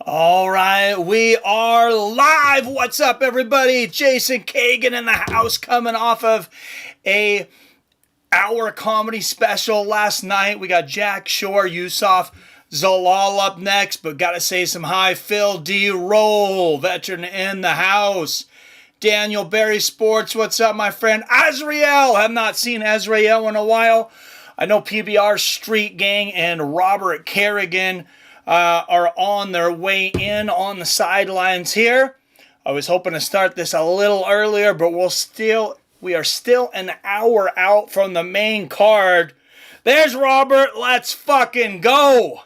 All right, we are live. What's up, everybody? Jason Kagan in the house, coming off of a hour comedy special last night. We got Jack Shore, Yusuf, Zalal up next, but gotta say some hi. Phil D. Roll, veteran in the house. Daniel Berry Sports, what's up, my friend? Azrael, have not seen Azrael in a while. I know PBR Street Gang and Robert Kerrigan are on their way in on the sidelines here. I was hoping to start this a little earlier, but we are still an hour out from the main card. There's Robert. Let's fucking go.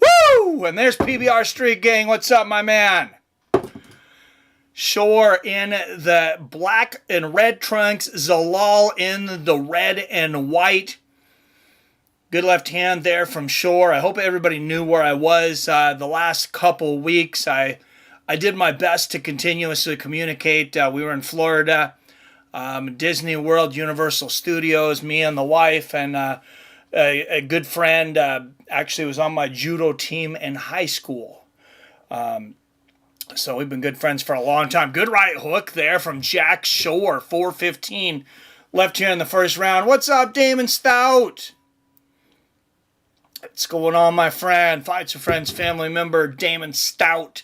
Woo! And there's PBR Street Gang. What's up, my man? Shore in the black and red trunks. Zalal in the red and white. Good left hand there from Shore. I hope everybody knew where I was the last couple weeks. I did my best to continuously communicate. We were in Florida, Disney World, Universal Studios, me and the wife, and a good friend actually was on my judo team in high school. So we've been good friends for a long time. Good right hook there from Jack Shore, 4:15 left here in the first round. What's up, Damon Stout? What's going on, my friend? Fights with Friends family member Damon Stout.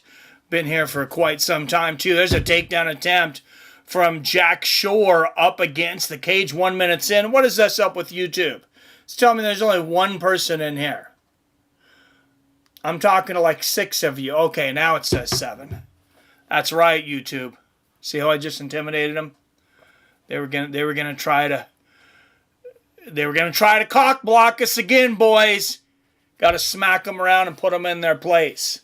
Been here for quite some time, too. There's a takedown attempt from Jack Shore up against the cage 1 minute in. What is this up with YouTube? It's telling me there's only one person in here. I'm talking to like 6 of you. Okay, now it says 7. That's right, YouTube. See how I just intimidated them? They were gonna try to cock block us again, boys. Got to smack them around and put them in their place.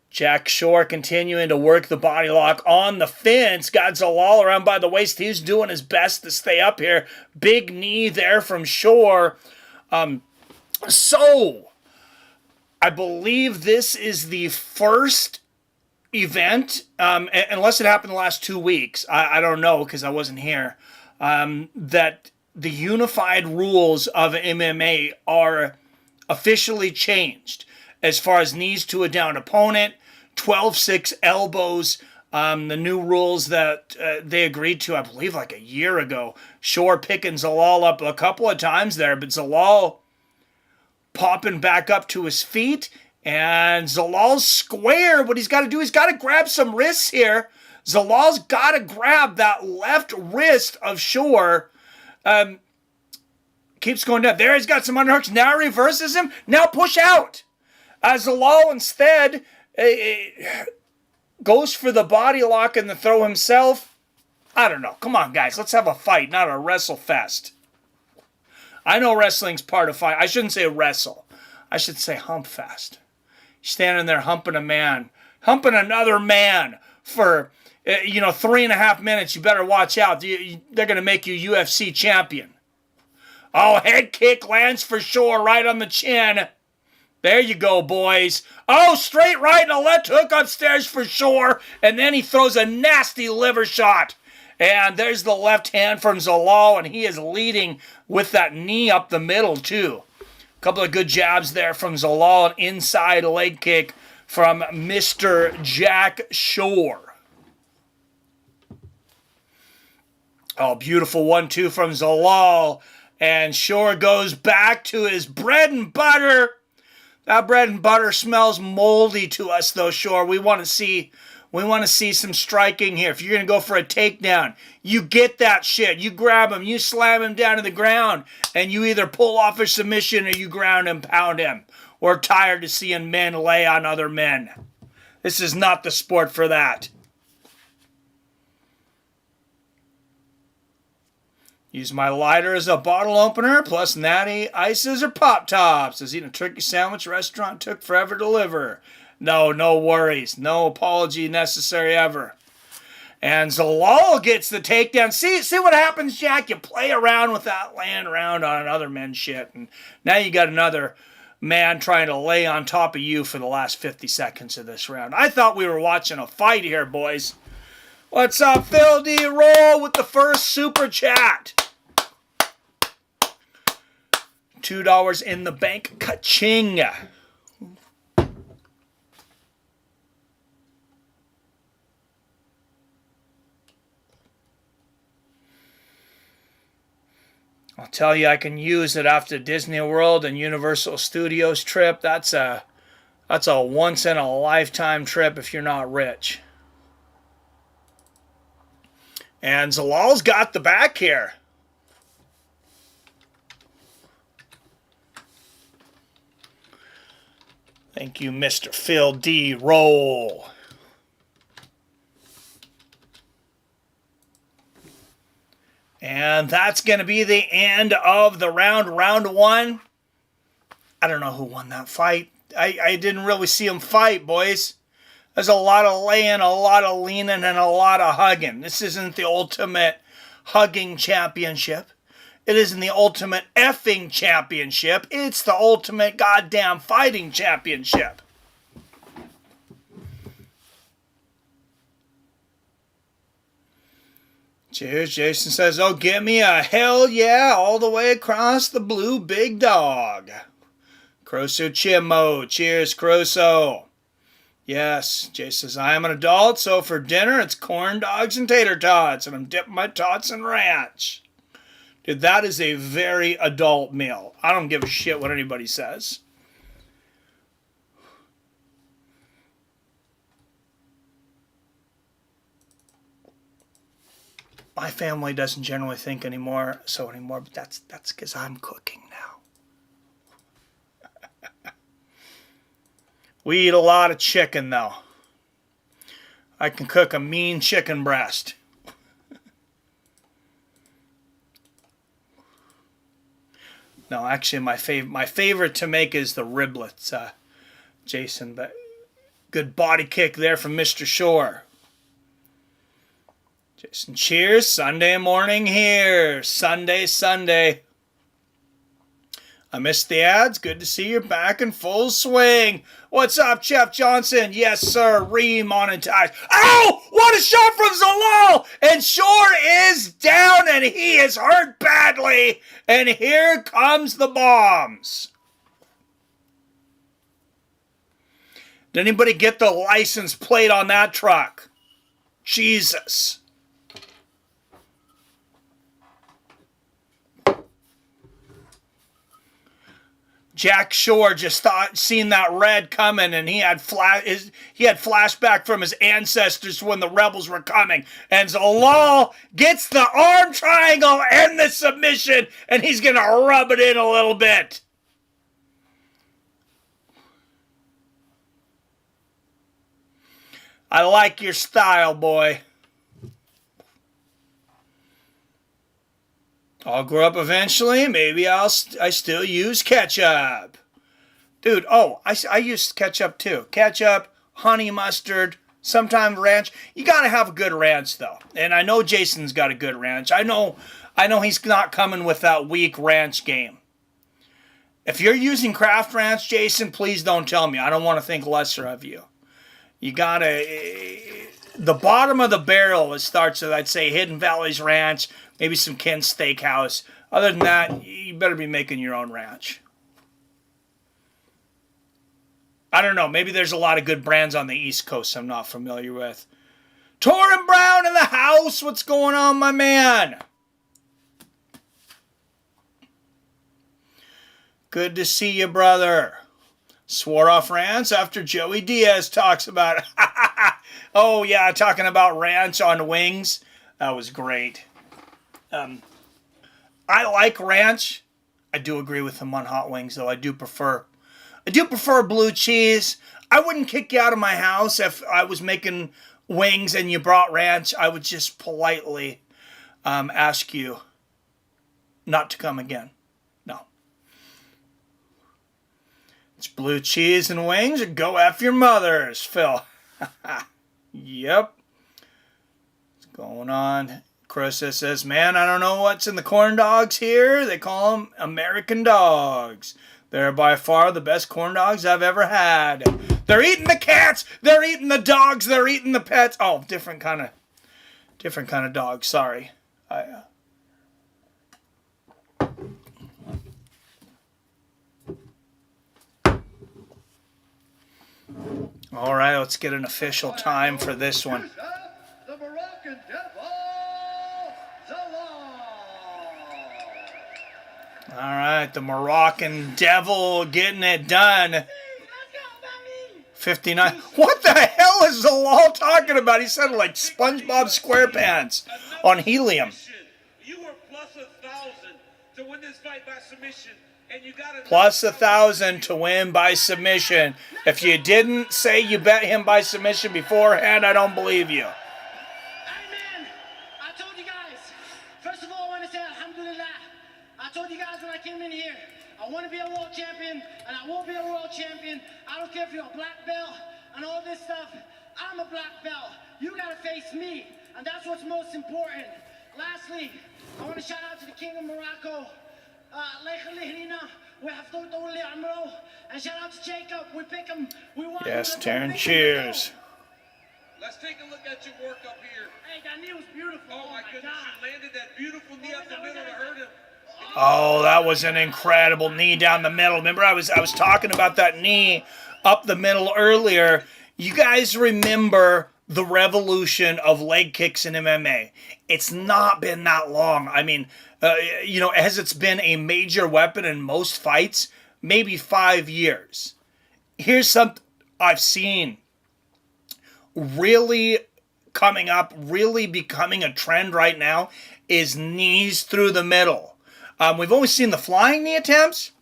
Jack Shore continuing to work the body lock on the fence. Got Zalal around by the waist. He's doing his best to stay up here. Big knee there from Shore. So, I believe this is the first event, unless it happened the last 2 weeks. I don't know because I wasn't here. That the unified rules of MMA are officially changed as far as knees to a down opponent, 12-6 elbows, the new rules that they agreed to, I believe, like a year ago. Shore picking Zalal up a couple of times there, but Zalal popping back up to his feet, and Zalal's square. What he's got to do, he's got to grab some wrists here. Zalal's got to grab that left wrist of Shore. Keeps going down. There, he's got some underhooks. Now reverses him. Now push out. Zalal instead goes for the body lock and the throw himself. I don't know. Come on, guys. Let's have a fight, not a wrestle fest. I know wrestling's part of fight. I shouldn't say wrestle. I should say hump fest. Standing there humping a man. Humping another man for 3.5 minutes. You better watch out. They're going to make you UFC champion. Oh, head kick lands for Shore right on the chin. There you go, boys. Oh, straight right and a left hook upstairs for Shore. And then he throws a nasty liver shot. And there's the left hand from Zalal, and he is leading with that knee up the middle, too. A couple of good jabs there from Zalal. An inside leg kick from Mr. Jack Shore. Oh, beautiful 1-2 from Zalal. And Shore goes back to his bread and butter. That bread and butter smells moldy to us, though, Shore. We want to see some striking here. If you're going to go for a takedown, you get that shit. You grab him, you slam him down to the ground, and you either pull off a submission or you ground and pound him. We're tired of seeing men lay on other men. This is not the sport for that. Use my lighter as a bottle opener, plus natty ices or Pop Tops. I was eating a turkey sandwich restaurant took forever to deliver. No worries. No apology necessary ever. And Zalal gets the takedown. See what happens, Jack? You play around with that, laying around on other men's shit. And now you got another man trying to lay on top of you for the last 50 seconds of this round. I thought we were watching a fight here, boys. What's up, Phil D. Roll with the first super chat? $2 in the bank. Ka-ching. I'll tell you, I can use it after Disney World and Universal Studios trip. That's a once in a lifetime trip if you're not rich. And Zalal's got the back here. Thank you, Mr. Phil D. Roll. And that's going to be the end of the round one. I don't know who won that fight. I didn't really see him fight, boys. There's a lot of laying, a lot of leaning, and a lot of hugging. This isn't the ultimate hugging championship. It isn't the ultimate effing championship. It's the ultimate goddamn fighting championship. Cheers, Jason says, oh, give me a hell yeah all the way across the blue big dog. Croso Chimo. Cheers, Croso. Yes, Jason says, I am an adult, so for dinner it's corn dogs and tater tots, and I'm dipping my tots in ranch. Dude, that is a very adult meal. I don't give a shit what anybody says. My family doesn't generally think anymore, but that's because I'm cooking now. We eat a lot of chicken, though. I can cook a mean chicken breast. No, actually, my favorite to make is the riblets, Jason. But good body kick there from Mr. Shore. Jason, cheers. Sunday morning here. Sunday. I missed the ads. Good to see you're back in full swing. What's up, Jeff Johnson? Yes, sir. Remonetized. Oh, what a shot from Zalal! And Shore is down, and he is hurt badly. And here comes the bombs. Did anybody get the license plate on that truck? Jesus. Jack Shore just seen that red coming, and he had flashback from his ancestors when the rebels were coming. And Zalal gets the arm triangle and the submission, and he's gonna rub it in a little bit. I like your style, boy. I'll grow up eventually. Maybe I still use ketchup. Dude, I use ketchup too. Ketchup, honey mustard, sometimes ranch. You got to have a good ranch though. And I know Jason's got a good ranch. I know he's not coming with that weak ranch game. If you're using Kraft Ranch, Jason, please don't tell me. I don't want to think lesser of you. You got to... The bottom of the barrel, it starts with, I'd say, Hidden Valley's Ranch, maybe some Ken's Steakhouse. Other than that, you better be making your own ranch. I don't know. Maybe there's a lot of good brands on the East Coast I'm not familiar with. Torrin Brown in the house. What's going on, my man? Good to see you, brother. Swore off ranch after Joey Diaz talks about it. Oh, yeah, talking about ranch on wings. That was great. I like ranch. I do agree with him on hot wings, though. I do prefer blue cheese. I wouldn't kick you out of my house if I was making wings and you brought ranch. I would just politely ask you not to come again. No. It's blue cheese and wings, or go F your mothers, Phil. Yep. What's going on? Crosa says, man, I don't know what's in the corn dogs here. They call them American dogs. They're by far the best corn dogs I've ever had. They're eating the cats. They're eating the dogs. They're eating the pets. Oh, different kind of dog. Sorry. All right, let's get an official time for this one. the Moroccan Devil getting it done. 59. What the hell is Zalal talking about? He sounded like SpongeBob SquarePants on helium. You were plus 1,000 to win this fight by submission. Plus 1,000 to win by submission. If you didn't say you bet him by submission beforehand, I don't believe you. Amen. I told you guys. First of all, I want to say alhamdulillah. I told you guys when I came in here, I want to be a world champion, and I will be a world champion. I don't care if you're a black belt and all this stuff. I'm a black belt. You got to face me, and that's what's most important. Lastly, I want to shout out to the King of Morocco. And shout out to Jacob. We pick him. We want yes, Taryn, cheers. Let's take a look at your work up here. Hey, that knee was beautiful. Oh my goodness, you landed that beautiful knee up the middle to hurt him. Oh, that was an incredible knee down the middle. Remember, I was talking about that knee up the middle earlier. You guys remember the revolution of leg kicks in MMA. It's not been that long. I mean, as it's been a major weapon in most fights, maybe 5 years. Here's something I've seen really coming up, really becoming a trend right now, is knees through the middle. We've only seen the flying knee attempts.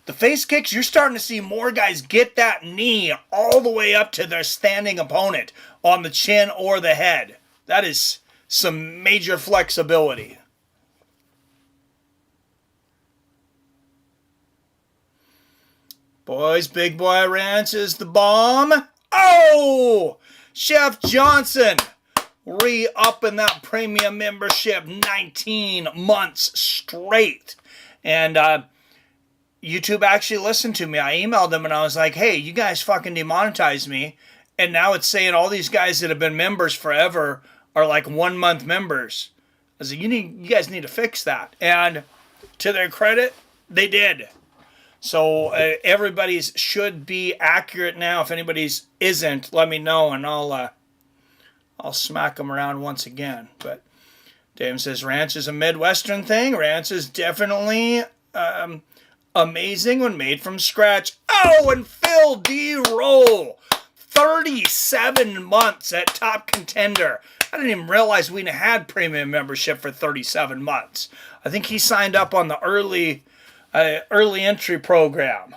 The face kicks, you're starting to see more guys get that knee all the way up to their standing opponent on the chin or the head. That is some major flexibility. Boys, Big Boy Ranch is the bomb. Oh! Chef Johnson re-upping that premium membership 19 months straight. And YouTube actually listened to me. I emailed them and I was like, hey, you guys fucking demonetized me. And now it's saying all these guys that have been members forever are like 1 month members. I was like, you guys need to fix that. And to their credit, they did. So everybody's should be accurate now. If anybody's isn't, let me know and I'll smack them around once again. But Dave says ranch is a Midwestern thing. Ranch is definitely amazing when made from scratch. Oh, and Phil D. Roll, 37 months at Top Contender. I didn't even realize we had premium membership for 37 months. I think he signed up on the early entry program.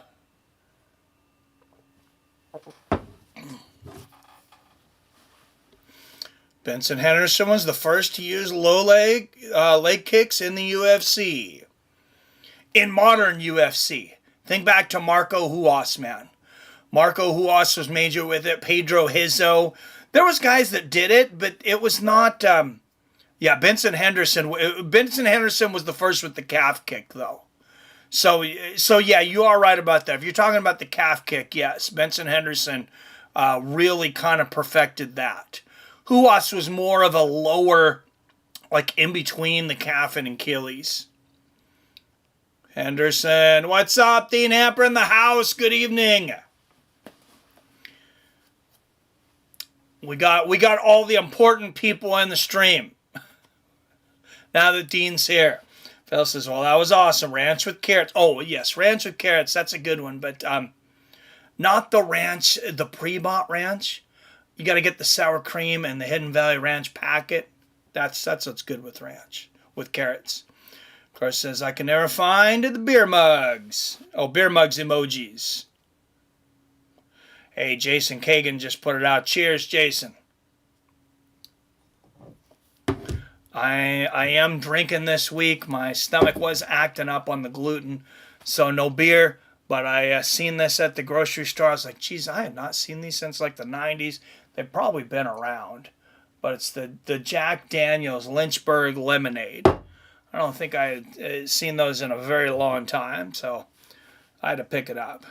Benson Henderson was the first to use low leg kicks in the UFC. In modern UFC, think back to Marco Huas, man. Marco Huas was major with it. Pedro Hizzo. There was guys that did it, but it was not. Benson Henderson. Benson Henderson was the first with the calf kick, though. So yeah, you are right about that. If you're talking about the calf kick, yes, Benson Henderson really kind of perfected that. Huas was more of a lower, like in between the calf and Achilles. Henderson, what's up? Dean Hamper in the house. Good evening. We got all the important people in the stream. Now that Dean's here. Phil says, well, that was awesome. Ranch with carrots. Oh, yes, ranch with carrots. That's a good one. But not the ranch, the pre-bought ranch. You got to get the sour cream and the Hidden Valley Ranch packet. That's what's good with ranch, with carrots. Of course, says, I can never find the beer mugs. Oh, beer mugs emojis. Hey, Jason Kagan just put it out. Cheers, Jason. I am drinking this week. My stomach was acting up on the gluten, so no beer. But I seen this at the grocery store. I was like, geez, I had not seen these since like the 90s. They've probably been around. But it's the Jack Daniels Lynchburg Lemonade. I don't think I had seen those in a very long time, so I had to pick it up.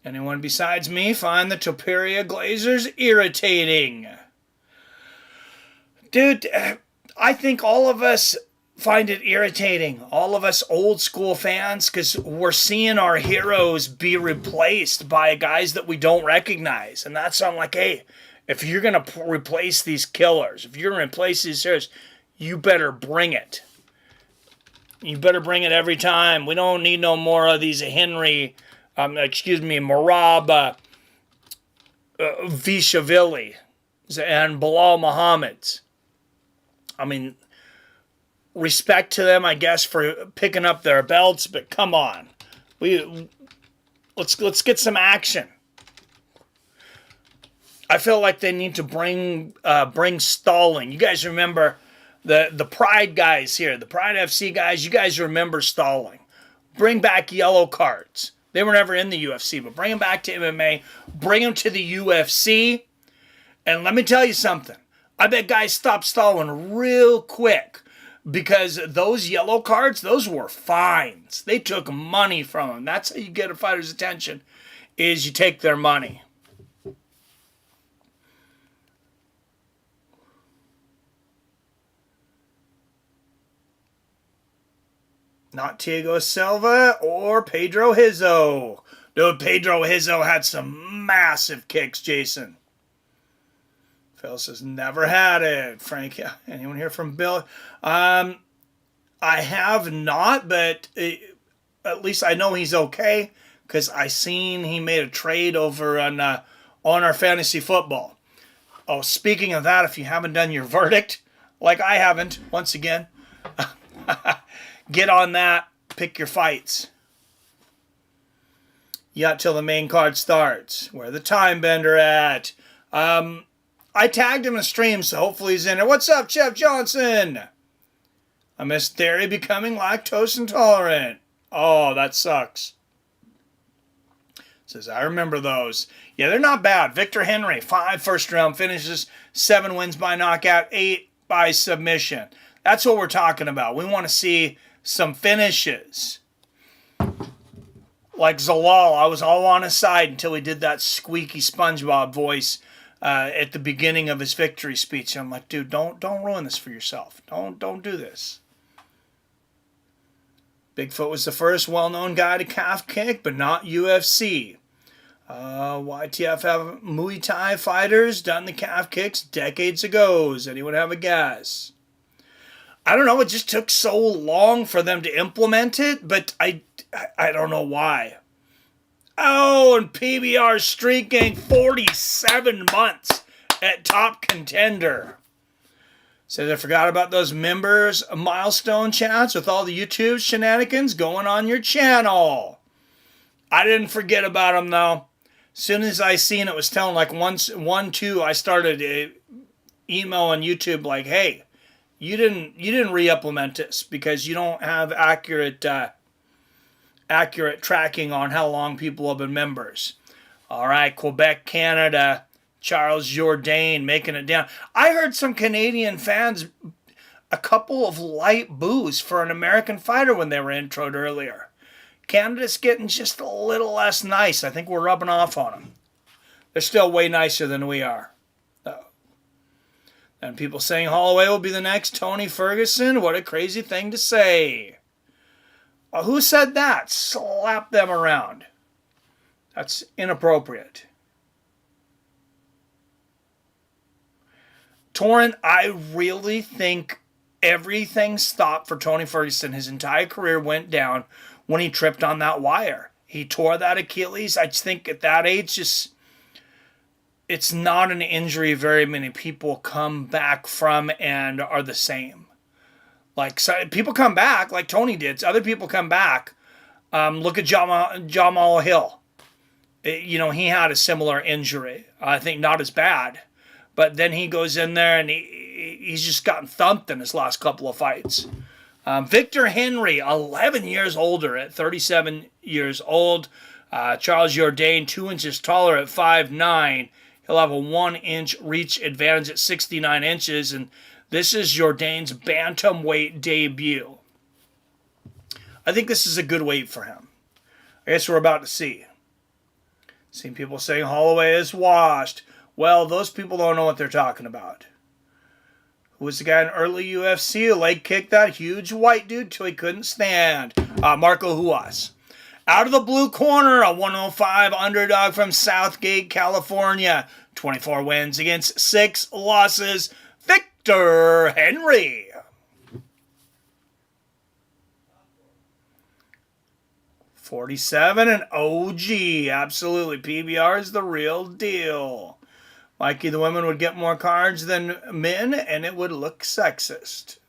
Anyone besides me find the Topuria Glazers irritating? Dude, I think all of us find it irritating. All of us old school fans, because we're seeing our heroes be replaced by guys that we don't recognize. And that's why I'm like, hey, if you're going to replace these killers, if you're going to replace these heroes, you better bring it. You better bring it every time. We don't need no more of these Marab Vishavili and Bilal Muhammad's. I mean, respect to them, I guess, for picking up their belts, but come on. Let's get some action. I feel like they need to bring stalling. You guys remember the Pride guys here, the Pride FC guys, you guys remember stalling. Bring back yellow cards. They were never in the UFC, but bring them back to MMA. Bring them to the UFC. And let me tell you something. I bet guys stopped stalling real quick because those yellow cards, those were fines. They took money from them. That's how you get a fighter's attention, is you take their money. Not Thiago Silva or Pedro Hizzo. Dude, Pedro Hizzo had some massive kicks, Jason. Phil says, never had it. Frank, anyone here from Bill? I have not, but at least I know he's okay because I seen he made a trade over on our fantasy football. Oh, speaking of that, if you haven't done your verdict, like I haven't, once again, get on that, pick your fights. You got till the main card starts. Where the time bender at? I tagged him in a stream, so hopefully he's in there. What's up, Chef Johnson? I missed dairy becoming lactose intolerant. Oh, that sucks. Says, I remember those. Yeah, they're not bad. Victor Henry, 5 first-round finishes, 7 wins by knockout, 8 by submission. That's what we're talking about. We want to see some finishes. Like Zalal, I was all on his side until he did that squeaky SpongeBob voice at the beginning of his victory speech. I'm like, dude, don't ruin this for yourself. Don't do this. Bigfoot was the first well-known guy to calf kick, but not UFC. YTF have Muay Thai fighters done the calf kicks decades ago. Does anyone have a guess? I don't know. It just took so long for them to implement it, but I don't know why. Oh, and PBR streaking 47 months at top contender. Says I forgot about those members milestone chats with all the YouTube shenanigans going on your channel. I didn't forget about them though. As soon as I seen it was telling like 1-2, I started email on YouTube like, hey, you didn't re-implement this because you don't have accurate tracking on how long people have been members. All right, Quebec, Canada. Charles Jourdain making it down. I heard some Canadian fans, a couple of light boos for an American fighter when they were introed earlier. Canada's getting just a little less nice. I think we're rubbing off on them. They're still way nicer than we are. And people saying Holloway will be the next Tony Ferguson. What a crazy thing to say. Who said that? Slap them around. That's inappropriate. Torrent, I really think everything stopped for Tony Ferguson. His entire career went down when he tripped on that wire. He tore that Achilles. I just think at that age, it's not an injury very many people come back from and are the same. Like, so people come back, like Tony did. Other people come back. Look at Jamal Hill. He had a similar injury. I think not as bad. But then he goes in there and he's just gotten thumped in his last couple of fights. Victor Henry, 11 years older at 37 years old. Charles Jourdain, 2 inches taller at 5'9". He'll have a 1-inch reach advantage at 69 inches. And this is Jourdain's bantamweight debut. I think this is a good weight for him. I guess we're about to see. Seen people saying Holloway is washed. Well, those people don't know what they're talking about. Who was the guy in early UFC who leg kicked that huge white dude till he couldn't stand? Marco Huas. Out of the blue corner, a 105 underdog from Southgate, California. 24 wins against 6 losses. Victor Henry. 47 and OG. Absolutely. PBR is the real deal. Mikey, the women would get more cards than men, and it would look sexist.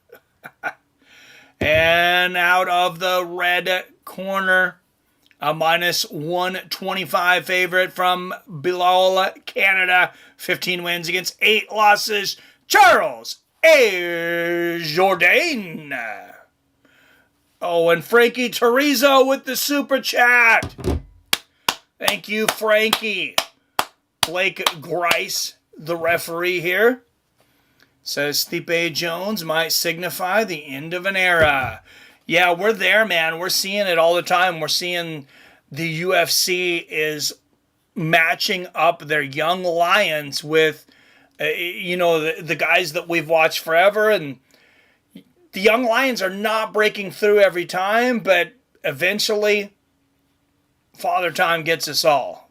And out of the red corner, a minus 125 favorite from Bilal, Canada. 15 wins against 8 losses. Charles A. Jourdain. Oh, and Frankie Torizo with the super chat. Thank you, Frankie. Blake Grice, the referee here, says Stipe Jones might signify the end of an era. Yeah, we're there, man. We're seeing it all the time. We're seeing the UFC is matching up their young lions with, the guys that we've watched forever. And the young lions are not breaking through every time, but eventually, Father Time gets us all.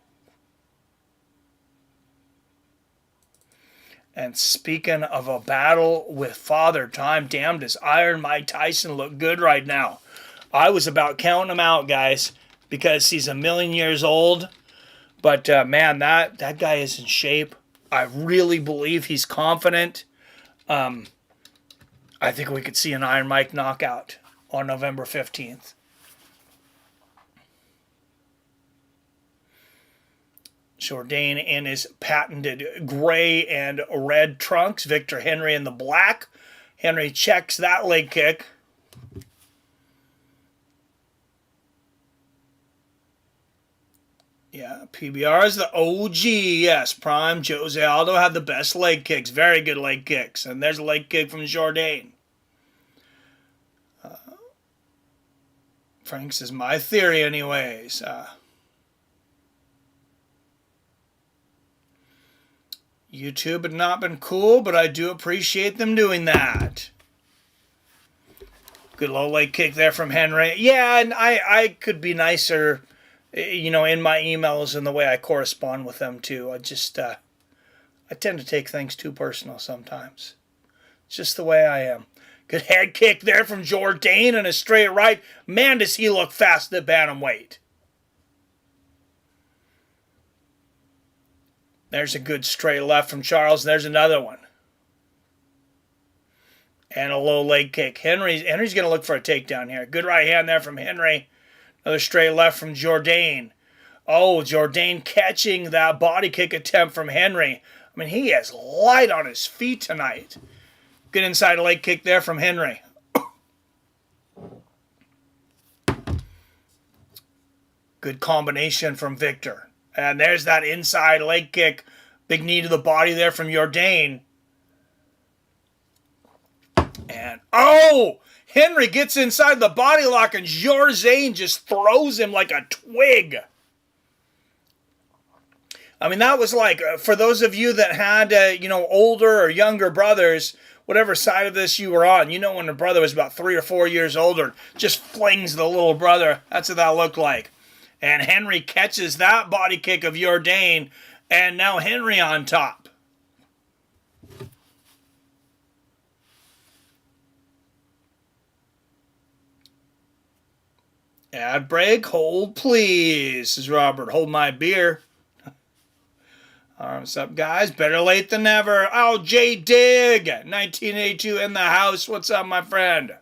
And speaking of a battle with Father Time, damn, does Iron Mike Tyson look good right now. I was about counting him out, guys, because he's a million years old. But, man, that guy is in shape. I really believe he's confident. I think we could see an Iron Mike knockout on November 15th. Jourdain in his patented gray and red trunks. Victor Henry in the black. Henry checks that leg kick. Yeah, PBR is the OG. Yes, Prime Jose Aldo had the best leg kicks. Very good leg kicks. And there's a leg kick from Jourdain. Frank says, my theory anyways. YouTube had not been cool, but I do appreciate them doing that. Good low leg kick there from Henry. Yeah, and I could be nicer, in my emails and the way I correspond with them too. I tend to take things too personal sometimes. It's just the way I am. Good head kick there from Jourdain and a straight right. Man, does he look fast at bantamweight. There's a good straight left from Charles. There's another one. And a low leg kick. Henry's going to look for a takedown here. Good right hand there from Henry. Another straight left from Jourdain. Oh, Jourdain catching that body kick attempt from Henry. I mean, he is light on his feet tonight. Good inside leg kick there from Henry. Good combination from Victor. And there's that inside leg kick. Big knee to the body there from Jourdain. And, Henry gets inside the body lock and Jourdain just throws him like a twig. I mean, that was like, for those of you that had, older or younger brothers, whatever side of this you were on, when the brother was about 3 or 4 years older, just flings the little brother. That's what that looked like. And Henry catches that body kick of Jourdain, and now Henry on top. Ad break, hold please, says Robert. Hold my beer. What's up, guys? Better late than never. Oh, J Dig, 1982 in the house. What's up, my friend?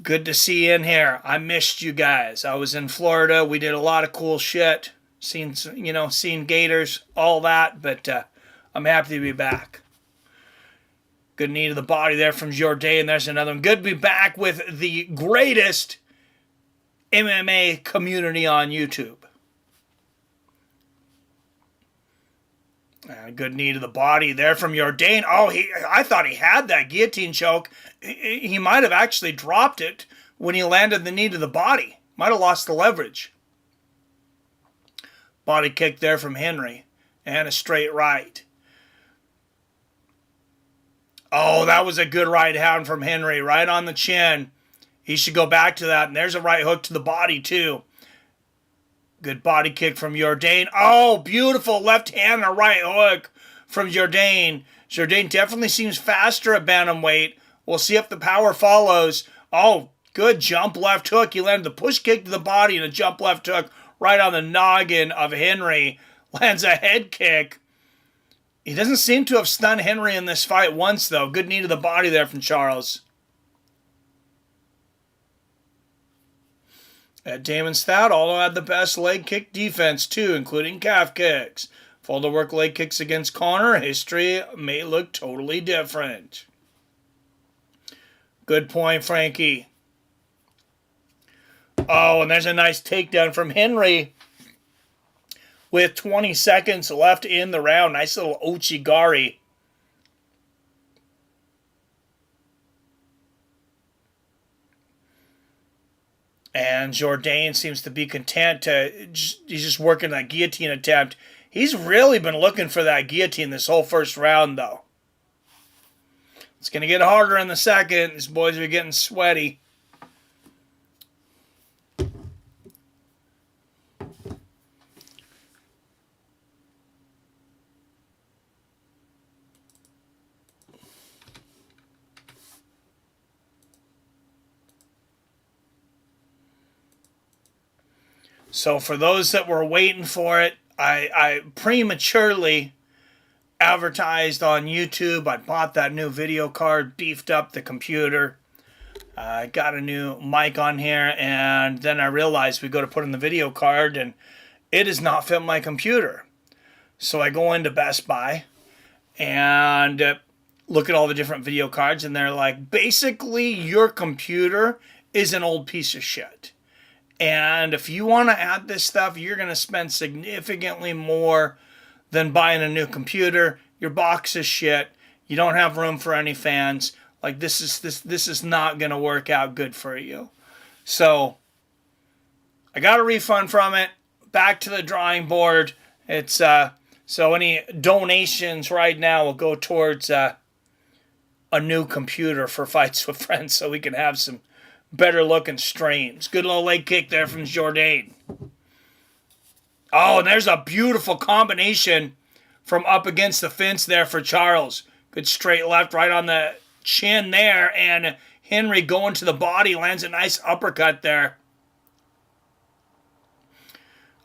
Good to see you in here. I missed you guys. I was in Florida. We did a lot of cool shit. Seen gators, all that. But I'm happy to be back. Good knee to the body there from Jourdain. There's another one. Good to be back with the greatest MMA community on YouTube. Good knee to the body there from Jourdain. I thought he had that guillotine choke. He might have actually dropped it when he landed the knee to the body. Might have lost the leverage. Body kick there from Henry. And a straight right. Oh, that was a good right hand from Henry. Right on the chin. He should go back to that. And there's a right hook to the body, too. Good body kick from Jourdain. Oh, beautiful left hand and a right hook from Jourdain. Jourdain definitely seems faster at bantamweight. We'll see if the power follows. Oh, good jump left hook. He landed the push kick to the body and a jump left hook right on the noggin of Henry. Lands a head kick. He doesn't seem to have stunned Henry in this fight once, though. Good knee to the body there from Charles. Damon Stout also had the best leg kick defense, too, including calf kicks. Fall to work leg kicks against Connor. History may look totally different. Good point, Frankie. Oh, and there's a nice takedown from Henry with 20 seconds left in the round. Nice little Ochigari. And Jourdain seems to be content he's just working that guillotine attempt. He's really been looking for that guillotine this whole first round, though. It's going to get harder in the second. These boys are getting sweaty. So for those that were waiting for it, I prematurely advertised on YouTube. I bought that new video card, beefed up the computer. I got a new mic on here, and then I realized we go to put in the video card, and it does not fit my computer. So I go into Best Buy and look at all the different video cards, and they're like, basically, your computer is an old piece of shit. And if you want to add this stuff, you're going to spend significantly more than buying a new computer. Your box is shit. You don't have room for any fans. Like, this is not going to work out good for you. So I got a refund from it. Back to the drawing board. It's so any donations right now will go towards a new computer for Fights with Friends, so we can have some better looking streams. Good little leg kick there from Jourdain. Oh, and there's a beautiful combination from up against the fence there for Charles. Good straight left right on the chin there, and Henry going to the body, lands a nice uppercut there.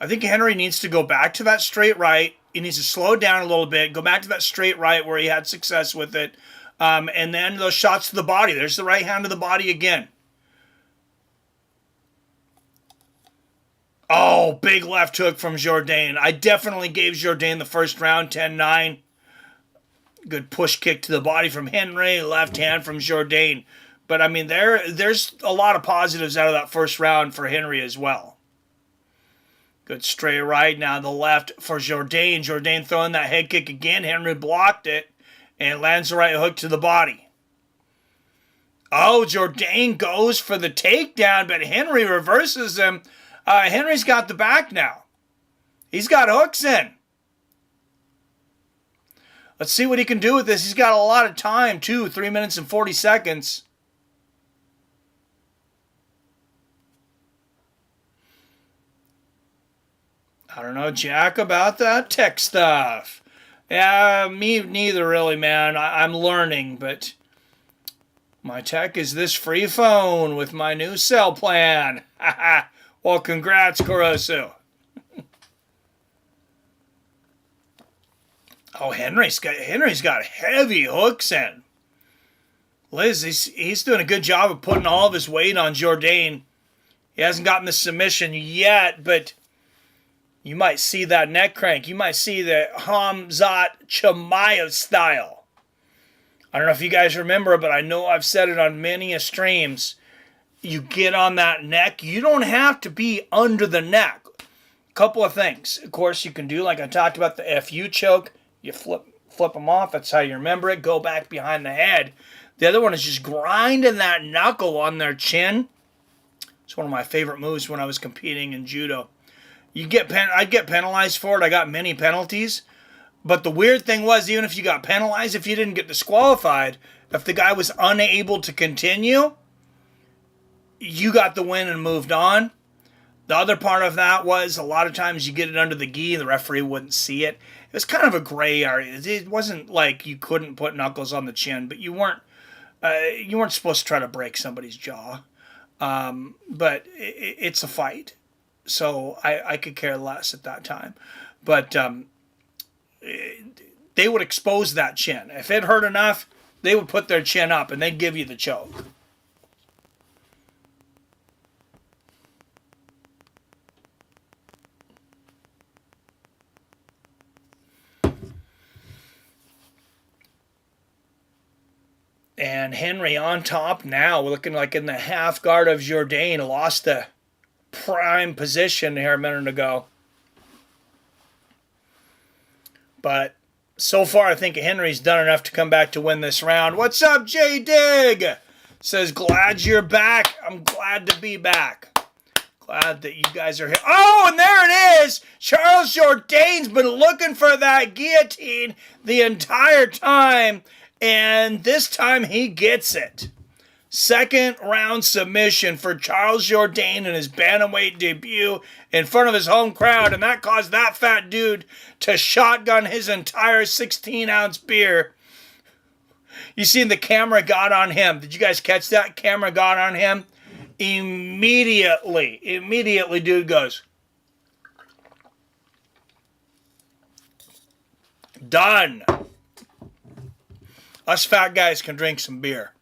I think Henry needs to go back to that straight right. He needs to slow down a little bit, go back to that straight right where he had success with it, and then those shots to the body. There's the right hand to the body again. Oh, big left hook from Jourdain. I definitely gave Jourdain the first round, 10-9. Good push kick to the body from Henry, left hand from Jourdain. But, I mean, there's a lot of positives out of that first round for Henry as well. Good straight right, now the left for Jourdain. Jourdain throwing that head kick again. Henry blocked it and lands the right hook to the body. Oh, Jourdain goes for the takedown, but Henry reverses him. Henry's got the back now. He's got hooks in. Let's see what he can do with this. He's got a lot of time, too. 3 minutes and 40 seconds. I don't know, Jack, about that tech stuff. Yeah, me neither, really, man. I'm learning, but my tech is this free phone with my new cell plan. Haha. Well, congrats, Kurosu. Oh, Henry's got heavy hooks in. Liz, he's doing a good job of putting all of his weight on Jourdain. He hasn't gotten the submission yet, but you might see that neck crank. You might see the Khamzat Chimaev style. I don't know if you guys remember, but I know I've said it on many streams. You get on that neck, you don't have to be under the neck. Couple of things. Of course, you can do, like I talked about, the FU choke. You flip them off. That's how you remember it. Go back behind the head. The other one is just grinding that knuckle on their chin. It's one of my favorite moves when I was competing in judo. I'd get penalized for it. I got many penalties. But the weird thing was, even if you got penalized, if you didn't get disqualified, if the guy was unable to continue, you got the win and moved on. The other part of that was a lot of times you get it under the gi, the referee wouldn't see it. It was kind of a gray area. It wasn't like you couldn't put knuckles on the chin, but you weren't supposed to try to break somebody's jaw. But it's a fight. So I could care less at that time. But they would expose that chin. If it hurt enough, they would put their chin up and they'd give you the choke. And Henry on top now, looking like in the half guard of Jourdain. Lost the prime position here a minute ago. But so far, I think Henry's done enough to come back to win this round. What's up, J Dig? Says, glad you're back. I'm glad to be back. Glad that you guys are here. Oh, and there it is. Charles Jourdain's been looking for that guillotine the entire time. And this time he gets it. Second round submission for Charles Jourdain in his bantamweight debut in front of his home crowd. And that caused that fat dude to shotgun his entire 16-ounce beer. You seen the camera got on him. Did you guys catch that? Camera got on him. Immediately, dude goes, done. Us fat guys can drink some beer.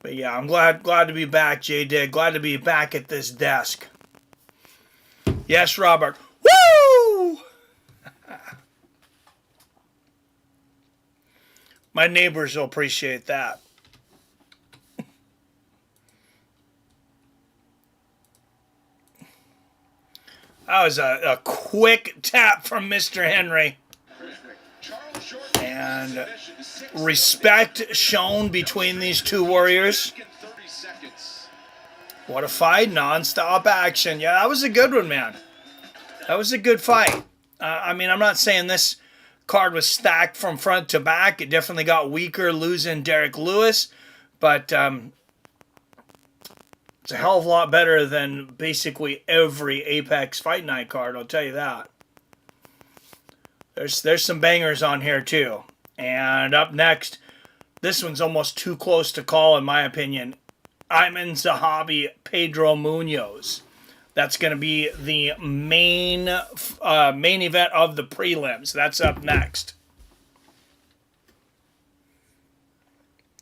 But yeah, I'm glad to be back, J-Dig. Glad to be back at this desk. Yes, Robert. Woo! My neighbors will appreciate that. That was a quick tap from Mr. Henry. And respect shown between these two warriors. What a fight. Non-stop action. Yeah, that was a good one, man. That was a good fight. I mean, I'm not saying this card was stacked from front to back. It definitely got weaker losing Derek Lewis. But it's a hell of a lot better than basically every Apex Fight Night card, I'll tell you that. There's some bangers on here too. And up next, this one's almost too close to call in my opinion. Ayman Zahabi, Pedro Munhoz. That's going to be the main event of the prelims. That's up next.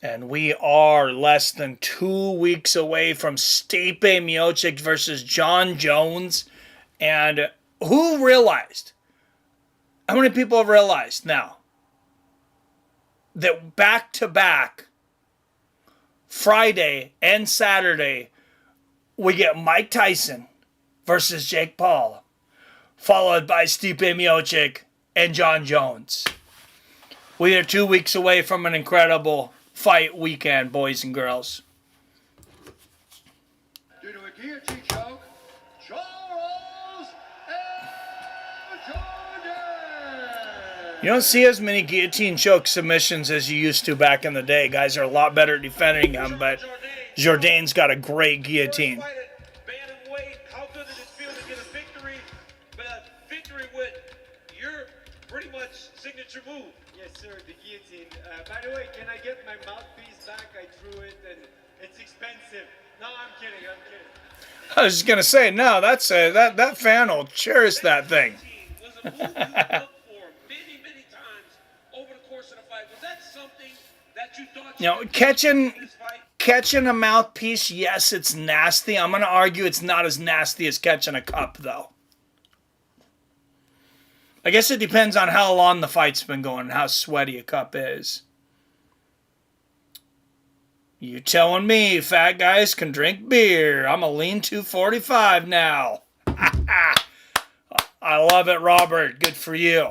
And we are less than 2 weeks away from Stipe Miocic versus Jon Jones. And who realized? How many people have realized now that back-to-back Friday and Saturday, we get Mike Tyson versus Jake Paul, followed by Stipe Miocic and Jon Jones. We are 2 weeks away from an incredible fight weekend, boys and girls. Due to a guillotine choke, Charles and Jourdain. You don't see as many guillotine choke submissions as you used to back in the day. Guys are a lot better at defending them, but Jourdain's got a great guillotine. How good did it feel to get a victory? But a victory with your pretty much signature move. Yes, sir, the guillotine. By the way, can I get my mouthpiece back? I threw it and it's expensive. No, I'm kidding. I was just gonna say, no, that's that fan will cherish that thing. Was a move you looked for many times over the course of the fight. Was that something that you thought You know, could do in this fight? catching a mouthpiece, yes, it's nasty. I'm gonna argue it's not as nasty as catching a cup, though. I guess it depends on how long the fight's been going and how sweaty a cup is. You telling me fat guys can drink beer? I'm a lean 245 now. I love it, Robert. Good for you.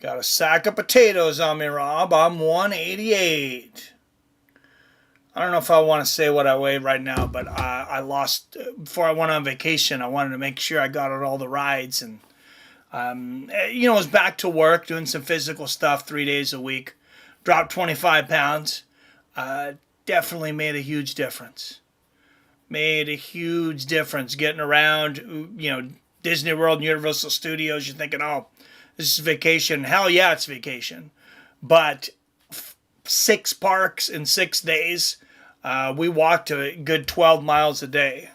Got a sack of potatoes on me, Rob. I'm 188. I don't know if I want to say what I weigh right now, but I lost before I went on vacation. I wanted to make sure I got on all the rides, and I was back to work doing some physical stuff 3 days a week. Dropped 25 pounds. Definitely made a huge difference. Made a huge difference getting around. Disney World and Universal Studios. You're thinking, oh, this is vacation. Hell yeah, it's vacation. But 6 parks in 6 days. We walked a good 12 miles a day.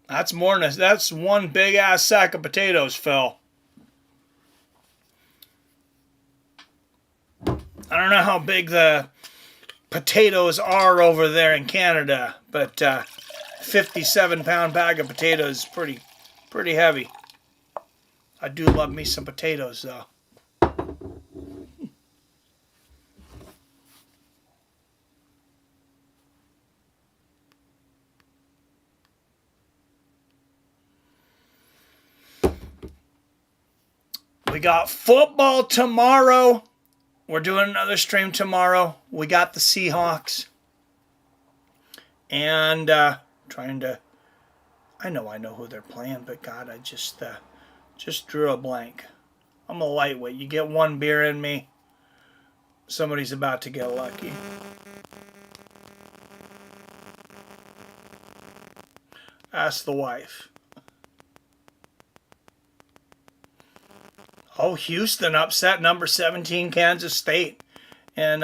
That's more than that's one big ass sack of potatoes, Phil. I don't know how big the potatoes are over there in Canada, but 57-pound bag of potatoes is pretty heavy. I do love me some potatoes, though. We got football tomorrow. We're doing another stream tomorrow. We got the Seahawks. And trying to... I know who they're playing, but God, I just drew a blank. I'm a lightweight. You get one beer in me, somebody's about to get lucky. Ask the wife. Oh, Houston upset number 17 Kansas State in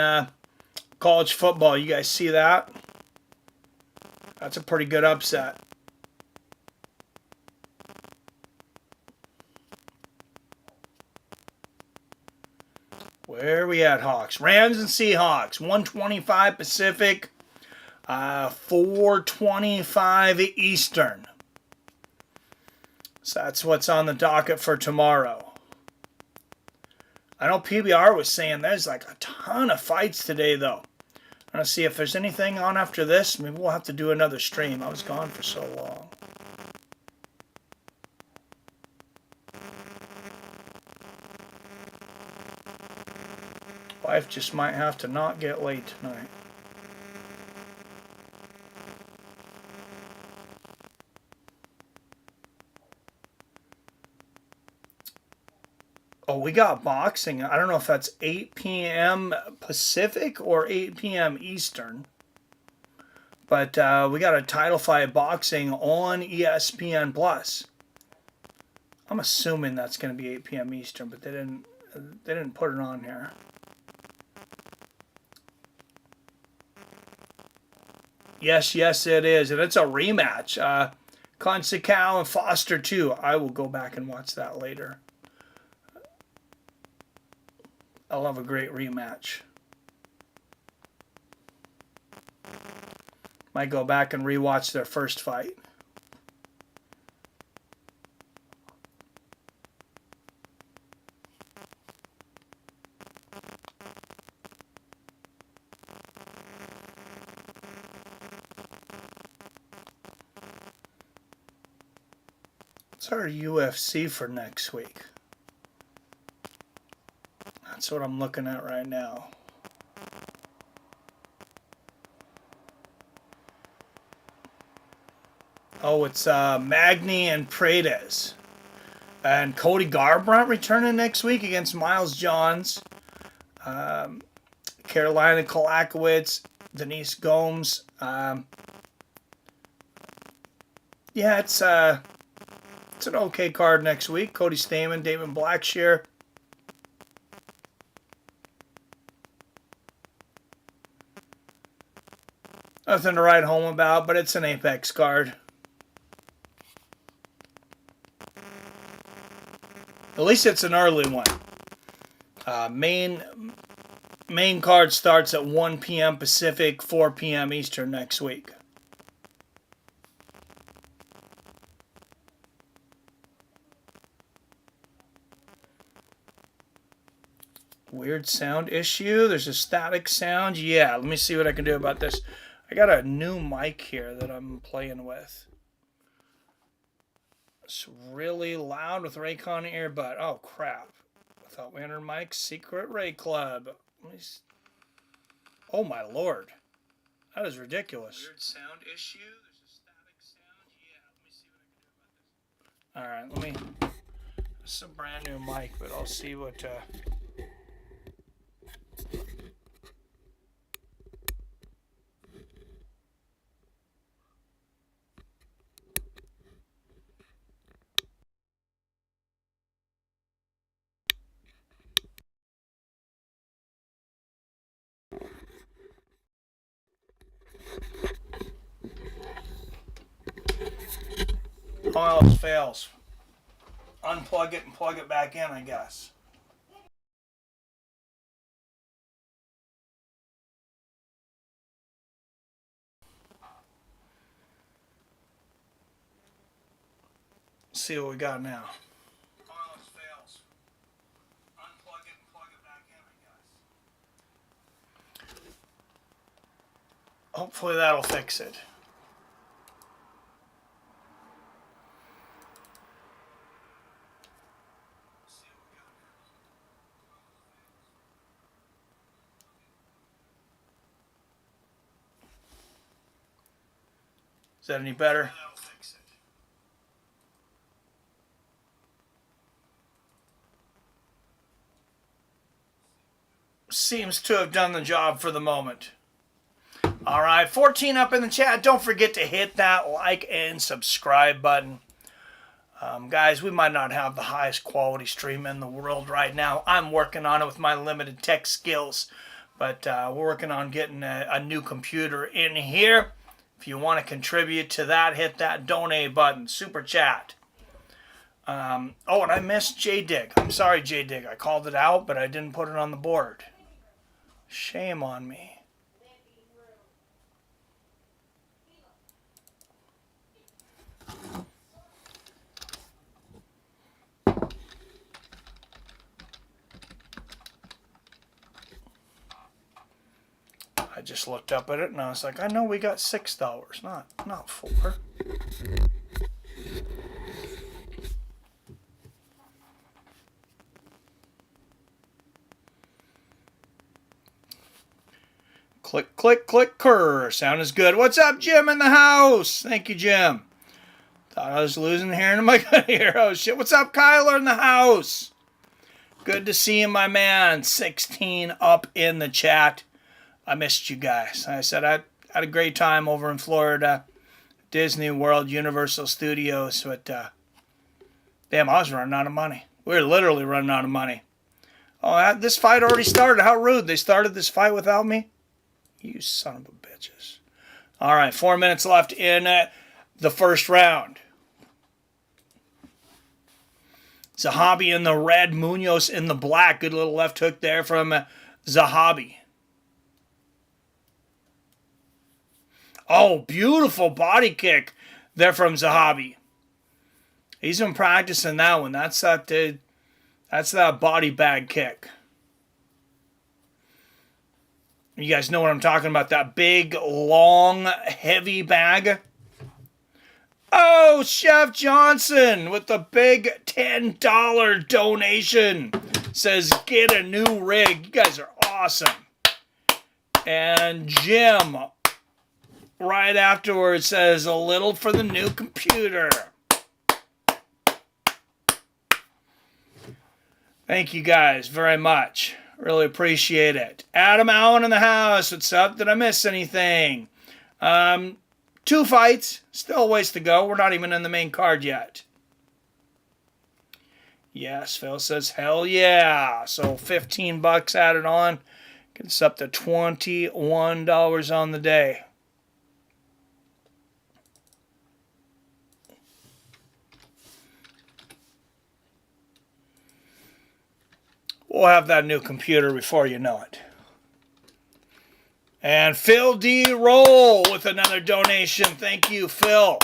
college football. You guys see that? That's a pretty good upset. Where are we at, Hawks? Rams and Seahawks. 1:25 Pacific, 4:25 Eastern. So that's what's on the docket for tomorrow. I know PBR was saying there's like a ton of fights today, though. I'm going to see if there's anything on after this. Maybe we'll have to do another stream. I was gone for so long. Wife just might have to not get late tonight. Oh, we got boxing. I don't know if that's 8 p.m. Pacific or 8 p.m. Eastern. But we got a title fight boxing on ESPN+. I'm assuming that's going to be 8 p.m. Eastern, but they didn't put it on here. Yes, it is. And it's a rematch. Consecao and Foster, too. I will go back and watch that later. I'll have a great rematch. Might go back and rewatch their first fight. What's our UFC for next week? That's what I'm looking at right now. Oh, it's Magny and Paredes. And Cody Garbrandt returning next week against Miles Johns. Carolina Kalakowicz, Denise Gomes. Yeah, it's an okay card next week. Cody Stamann, David Blackshear. Nothing to write home about, but it's an Apex card. At least it's an early one. Main card starts at 1 p.m. Pacific, 4 p.m. Eastern next week. Weird sound issue. There's a static sound. Yeah, let me see what I can do about this. I got a new mic here that I'm playing with. It's really loud with Raycon earbud. Oh, crap. I thought we entered Mike's Secret Ray Club. Oh, my Lord. That is ridiculous. Weird sound issue. There's a static sound. Yeah, let me see what I can do about this. All right, This is a brand new mic, but I'll see what... One of those fails. Unplug it and plug it back in, I guess. Let's see what we got now. One of those fails. Unplug it and plug it back in, I guess. Hopefully that'll fix it. Is that any better? Seems to have done the job for the moment. All right, 14 up in the chat. Don't forget to hit that like and subscribe button. Guys, we might not have the highest quality stream in the world right now. I'm working on it with my limited tech skills. But we're working on getting a new computer in here. If you want to contribute to that, hit that donate button. Super chat. Oh, and I missed J-Dig. I'm sorry, J-Dig. I called it out, but I didn't put it on the board. Shame on me. I just looked up at it and I was like, I know we got $6, not $4. Click, click, click, curr. Sound is good. What's up, Jim in the house? Thank you, Jim. Thought I was losing hearing in my gut here. Oh, shit. What's up, Kyler in the house? Good to see you, my man. 16 up in the chat. I missed you guys. I said I had a great time over in Florida. Disney World, Universal Studios. But, damn, I was running out of money. We were literally running out of money. Oh, this fight already started. How rude. They started this fight without me? You son of a bitches. All right, 4 minutes left in the first round. Zahabi in the red, Munhoz in the black. Good little left hook there from Zahabi. Oh, beautiful body kick there from Zahabi. He's been practicing that one. That's that body bag kick. You guys know what I'm talking about. That big, long, heavy bag. Oh, Chef Johnson with the big $10 donation. Says, get a new rig. You guys are awesome. And Jim, right afterwards, says, a little for the new computer. Thank you guys very much. Really appreciate it. Adam Allen in the house. What's up? Did I miss anything? 2 fights. Still a ways to go. We're not even in the main card yet. Yes, Phil says, hell yeah. So $15 added on. Gets up to $21 on the day. We'll have that new computer before you know it. And Phil D. Roll with another donation. Thank you, Phil.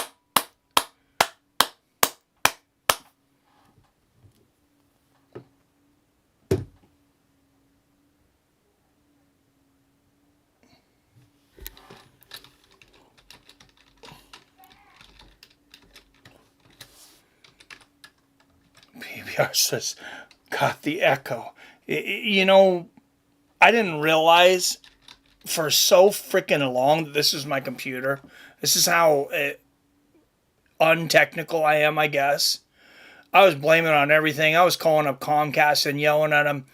PBR says, got the echo. You know, I didn't realize for so freaking long that this is my computer. This is how untechnical I am, I guess. I was blaming it on everything. I was calling up Comcast and yelling at them.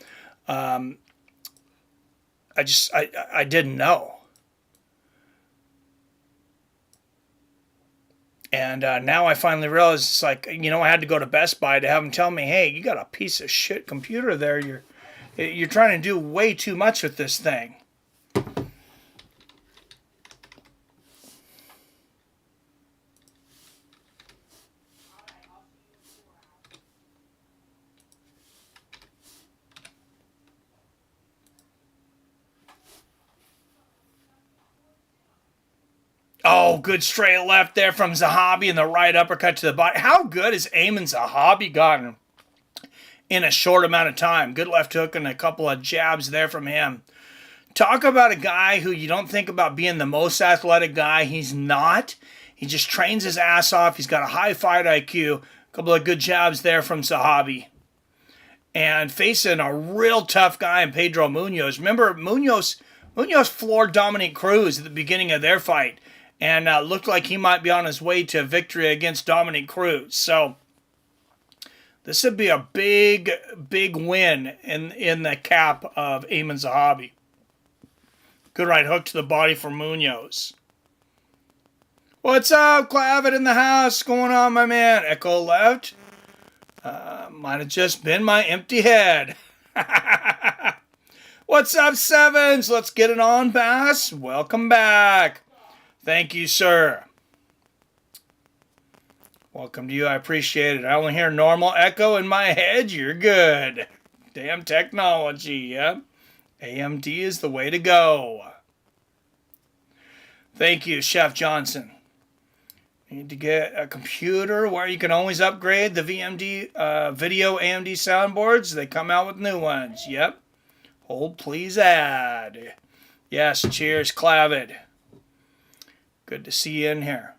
I didn't know. And now I finally realized it's like, you know, I had to go to Best Buy to have them tell me, hey, you got a piece of shit computer there. You're trying to do way too much with this thing. Oh, good straight left there from Zahabi and the right uppercut to the body. How good has Eamon Zahabi gotten in a short amount of time? Good left hook and a couple of jabs there from him. Talk about a guy who you don't think about being the most athletic guy. He's not. He just trains his ass off. He's got a high fight IQ. A couple of good jabs there from Zahabi. And facing a real tough guy in Pedro Munhoz. Remember, Munhoz floored Dominic Cruz at the beginning of their fight. And looked like he might be on his way to victory against Dominic Cruz. So this would be a big, big win in the cap of Eamon Zahabi. Good right hook to the body for Munhoz. What's up, Clavitt in the house? What's going on, my man? Echo left. Might have just been my empty head. What's up, Sevens? Let's get it on, Bass. Welcome back. Thank you, sir. Welcome to you. I appreciate it. I only hear normal echo in my head. You're good. Damn technology, yeah. AMD is the way to go. Thank you, Chef Johnson. Need to get a computer where you can always upgrade the VMD video AMD soundboards. They come out with new ones. Yep. Hold, please add. Yes, cheers, Clavid. Good to see you in here.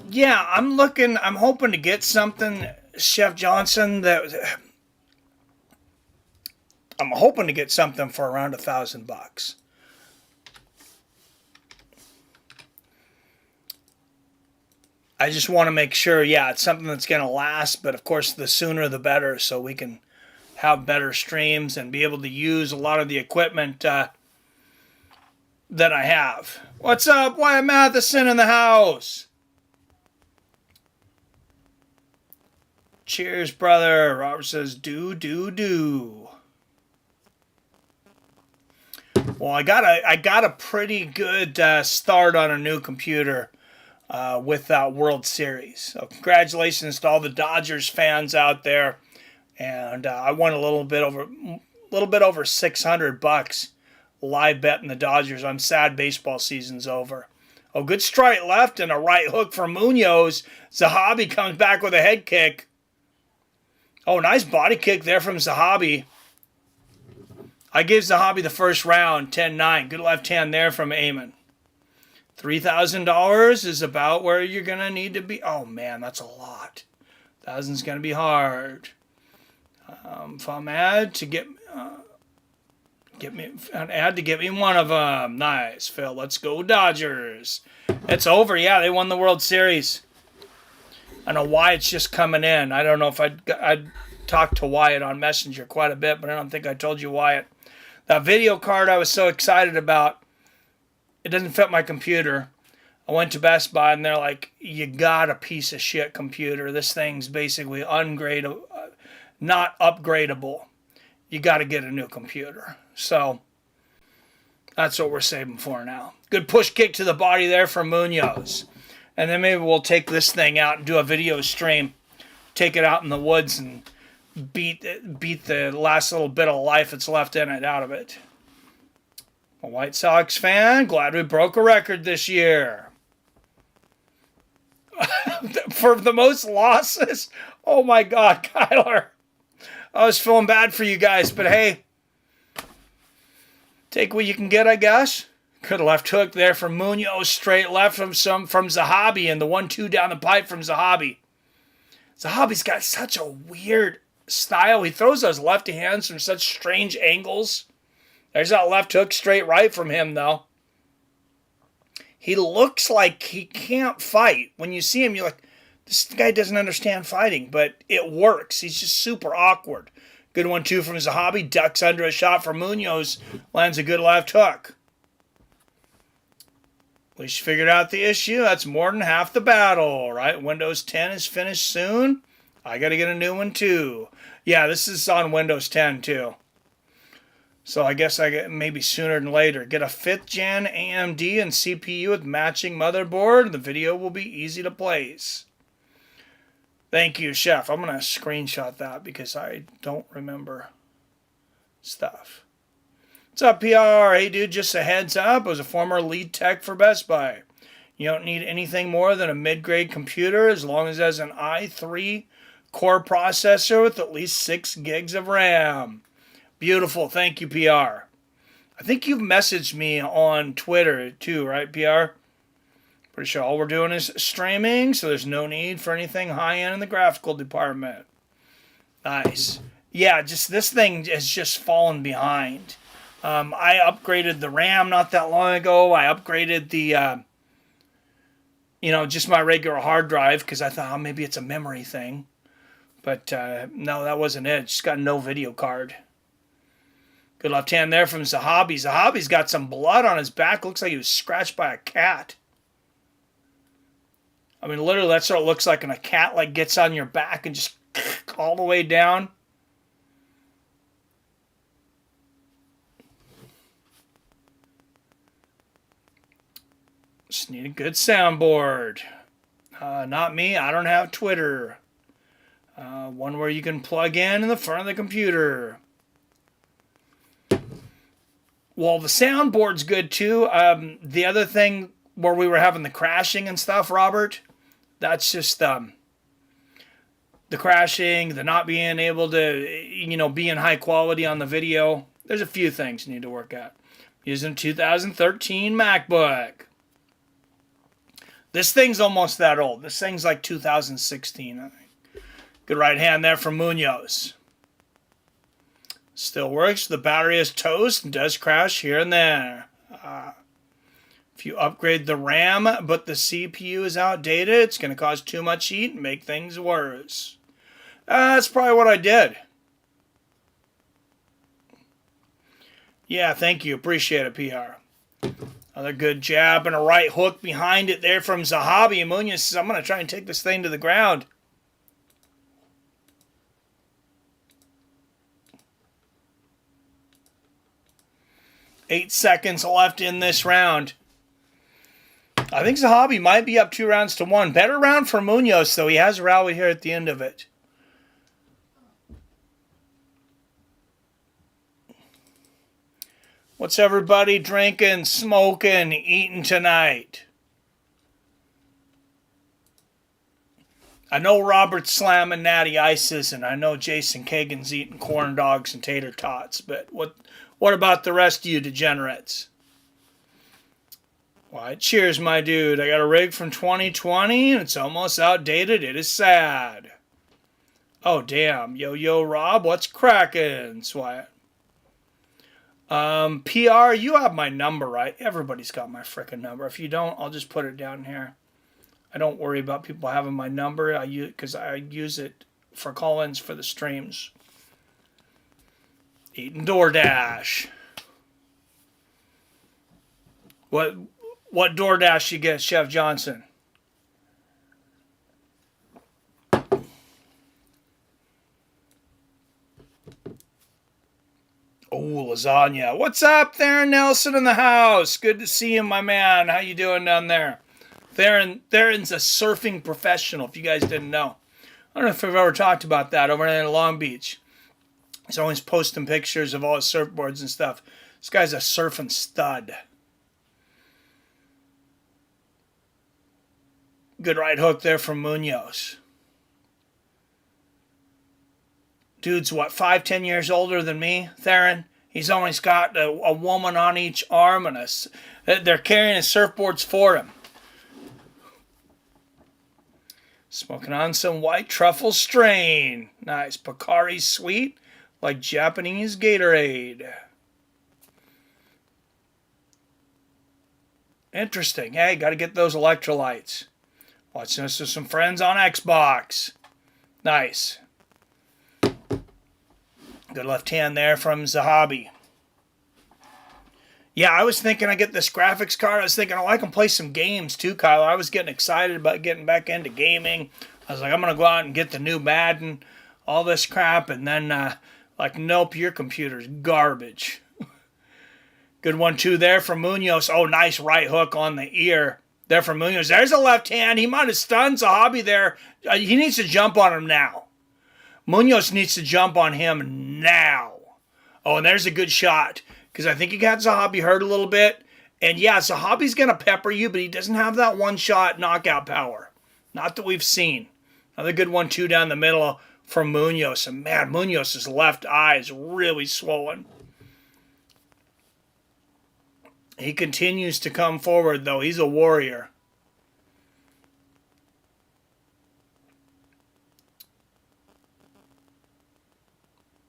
Yeah, I'm hoping to get something, Chef Johnson, I'm hoping to get something for around $1,000. I just want to make sure, yeah, it's something that's going to last, but of course the sooner the better, so we can have better streams and be able to use a lot of the equipment that I have. What's up, Wyatt Matheson in the house? Cheers, brother. Robert says, do. Well, I got a pretty good start on a new computer with that World Series. So congratulations to all the Dodgers fans out there. And I won a little bit over $600 live betting the Dodgers. I'm sad baseball season's over. Oh, good straight left and a right hook for Munhoz. Zahabi comes back with a head kick. Oh, nice body kick there from Zahabi. I gave Zahabi the first round, 10-9. Good left hand there from Eamon. $3,000 is about where you're going to need to be. Oh, man, that's a lot. 1,000's going to be hard. If I'm add to get me one of them. Nice, Phil. Let's go Dodgers. It's over. Yeah, they won the World Series. I know Wyatt's just coming in. I don't know if I'd talked to Wyatt on Messenger quite a bit, but I don't think I told you, Wyatt. That video card I was so excited about, it doesn't fit my computer. I went to Best Buy and they're like, you got a piece of shit computer. This thing's basically ungradable, not upgradable. You got to get a new computer. So that's what we're saving for now. Good push kick to the body there from Munhoz. And then maybe we'll take this thing out and do a video stream. Take it out in the woods and beat the last little bit of life that's left in it out of it. A White Sox fan, glad we broke a record this year. For the most losses? Oh my God, Kyler. I was feeling bad for you guys, but hey, take what you can get, I guess. Good left hook there from Munhoz, straight left from Zahabi, and the 1-2 down the pipe from Zahabi. Zahabi's got such a weird style. He throws those lefty hands from such strange angles. There's that left hook straight right from him, though. He looks like he can't fight. When you see him, you're like, this guy doesn't understand fighting, but it works. He's just super awkward. Good 1-2 from Zahabi. Ducks under a shot from Munhoz. Lands a good left hook. At least you figured out the issue. That's more than half the battle, right? Windows 10 is finished soon. I got to get a new one, too. Yeah, this is on Windows 10, too. So I guess I get maybe sooner than later. Get a 5th gen AMD and CPU with matching motherboard. The video will be easy to place. Thank you, Chef. I'm going to screenshot that because I don't remember stuff. What's up, PR? Hey, dude, just a heads up. I was a former lead tech for Best Buy. You don't need anything more than a mid-grade computer as long as it has an i3 core processor with at least 6 gigs of RAM. Beautiful. Thank you, PR. I think you've messaged me on Twitter too, right, PR? Pretty sure all we're doing is streaming, so there's no need for anything high-end in the graphical department. Nice. Yeah, just this thing has just fallen behind. I upgraded the RAM not that long ago. I upgraded the, just my regular hard drive because I thought, maybe it's a memory thing. But no, that wasn't it. Just got no video card. Good left hand there from Zahabi. Zahabi's got some blood on his back. Looks like he was scratched by a cat. I mean, literally, that's what it looks like when a cat gets on your back and just all the way down. Just need a good soundboard. Not me. I don't have Twitter. One where you can plug in the front of the computer. Well, the soundboard's good too. The other thing where we were having the crashing and stuff, Robert, that's just the crashing, the not being able to, be in high quality on the video. There's a few things you need to work out. Using 2013 MacBook. This thing's almost that old. This thing's like 2016, I think. Good right hand there from Munhoz. Still works. The battery is toast and does crash here and there. If you upgrade the RAM, but the CPU is outdated, it's going to cause too much heat and make things worse. That's probably what I did. Yeah, thank you. Appreciate it, PR. Another good jab and a right hook behind it there from Zahabi. And Munhoz says, I'm going to try and take this thing to the ground. Eight seconds left in this round. I think Zahabi might be up 2-1. Better round for Munhoz, though. He has rallied here at the end of it. What's everybody drinking, smoking, eating tonight? I know Robert's slamming natty ices, and I know Jason Kagan's eating corn dogs and tater tots, but what about the rest of you degenerates? Why, cheers, my dude. I got a rig from 2020, and it's almost outdated. It is sad. Oh, damn. Yo, Rob, what's cracking, Swat? PR, you have my number, right? Everybody's got my frickin' number. If you don't, I'll just put it down here. I don't worry about people having my number because I use it for call-ins for the streams. Eating DoorDash. What DoorDash you get, Chef Johnson? Oh, lasagna. What's up, Theron Nelson in the house? Good to see you, my man. How you doing down there? Theron's a surfing professional, if you guys didn't know. I don't know if I've ever talked about that over there in Long Beach. He's always posting pictures of all his surfboards and stuff. This guy's a surfing stud. Good right hook there from Munhoz. Dude's, 5-10 years older than me, Theron? He's always got a woman on each arm, and they're carrying his surfboards for him. Smoking on some white truffle strain. Nice. Pocari Sweet, like Japanese Gatorade. Interesting. Hey, got to get those electrolytes. Watching this with some friends on Xbox. Nice. Good left hand there from Zahabi. Yeah, I was thinking I get this graphics card. I was thinking, I can play some games too, Kyle. I was getting excited about getting back into gaming. I was like, I'm going to go out and get the new Madden, all this crap. And then, nope, your computer's garbage. Good 1-2 there from Munhoz. Oh, nice right hook on the ear there from Munhoz. There's a left hand. He might have stunned Zahabi there. He needs to jump on him now. Munhoz needs to jump on him now. Oh, and there's a good shot. because I think he got Zahabi hurt a little bit. And yeah, Zahabi's going to pepper you, but he doesn't have that one-shot knockout power. Not that we've seen. Another good 1-2 down the middle from Munhoz. And man, Munhoz's left eye is really swollen. He continues to come forward, though. He's a warrior.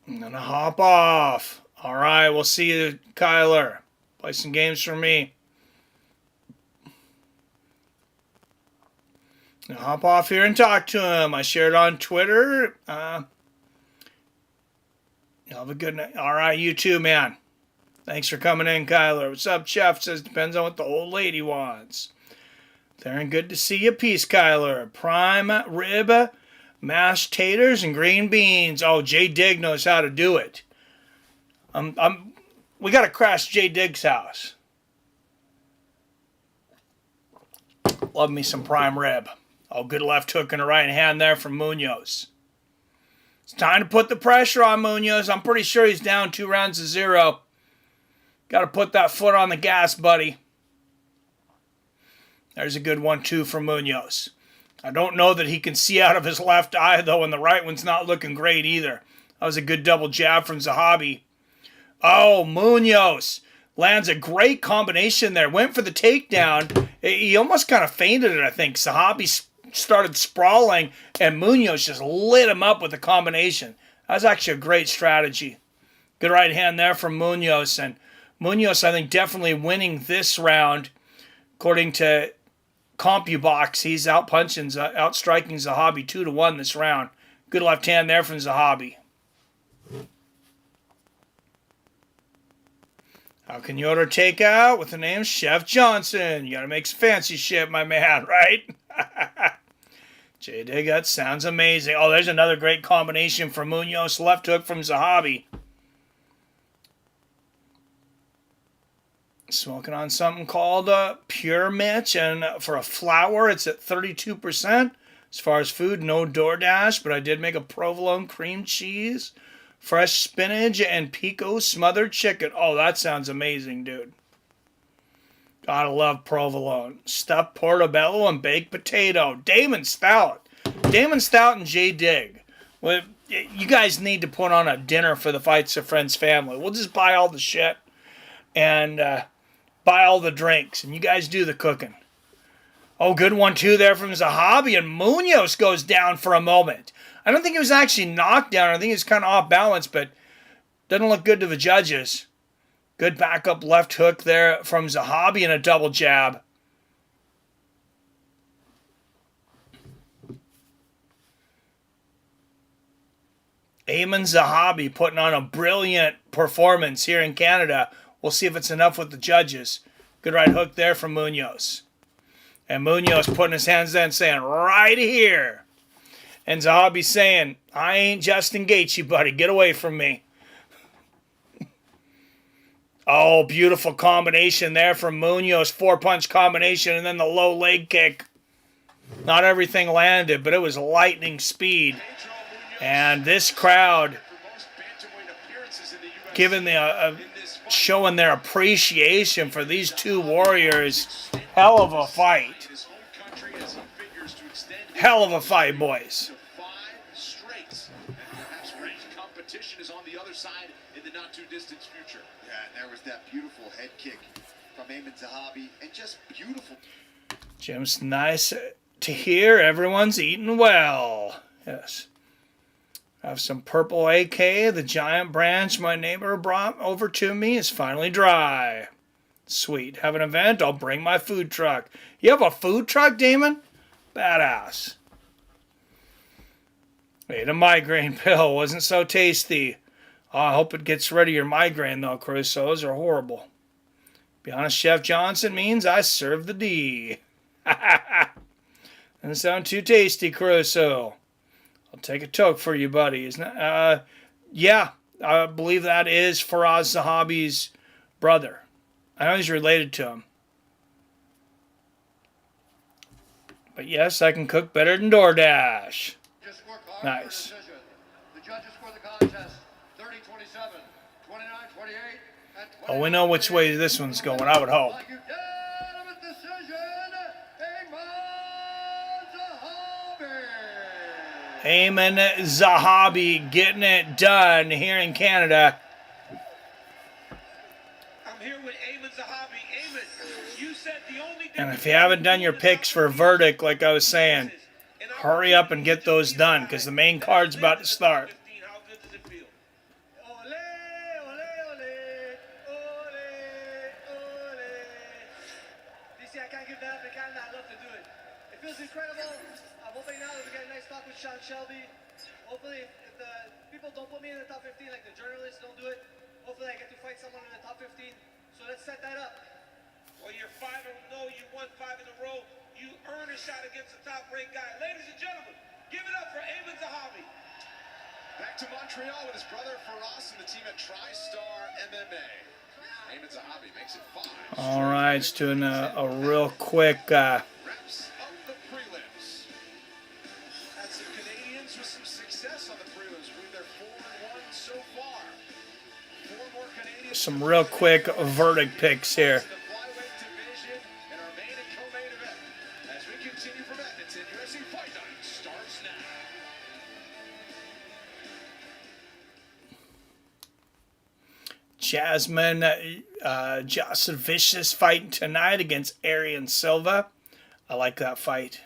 I'm going to hop off. All right, we'll see you, Kyler. Play some games for me. I'll hop off here and talk to him. I shared on Twitter. Have a good night. All right, you too, man. Thanks for coming in, Kyler. What's up, Chef? Says depends on what the old lady wants. Theron, good to see you. Peace, Kyler. Prime rib, mashed taters, and green beans. Oh, Jay Digg knows how to do it. We got to crash Jay Digg's house. Love me some prime rib. Oh, good left hook and a right hand there from Munhoz. It's time to put the pressure on Munhoz. I'm pretty sure he's down 2-0. Got to put that foot on the gas, buddy. There's a good 1-2 from Munhoz. I don't know that he can see out of his left eye, though, and the right one's not looking great either. That was a good double jab from Zahabi. Oh, Munhoz lands a great combination there. Went for the takedown. He almost kind of feinted it, I think. Zahabi started sprawling, and Munhoz just lit him up with the combination. That was actually a great strategy. Good right hand there from Munhoz. And Munhoz, I think, definitely winning this round. According to CompuBox, he's outstriking Zahabi 2-1 this round. Good left hand there from Zahabi. How can you order takeout with the name Chef Johnson? You gotta make some fancy shit, my man, right? J-Dig, that sounds amazing. Oh, there's another great combination from Munhoz. Left hook from Zahabi. Smoking on something called Pure Mitch. And for a flour, it's at 32%. As far as food, no DoorDash, but I did make a provolone cream cheese, fresh spinach, and pico smothered chicken. Oh, that sounds amazing, dude. Gotta love provolone. Stuffed portobello and baked potato. Damon Stout. Damon Stout and Jay Digg. Well, you guys need to put on a dinner for the Fights of Friends family. We'll just buy all the shit and buy all the drinks, and you guys do the cooking. Oh, good 1-2 there from Zahabi, and Munhoz goes down for a moment. I don't think he was actually knocked down. I think he was kind of off balance, but doesn't look good to the judges. Good backup left hook there from Zahabi and a double jab. Eamon Zahabi putting on a brilliant performance here in Canada. We'll see if it's enough with the judges. Good right hook there from Munhoz. And Munhoz putting his hands down saying, right here. And Zahabi saying, I ain't Justin Gaethje, buddy. Get away from me. Oh, beautiful combination there from Munhoz. 4-punch combination and then the low leg kick. Not everything landed, but it was lightning speed. And this crowd giving showing their appreciation for these two warriors. Hell of a fight. Hell of a fight, boys. Competition is on the other side in the not too distant future. Yeah, and there was that beautiful head kick from Eamon Zahabi, and just beautiful. Jim's nice to hear. Everyone's eating well. Yes. I have some purple AK. The giant branch my neighbor brought over to me is finally dry. Sweet. Have an event? I'll bring my food truck. You have a food truck, Damon? Badass. Ate a migraine pill. Wasn't so tasty. Oh, I hope it gets rid of your migraine, though, Crusoe. Those are horrible. Be honest, Chef Johnson means I serve the D. Doesn't sound too tasty, Crusoe. I'll take a toke for you, buddy. Isn't it? Yeah, I believe that is Faraz Zahabi's brother. I know he's related to him. But yes, I can cook better than DoorDash. Nice. The judges score the contest 30-27, 29-28, Oh, we know which way this one's going, I would hope. Eamon Zahabi getting it done here in Canada. I'm here with Eamon Zahabi. Eamon, you said the only And if you haven't done your picks for a verdict, like I was saying, hurry up and get those done because the main card's about to start. How good does it feel? Ole, ole, ole, ole, ole. DC, I can't give that up in Canada. I love to do it. It feels incredible. I'm hoping now that we get a nice talk with Sean Shelby. Hopefully, if the people don't put me in the top 15, like the journalists don't do it, hopefully I get to fight someone in the top 15. So let's set that up. Well, you're 5-0. You won 5 in a row. You earn a shot against a top-ranked guy. Ladies and gentlemen, give it up for Eamon Zahabi. Back to Montreal with his brother Faraz and the team at TriStar MMA. Eamon Zahabi makes it 5. All right, it's doing a real quick Wraps up the prelims. Had some Canadians with some success on the prelims. They're 4-1 so far. 4 more Canadians. some real quick verdict picks here. The flyweight division and our main and co-main event. As we continue from Edmonton, UFC Fight Night starts now. Jasudavicius fighting tonight against Arian Silva. I like that fight.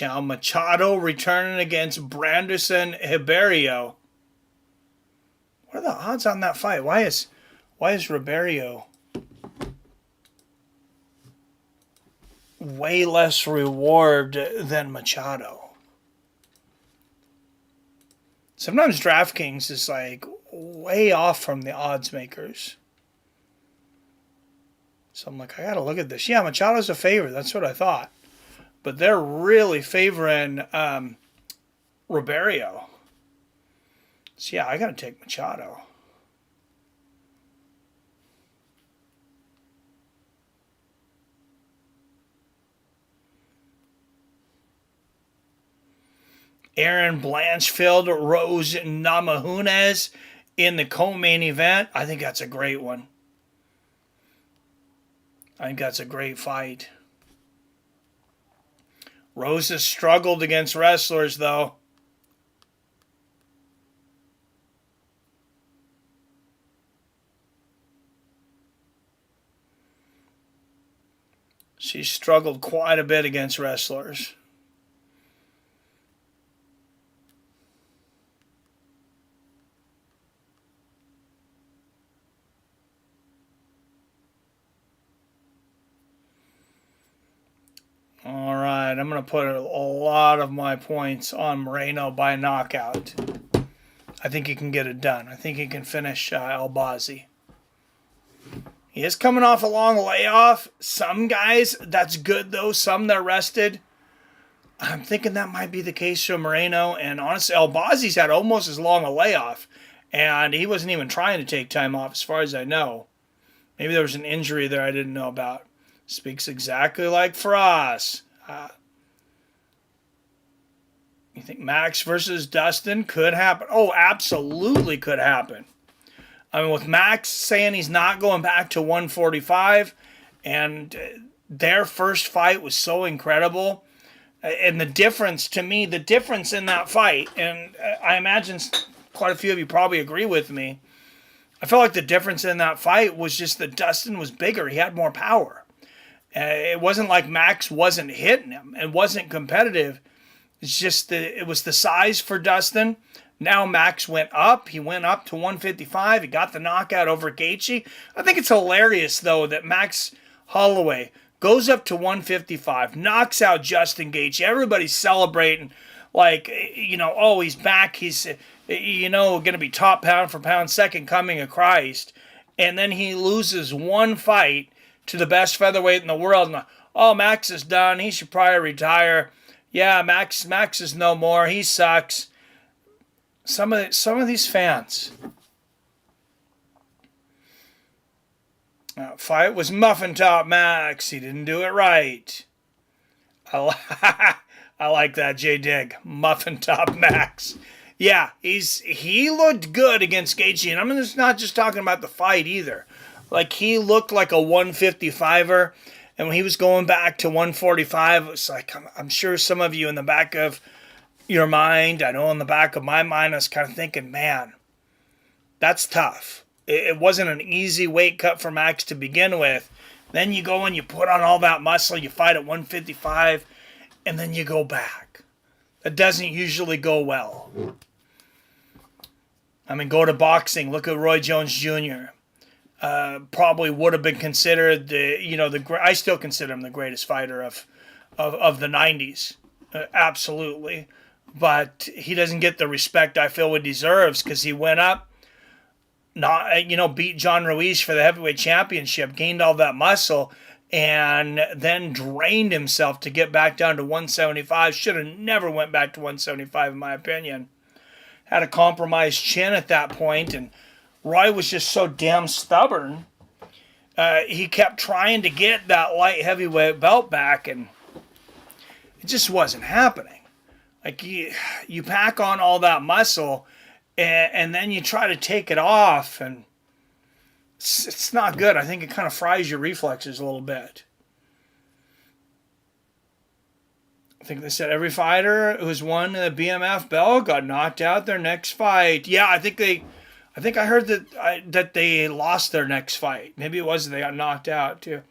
Machado returning against Brandon Barriault. What are the odds on that fight? Why is Roberio way less reward than Machado? Sometimes DraftKings is like way off from the odds makers. So I'm like, I gotta look at this. Yeah, Machado's a favorite. That's what I thought. But they're really favoring Roberio. So yeah, I got to take Machado. Erin Blanchfield, Rose Namajunas in the co-main event. I think that's a great one. I think that's a great fight. Rose has struggled against wrestlers, though. She's struggled quite a bit against wrestlers. All right, I'm going to put a lot of my points on Moreno by knockout. I think he can get it done. I think he can finish Albazi. He is coming off a long layoff. Some guys, that's good though. Some they're rested. I'm thinking that might be the case for Moreno. And honestly, Albazi's had almost as long a layoff. And he wasn't even trying to take time off as far as I know. Maybe there was an injury there I didn't know about. Speaks exactly like Faraz. You think Max versus Dustin could happen? Oh, absolutely could happen. I mean, with Max saying he's not going back to 145, and their first fight was so incredible. And the difference, to me, the difference in that fight, and I imagine quite a few of you probably agree with me, I felt like the difference in that fight was just that Dustin was bigger. He had more power. It wasn't like Max wasn't hitting him. It wasn't competitive. It's just it was the size for Dustin. Now Max went up. He went up to 155. He got the knockout over Gaethje. I think it's hilarious, though, that Max Holloway goes up to 155, knocks out Justin Gaethje. Everybody's celebrating like, oh, he's back. He's, going to be top pound for pound, second coming of Christ. And then he loses one fight to the best featherweight in the world. And, oh, Max is done. He should probably retire. Yeah, Max is no more. He sucks. Some of these fans, Fight was Muffin Top Max. He didn't do it right. I like that, J-Dig. Muffin Top Max. Yeah, he looked good against Gaethje, and I'm just not just talking about the fight either. Like, he looked like a 155er, and when he was going back to 145, it was like, I'm sure some of you in the back of your mind, I know in the back of my mind, I was kind of thinking, man, that's tough. It wasn't an easy weight cut for Max to begin with. Then you go and you put on all that muscle, you fight at 155, and then you go back. That doesn't usually go well. I mean, go to boxing. Look at Roy Jones Jr. Probably would have been considered I still consider him the greatest fighter of the 90s. Absolutely. But he doesn't get the respect I feel he deserves because he went up, beat John Ruiz for the heavyweight championship, gained all that muscle, and then drained himself to get back down to 175. Should have never went back to 175 in my opinion. Had a compromised chin at that point, and Roy was just so damn stubborn. He kept trying to get that light heavyweight belt back, and it just wasn't happening. Like, you pack on all that muscle, and then you try to take it off, and it's not good. I think it kind of fries your reflexes a little bit. I think they said every fighter who's won the BMF belt got knocked out their next fight. Yeah, I think I heard that they lost their next fight. Maybe it was they got knocked out too.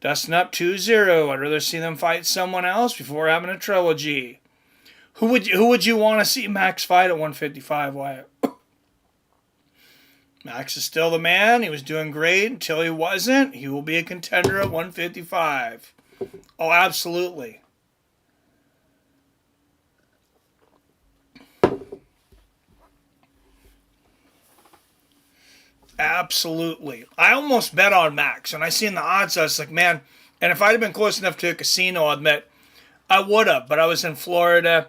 Dustin up 2-0. I'd rather see them fight someone else before having a trilogy. Who would you want to see Max fight at 155, Wyatt? Max is still the man. He was doing great until he wasn't. He will be a contender at 155. Oh, absolutely. Absolutely. I almost bet on Max. When I seen the odds, I was like, man, and if I'd have been close enough to a casino, I'll admit, I would have, but I was in Florida.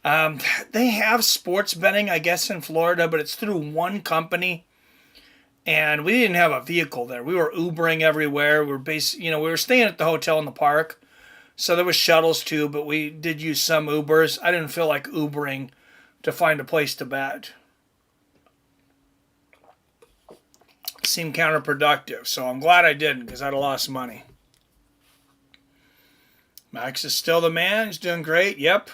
They have sports betting, I guess, in Florida, but it's through one company. And we didn't have a vehicle there. We were Ubering everywhere. We were staying at the hotel in the park. So there was shuttles too, but we did use some Ubers. I didn't feel like Ubering to find a place to bet. Seemed counterproductive, so I'm glad I didn't because I'd have lost money. Max is still the man. He's doing great. Yep.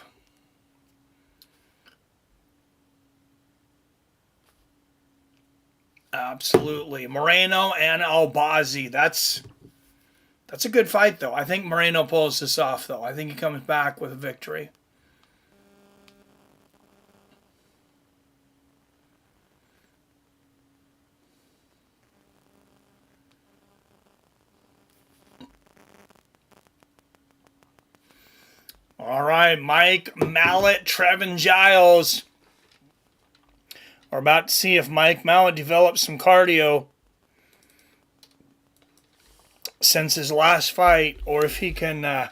Absolutely. Moreno and Albazi. That's a good fight, though. I think Moreno pulls this off, though. I think he comes back with a victory. All right, Mike Mallet, Trevin Giles. We're about to see if Mike Mallet develops some cardio since his last fight, or if he can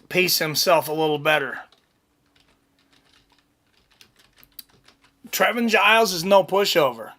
pace himself a little better. Trevin Giles is no pushover.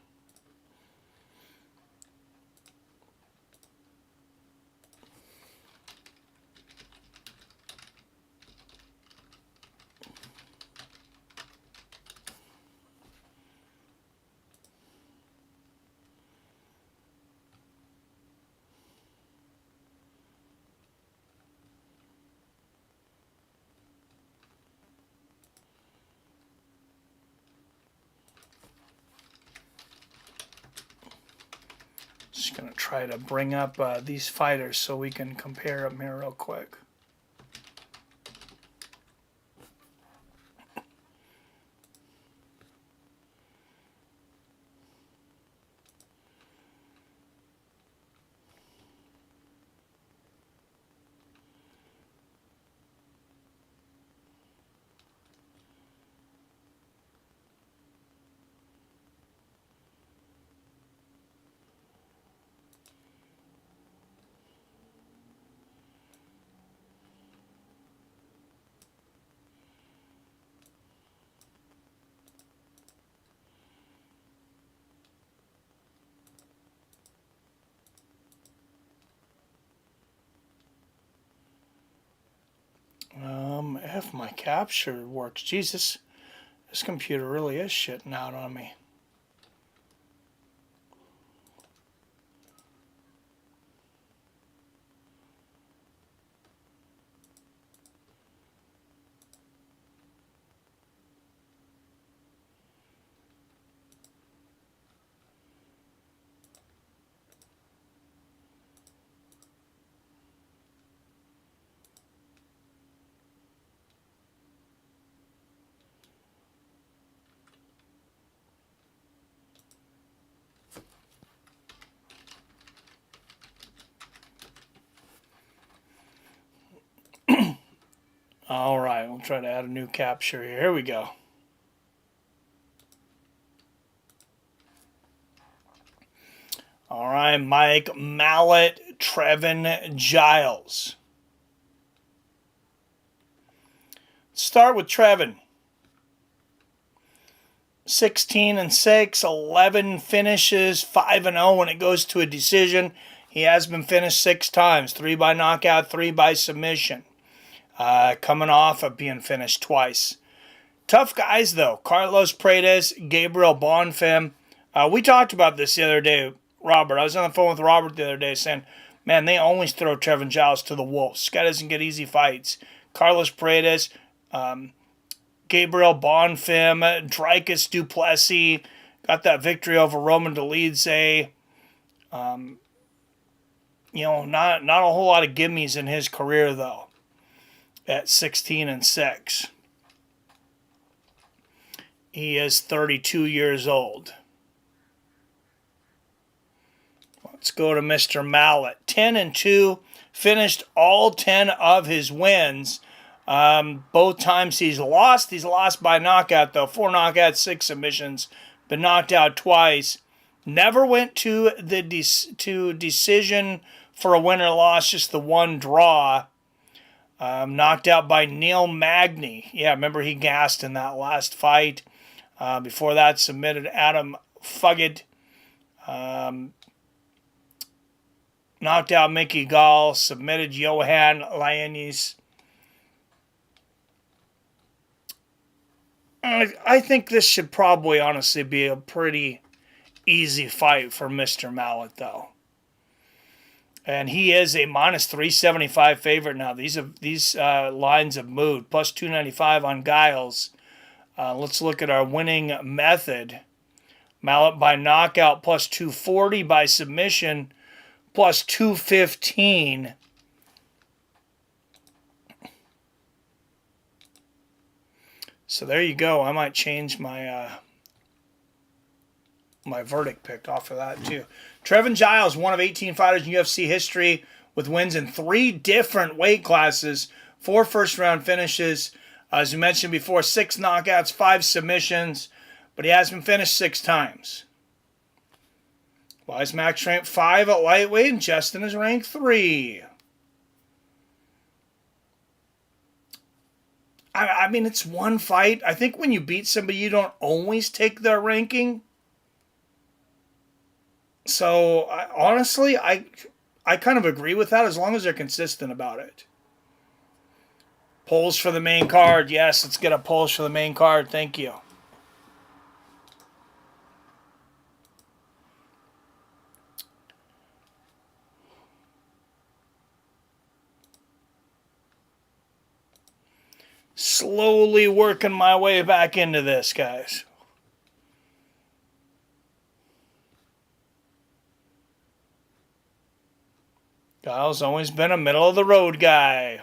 Just going to try to bring up these fighters so we can compare them here real quick. if my capture works. Jesus, this computer really is shitting out on me. All right, we'll try to add a new capture here. Here we go. All right, Mike Mallet, Trevin Giles. Start with Trevin. 16-6, 11 finishes, 5-0 when it goes to a decision. He has been finished 6 times, 3 by knockout, 3 by submission. Coming off of being finished twice. Tough guys, though. Carlos Paredes, Gabriel Bonfim. We talked about this the other day, Robert. I was on the phone with Robert the other day saying, man, they always throw Trevin Giles to the wolves. This guy doesn't get easy fights. Carlos Paredes, Gabriel Bonfim, Dricus Duplessis, got that victory over Roman Dolidze. Not a whole lot of gimmies in his career, though. At 16-6. He is 32 years old. Let's go to Mr. Mallet. 10-2, finished all 10 of his wins. Both times he's lost by knockout, though. 4 knockouts, 6 submissions, been knocked out twice. Never went to the decision for a win or loss, just the one draw. Knocked out by Neil Magny. Yeah, remember he gassed in that last fight. Before that, submitted Adam Fugget. Knocked out Mickey Gall. Submitted Johan Lainez. I think this should probably honestly be a pretty easy fight for Mr. Mallet, though. And he is a minus 375 favorite now. These lines have moved. Plus 295 on Giles. Let's look at our winning method. Mallet by knockout plus 240, by submission plus 215. So there you go. I might change my my verdict pick off of that too. Trevin Giles, one of 18 fighters in UFC history with wins in 3 different weight classes, 4 first-round finishes. As we mentioned before, 6 knockouts, 5 submissions, but he has been finished 6 times. Wise Max ranked 5 at lightweight, and Justin is ranked 3. I mean, it's one fight. I think when you beat somebody, you don't always take their ranking. So, honestly, I kind of agree with that as long as they're consistent about it. Polls for the main card. Yes, let's get a polls for the main card. Thank you. Slowly working my way back into this, guys. Giles always been a middle-of-the-road guy.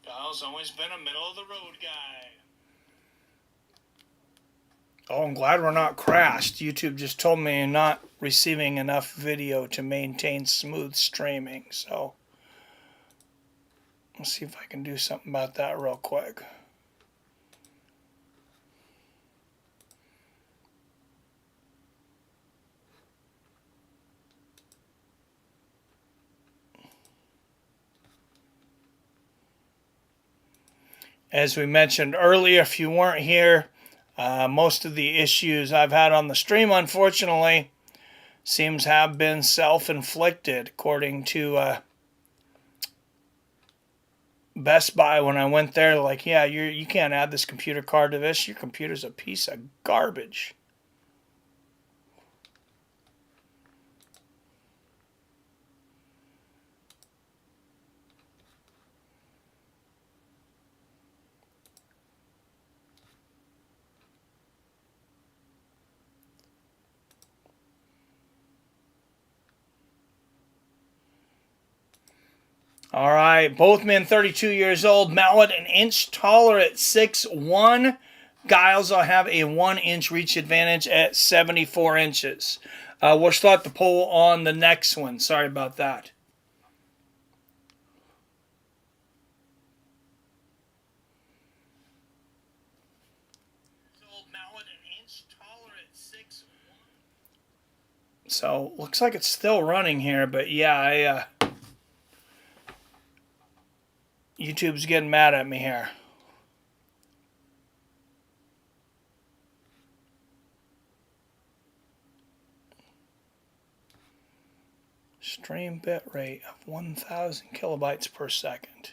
Giles always been a middle-of-the-road guy. Oh, I'm glad we're not crashed. YouTube just told me I'm not receiving enough video to maintain smooth streaming. So, let's see if I can do something about that real quick. As we mentioned earlier, if you weren't here, most of the issues I've had on the stream, unfortunately, seems have been self-inflicted, according to Best Buy. When I went there, like, yeah, you can't add this computer card to this. Your computer's a piece of garbage. All right, both men 32 years old. Mallet an inch taller at 6'1". Giles will have a 1-inch reach advantage at 74 inches. We'll start the poll on the next one. Sorry about that. So, looks like it's still running here, but yeah, YouTube's getting mad at me here. Stream bit rate of 1,000 kilobytes per second.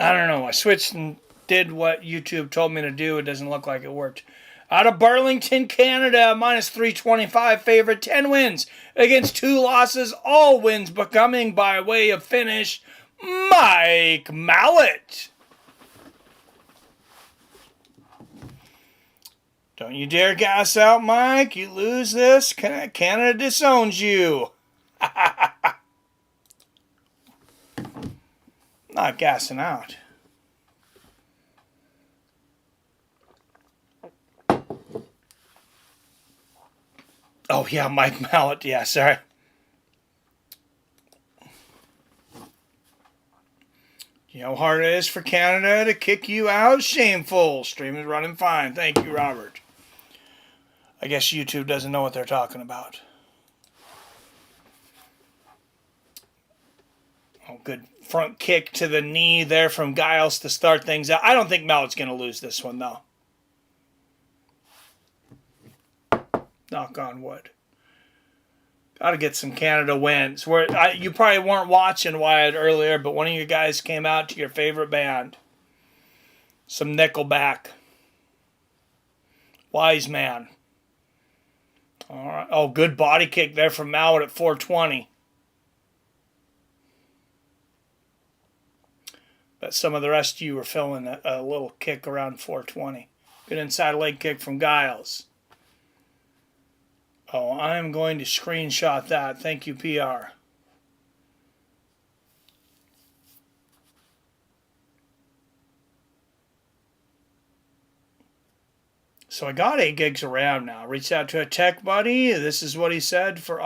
I don't know. I switched and did what YouTube told me to do. It doesn't look like it worked. Out of Burlington, Canada, minus 325 favorite. 10 wins against 2 losses. All wins becoming by way of finish. Mike Malot. Don't you dare gas out, Mike. You lose this, Canada disowns you. Not gassing out. Oh, yeah, Mike Mallet. Yeah, sorry. You know how hard it is for Canada to kick you out? Shameful. Stream is running fine. Thank you, Robert. I guess YouTube doesn't know what they're talking about. Oh, good front kick to the knee there from Giles to start things out. I don't think Mallet's going to lose this one, though. Knock on wood. Got to get some Canada wins. You probably weren't watching Wyatt earlier, but one of you guys came out to your favorite band. Some Nickelback. Wise man. All right. Oh, good body kick there from Mallet at 420. But some of the rest of you were feeling a little kick around 420. Good inside leg kick from Giles. Oh, I'm going to screenshot that. Thank you, PR. So I got 8 gigs of RAM now. Reached out to a tech buddy. This is what he said for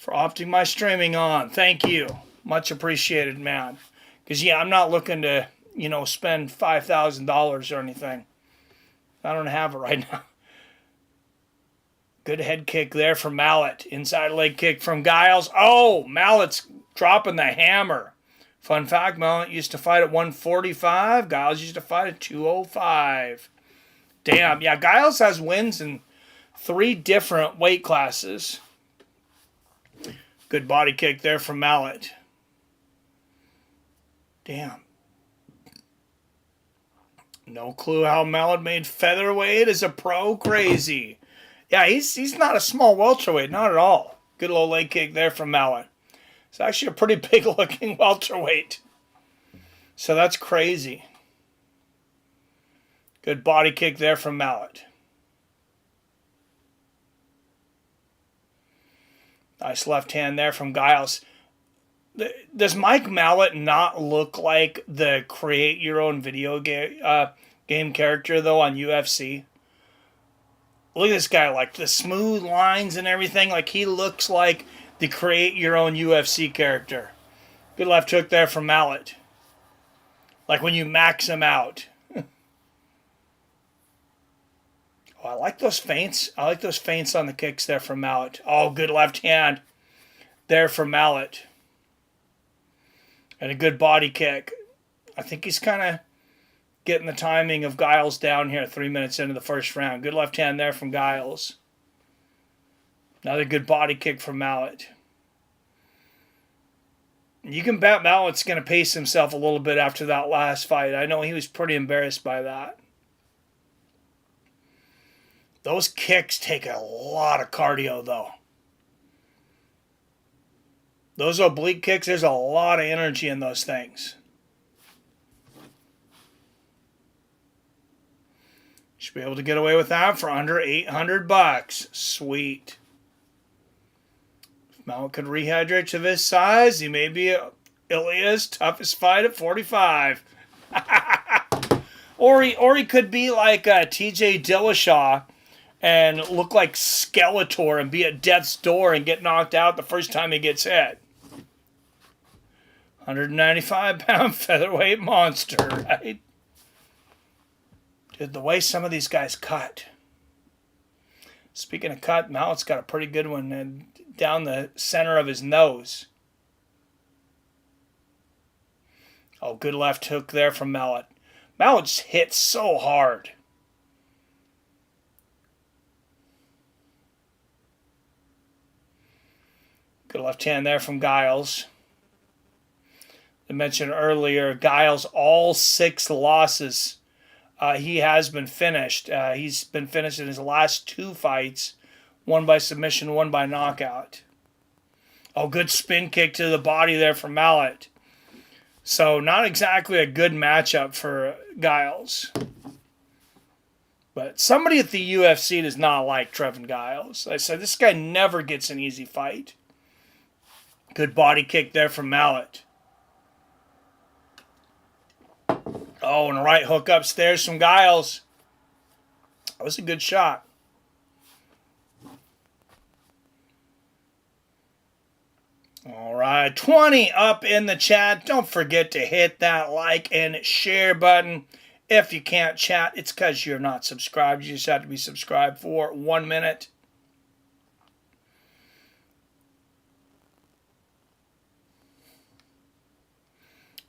opting my streaming on. Thank you. Much appreciated, man. Because, yeah, I'm not looking to, spend $5,000 or anything. I don't have it right now. Good head kick there from Mallet. Inside leg kick from Giles. Oh, Mallet's dropping the hammer. Fun fact, Mallet used to fight at 145. Giles used to fight at 205. Damn. Yeah, Giles has wins in 3 different weight classes. Good body kick there from Mallet. Damn. No clue how Mallet made featherweight as a pro. Crazy. Yeah, he's not a small welterweight, not at all. Good low leg kick there from Mallet. It's actually a pretty big looking welterweight. So that's crazy. Good body kick there from Mallet. Nice left hand there from Giles. Does Mike Mallet not look like the create your own video game character though on UFC? Look at this guy, like the smooth lines and everything. Like he looks like the create your own UFC character. Good left hook there from Mallet. Like when you max him out. Oh, I like those feints. I like those feints on the kicks there from Mallet. Oh, good left hand there from Mallet. And a good body kick. I think he's kind of getting the timing of Giles down here 3 minutes into the first round. Good left hand there from Giles. Another good body kick from Mallet. You can bet Mallet's going to pace himself a little bit after that last fight. I know he was pretty embarrassed by that. Those kicks take a lot of cardio, though. Those oblique kicks, there's a lot of energy in those things. Should be able to get away with that for under $800. Sweet. If Mallet could rehydrate to this size, he may be Ilya's toughest fight at 45. or he could be like TJ Dillashaw and look like Skeletor and be at death's door and get knocked out the first time he gets hit. 195-pound featherweight monster, right? Dude, the way some of these guys cut. Speaking of cut, Mallet's got a pretty good one down the center of his nose. Oh, good left hook there from Mallet. Mallet's hit so hard. Good left hand there from Giles. I mentioned earlier, Giles, all 6 losses. He has been finished. He's been finished in his last 2 fights. One by submission, one by knockout. Oh, good spin kick to the body there from Mallet. So not exactly a good matchup for Giles. But somebody at the UFC does not like Trevin Giles. I said, this guy never gets an easy fight. Good body kick there from Mallet. Oh, and a right hook upstairs from Giles. That was a good shot. All right, 20 up in the chat. Don't forget to hit that like and share button. If you can't chat, it's because you're not subscribed. You just have to be subscribed for 1 minute.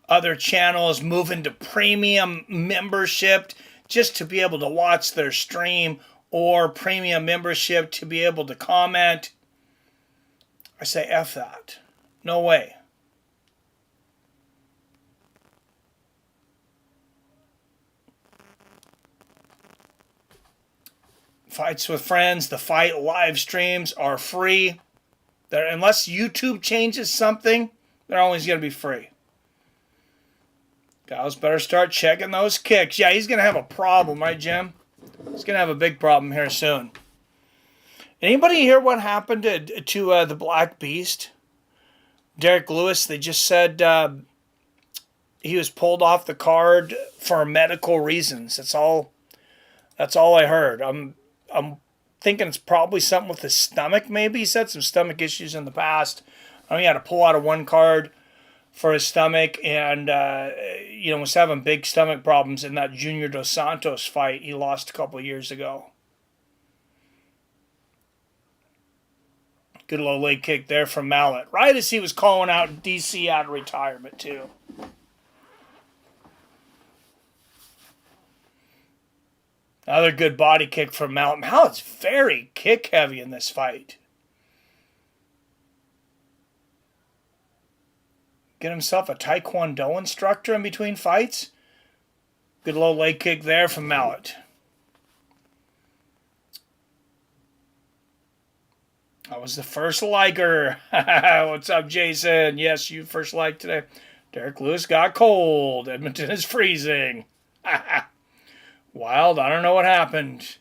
Other channels moving to premium membership just to be able to watch their stream, or premium membership to be able to comment. I say F that. No way. Fights with Friends, the fight live streams are free. Unless YouTube changes something, they're always going to be free. Giles better start checking those kicks. Yeah, he's going to have a problem, right, Jim? He's going to have a big problem here soon. Anybody hear what happened to the Black Beast? Derek Lewis, they just said he was pulled off the card for medical reasons. That's all I heard. I'm thinking it's probably something with his stomach, maybe. He's had some stomach issues in the past. I mean, he had to pull out of one card for his stomach, and was having big stomach problems in that Junior Dos Santos fight he lost a couple of years ago. Good low leg kick there from Mallet. Right as he was calling out DC out of retirement, too. Another good body kick from Mallet. Mallet's very kick heavy in this fight. Get himself a Taekwondo instructor in between fights. Good low leg kick there from Mallet. That was the first liker. What's up, Jason? Yes, you first like today. Derek Lewis got cold. Edmonton is freezing. Wild, I don't know what happened.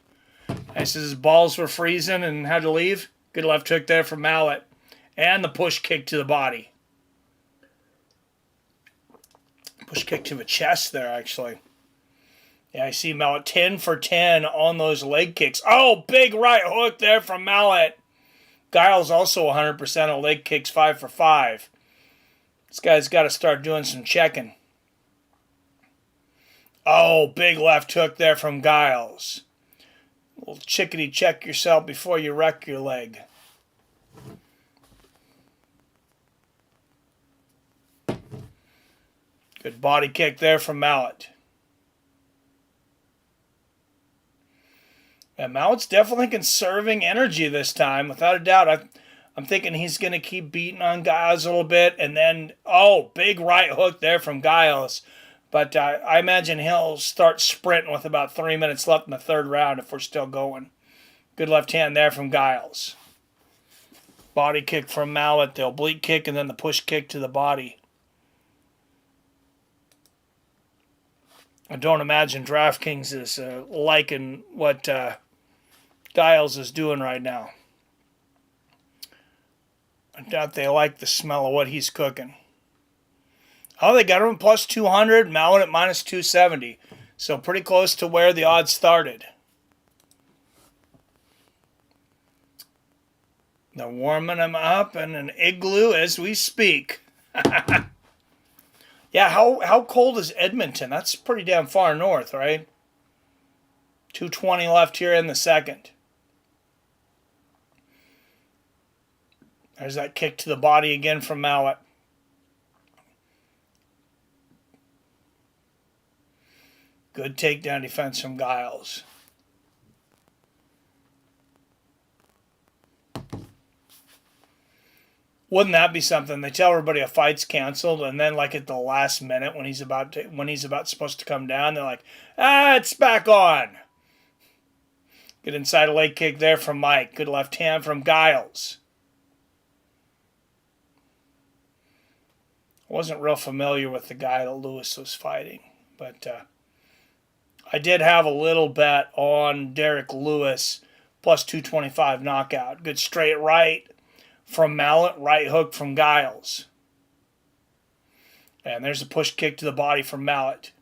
I said his balls were freezing and had to leave. Good left hook there from Mallet. And the push kick to the body. Push kick to the chest there, actually. Yeah, I see Mallet 10 for 10 on those leg kicks. Oh, big right hook there from Mallet. Giles also 100% on leg kicks, 5 for 5. This guy's got to start doing some checking. Oh, big left hook there from Giles. A little chickadee check yourself before you wreck your leg. Good body kick there from Mallet. And Mallet's definitely conserving energy this time, without a doubt. I'm thinking he's going to keep beating on Giles a little bit. And then, oh, big right hook there from Giles. But I imagine he'll start sprinting with about 3 minutes left in the third round if we're still going. Good left hand there from Giles. Body kick from Mallet, the oblique kick, and then the push kick to the body. I don't imagine DraftKings is liking what Giles is doing right now. I doubt they like the smell of what he's cooking. Oh, they got him plus 200, Mallet at minus 270. So pretty close to where the odds started. They're warming him up in an igloo as we speak. Yeah, how cold is Edmonton? That's pretty damn far north, right? 2:20 left here in the second. There's that kick to the body again from Mallet. Good takedown defense from Giles. Wouldn't that be something? They tell everybody a fight's canceled, and then like at the last minute when he's about supposed to come down, they're like, it's back on. Good inside leg kick there from Mike. Good left hand from Giles. I wasn't real familiar with the guy that Lewis was fighting, but I did have a little bet on Derek Lewis plus 225 knockout. Good straight right from Mallet, right hook from Giles. And there's a push kick to the body from Mallet.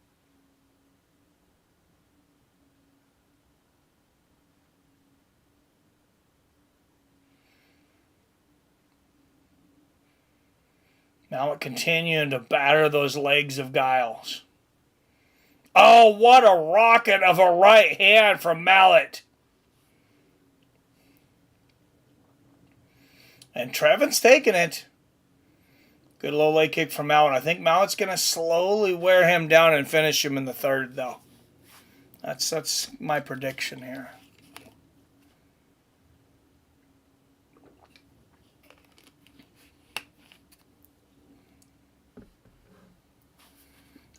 Mallet continuing to batter those legs of Giles. Oh, what a rocket of a right hand from Mallet. And Trevin's taking it. Good low leg kick from Mallet. I think Mallet's going to slowly wear him down and finish him in the third, though. That's my prediction here.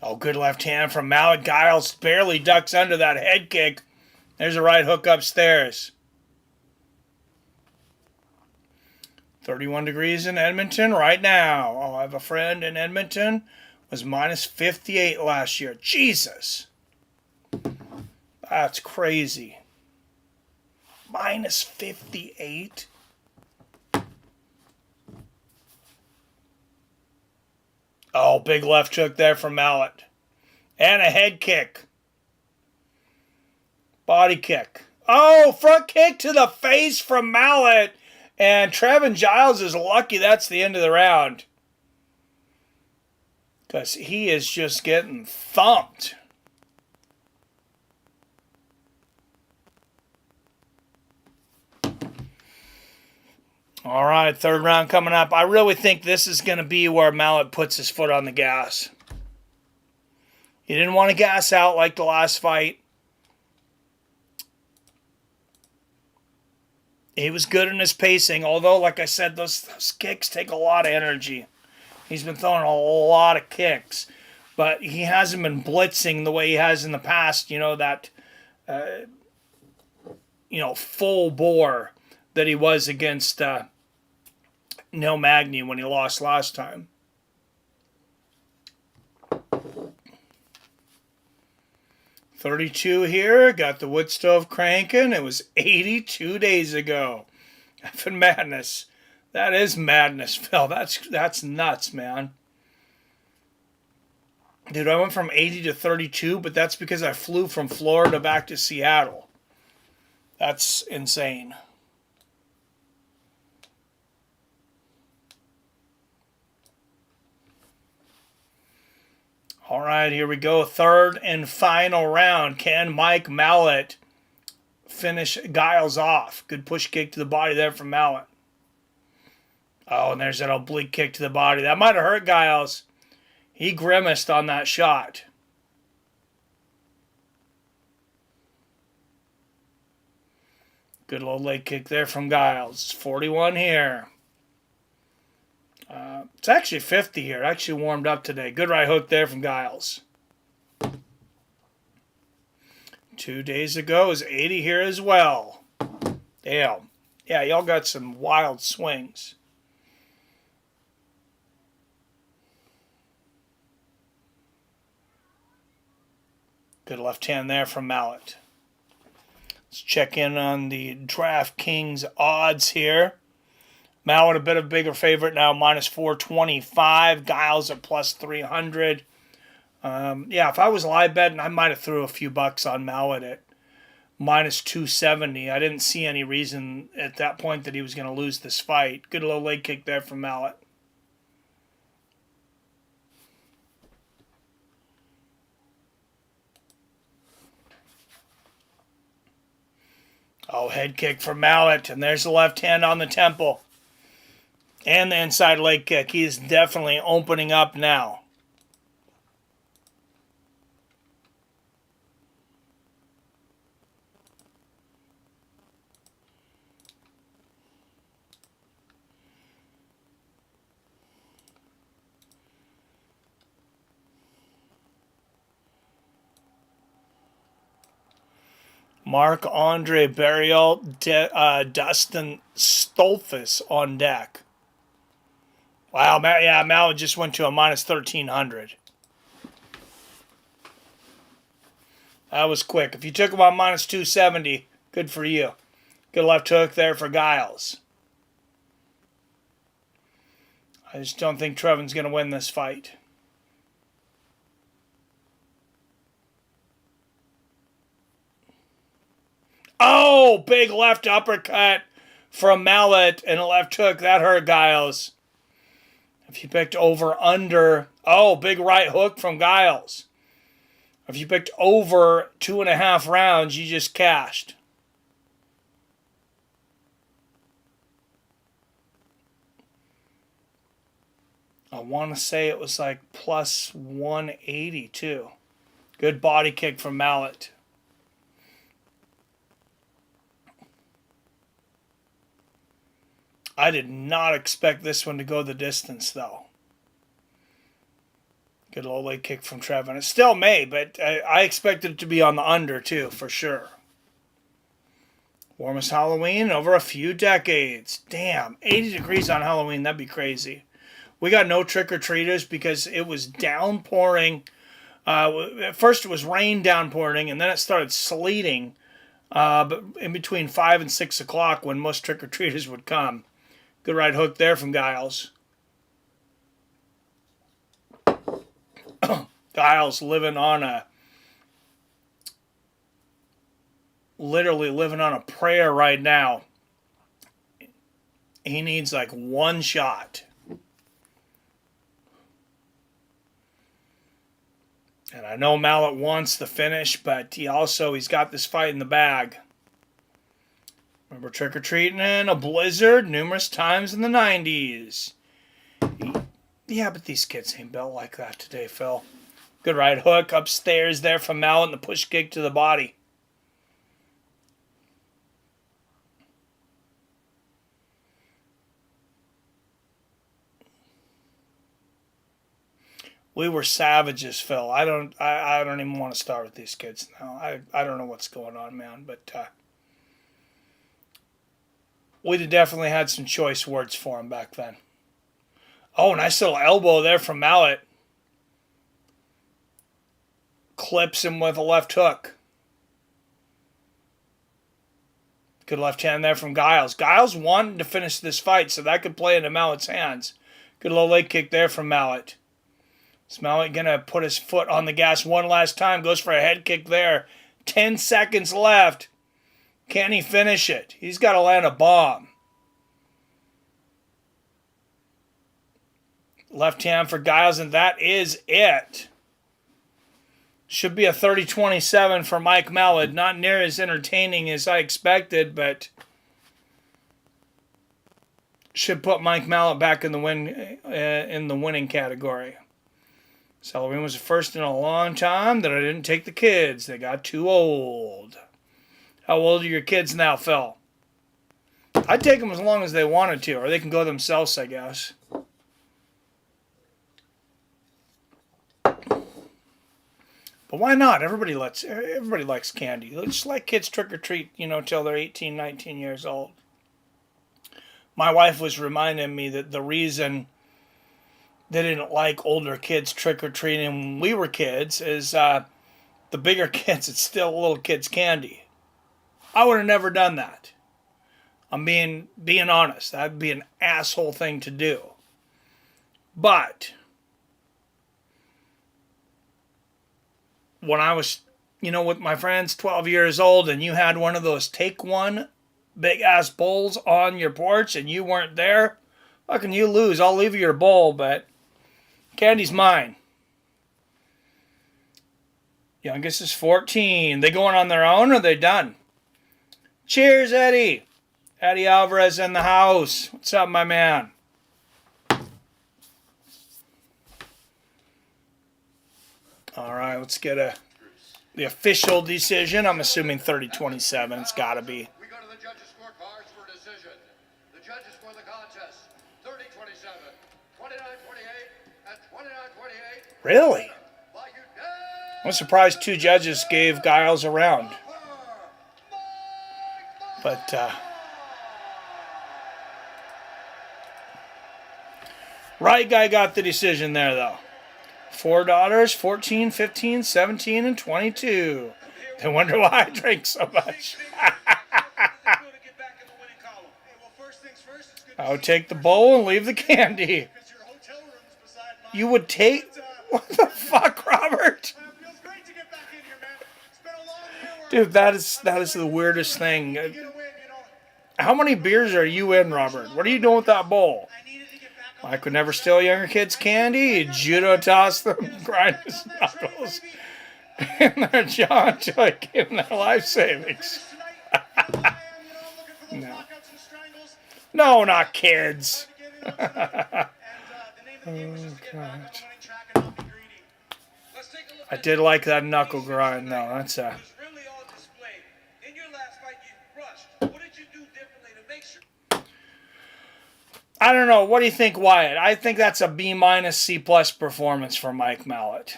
Oh, good left hand from Mallet. Giles barely ducks under that head kick. There's a right hook upstairs. 31 degrees in Edmonton right now. Oh, I have a friend in Edmonton. Was minus 58 last year. Jesus. That's crazy. Minus 58? Oh, big left hook there from Mallet. And a head kick. Body kick. Oh, front kick to the face from Mallet. And Trevin Giles is lucky that's the end of the round. Because he is just getting thumped. All right, third round coming up. I really think this is going to be where Mallet puts his foot on the gas. He didn't want to gas out like the last fight. He was good in his pacing, although, like I said, those kicks take a lot of energy. He's been throwing a lot of kicks, but he hasn't been blitzing the way he has in the past, that, full bore that he was against Neil Magny when he lost last time. .32 here, got the wood stove cranking. It was 82 days ago. Effing madness. That is madness, Phil. That's nuts, man. Dude, I went from 80 to 32, but that's because I flew from Florida back to Seattle. That's insane. All right, here we go. Third and final round. Can Mike Mallet finish Giles off? Good push kick to the body there from Mallet. Oh, and there's that oblique kick to the body. That might have hurt Giles. He grimaced on that shot. Good little leg kick there from Giles. 41 here. It's actually 50 here. Actually warmed up today. Good right hook there from Giles. 2 days ago is 80 here as well. Damn. Yeah, y'all got some wild swings. Good left hand there from Mallet. Let's check in on the DraftKings odds here. Mallet a bit of a bigger favorite now, minus 425. Giles at plus 300. Yeah, if I was live betting, I might have threw a few bucks on Mallet at minus 270. I didn't see any reason at that point that he was going to lose this fight. Good little leg kick there from Mallet. Oh, head kick from Mallet, and there's the left hand on the temple. And the inside leg kick. He is definitely opening up now. Marc-Andre Barriault, Dustin Stolfus on deck. Wow, yeah, Mallet just went to a minus 1,300. That was quick. If you took him on minus 270, good for you. Good left hook there for Giles. I just don't think Trevin's going to win this fight. Oh, big left uppercut from Mallet and a left hook. That hurt Giles. If you picked over, under. Oh, big right hook from Giles. If you picked over 2.5 rounds, you just cashed. I want to say it was like plus 180 too. Good body kick from Mallet. I did not expect this one to go the distance, though. Good little leg kick from Trevin. It still may, but I expected it to be on the under, too, for sure. Warmest Halloween over a few decades. Damn, 80 degrees on Halloween. That'd be crazy. We got no trick-or-treaters because it was downpouring. At first, it was rain downpouring, and then it started sleeting. But in between 5 and 6 o'clock when most trick-or-treaters would come. Good right hook there from Giles. Giles literally living on a prayer right now. He needs like one shot. And I know Mallet wants the finish, but he's got this fight in the bag. Remember trick-or-treating in a blizzard numerous times in the 90s. Yeah, but these kids ain't built like that today, Phil. Good right hook upstairs there from Mallet and the push kick to the body. We were savages, Phil. I don't even want to start with these kids now. I don't know what's going on, man, but we'd definitely had some choice words for him back then. Oh, nice little elbow there from Mallet. Clips him with a left hook. Good left hand there from Giles. Giles wanted to finish this fight, so that could play into Mallet's hands. Good little leg kick there from Mallet. Mallet going to put his foot on the gas one last time. Goes for a head kick there. 10 seconds left. Can he finish it? He's got to land a bomb. Left hand for Giles, and that is it. Should be a 30-27 for Mike Malot. Not near as entertaining as I expected, but should put Mike Malot back in the winning category. Halloween was the first in a long time that I didn't take the kids. They got too old. How old are your kids now, Phil? I'd take them as long as they wanted to, or they can go themselves, I guess. But why not? Everybody likes candy. Just let kids trick or treat, till they're 18, 19 years old. My wife was reminding me that the reason they didn't like older kids trick-or-treating when we were kids is the bigger kids, it's still little kids' candy. I would have never done that. I'm being honest. That'd be an asshole thing to do. But when I was, with my friends, 12 years old, and you had one of those take one big-ass bowls on your porch and you weren't there, how can you lose? I'll leave you your bowl, but candy's mine. Youngest is 14. They going on their own or are they done? Cheers, Eddie. Eddie Alvarez in the house. What's up, my man? All right, let's get the official decision. I'm assuming 30-27. It's got to be. We go to the judges' scorecards for a decision. The judges score the contest 30-27, 29-28, and 29-28. Really? I'm surprised two judges gave Giles a round. But right guy got the decision there, though. 4 daughters, 14, 15, 17, and 22. I wonder why I drink so much. I would take the bowl and leave the candy. You would take... What the fuck, Robert? Dude, that is the weirdest thing. How many beers are you in, Robert? What are you doing with that bowl? I could never steal younger kids' candy. He'd judo toss them, grind his knuckles in their jaw until he gave them their life savings. No. No, not kids. Oh, God. I did like that knuckle grind, though. That's a... I don't know. What do you think, Wyatt? I think that's a B-, C+ performance for Mike Malot.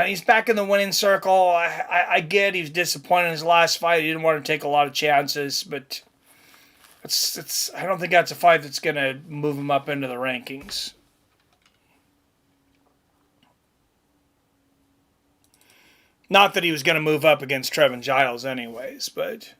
He's back in the winning circle. I get he's disappointed in his last fight. He didn't want to take a lot of chances, but I don't think that's a fight that's going to move him up into the rankings. Not that he was going to move up against Trevin Giles anyways, but...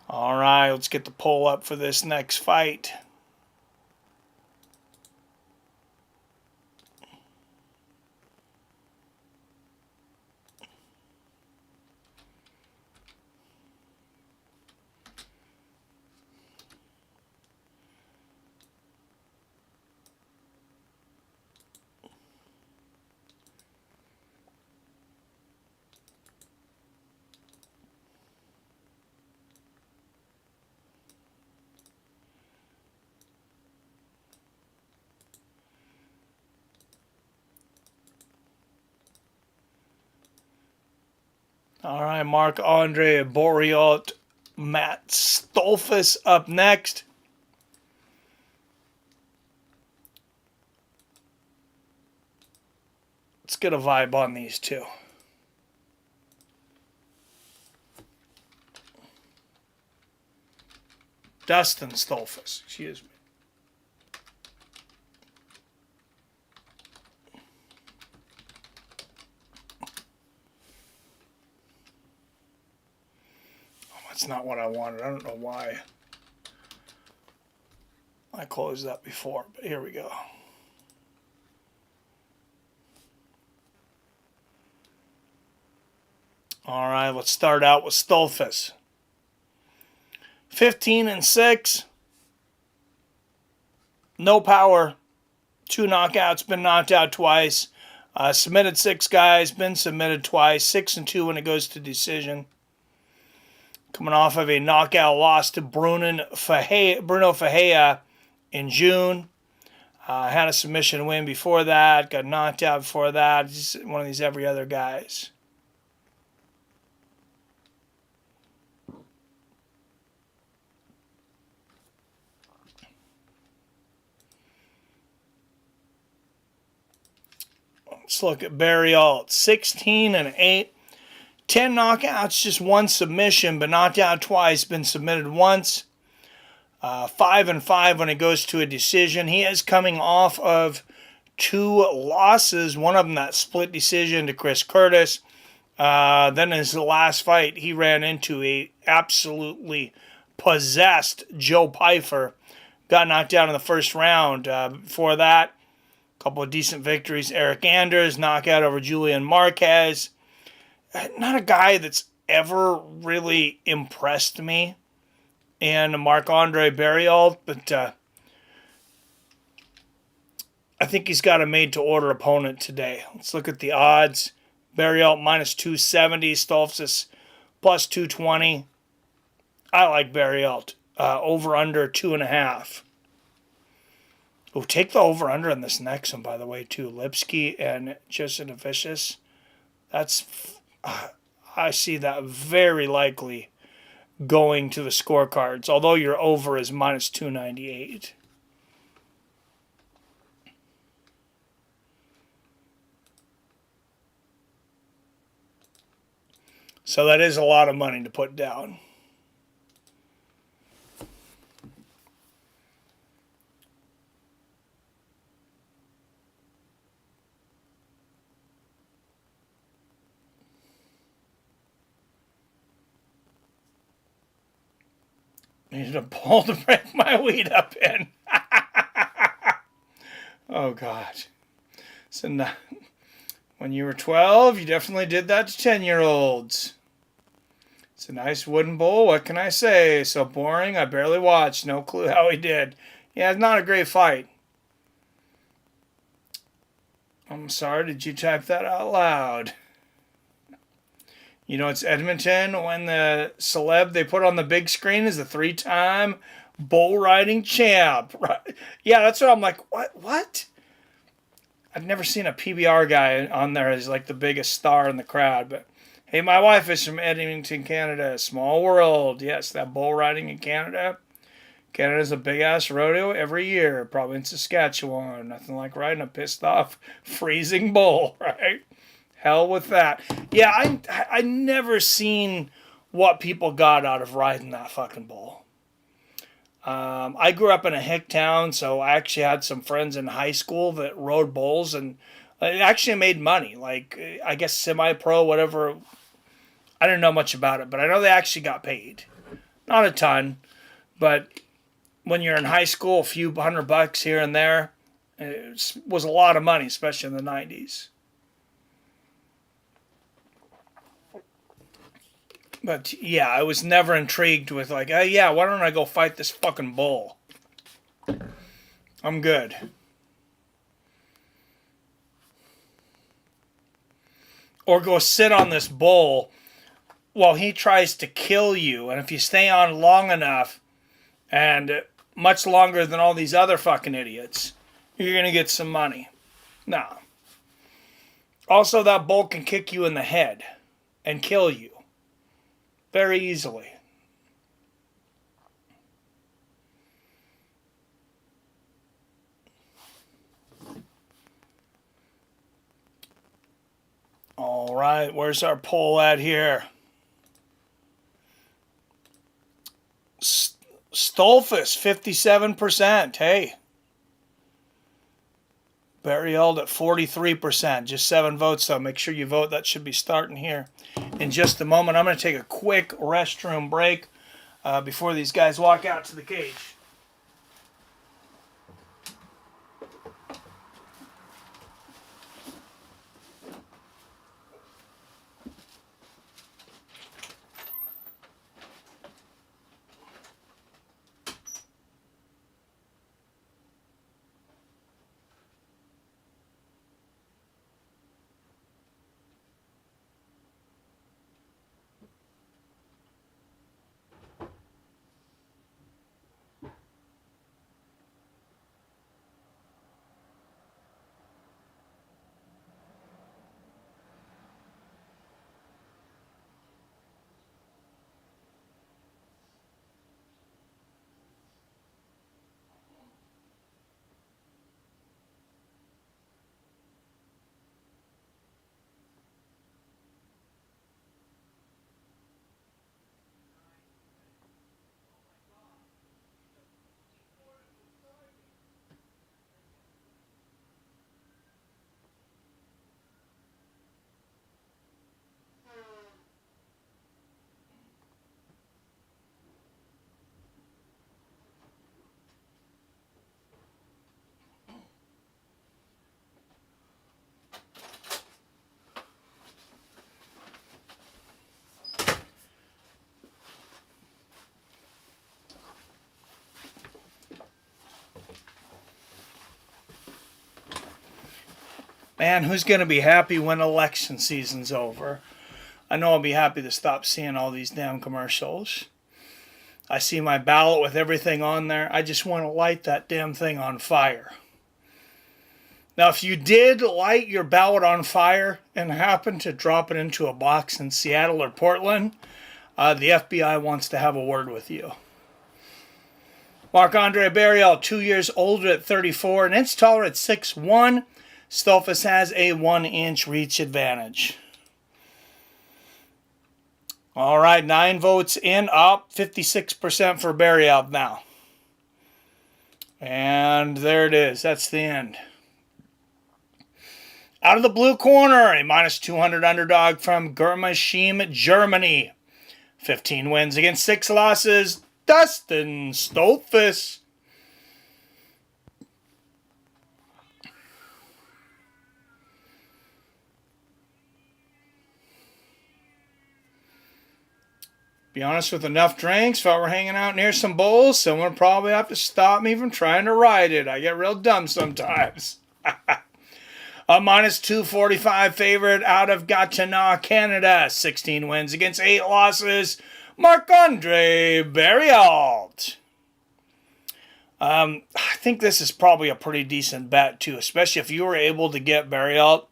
All right, let's get the poll up for this next fight. All right, Marc-Andre Barriault, Matt Stolfus up next. Let's get a vibe on these two. Dustin Stolfus, excuse me. That's not what I wanted. I don't know why I closed that before, but here we go. All right, let's start out with Stolfus. 15-6. No power. 2 knockouts, been knocked out twice. Submitted 6 guys, been submitted twice. 6-2 when it goes to decision. Coming off of a knockout loss to Bruno Ferreira in June. Had a submission win before that. Got knocked out before that. Just one of these every other guys. Let's look at Barriault. 16-8. 10 knockouts, just 1 submission, but knocked out twice, been submitted once. 5-5 when it goes to a decision. He is coming off of 2 losses. One of them that split decision to Chris Curtis. Then in his last fight, he ran into a absolutely possessed Joe Pyfer. Got knocked out in the first round. Before that, a couple of decent victories. Eric Anders, knockout over Julian Marquez. Not a guy that's ever really impressed me. And Marc-Andre Barriault, but I think he's got a made-to-order opponent today. Let's look at the odds. Barriault minus 270, Stolfus plus 220. I like Barriault. Over-under 2.5. Oh, take the over-under on this next one, by the way, too. Lipski and Jasudavicius. That's, I see that very likely going to the scorecards, although your over is minus 298. So that is a lot of money to put down. Need a bowl to break my weed up in. Oh, God. So now, when you were 12, you definitely did that to 10-year-olds. It's a nice wooden bowl. What can I say? So boring. I barely watched. No clue how he did. Yeah, it's not a great fight. I'm sorry. Did you type that out loud? You know, it's Edmonton when the celeb they put on the big screen is the 3-time bull riding champ. Right? Yeah, that's what I'm like. What? I've never seen a PBR guy on there as like the biggest star in the crowd. But hey, my wife is from Edmonton, Canada. Small world. Yes, that bull riding in Canada. Canada's a big-ass rodeo every year. Probably in Saskatchewan. Nothing like riding a pissed-off, freezing bull, right? Hell with that. Yeah, I never seen what people got out of riding that fucking bull. I grew up in a hick town, so I actually had some friends in high school that rode bulls, and it actually made money. Like, I guess semi-pro, whatever. I didn't know much about it, but I know they actually got paid. Not a ton, but when you're in high school, a few $100 here and there, it was a lot of money, especially in the 90s. But, yeah, I was never intrigued with, like, oh, yeah, why don't I go fight this fucking bull? I'm good. Or go sit on this bull while he tries to kill you. And if you stay on long enough, and much longer than all these other fucking idiots, you're going to get some money. No. Also, that bull can kick you in the head and kill you. Very easily. All right, where's our poll at here? Stolfus, 57%. Hey. Barriault at 43%. Just 7 votes, though. Make sure you vote. That should be starting here in just a moment. I'm going to take a quick restroom break before these guys walk out to the cage. Man, who's going to be happy when election season's over? I know I'll be happy to stop seeing all these damn commercials. I see my ballot with everything on there. I just want to light that damn thing on fire. Now, if you did light your ballot on fire and happen to drop it into a box in Seattle or Portland, the FBI wants to have a word with you. Marc-Andre Barriault, 2 years older at 34, an inch taller at 6'1". Stolfus has a 1-inch reach advantage. All right, 9 votes in, up 56% for Barriault now. And there it is. That's the end. Out of the blue corner, a -200 underdog from Germersheim, Germany. 15 wins against 6 losses. Dustin Stolfus. Be honest, with enough drinks, if I were hanging out near some bowls, someone would probably have to stop me from trying to ride it. I get real dumb sometimes. A -245 favorite out of Gatineau, Canada. 16 wins against 8 losses. Marc-Andre Barriault. I think this is probably a pretty decent bet, too, especially if you were able to get Barriault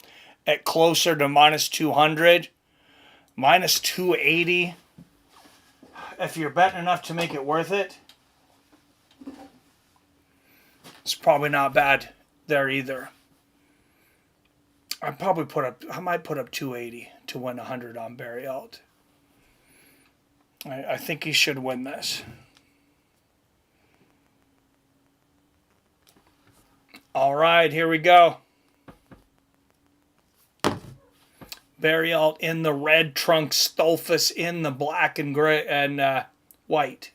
at closer to -200, -280. If you're betting enough to make it worth it, it's probably not bad there either. I might put up 280 to win 100 on Barriault. I think he should win this. All right, here we go. Barriault in the red trunks, Stolfus in the black and gray and white.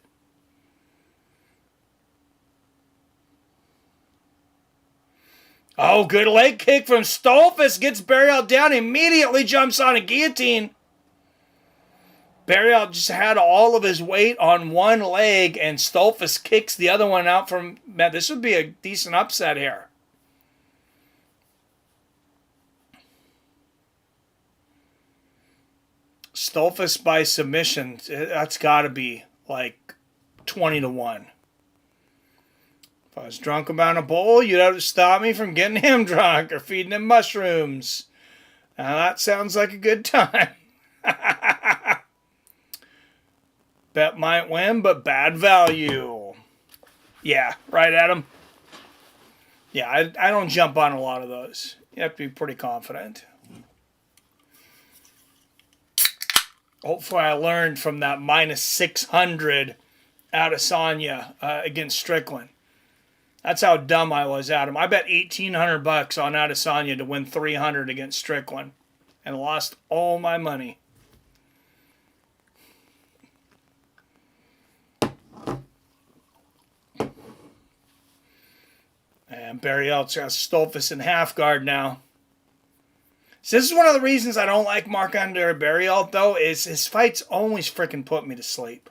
Oh, good leg kick from Stolfus. Gets Barriault down, immediately jumps on a guillotine. Barriault just had all of his weight on one leg, and Stolfus kicks the other one out from... Man, this would be a decent upset here. Stolfus by submission, that's got to be like 20-1. If I was drunk about a bowl, you'd have to stop me from getting him drunk or feeding him mushrooms. Now that sounds like a good time. Bet might win, but bad value. Yeah, right, Adam? Yeah, I don't jump on a lot of those. You have to be pretty confident. Hopefully I learned from that -600 out of Sonya against Strickland. That's how dumb I was, Adam. I bet $1,800 on Adesanya to win 300 against Strickland, and lost all my money. And Barriault's got Stolfus in half guard now. So this is one of the reasons I don't like Marc-Andre Barriault, though, is his fights always freaking put me to sleep.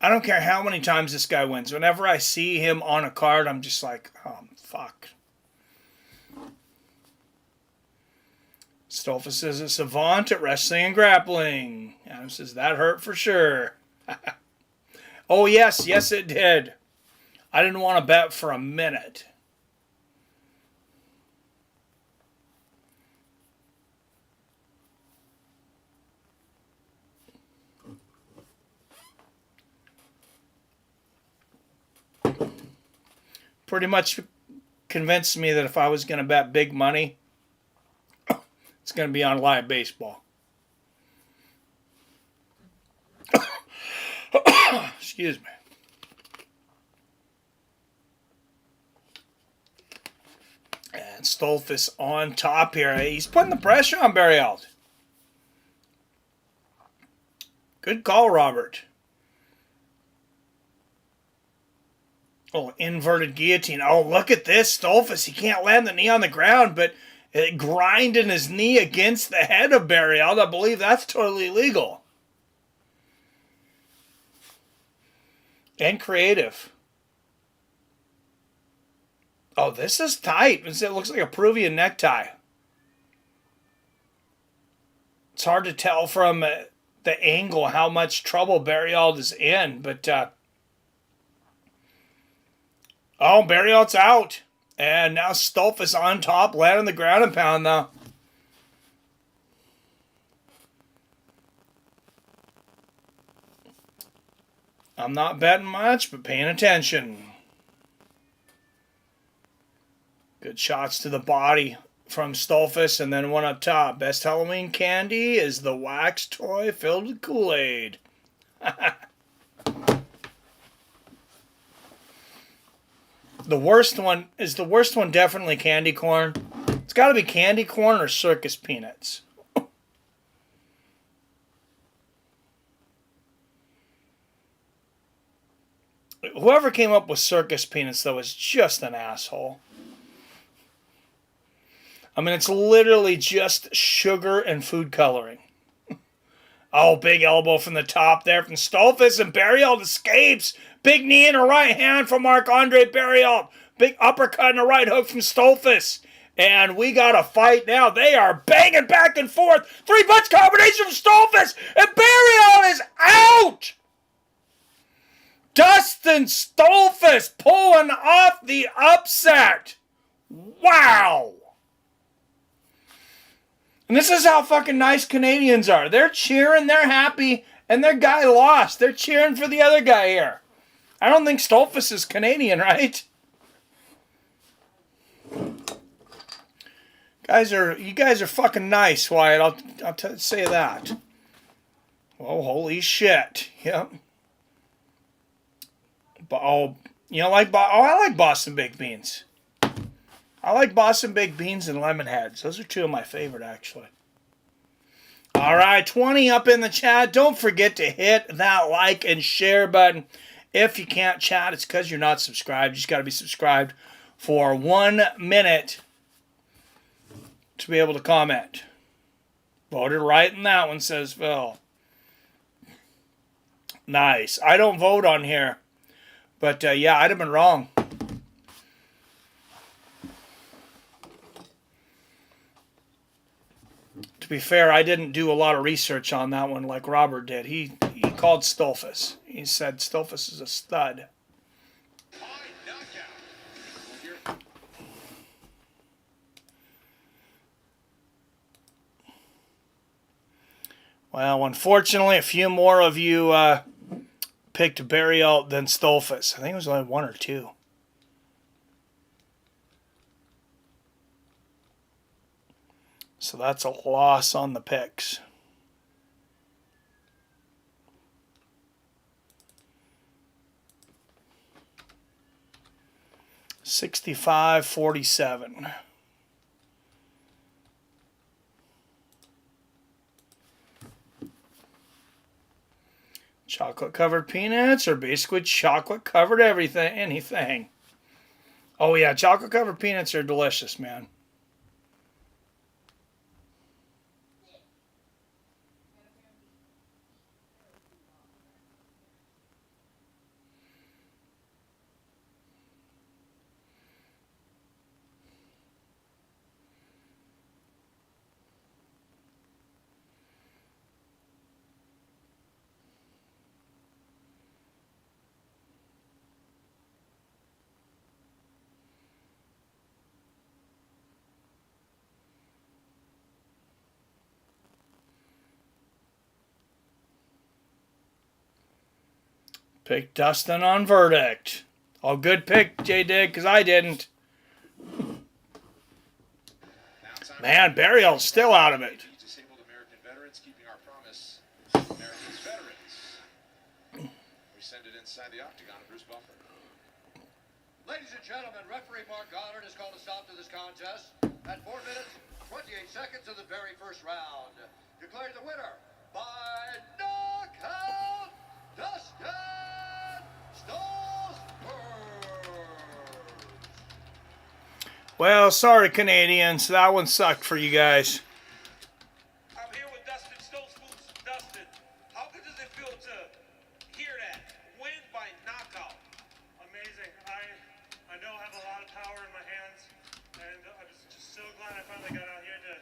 I don't care how many times this guy wins. Whenever I see him on a card, I'm just like, oh, fuck. Stolfus is a savant at wrestling and grappling. Adam says, that hurt for sure. Oh, yes, yes it did. I didn't want to bet for a minute. Pretty much convinced me that if I was going to bet big money, it's going to be on live baseball. Excuse me. And Stolfus on top here. He's putting the pressure on Barriault. Good call, Robert. Oh, inverted guillotine. Oh, look at this. Stolfus, he can't land the knee on the ground, but grinding his knee against the head of Barriault. I believe that's totally legal. And creative. Oh, this is tight. It looks like a Peruvian necktie. It's hard to tell from the angle how much trouble Barriault is in, but oh, Barriault's out. And now Stolfus on top, landing the ground and pound though. I'm not betting much, but paying attention. Good shots to the body from Stolfus, and then one up top. Best Halloween candy is the wax toy filled with Kool-Aid. The worst one definitely candy corn. It's got to be candy corn or circus peanuts. Whoever came up with circus peanuts, though, is just an asshole. I mean, it's literally just sugar and food coloring. Oh, big elbow from the top there from Stolfus, and Barriault escapes. Big knee in a right hand from Marc-Andre Barriault. Big uppercut and a right hook from Stolfus. And we got a fight now. They are banging back and forth. 3-punch combination from Stolfus, and Barriault is out! Dustin Stolfus pulling off the upset. Wow! And this is how fucking nice Canadians are. They're cheering, they're happy, and their guy lost. They're cheering for the other guy here. I don't think Stolfus is Canadian, right? You guys are fucking nice, Wyatt. I'll say that. Oh, holy shit. Yep. Oh, you know, I like Boston baked beans. I like Boston baked beans and lemon heads. Those are two of my favorite, actually. All right, 20 up in the chat. Don't forget to hit that like and share button. If you can't chat, it's because you're not subscribed. You just got to be subscribed for 1 minute to be able to comment. Voted right in that one, says Phil. Nice. I don't vote on here. But, yeah, I'd have been wrong. To be fair, I didn't do a lot of research on that one like Robert did. He called Stolfus. He said Stolfus is a stud. Well, unfortunately, a few more of you picked Barriault than Stolfus. I think it was only 1 or 2. So that's a loss on the picks. 65-47. Chocolate covered peanuts are basically chocolate covered anything. Oh yeah, chocolate covered peanuts are delicious, man. Pick Dustin on verdict. Oh, good pick, J-Dig, because I didn't. Man, Barriault's still out of it. Disabled American veterans keeping our promise. America's veterans. We send it inside the octagon of Bruce Buffer. Ladies and gentlemen, referee Mark Goddard has called a stop to this contest at 4 minutes, 28 seconds of the very first round. Declares the winner by knockout, Dustin Stus. Well, sorry, Canadians. That one sucked for you guys. I'm here with Dustin Stoltzfus. Dustin, how good does it feel to hear that? Win by knockout. Amazing. I know I have a lot of power in my hands, and I'm just so glad I finally got out here to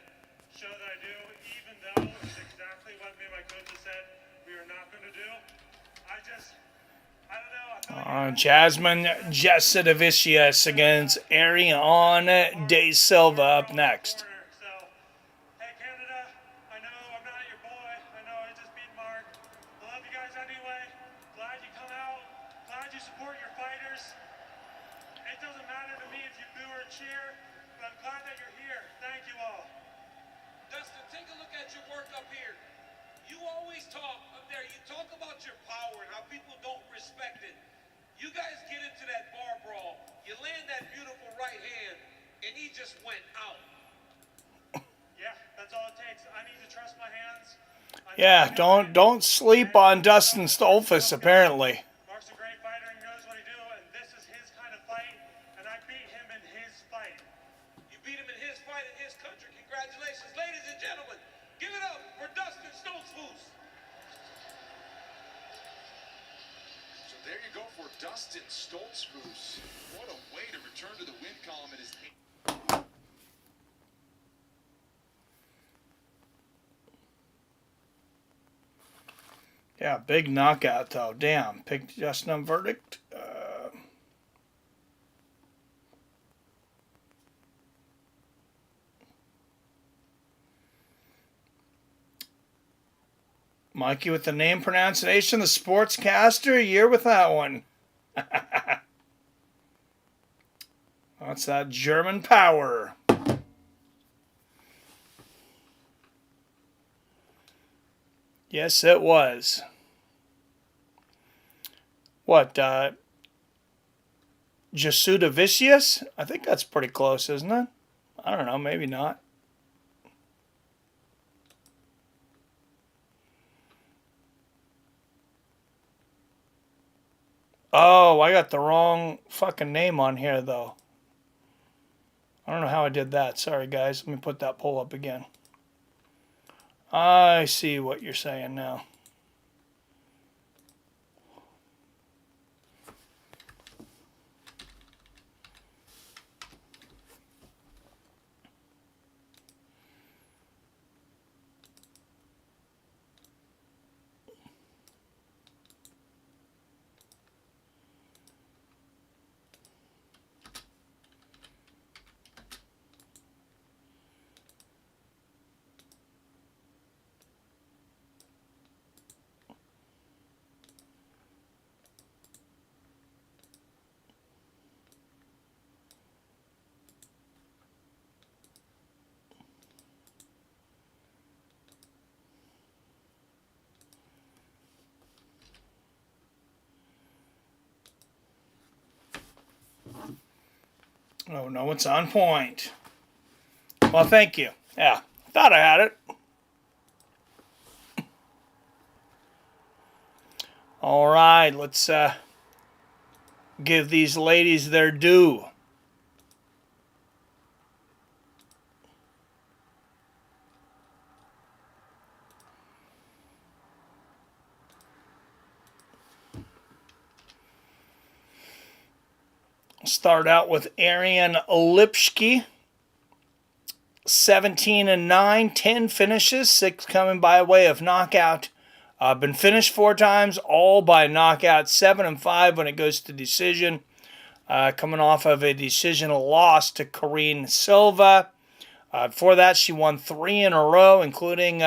show that I do, even though it's exactly what me and my coaches said we were not going to do. I don't know. I feel Jasmine Jasudavicius against Erin De Silva up next. So, hey Canada, I know I'm not your boy. I know I just beat Mark. I love you guys anyway. Glad you come out. Glad you support your fighters. It doesn't matter to me if you boo or cheer, but I'm glad that you're here. Thank you all. Dustin, take a look at your work up here. You always talk up there. You talk about your power and how people don't respect it. You guys get into that bar brawl. You land that beautiful right hand, and he just went out. Yeah, that's all it takes. I need to trust my hands. Yeah, don't sleep on Dustin Stoltzfus, apparently. Mark's a great fighter and knows what he do, and this is his kind of fight, and I beat him in his fight. You beat him in his fight in his country. Congratulations, ladies and gentlemen. Give it up for Dustin Stoltzfus. So there you go for Dustin Stoltzfus. What a way to return to the win column. It is. Yeah, big knockout, though. Damn. Pick Justin on verdict. Mikey with the name pronunciation, the sportscaster. You're with that one. What's that German power? Yes, it was. What, Jasudavicius? I think that's pretty close, isn't it? I don't know, maybe not. Oh, I got the wrong fucking name on here, though. I don't know how I did that. Sorry, guys. Let me put that poll up again. I see what you're saying now. Oh, no, it's on point. Well, thank you. Yeah, thought I had it. All right, let's give these ladies their due. Start out with Erin Lipski. 17-9, 10 finishes, 6 coming by way of knockout. Been finished 4 times, all by knockout. 7-5 when it goes to decision. Coming off of a decisional loss to Corrine Silva. Before that, she won 3 in a row, including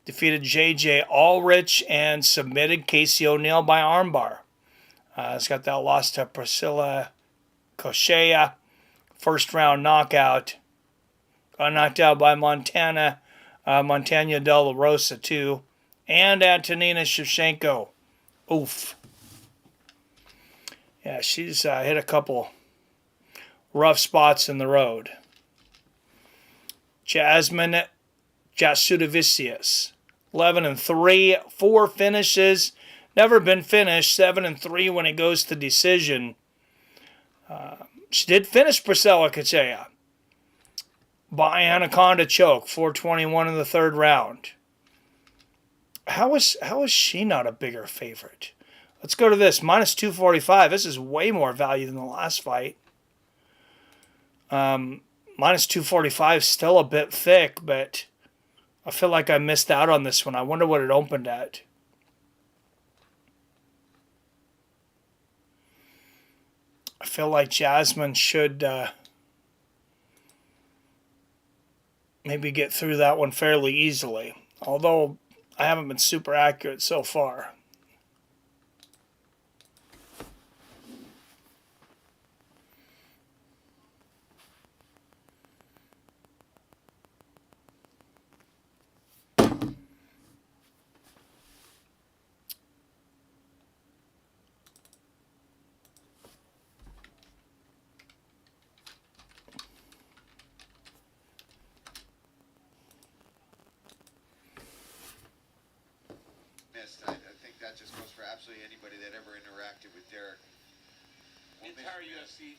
defeated J.J. Ulrich and submitted Casey O'Neill by armbar. It's got that loss to Priscilla Koshea. First round knockout. Got knocked out by Montana De La Rosa, too. And Antonina Shevchenko. Oof. Yeah, she's hit a couple rough spots in the road. Jasmine Jasudavicius. 11-3, 4 finishes. Never been finished. 7-3 when it goes to decision. She did finish Priscilla Koshea by Anaconda choke, 4:21 in the 3rd round. How is she not a bigger favorite? Let's go to this. Minus 245. This is way more value than the last fight. Minus 245 still a bit thick, but I feel like I missed out on this one. I wonder what it opened at. I feel like Jasmine should maybe get through that one fairly easily. Although I haven't been super accurate so far. I think that just goes for absolutely anybody that ever interacted with Derek. The entire UFC,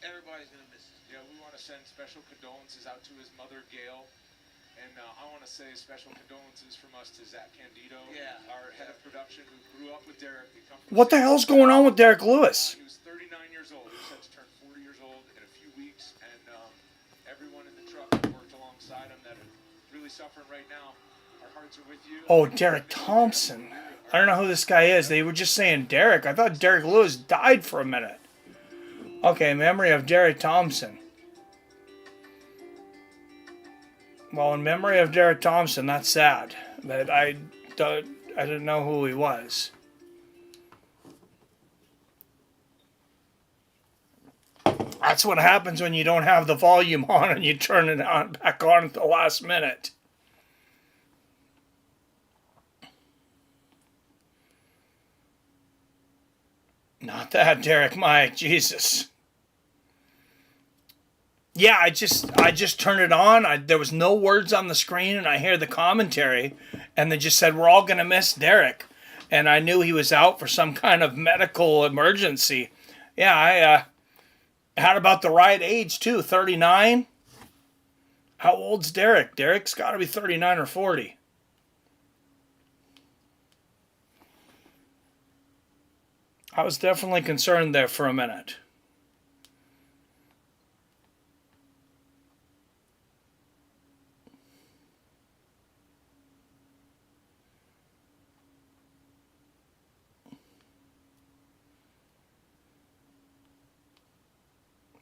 everybody's going to miss it. Yeah, we want to send special condolences out to his mother, Gail. And I want to say special condolences from us to Zach Candido, our head of production, who grew up with Derek. What the hell's going on with Derek Lewis? He was 39 years old. He's set to turn 40 years old in a few weeks. And everyone in the truck that worked alongside him that are really suffering right now, our hearts are with you. Oh, Derek Thompson. I don't know who this guy is. They were just saying Derek. I thought Derek Lewis died for a minute. Okay, memory of Derek Thompson. Well, in memory of Derek Thompson, that's sad. But I didn't know who he was. That's what happens when you don't have the volume on and you turn it on back on at the last minute. Not that, Derek Mike. Jesus. Yeah, I just turned it on. There was no words on the screen, and I hear the commentary, and they just said, we're all going to miss Derek. And I knew he was out for some kind of medical emergency. Yeah, I had about the right age, too. 39? How old's Derek? Derek's got to be 39 or 40. I was definitely concerned there for a minute.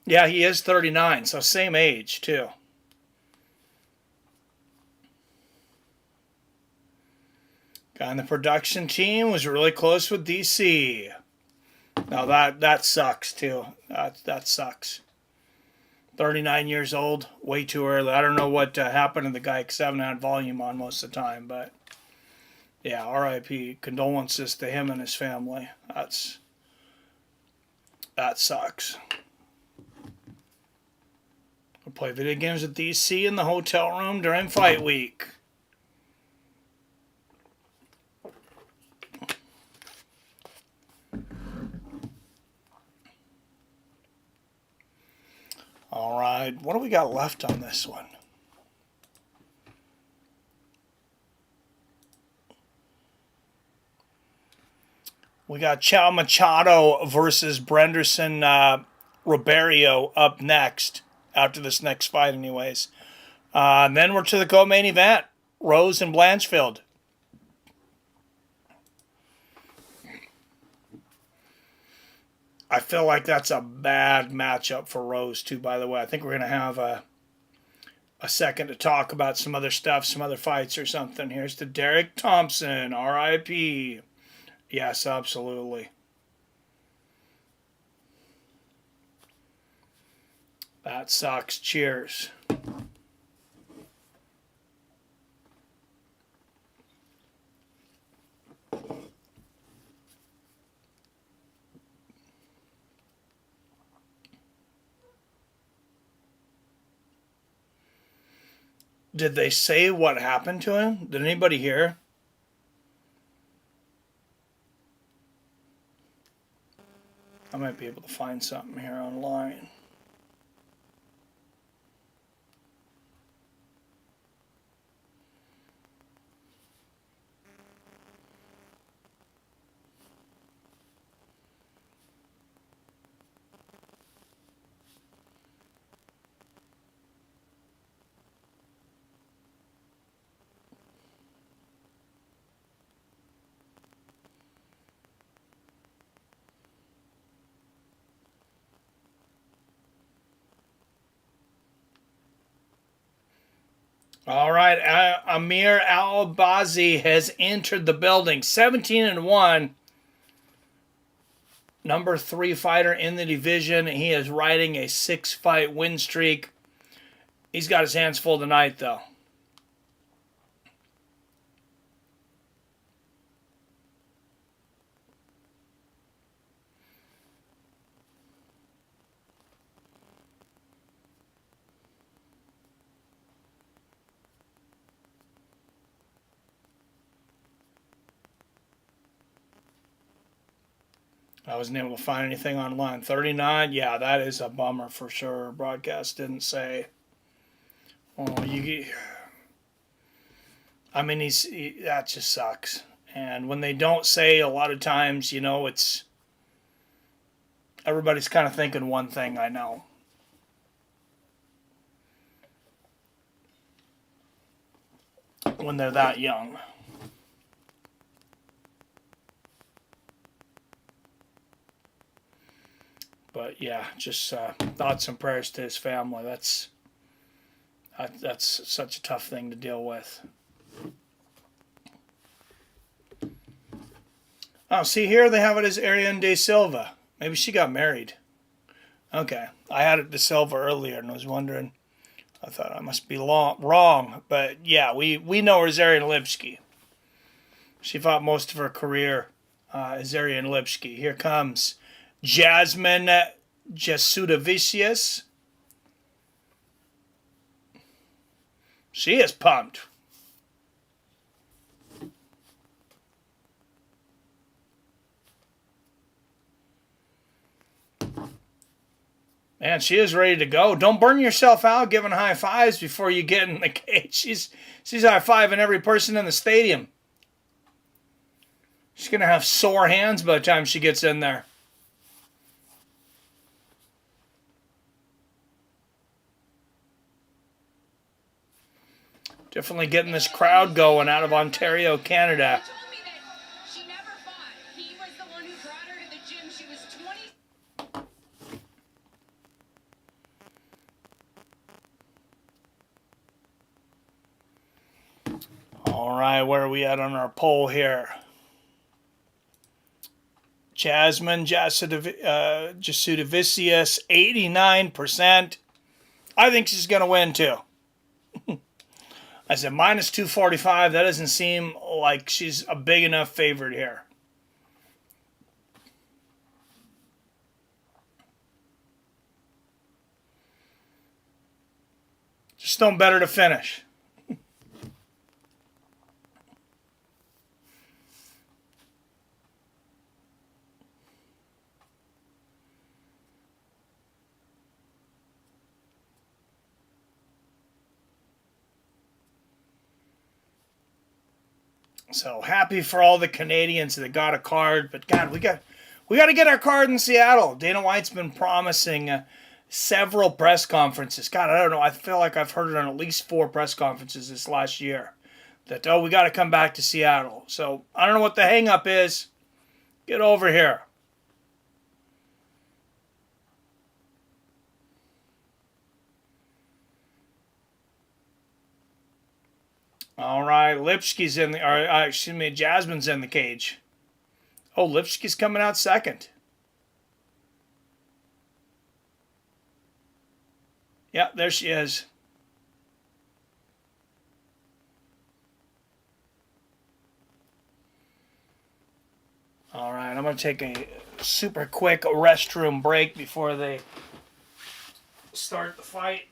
Yeah, he is 39, so same age, too. Guy on the production team was really close with DC. Now that sucks, too. That sucks. 39 years old, way too early. I don't know what happened to the guy because I haven't had volume on most of the time, but yeah, RIP. Condolences to him and his family. That sucks. play video games with DC in the hotel room during fight week. All right, what do we got left on this one? We got Machado versus Brenderson Roberio up next, after this next fight anyways. And then we're to the co-main event, Rose and Blanchfield. I feel like that's a bad matchup for Rose too, by the way. I think we're going to have a second to talk about some other stuff, some other fights or something. Here's to Derek Thompson, RIP. Yes, absolutely. That sucks. Cheers. Did they say what happened to him? Did anybody hear? I might be able to find something here online. All right, Amir Albazi has entered the building, 17-1. Number 3 fighter in the division. He is riding a 6-fight win streak. He's got his hands full tonight, though. I wasn't able to find anything online. 39, yeah, that is a bummer for sure. Broadcast didn't say. Oh, I mean, that just sucks. And when they don't say, a lot of times, you know, it's everybody's kind of thinking one thing. I know. When they're that young. But yeah, just thoughts and prayers to his family. That's such a tough thing to deal with. Oh, see here they have it as Ariane De Silva. Maybe she got married. Okay, I had it De Silva earlier and was wondering. I thought I must be wrong, but yeah, we know her as Erin Lipski. She fought most of her career as Erin Lipski. Here comes Jasmine Jasudavicius. She is pumped. Man, she is ready to go. Don't burn yourself out giving high fives before you get in the cage. She's high-fiving every person in the stadium. She's going to have sore hands by the time she gets in there. Definitely getting this crowd going out of Ontario, Canada. She told me that she never fought. He was the one who brought her to the gym. She was 20. All right, where are we at on our poll here? Jasmine Jasudavicius, 89%. I think she's going to win, too. I said minus 245. That doesn't seem like she's a big enough favorite here. Stone better to finish. So happy for all the Canadians that got a card, but God, we got to get our card in Seattle. Dana White's been promising several press conferences. God, I don't know. I feel like I've heard it on at least 4 press conferences this last year. That, we got to come back to Seattle. So I don't know what the hang-up is. Get over here. All right, Lipski's in the, Jasmine's in the cage. Oh, Lipski's coming out second. Yeah, there she is. All right, I'm going to take a super quick restroom break before they start the fight.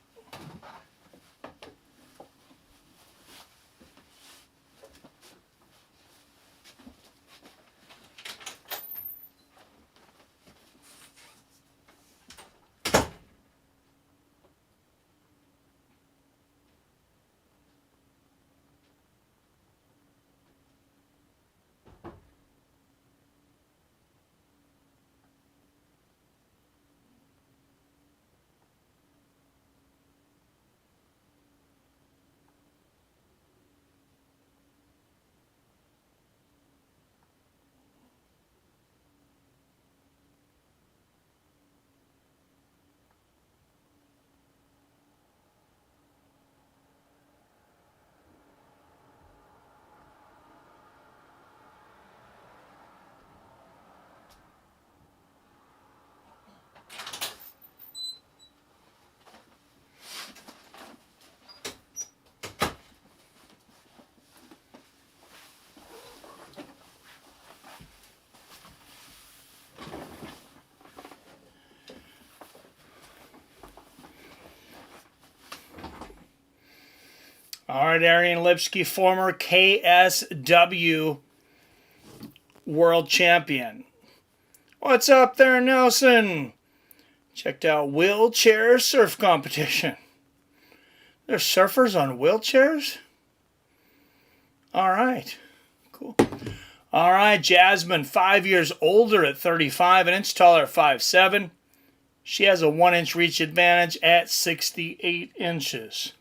All right, Arian Lipski, former KSW world champion. What's up there, Nelson? Checked out wheelchair surf competition. There's surfers on wheelchairs? All right, cool. All right, Jasmine, 5 years older at 35, an inch taller at 5'7". She has a 1-inch reach advantage at 68 inches.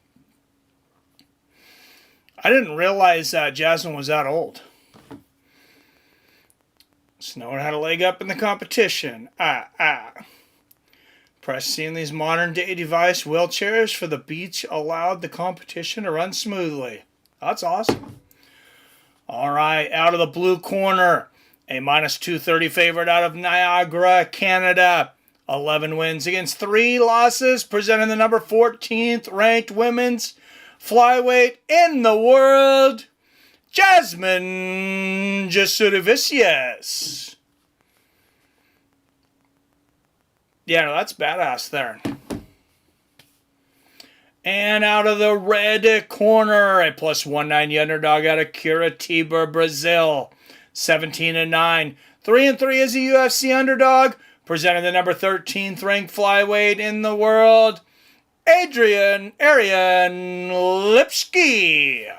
I didn't realize Jasmine was that old. Snowden had a leg up in the competition. Press seeing these modern day device wheelchairs for the beach allowed the competition to run smoothly. That's awesome. All right, out of the blue corner, a -230 favorite out of Niagara, Canada. 11 wins against 3 losses, presenting the number 14th ranked women's flyweight in the world, Jasmine Jasudavicius. Yeah, no, that's badass there. And out of the red corner, a +190 underdog out of Curitiba, Brazil. 17-9. 3-3 is a UFC underdog, presenting the number 13th ranked flyweight in the world, Erin Lipski.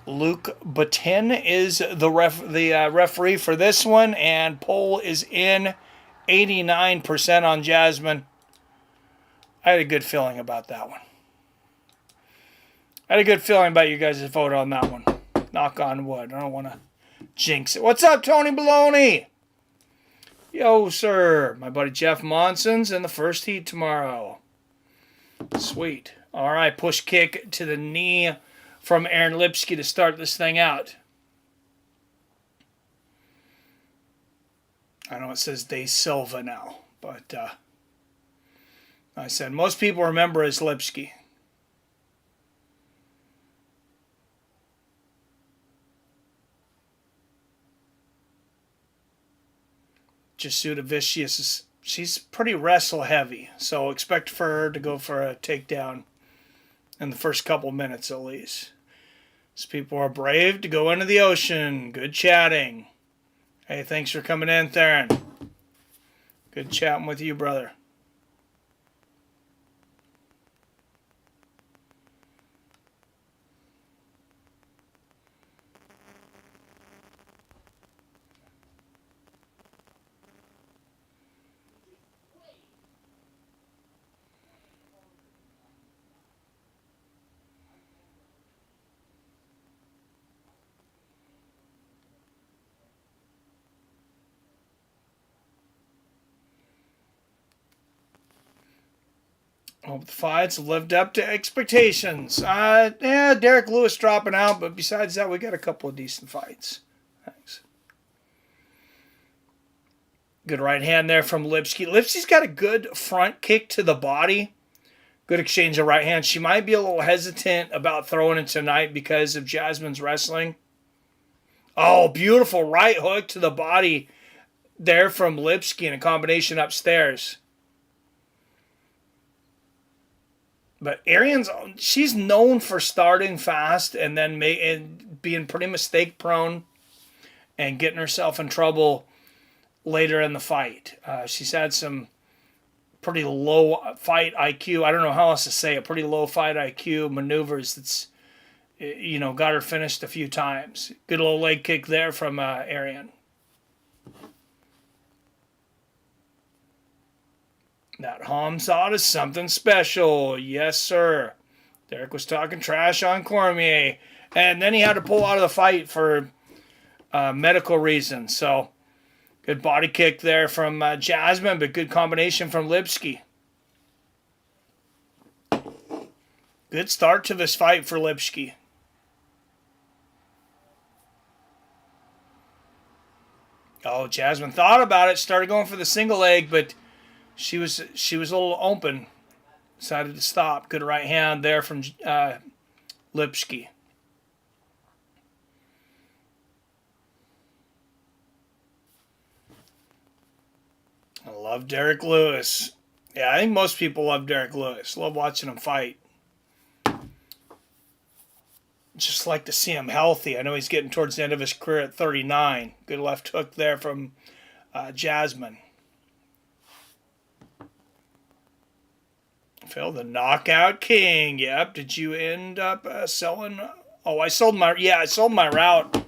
Luke Batin is the referee for this one, and poll is in 89% on Jasmine. I had a good feeling about that one. I had a good feeling about you guys' vote on that one. Knock on wood. I don't want to jinx it. What's up, Tony Baloney? Yo, sir. My buddy Jeff Monson's in the first heat tomorrow. Sweet. All right, push kick to the knee from Erin Lipski to start this thing out. I know it says De Silva now, but I said most people remember as Lipski. Jasudavicius she's pretty wrestle heavy, so expect for her to go for a takedown in the first couple minutes at least. These people are brave to go into the ocean. Good chatting. Hey, thanks for coming in, Theron. Good chatting with you, brother. Hope the fights lived up to expectations. Yeah, Derek Lewis dropping out, but besides that, we got a couple of decent fights. Thanks. Good right hand there from Lipski. Lipski's got a good front kick to the body. Good exchange of right hands. She might be a little hesitant about throwing it tonight because of Jasmine's wrestling. Oh, beautiful right hook to the body there from Lipski in a combination upstairs. But Arian's, she's known for starting fast and then being pretty mistake prone and getting herself in trouble later in the fight. She's had some pretty low fight IQ. I don't know how else to say it. Pretty low fight IQ maneuvers that's, got her finished a few times. Good little leg kick there from Arian. That Hamzat is something special. Yes, sir. Derek was talking trash on Cormier. And then he had to pull out of the fight for medical reasons. So, good body kick there from Jasmine, but good combination from Lipski. Good start to this fight for Lipski. Oh, Jasmine thought about it. Started going for the single leg, but she was a little open. Decided to stop. Good right hand there from Lipski. I love Derek Lewis. Yeah, I think most people love Derek Lewis. Love watching him fight. Just like to see him healthy. I know he's getting towards the end of his career at 39. Good left hook there from Jasmine. Phil, the knockout king. Yep. Did you end up selling? Oh, I sold my route.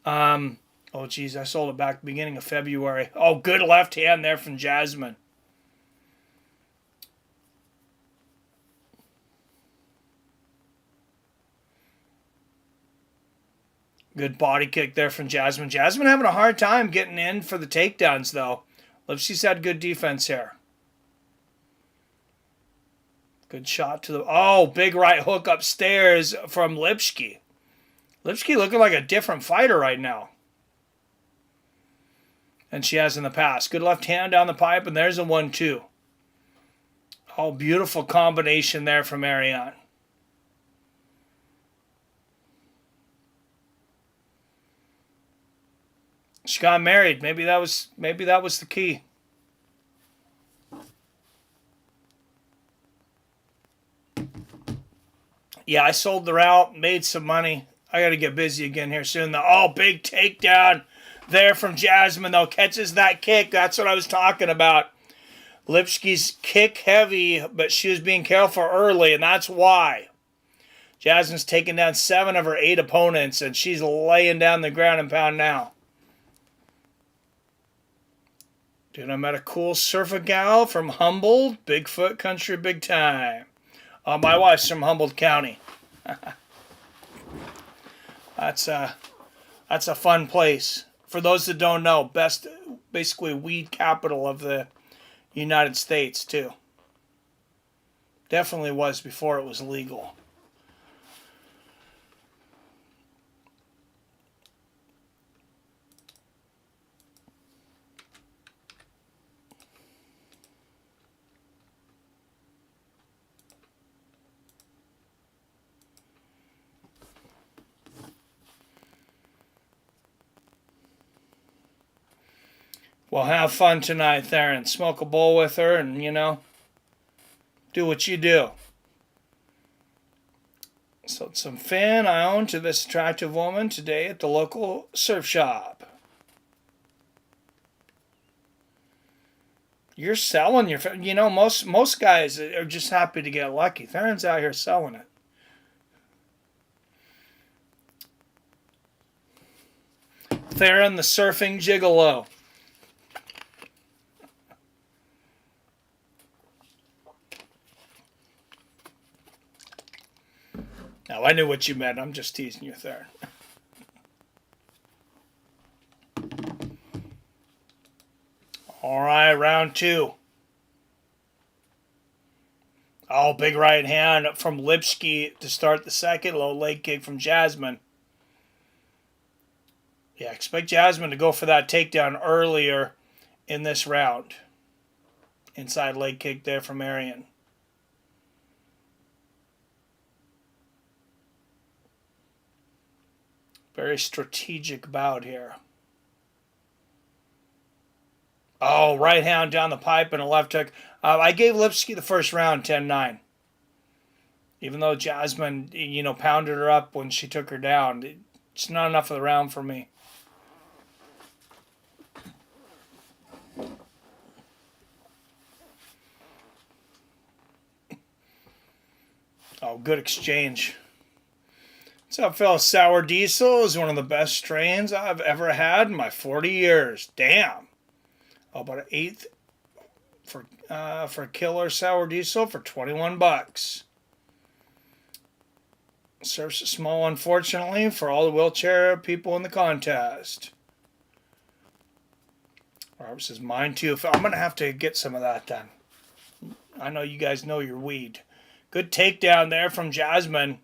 Oh, geez, I sold it back beginning of February. Oh, good left hand there from Jasmine. Good body kick there from Jasmine. Jasmine having a hard time getting in for the takedowns, though. Lipski's had good defense here. Good shot to the... Oh, big right hook upstairs from Lipski. Lipski looking like a different fighter right now than she has in the past. Good left hand down the pipe, and there's a 1-2. Oh, beautiful combination there from Ariane. She got married. Maybe that was the key. Yeah, I sold the route, made some money. I got to get busy again here soon. Oh, big takedown there from Jasmine, though. Catches that kick. That's what I was talking about. Lipski's kick heavy, but she was being careful early, and that's why. Jasmine's taken down 7 of her 8 opponents, and she's laying down the ground and pound now. Dude, I met a cool surfer gal from Humboldt. Bigfoot country, big time. My wife's from Humboldt County. That's a fun place. For those that don't know, basically weed capital of the United States, too. Definitely was before it was legal. Well, have fun tonight, Theron. Smoke a bowl with her and, do what you do. So some fan I own to this attractive woman today at the local surf shop. You're selling your, most guys are just happy to get lucky. Theron's out here selling it. Theron, the surfing gigolo. Now, I knew what you meant. I'm just teasing you, Theron. All right, round 2. Oh, big right hand from Lipski to start the second. Low leg kick from Jasmine. Yeah, expect Jasmine to go for that takedown earlier in this round. Inside leg kick there from Arian. Very strategic bout here. Oh, right hand down the pipe and a left hook. I gave Lipski the first round 10-9. Even though Jasmine, pounded her up when she took her down. It's not enough of the round for me. Oh, good exchange. What's up, fellas? Sour Diesel is one of the best strains I've ever had in my 40 years. Damn. Oh, about an eighth for Killer Sour Diesel for $21. Serves a small, unfortunately, for all the wheelchair people in the contest. Robert says, mine too. I'm going to have to get some of that then. I know you guys know your weed. Good takedown there from Jasmine.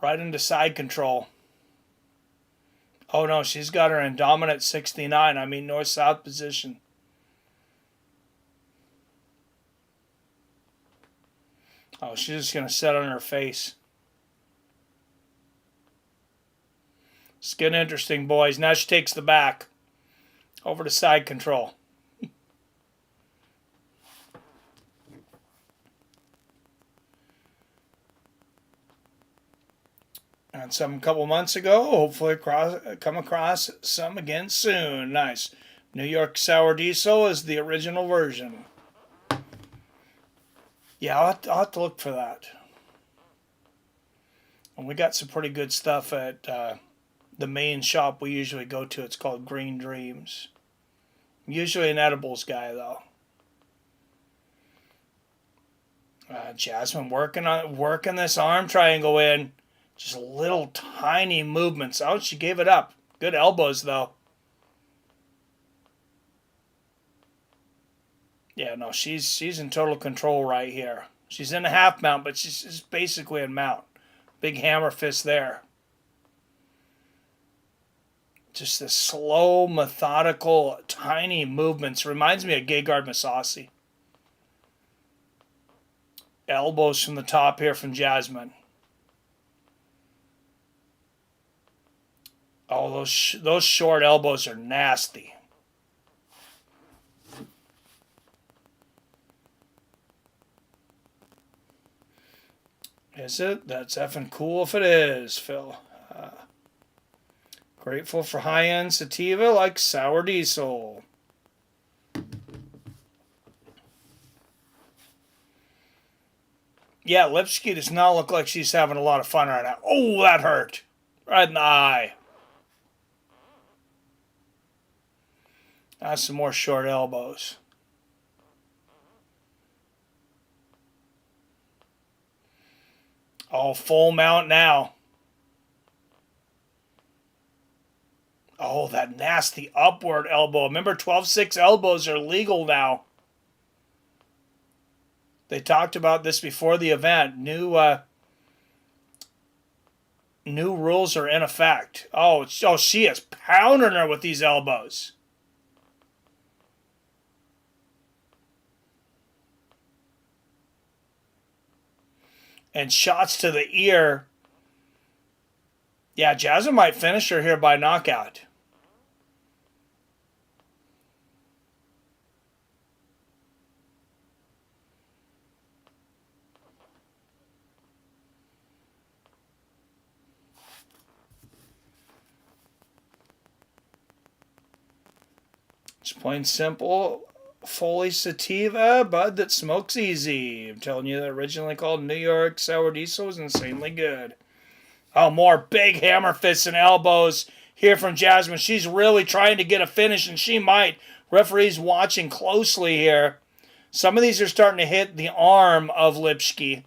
Right into side control. Oh no, she's got her in dominant 69. I mean north-south position. Oh, she's just going to set on her face. It's getting interesting, boys. Now she takes the back. Over to side control. And some a couple months ago. Hopefully come across some again soon. Nice. New York Sour Diesel is the original version. Yeah, I'll have to look for that. And we got some pretty good stuff at the main shop we usually go to. It's called Green Dreams. I'm usually an edibles guy, though. Jasmine working this arm triangle in. Just little tiny movements. Oh, she gave it up. Good elbows, though. Yeah, no, she's in total control right here. She's in a half mount, but she's basically in mount. Big hammer fist there. Just the slow, methodical, tiny movements. Reminds me of Gegard Mousasi. Elbows from the top here from Jasmine. Oh, those short elbows are nasty. Is it? That's effing cool if it is, Phil. Grateful for high-end sativa like Sour Diesel. Yeah, Lipski does not look like she's having a lot of fun right now. Oh, that hurt. Right in the eye. That's some more short elbows. Oh, full mount now. Oh, that nasty upward elbow. Remember, 12-6 elbows are legal now. They talked about this before the event. New rules are in effect. Oh, she is pounding her with these elbows. And shots to the ear. Yeah, Jasmine might finish her here by knockout. It's plain simple. Fully sativa, bud that smokes easy. I'm telling you, that originally called New York Sour Diesel was insanely good. Oh, more big hammer fists and elbows here from Jasmine. She's really trying to get a finish, and she might. Referee's watching closely here. Some of these are starting to hit the arm of Lipski.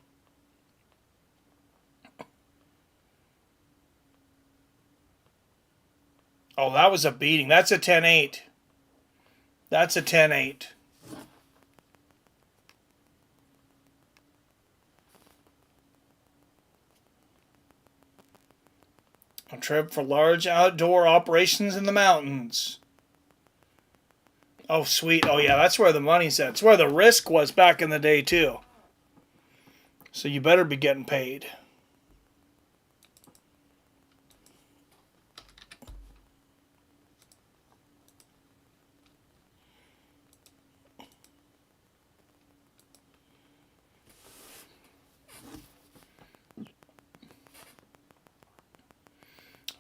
Oh, that was a beating. That's a 10-8. That's a 10-8. A trip for large outdoor operations in the mountains. Oh, sweet. Oh, yeah, that's where the money's at. It's where the risk was back in the day, too. So you better be getting paid.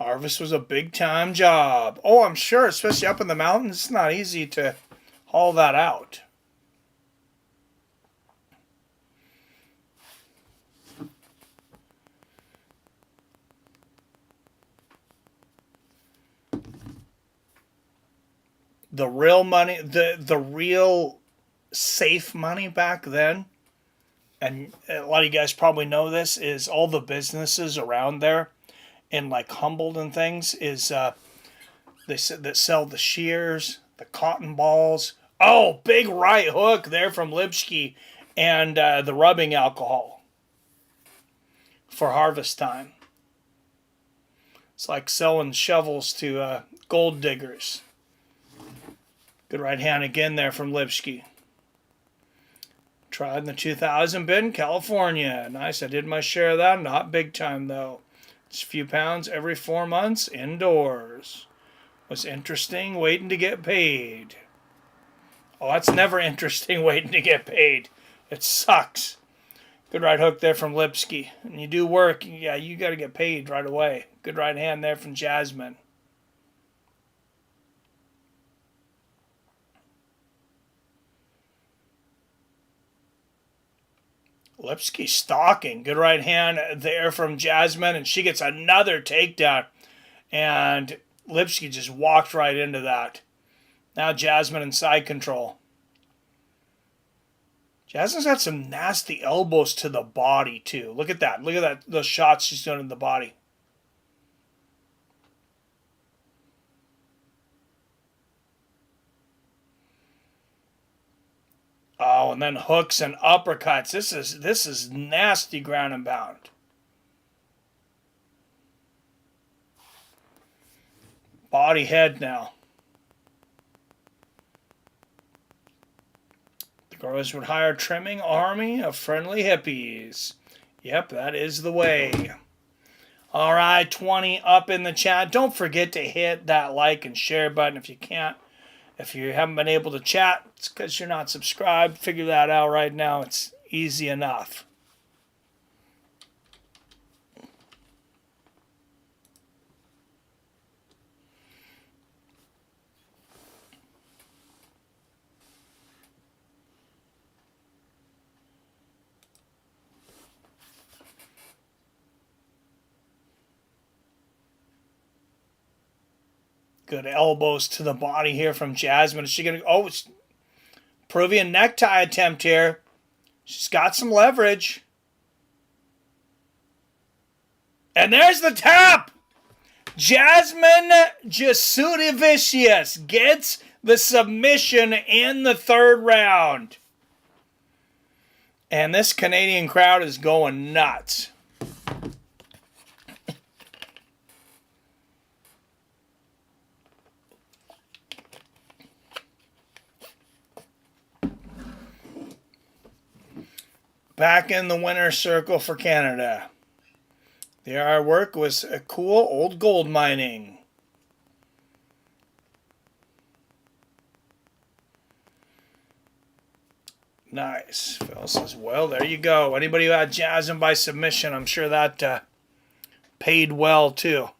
Harvest was a big-time job. Oh, I'm sure, especially up in the mountains, it's not easy to haul that out. The real money, the real safe money back then, and a lot of you guys probably know this, is all the businesses around there. And like Humboldt and things is they said that sell the shears, the cotton balls. Oh, big right hook there from Lipski, and the rubbing alcohol for harvest time. It's like selling shovels to gold diggers. Good right hand again there from Lipski. Tried in the 2000 bid in California. Nice, I did my share of that. Not big time though. Just a few pounds every 4 months indoors. Was interesting waiting to get paid. Oh, that's never interesting waiting to get paid. It sucks. Good right hook there from Lipski. And you do work, yeah, you got to get paid right away. Good right hand there from Jasmine. Lipski stalking. Good right hand there from Jasmine, and she gets another takedown. And Lipski just walked right into that. Now Jasmine in side control. Jasmine's got some nasty elbows to the body, too. Look at that. Look at that. Those shots she's doing in the body. Oh, and then hooks and uppercuts. This is nasty ground and pound. Body head now. The girls would hire a trimming army of friendly hippies. Yep, that is the way. All right, 20 up in the chat. Don't forget to hit that like and share button if you can't. If you haven't been able to chat, it's because you're not subscribed. Figure that out right now. It's easy enough. Good elbows to the body here from Jasmine. Is she going to... Oh, it's Peruvian necktie attempt here. She's got some leverage. And there's the tap! Jasmine Jasudavicius gets the submission in the third round. And this Canadian crowd is going nuts. Back in the winner's circle for Canada. The artwork was a cool old gold mining. Nice. Phil says, well, there you go. Anybody who had Jasmine by submission, I'm sure that paid well too.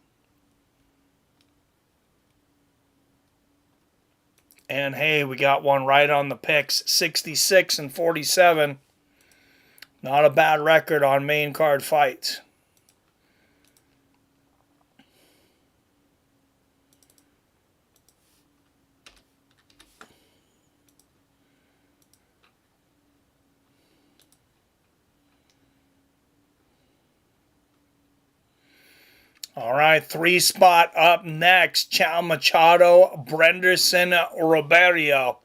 And hey, we got one right on the picks, 66-47. Not a bad record on main card fights. All right, 3-spot up next. Machado, Brenderson, Roberio.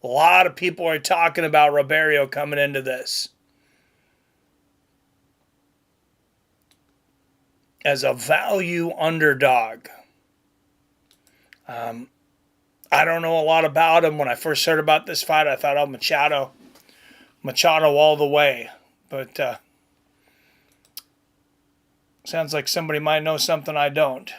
A lot of people are talking about Roberio coming into this as a value underdog. I don't know a lot about him. When I first heard about this fight, I thought, oh, Machado all the way. But sounds like somebody might know something I don't.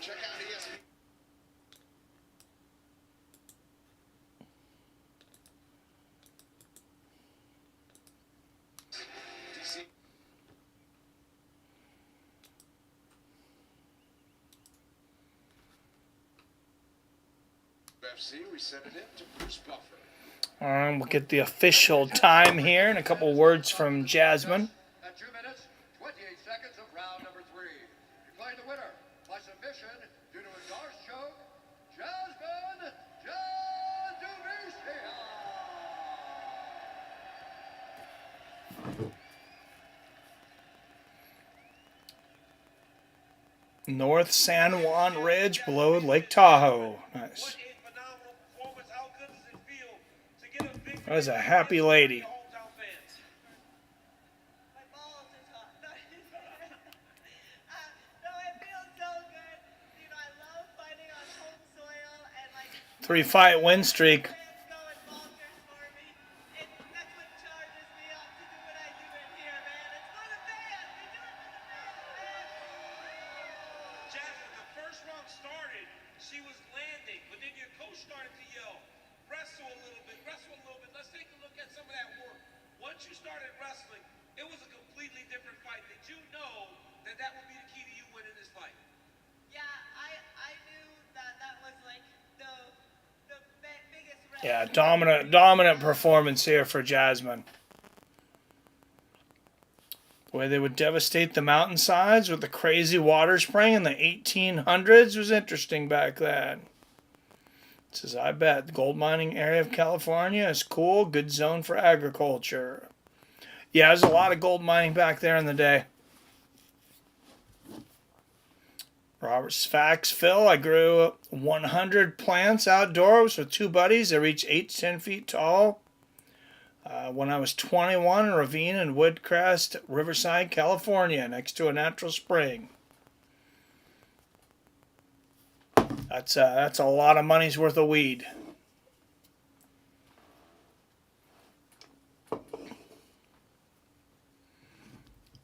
Check out ESPN. UFC, we send it in to Bruce Buffer. We'll get the official time here and a couple words from Jasmine. At 2 minutes, 28 seconds of round number 3. Declaring the winner by submission due to a Darce choke, Jasudavicius. North San Juan Ridge below Lake Tahoe. Nice. That was a happy lady. My balls is hot. No, it feels so good. You know, I love fighting on home soil and like 3-fight win streak. fans go and bonkers for me. That's what charges me up to do what I do in here, man. It's for the fans. We do it for the fans, man. Jasmine, the first round started, she was landing, but then your coach started to yell, wrestle a little bit, wrestle a little bit. Let's take a look at some of that work. Once you started wrestling, it was a completely different fight. Did you know that that would be the key to you winning this fight? Yeah, I knew that was like the biggest wrestling. Yeah, dominant performance here for Jasmine. The way they would devastate the mountainsides with the crazy water spring in the 1800s was interesting back then. It says, I bet the gold mining area of California is cool, good zone for agriculture. Yeah, there's a lot of gold mining back there in the day. Robert's facts, Phil, I grew 100 plants outdoors with 2 buddies. They reach 8 to 10 feet tall. When I was 21, a ravine in Woodcrest, Riverside, California, next to a natural spring. That's a lot of money's worth of weed.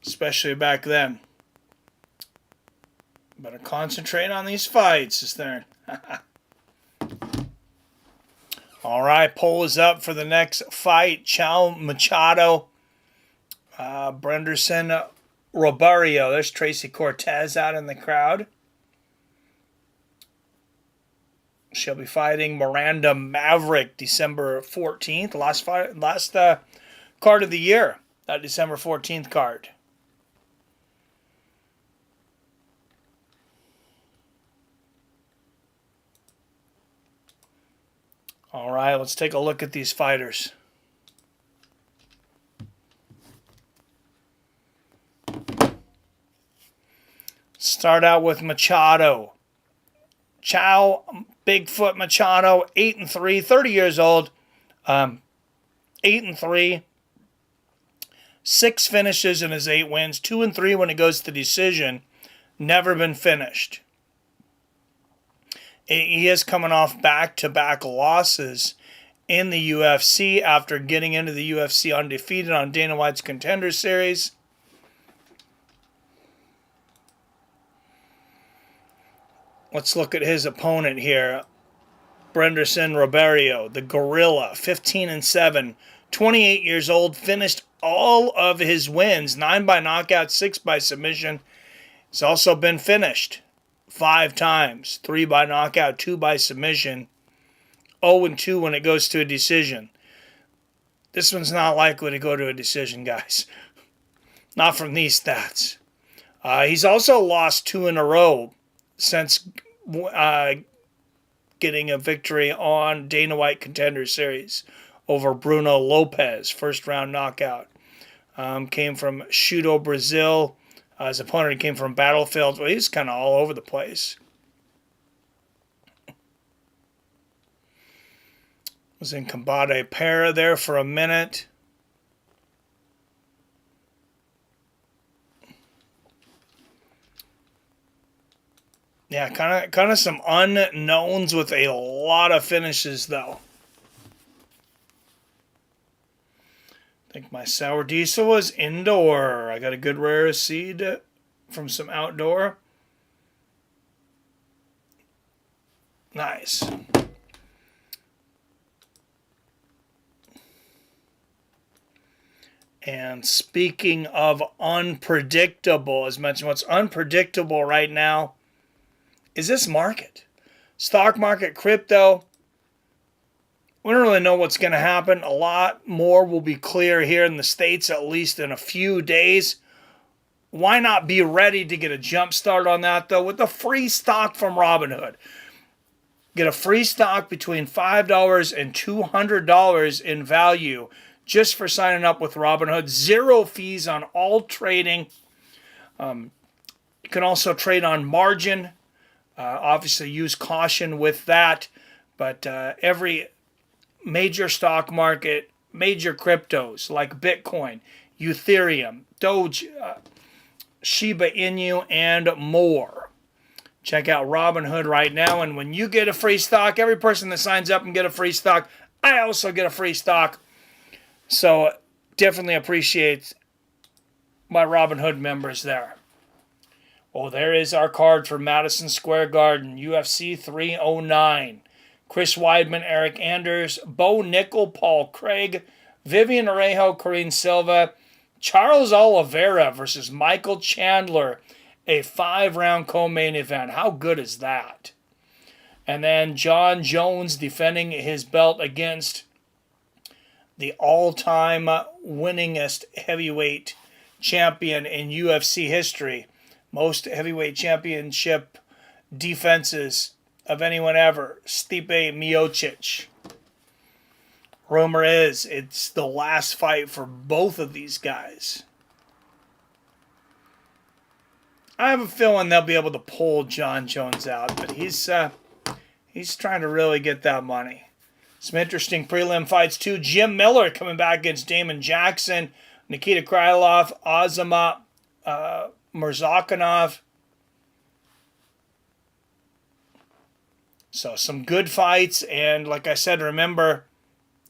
Especially back then. Better concentrate on these fights, is there? All right, poll is up for the next fight. Machado, Brenderson, Roberio. There's Tracy Cortez out in the crowd. She'll be fighting Miranda Maverick December 14th. Last card of the year. That December 14th card. All right, let's take a look at these fighters. Start out with Machado. Bigfoot Machado, 8-3, 30 years old. 8-3. 6 finishes in his 8 wins. 2-3 when it goes to decision. Never been finished. He is coming off back-to-back losses in the UFC after getting into the UFC undefeated on Dana White's Contender Series. Let's look at his opponent here. Brenderson Roberio, the Gorilla, 15-7, 28 years old, finished all of his wins, 9 by knockout, 6 by submission. He's also been finished 5 times, 3 by knockout, 2 by submission, 0-2 when it goes to a decision. This one's not likely to go to a decision, guys. Not from these stats. He's also lost 2 in a row since getting a victory on Dana White Contender Series over Bruno Lopez, first round knockout. Came from Shudo, Brazil. His opponent came from Battlefield. Well, he's kind of all over the place. Was in Combate Para there for a minute. Yeah, kind of some unknowns with a lot of finishes, though. I think my sour diesel was indoor. I got a good rare seed from some outdoor. Nice. And speaking of unpredictable, as mentioned, what's unpredictable right now is this market. Stock market, crypto. We don't really know what's going to happen. A lot more will be clear here in the States, at least in a few days. Why not be ready to get a jump start on that, though, with a free stock from Robinhood? Get a free stock between $5 and $200 in value just for signing up with Robinhood. 0 fees on all trading. You can also trade on margin. Obviously, use caution with that. But every major stock market, major cryptos like Bitcoin, Ethereum, Doge, Shiba Inu, and more. Check out Robinhood right now. And when you get a free stock, every person that signs up and get a free stock, I also get a free stock. So definitely appreciate my Robinhood members there. Oh, there is our card for Madison Square Garden, UFC 309. Chris Weidman, Eric Anders, Bo Nickel, Paul Craig, Vivian Orejo, Corrine Silva, Charles Oliveira versus Michael Chandler, a 5-round co-main event. How good is that? And then John Jones defending his belt against the all-time winningest heavyweight champion in UFC history. Most heavyweight championship defenses of anyone ever, Stipe Miocic. Rumor is it's the last fight for both of these guys. I have a feeling they'll be able to pull John Jones out, but he's trying to really get that money. Some interesting prelim fights too. Jim Miller coming back against Damon Jackson, Nikita Krylov, Azama Murzakanov. So some good fights, and like I said, remember,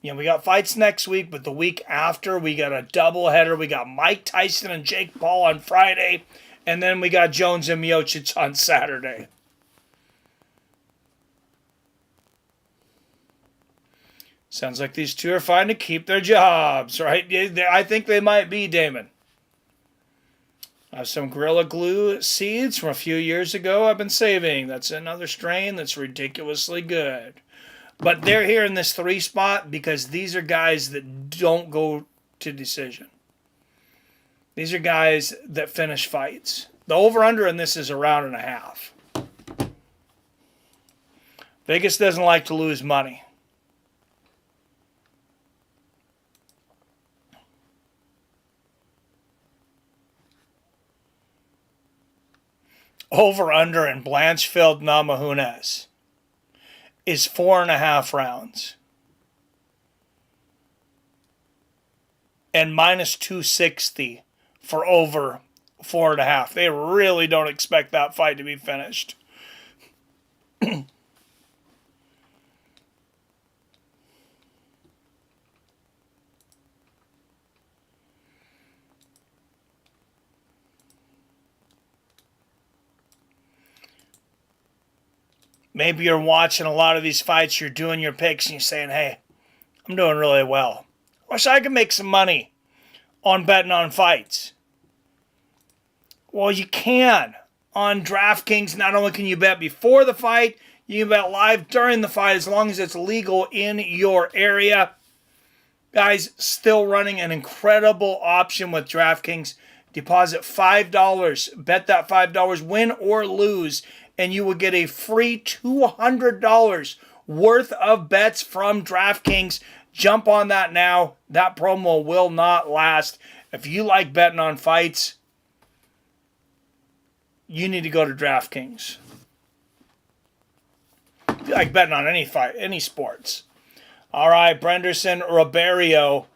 we got fights next week, but the week after we got a doubleheader. We got Mike Tyson and Jake Paul on Friday, and then we got Jones and Miocic on Saturday. Sounds like these two are fine to keep their jobs, right? I think they might be, Damon. I have some Gorilla Glue seeds from a few years ago I've been saving. That's another strain that's ridiculously good. But they're here in this 3 spot because these are guys that don't go to decision. These are guys that finish fights. The over-under in this is a round and a half. Vegas doesn't like to lose money. Over-under in Blanchfield Namajunas is 4.5 rounds. and minus 260 for over 4.5. They really don't expect that fight to be finished. Maybe you're watching a lot of these fights, you're doing your picks, and you're saying, hey, I'm doing really well. Wish I could make some money on betting on fights. Well, you can. On DraftKings, not only can you bet before the fight, you can bet live during the fight as long as it's legal in your area. Guys, still running an incredible option with DraftKings. Deposit $5, bet that $5, win or lose, and you will get a free $200 worth of bets from DraftKings. Jump on that now. That promo will not last. If you like betting on fights, you need to go to DraftKings. If you like betting on any fight, any sports. All right, Brenderson Roberio,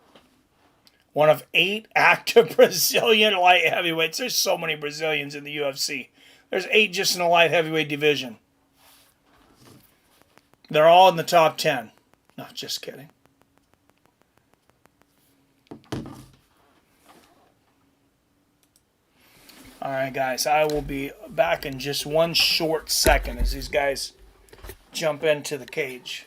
one of 8 active Brazilian light heavyweights. There's so many Brazilians in the UFC. There's 8 just in the light heavyweight division. They're all in the top 10. No, just kidding. All right, guys, I will be back in just one short second as these guys jump into the cage.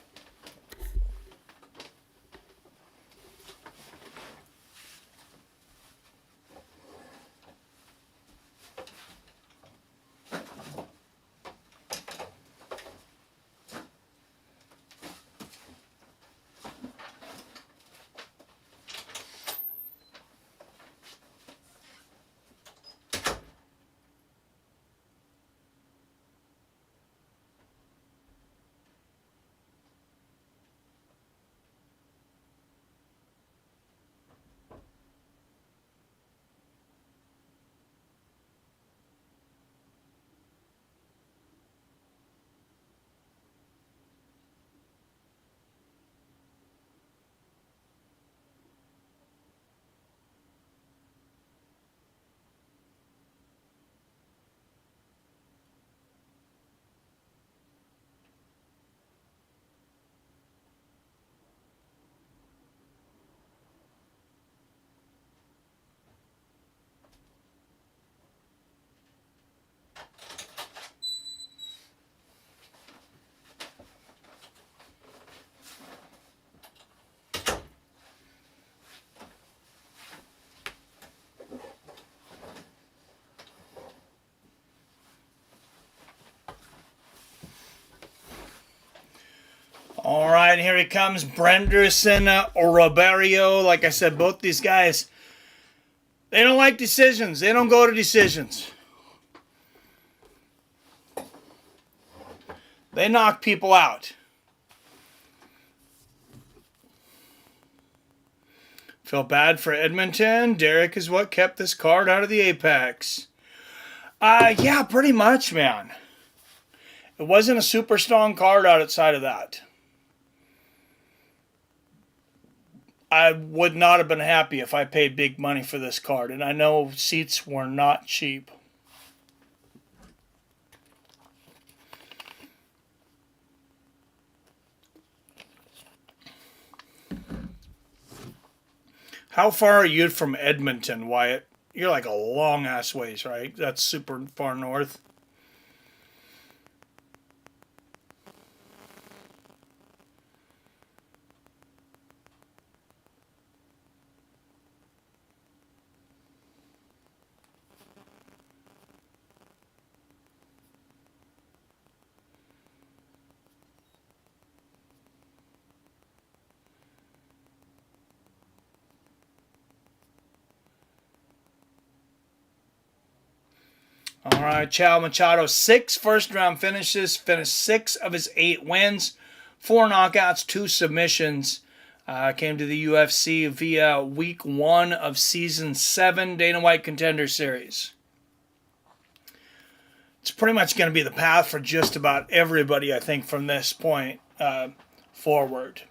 All right, here he comes, Brenderson Roberio. Like I said, both these guys, they don't like decisions. They don't go to decisions. They knock people out. Feel bad for Edmonton. Derek is what kept this card out of the Apex. Yeah, pretty much, man. It wasn't a super strong card outside of that. I would not have been happy if I paid big money for this card, and I know seats were not cheap. How far are you from Edmonton, Wyatt? You're like a long-ass ways, right? That's super far north. All right, Machado, 6 first-round finishes, finished 6 of his 8 wins, 4 knockouts, 2 submissions. Came to the UFC via week 1 of season 7 Dana White Contender Series. It's pretty much going to be the path for just about everybody, I think, from this point forward.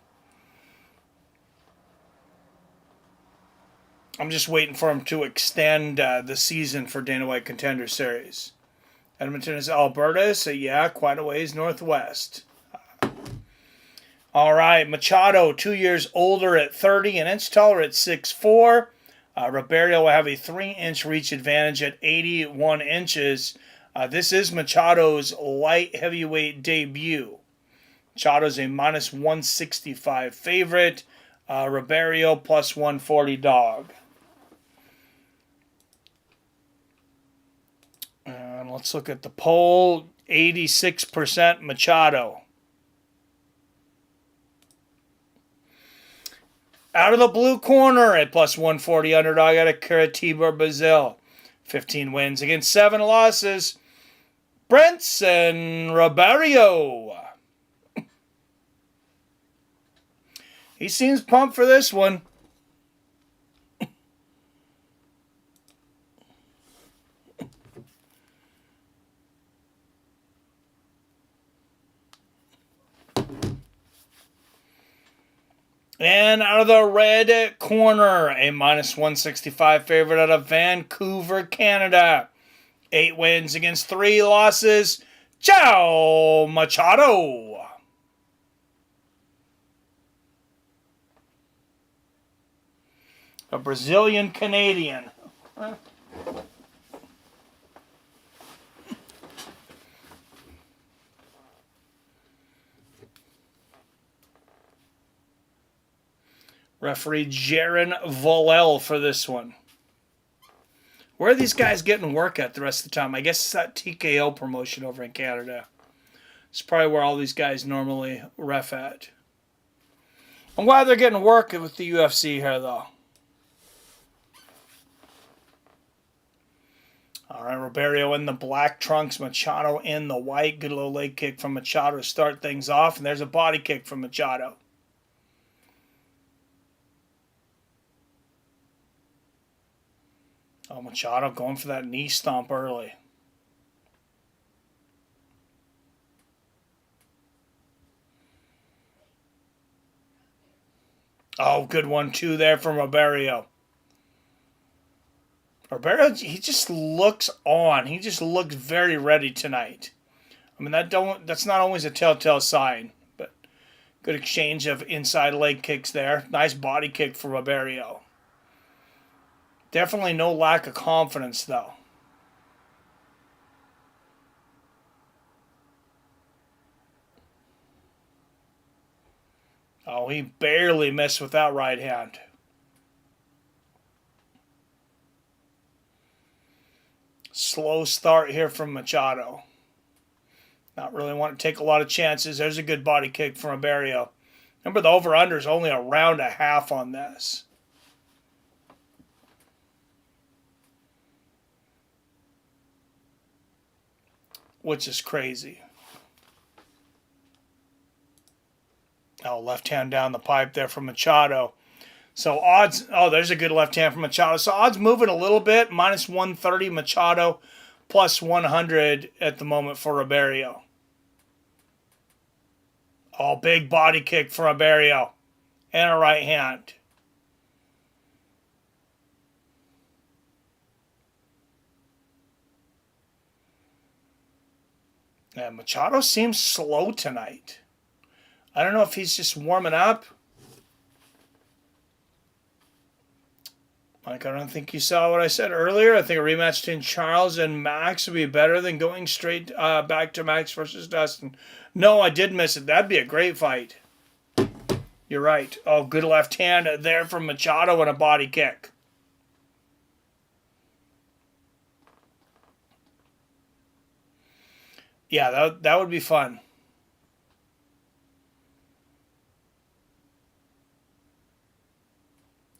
I'm just waiting for him to extend the season for Dana White Contender Series. Edmonton is Alberta, so yeah, quite a ways northwest. All right, Machado, 2 years older at 30, an inch taller at 6'4". Roberio will have a 3-inch reach advantage at 81 inches. This is Machado's light heavyweight debut. Machado's a minus 165 favorite. Roberio plus 140 dog. And let's look at the poll. 86% Machado. Out of the blue corner at plus 140 underdog out of Curitiba, Brazil. 15 wins against 7 losses. Brenson Roberio. He seems pumped for this one. And out of the red corner, a minus 165 favorite out of Vancouver, Canada. 8 wins against 3 losses. Ciao Machado. A Brazilian Canadian. Referee Erin Blanchfield for this one. Where are these guys getting work at the rest of the time? I guess it's that TKO promotion over in Canada. It's probably where all these guys normally ref at. I'm glad they're getting work with the UFC here, though. All right, Roberio in the black trunks, Machado in the white. Good little leg kick from Machado to start things off, and there's a body kick from Machado. Oh, Machado going for that knee stomp early. Oh, good 1-2 there from Roberio. Roberio, he just looks on. He just looks very ready tonight. I mean, that's not always a telltale sign, but good exchange of inside leg kicks there. Nice body kick for Roberio. Definitely no lack of confidence, though. Oh, he barely missed with that right hand. Slow start here from Machado. Not really want to take a lot of chances. There's a good body kick from Barriault. Remember, the over-under is only a round and a half on this. Which is crazy. Oh, left hand down the pipe there from Machado. So odds, oh, there's a good left hand from Machado. So odds moving a little bit. Minus 130 Machado, plus 100 at the moment for Roberio. Oh, big body kick for Roberio. And a right hand. Yeah, Machado seems slow tonight. I don't know if he's just warming up. Like, I don't think you saw what I said earlier. I think a rematch between Charles and Max would be better than going straight back to Max versus Dustin. No, I did miss it. That'd be a great fight. You're right. Oh, good left hand there from Machado and a body kick. Yeah, that would be fun.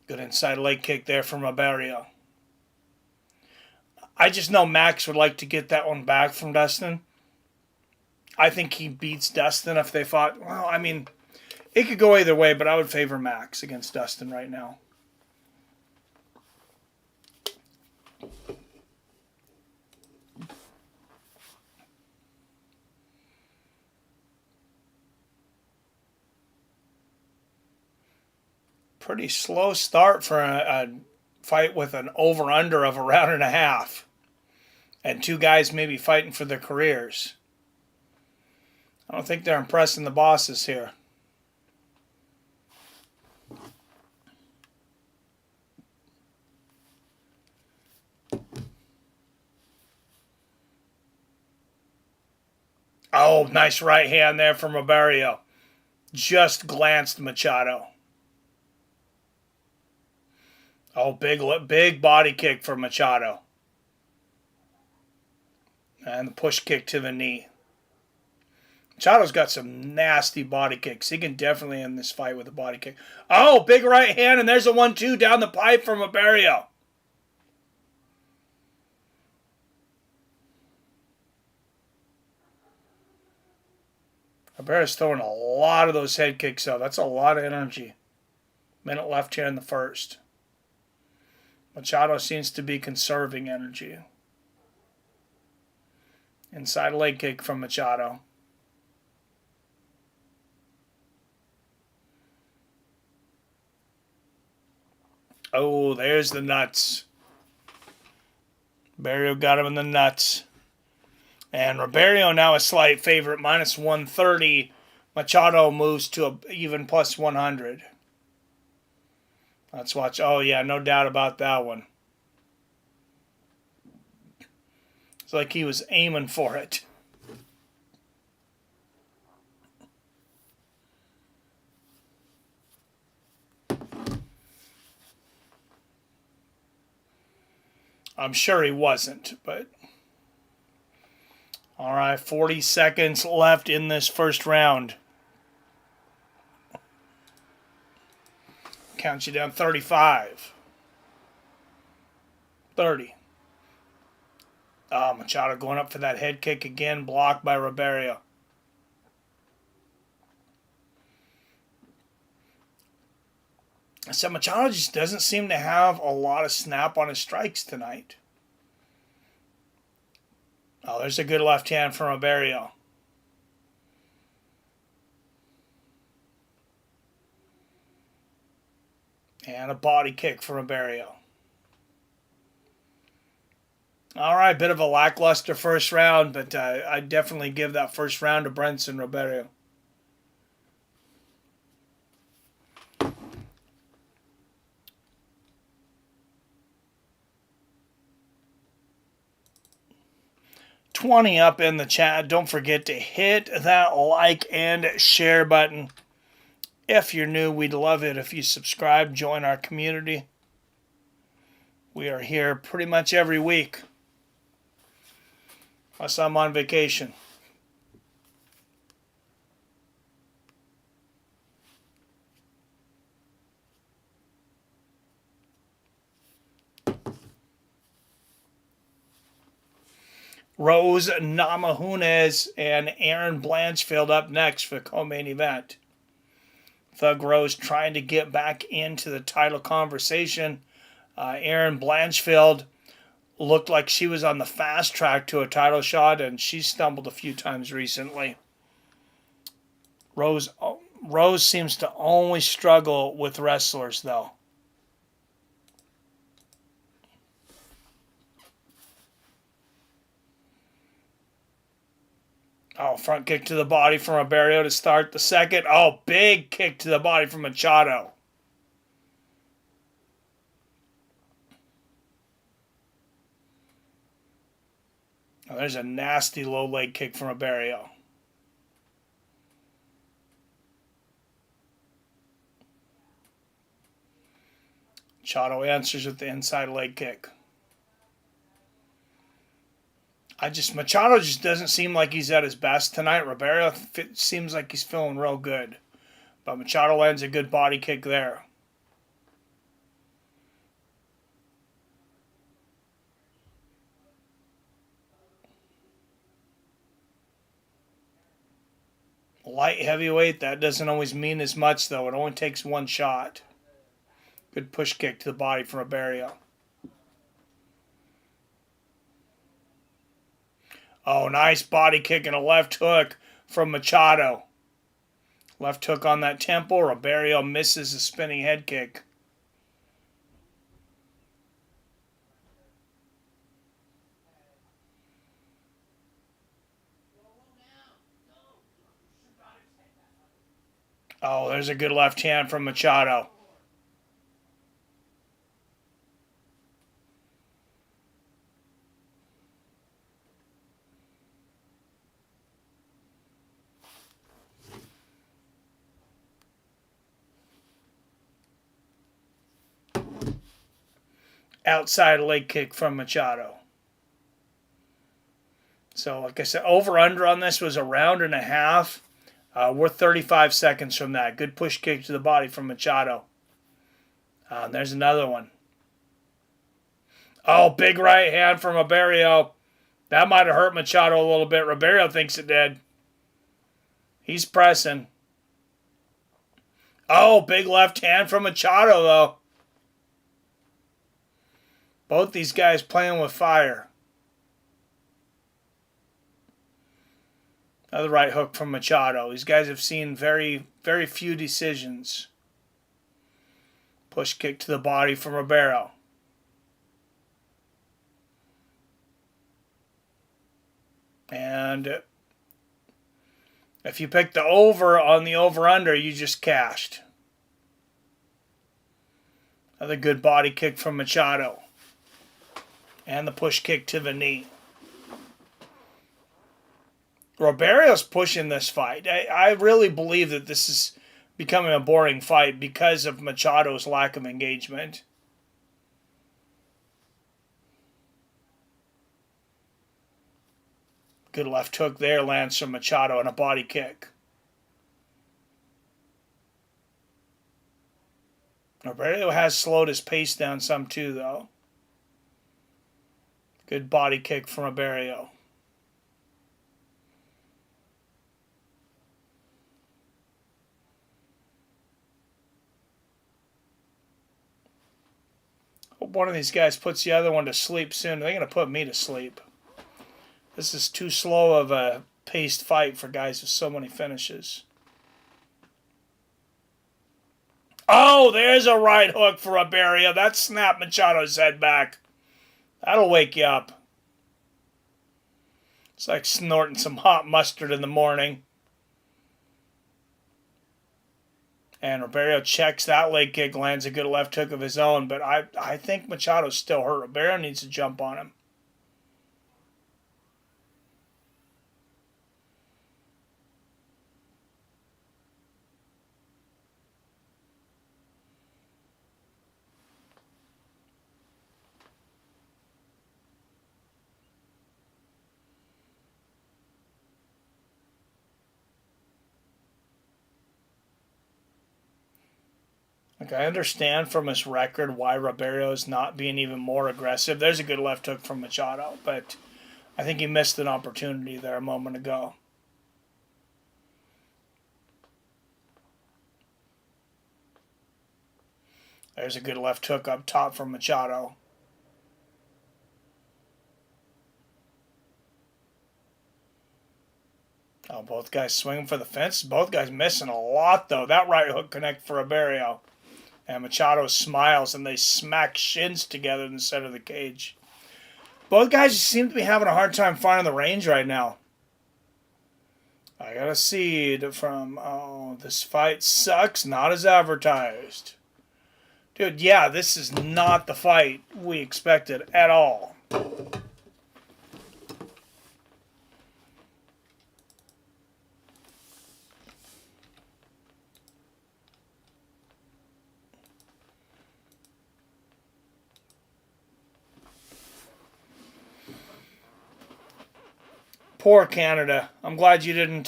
Good inside leg kick there from Barriault. I just know Max would like to get that one back from Dustin. I think he beats Dustin if they fought. Well, I mean, it could go either way, but I would favor Max against Dustin right now. Pretty slow start for a fight with an over-under of a round and a half. And two guys maybe fighting for their careers. I don't think they're impressing the bosses here. Oh, nice right hand there from Roberio. Just glanced Machado. Oh, big body kick for Machado. And the push kick to the knee. Machado's got some nasty body kicks. He can definitely end this fight with a body kick. Oh, big right hand, and there's a 1-2 down the pipe from Barriault. Barriault's throwing a lot of those head kicks out. That's a lot of energy. Minute left here in the first. Machado seems to be conserving energy. Inside leg kick from Machado. Oh, there's the nuts. Barriault got him in the nuts. And Roberio now a slight favorite, minus 130. Machado moves to a even plus 100. Let's watch. Oh, yeah, no doubt about that one. It's like he was aiming for it. I'm sure he wasn't, but... All right, 40 seconds left in this first round. Count you down. 35. 30. Oh, Machado going up for that head kick again, blocked by Roberio. So Machado just doesn't seem to have a lot of snap on his strikes tonight. Oh, there's a good left hand from Roberio. And a body kick from Roberio. All right, bit of a lackluster first round, but I definitely give that first round to Brenson Roberio. $20 up in the chat. Don't forget to hit that like and share button. If you're new, we'd love it if you subscribe, join our community. We are here pretty much every week, unless I'm on vacation. Rose Namajunas and Erin Blanchfield up next for the co-main event. Thug Rose trying to get back into the title conversation. Erin Blanchfield looked like she was on the fast track to a title shot, and she stumbled a few times recently. Rose seems to only struggle with wrestlers, though. Oh, front kick to the body from Roberio to start the second. Oh, big kick to the body from Machado. Oh, there's a nasty low leg kick from Roberio. Machado answers with the inside leg kick. Machado just doesn't seem like he's at his best tonight. Roberio seems like he's feeling real good. But Machado lands a good body kick there. Light heavyweight, that doesn't always mean as much, though. It only takes one shot. Good push kick to the body from Roberio. Oh, nice body kick and a left hook from Machado. Left hook on that temple. Roberio misses a spinning head kick. Oh, there's a good left hand from Machado. Outside leg kick from Machado. So, like I said, over-under on this was a round and a half. We're 35 seconds from that. Good push kick to the body from Machado. There's another one. Oh, big right hand from Roberio. That might have hurt Machado a little bit. Roberio thinks it did. He's pressing. Oh, big left hand from Machado, though. Both these guys playing with fire. Another right hook from Machado. These guys have seen very, very few decisions. Push kick to the body from Roberio. And if you pick the over on the over-under, you just cashed. Another good body kick from Machado. And the push kick to the knee. Roberio's pushing this fight. I really believe that this is becoming a boring fight because of Machado's lack of engagement. Good left hook there lands from Machado and a body kick. Roberio has slowed his pace down some too, though. Good body kick from Barriault. Hope one of these guys puts the other one to sleep soon. They're going to put me to sleep. This is too slow of a paced fight for guys with so many finishes. Oh, there's a right hook for Roberio. That snapped Machado's head back. That'll wake you up. It's like snorting some hot mustard in the morning. And Roberio checks that leg kick, lands a good left hook of his own. But I think Machado's still hurt. Roberio needs to jump on him. Like, I understand from his record why Roberio is not being even more aggressive. There's a good left hook from Machado, but I think he missed an opportunity there a moment ago. There's a good left hook up top from Machado. Oh, both guys swinging for the fence. Both guys missing a lot, though. That right hook connect for Roberio. And Machado smiles, and they smack shins together in the center of the cage. Both guys seem to be having a hard time finding the range right now. I got a seed from, oh, this fight sucks, not as advertised. Dude, yeah, this is not the fight we expected at all. Poor Canada. I'm glad you didn't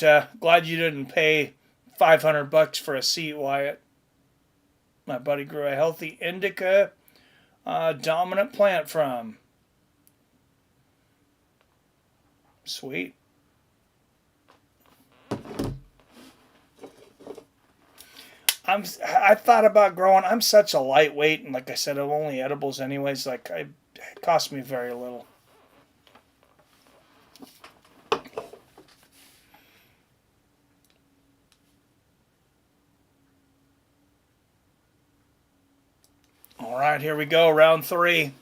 pay $500 for a seat, Wyatt. My buddy grew a healthy indica dominant plant from. Sweet. I thought about growing. I'm such a lightweight, and like I said, I'm only edibles anyways. Like, it cost me very little. All right, here we go, round 3.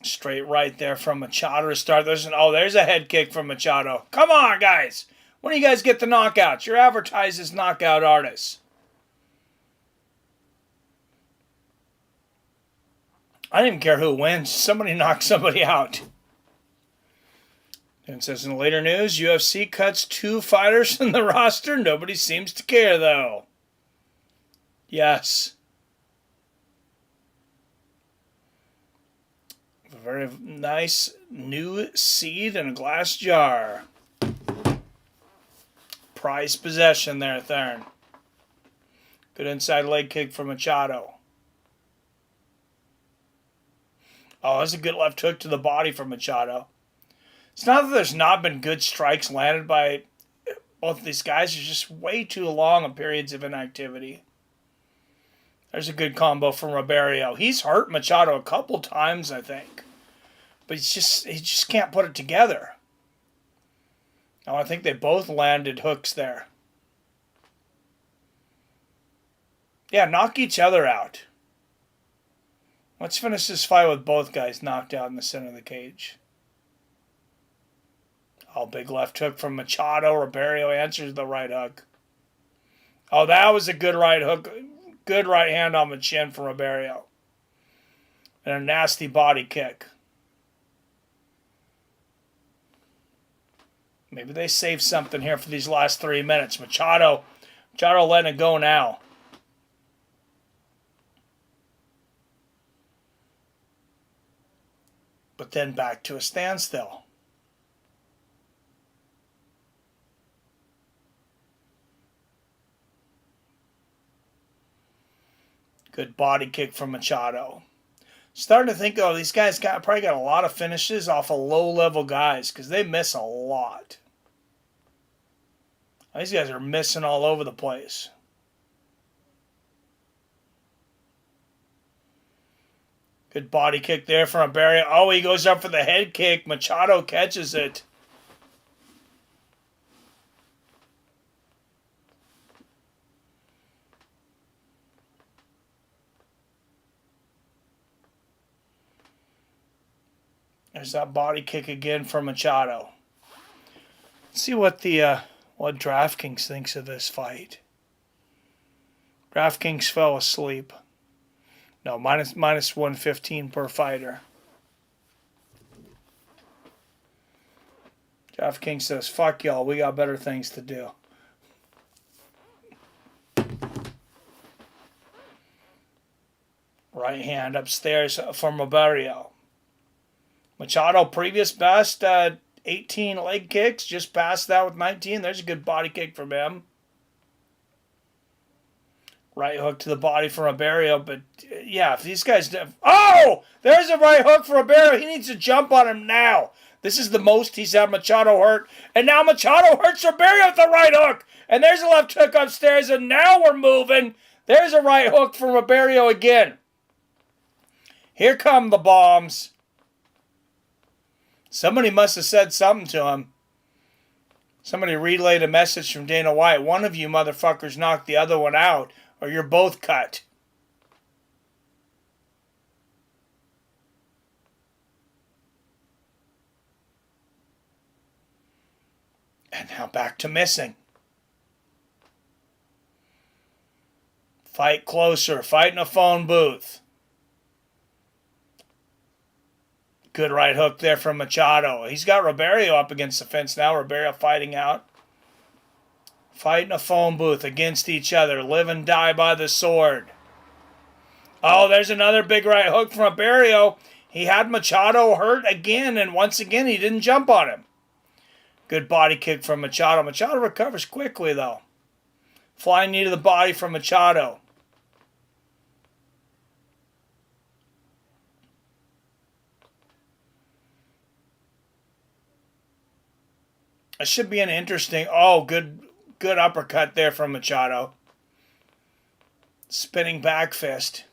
Straight right there from Machado to start. There's a head kick from Machado. Come on, guys. When do you guys get the knockouts? You're advertised as knockout artists. I don't even care who wins. Somebody knocks somebody out. And it says in later news, UFC cuts 2 fighters from the roster. Nobody seems to care, though. Yes. A very nice new seed in a glass jar. Prized possession there, Theron. Good inside leg kick from Machado. Oh, that's a good left hook to the body from Machado. It's not that there's not been good strikes landed by both of these guys. It's just way too long of periods of inactivity. There's a good combo from Roberio. He's hurt Machado a couple times, I think. But he just can't put it together. Oh, I think they both landed hooks there. Yeah, knock each other out. Let's finish this fight with both guys knocked out in the center of the cage. Oh, big left hook from Machado. Roberio answers the right hook. Oh, that was a good right hook. Good right hand on the chin from Roberio. And a nasty body kick. Maybe they save something here for these last 3 minutes. Machado letting it go now. But then back to a standstill. Good body kick from Machado. Starting to think, these guys probably got a lot of finishes off of low-level guys because they miss a lot. These guys are missing all over the place. Good body kick there from Barriault. Oh, he goes up for the head kick. Machado catches it. There's that body kick again from Machado. Let's see what what DraftKings thinks of this fight. DraftKings fell asleep. No, minus 115 per fighter. DraftKings says, fuck y'all, we got better things to do. Right hand upstairs from Roberio. Machado, previous best, 18 leg kicks, just passed that with 19. There's a good body kick from him. Right hook to the body from Roberio, but yeah, if these guys... Oh! There's a right hook for Roberio. He needs to jump on him now. This is the most he's had Machado hurt. And now Machado hurts Roberio with the right hook. And there's a left hook upstairs, and now we're moving. There's a right hook from Roberio again. Here come the bombs. Somebody must have said something to him. Somebody relayed a message from Dana White. One of you motherfuckers knocked the other one out, or you're both cut. And now back to missing. Fight closer. Fight in a phone booth. Good right hook there from Machado. He's got Roberio up against the fence now. Roberio fighting out. Fight in a phone booth against each other. Live and die by the sword. Oh, there's another big right hook from Barriault. He had Machado hurt again, and once again he didn't jump on him. Good body kick from Machado. Machado recovers quickly, though. Flying knee to the body from Machado. It should be an interesting... Oh, good uppercut there from Machado. Spinning back fist.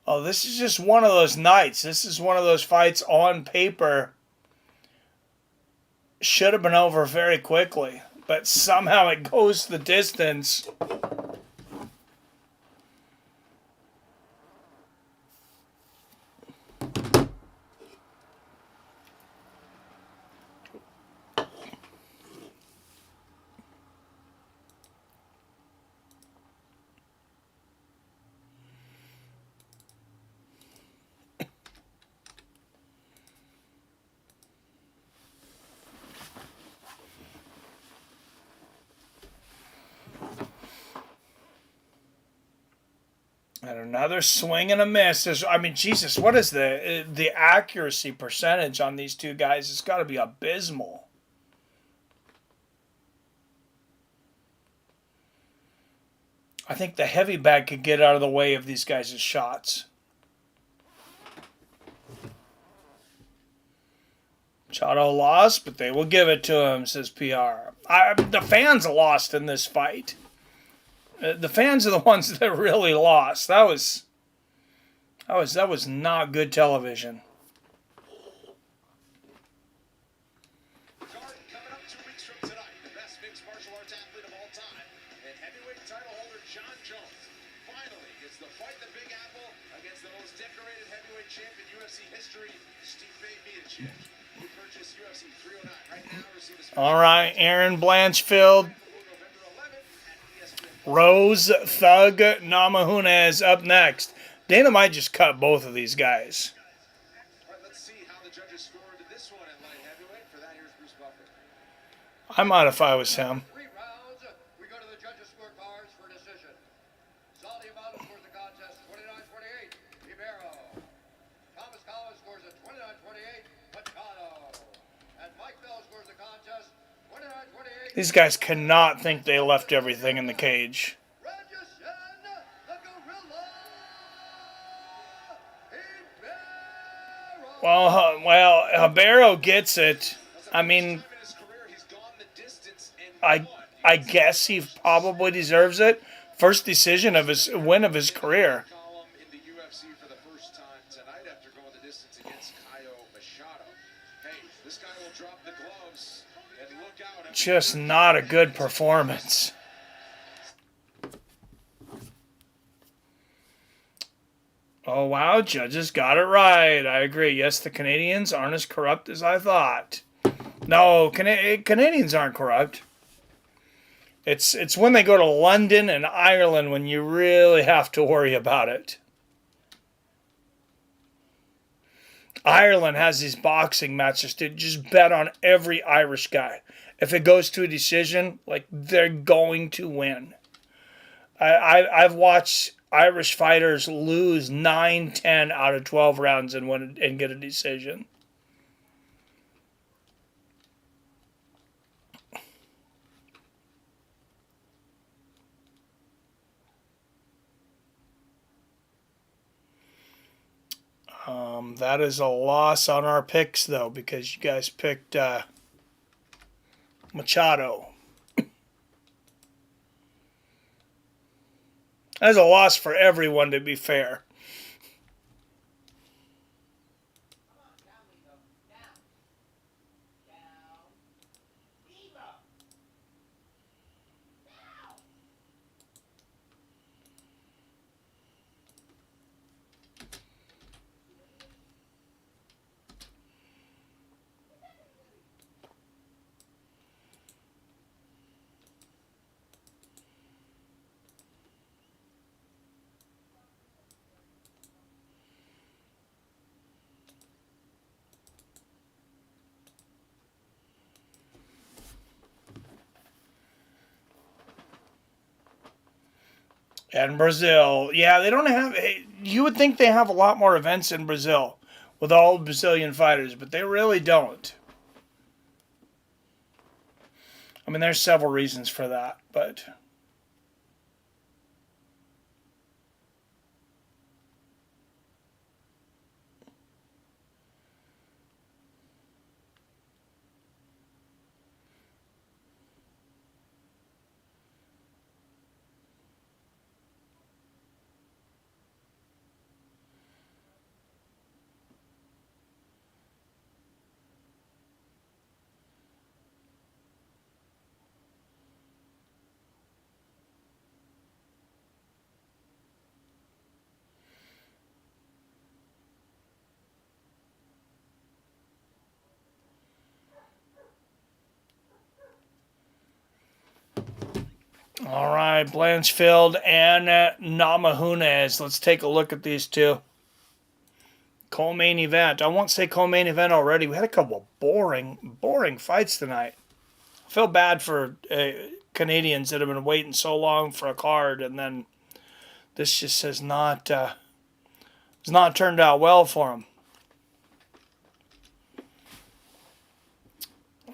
Oh, this is just one of those nights. This is one of those fights on paper. Should have been over very quickly. but somehow it goes the distance. And another swing and a miss. I mean, Jesus, what is the accuracy percentage on these two guys? It's got to be abysmal. I think the heavy bag could get out of the way of these guys' shots. Machado lost, but they will give it to him, says PR. The fans lost in this fight. The fans are the ones that really lost. That was not good television. Card coming up 2 weeks from tonight. The best mixed martial arts athlete of all time and heavyweight title holder Jon Jones finally gets to fight the Big Apple against the most decorated heavyweight champ in UFC history, Stipe Miocic. You purchase UFC 309 right now. Receive a All right, Erin Blanchfield. Rose Thug Namajunas up next. Dana might just cut both of these guys. All right, let's see how the judges scored this one in light heavyweight. For that, here's Bruce Buffer. I might if I was him. 3 rounds. We go to the judges' scorecards for decision. Zalal scores the contest 29-28. Barriault. Thomas Collins scores it 29-28. Machado. And Mike Bell scores the contest 29-28. These guys cannot think they left everything in the cage. Well, Barriault gets it. I mean, I guess he probably deserves it. First decision of his win of his career. In the UFC for the first time tonight after going the distance against Machado. Hey, this guy will drop the gloves and look out. Just not a good performance. Oh, wow, judges got it right. I agree. Yes, the Canadians aren't as corrupt as I thought. No, Canadians aren't corrupt. It's when they go to London and Ireland when you really have to worry about it. Ireland has these boxing matches to just bet on every Irish guy. If it goes to a decision, like, they're going to win. I've watched Irish fighters lose 9, 10 out of 12 rounds and win and get a decision. That is a loss on our picks, though, because you guys picked Machado. That's a loss for everyone, to be fair. And Brazil. Yeah, they don't have... You would think they have a lot more events in Brazil with all Brazilian fighters, but they really don't. I mean, there's several reasons for that, but... All right, Blanchfield and Namajunas. Let's take a look at these two. Co-main event. I won't say co-main event already. We had a couple of boring fights tonight. I feel bad for Canadians that have been waiting so long for a card, and then this just has not turned out well for them.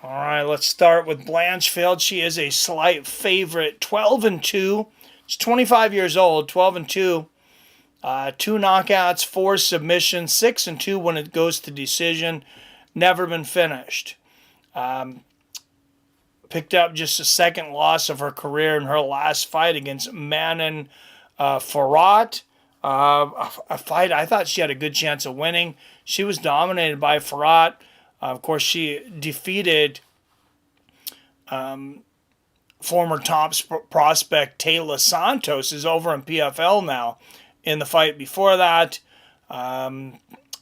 All right, let's start with Blanchfield. She is a slight favorite, 12-2. She's 25 years old, 12-2. 2 knockouts, 4 submissions, 6-2 when it goes to decision. Never been finished. Picked up just a second loss of her career in her last fight against Manon Farhat. A fight I thought she had a good chance of winning. She was dominated by Farhat. Of course, she defeated former top prospect Taylor Santos, is over in PFL now. In the fight before that,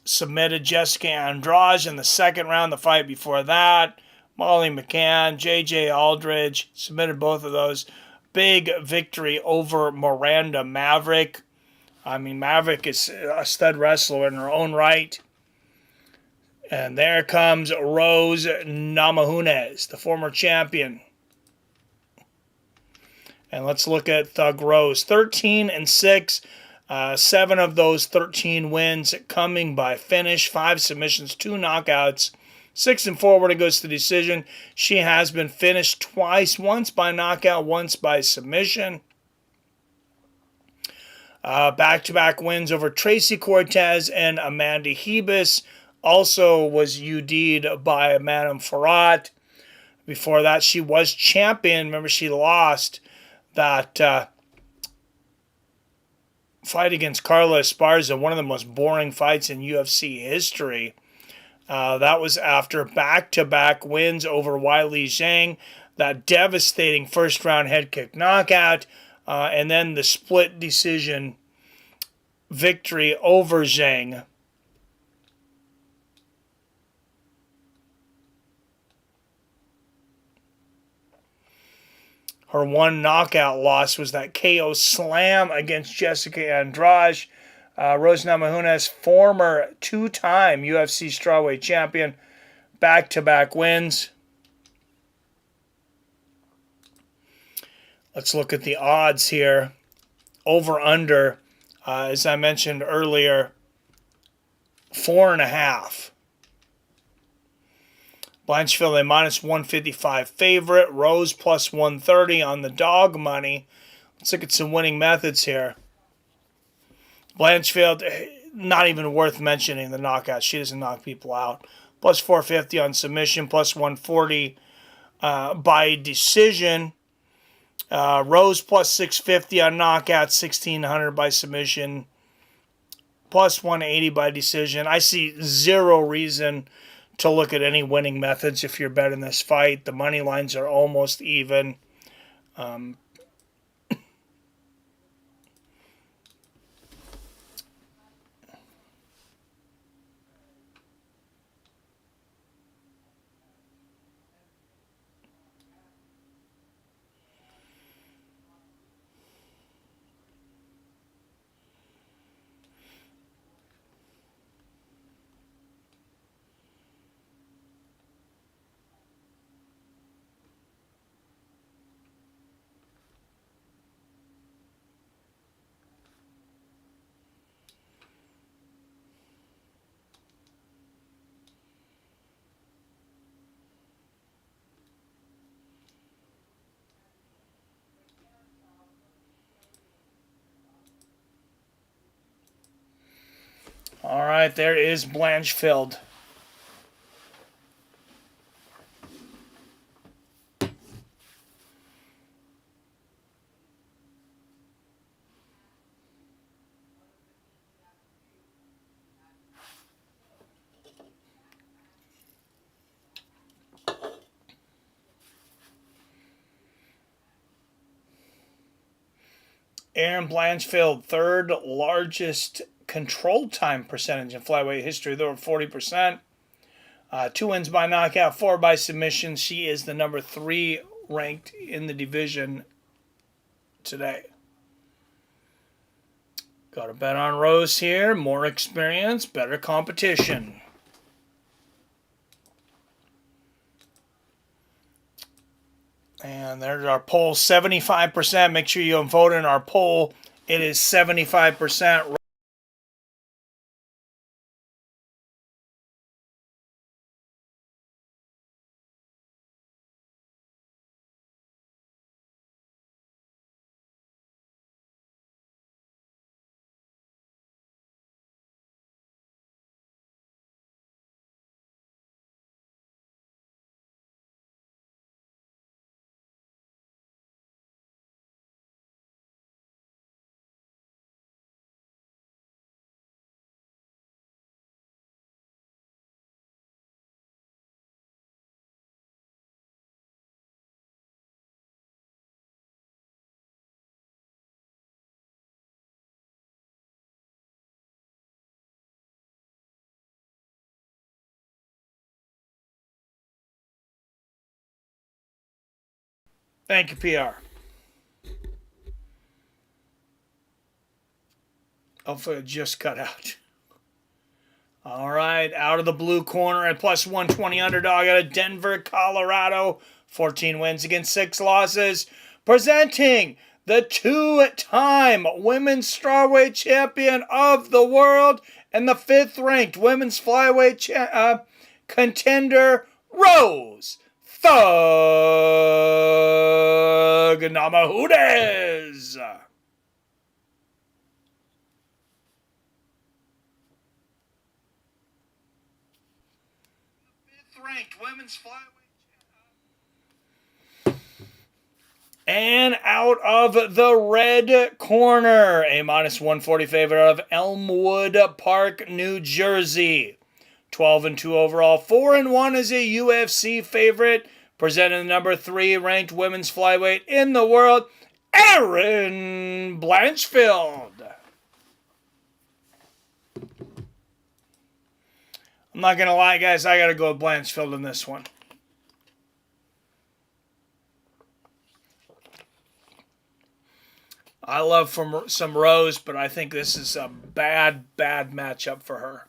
submitted Jessica Andrade in the second round. The fight before that, Molly McCann, J.J. Aldridge, submitted both of those. Big victory over Miranda Maverick. I mean, Maverick is a stud wrestler in her own right. And there comes Rose Namajunas, the former champion. And let's look at Thug Rose. 13-6. 7 of those 13 wins coming by finish. 5 submissions, 2 knockouts. 6-4 when it goes to decision. She has been finished twice. Once by knockout, once by submission. Back-to-back wins over Tracy Cortez and Amanda Hebus. Also was UD'd by Madame Farhat. Before that, she was champion. Remember, she lost that fight against Carla Esparza, one of the most boring fights in UFC history. That was after back-to-back wins over Wiley Zhang, that devastating first-round head kick knockout, and then the split decision victory over Zhang. Her one knockout loss was that KO slam against Jessica Andrade. Rose Namajunas, former 2-time UFC strawweight champion, back-to-back wins. Let's look at the odds here. Over-under, as I mentioned earlier, 4.5. Blanchfield a minus 155 favorite. Rose plus 130 on the dog money. Let's look at some winning methods here. Blanchfield, not even worth mentioning the knockout. She doesn't knock people out. Plus 450 on submission. Plus 140 by decision. Rose plus 650 on knockout. 1600 by submission. Plus 180 by decision. I see zero reason to look at any winning methods if you're betting this fight. The money lines are almost even. All right, there is Blanchfield. Erin Blanchfield, third largest control time percentage in flyweight history. There were 40%. 2 wins by knockout, 4 by submission. She is the number 3 ranked in the division today. Got to bet on Rose here. More experience, better competition. And there's our poll, 75%. Make sure you vote in our poll. It is 75%. Thank you, PR. Hopefully it just cut out. All right, out of the blue corner at plus 120 underdog out of Denver, Colorado. 14 wins against 6 losses. Presenting the 2-time women's strawweight champion of the world and the 5th-ranked women's flyweight contender, Rose Thug Namajunas. Ranked women's flyweight. And out of the red corner, a minus 140 favorite out of Elmwood Park, New Jersey. 12-2 overall, 4-1 is a UFC favorite. Presenting the number 3 ranked women's flyweight in the world, Erin Blanchfield. I'm not going to lie, guys. I got to go with Blanchfield in this one. I love some Rose, but I think this is a bad matchup for her.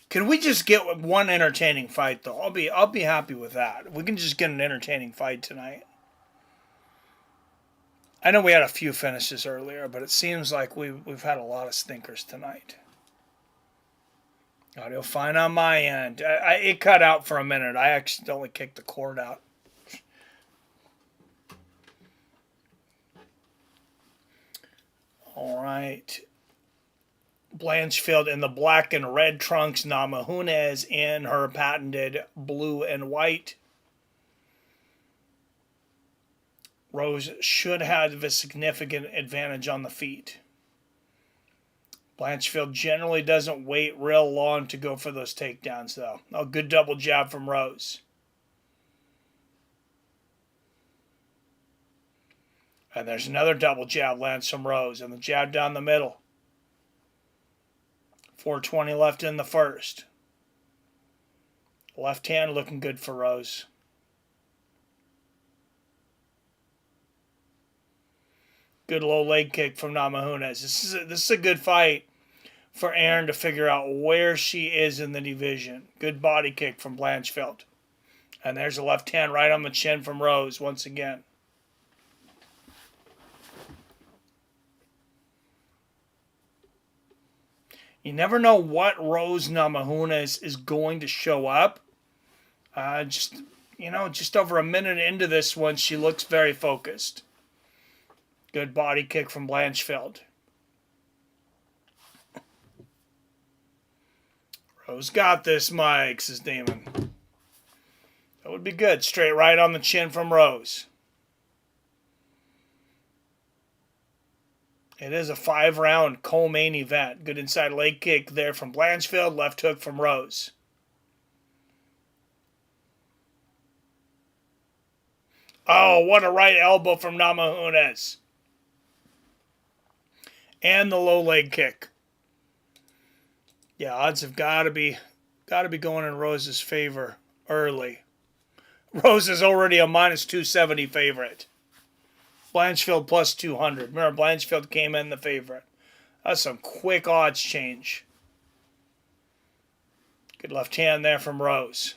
Can we just get one entertaining fight, though? I'll be happy with that. We can just get an entertaining fight tonight. I know we had a few finishes earlier, but it seems like we've had a lot of stinkers tonight. Audio fine on my end. It cut out for a minute. I accidentally kicked the cord out. All right. Blanchfield in the black and red trunks. Namajunas in her patented blue and white. Rose should have a significant advantage on the feet. Blanchfield generally doesn't wait real long to go for those takedowns, though. A good double jab from Rose. And there's another double jab lands from Rose, and the jab down the middle. 4:20 left in the first. Left hand looking good for Rose. Good low leg kick from Namajunas. This is a good fight for Erin to figure out where she is in the division. Good body kick from Blanchfield. And there's a left hand right on the chin from Rose once again. You never know what Rose Namajunas is going to show up. Just over a minute into this one, she looks very focused. Good body kick from Blanchfield. Rose got this, Mike, says Damon. That would be good. Straight right on the chin from Rose. It is a 5-round co-main event. Good inside leg kick there from Blanchfield. Left hook from Rose. Oh, what a right elbow from Namajunas. And the low leg kick. Yeah, odds have got to be going in Rose's favor early. Rose is already a minus 270 favorite. Blanchfield plus 200. Remember, Blanchfield came in the favorite. That's some quick odds change. Good left hand there from Rose.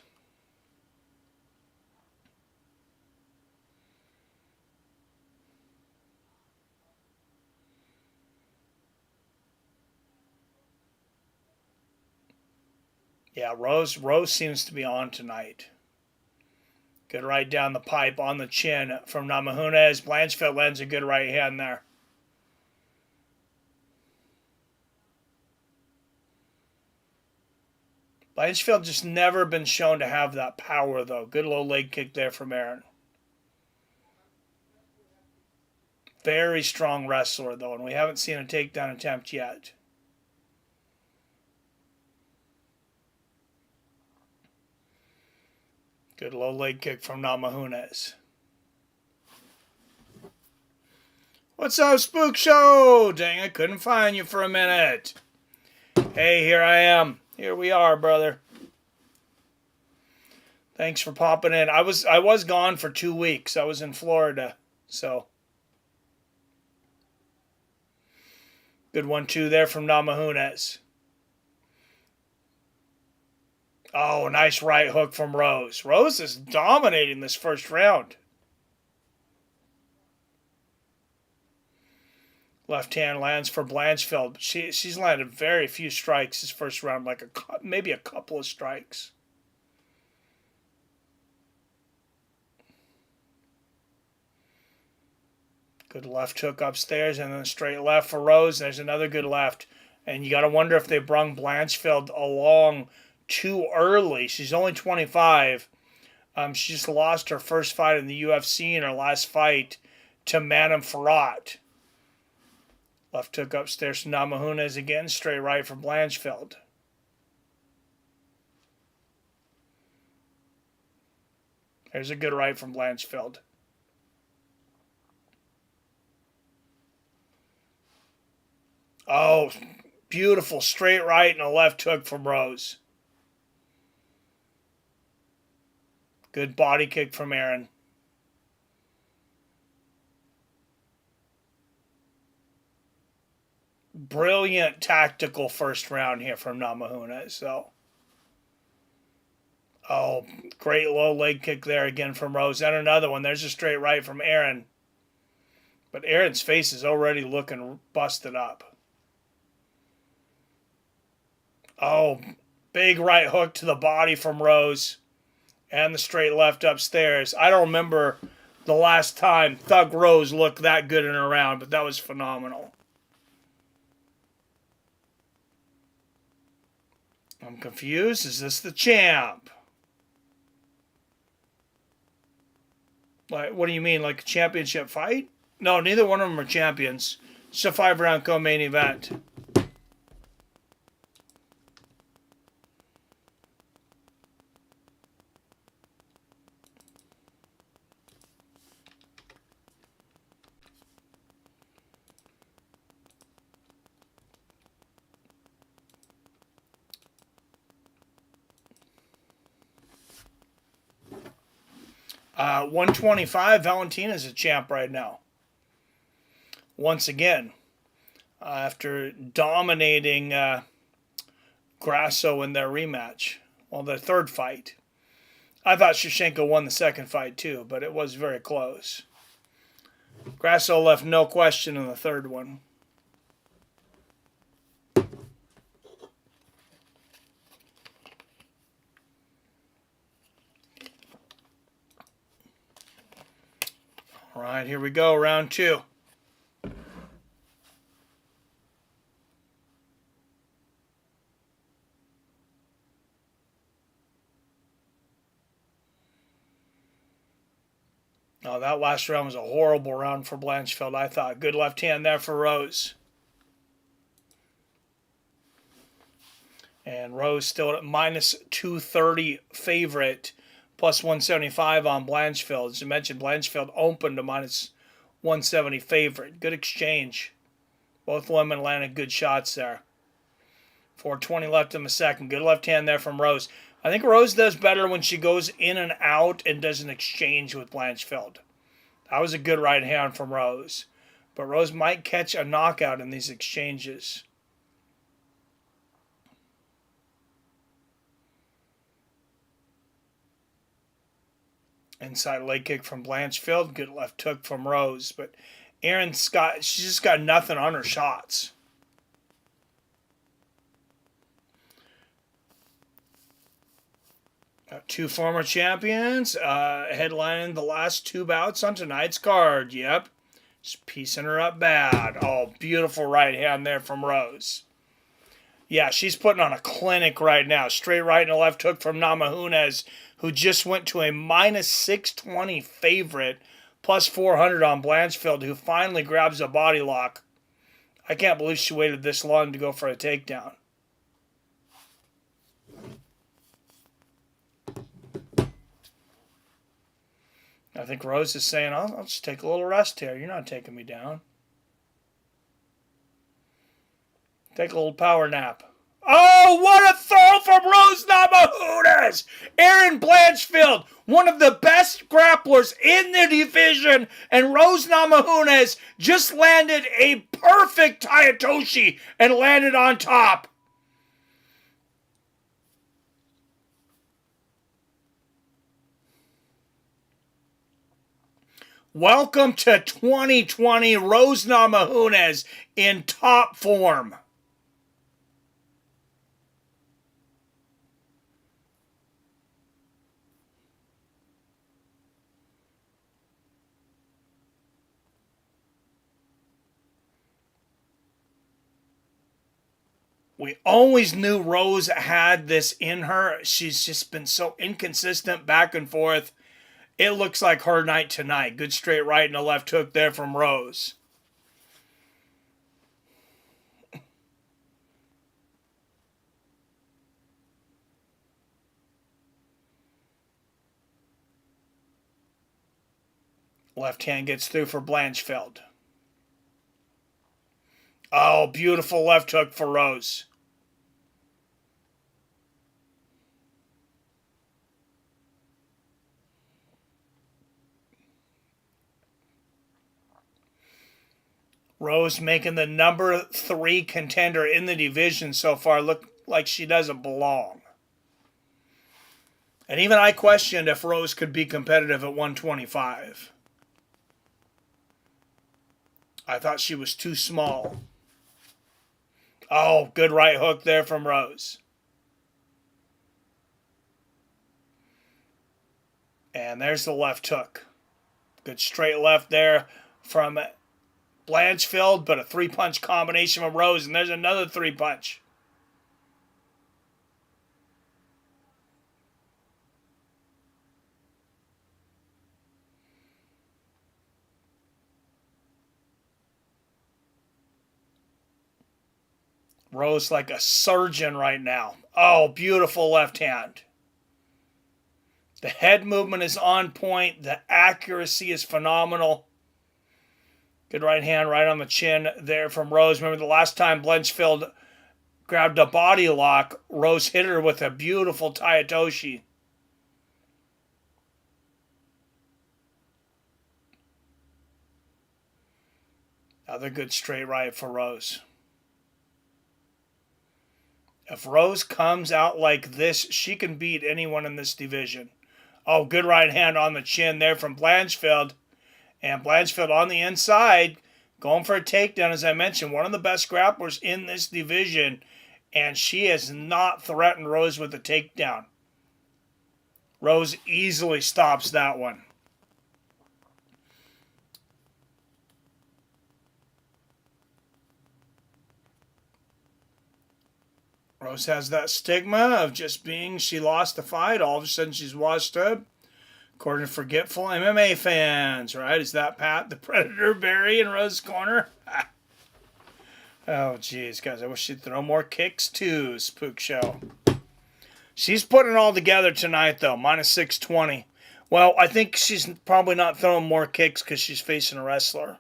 Yeah, Rose seems to be on tonight. Good right down the pipe on the chin from Namajunas. Blanchfield lands a good right hand there. Blanchfield just never been shown to have that power, though. Good low leg kick there from Erin. Very strong wrestler, though, and we haven't seen a takedown attempt yet. Good low leg kick from Namajunas. What's up, Spook Show? Dang, I couldn't find you for a minute. Hey, here I am. Here we are, brother. Thanks for popping in. I was gone for 2 weeks. I was in Florida, so. Good 1-2 there from Namajunas. Oh, nice right hook from Rose. Rose is dominating this first round. Left hand lands for Blanchfield. She's landed very few strikes this first round, like maybe a couple of strikes. Good left hook upstairs and then a straight left for Rose. There's another good left. And you got to wonder if they brung Blanchfield along too early. She's only 25. She just lost her first fight in the UFC in her last fight to Madame Farrat. Left hook upstairs to Namajunas again. Straight right for Blanchfield. There's a good right from Blanchfield. Oh, beautiful straight right and a left hook from Rose. Good body kick from Erin. Brilliant tactical first round here from Namajunas. So, oh, great low leg kick there again from Rose. And another one. There's a straight right from Erin. But Erin's face is already looking busted up. Oh, big right hook to the body from Rose. And the straight left upstairs. I don't remember the last time Thug Rose looked that good in a round, but that was phenomenal. I'm confused. Is this the champ? Like, what do you mean? Like a championship fight? No, neither one of them are champions. It's a 5-round co-main event. Uh, 125, Valentina's a champ right now. Once again, after dominating Grasso in their rematch, well, their third fight. I thought Shevchenko won the second fight too, but it was very close. Grasso left no question in the third one. All right, here we go, round 2. Oh, that last round was a horrible round for Blanchfield, I thought. Good left hand there for Rose. And Rose still at minus 230 favorite. Plus 175 on Blanchfield. As you mentioned, Blanchfield opened to minus 170 favorite. Good exchange. Both women landed good shots there. 4:20 left in the second. Good left hand there from Rose. I think Rose does better when she goes in and out and does an exchange with Blanchfield. That was a good right hand from Rose. But Rose might catch a knockout in these exchanges. Inside leg kick from Blanchfield. Good left hook from Rose. But she's just got nothing on her shots. Two former champions headlining the last two bouts on tonight's card. Yep. Just piecing her up bad. Oh, beautiful right hand there from Rose. Yeah, she's putting on a clinic right now. Straight right and a left hook from Namajunas, who just went to a minus 620 favorite, plus 400 on Blanchfield, who finally grabs a body lock. I can't believe she waited this long to go for a takedown. I think Rose is saying, I'll just take a little rest here. You're not taking me down. Take a little power nap. Oh, what a throw from Rose Namajunas! Erin Blanchfield, one of the best grapplers in the division, and Rose Namajunas just landed a perfect Tayatoshi and landed on top. Welcome to 2020, Rose Namajunas in top form. We always knew Rose had this in her. She's just been so inconsistent back and forth. It looks like her night tonight. Good straight right and a left hook there from Rose. Left hand gets through for Blanchfield. Oh, beautiful left hook for Rose. Rose making the number 3 contender in the division so far look like she doesn't belong. And even I questioned if Rose could be competitive at 125. I thought she was too small. Oh, good right hook there from Rose. And there's the left hook. Good straight left there from Blanchfield, but a 3-punch combination from Rose, and there's another 3-punch. Rose like a surgeon right now. Oh, beautiful left hand. The head movement is on point. The accuracy is phenomenal. Good right hand right on the chin there from Rose. Remember the last time Blanchfield grabbed a body lock, Rose hit her with a beautiful Tayatoshi. Another good straight right for Rose. If Rose comes out like this, she can beat anyone in this division. Oh, good right hand on the chin there from Blanchfield. And Blanchfield on the inside, going for a takedown, as I mentioned. One of the best grapplers in this division. And she has not threatened Rose with a takedown. Rose easily stops that one. Rose has that stigma of just being, she lost the fight. All of a sudden she's washed up. According to forgetful MMA fans, right? Is that Pat the Predator Barry in Rose's corner? Oh, geez, guys. I wish she'd throw more kicks too, Spook Show. She's putting it all together tonight, though. Minus 620. Well, I think she's probably not throwing more kicks because she's facing a wrestler.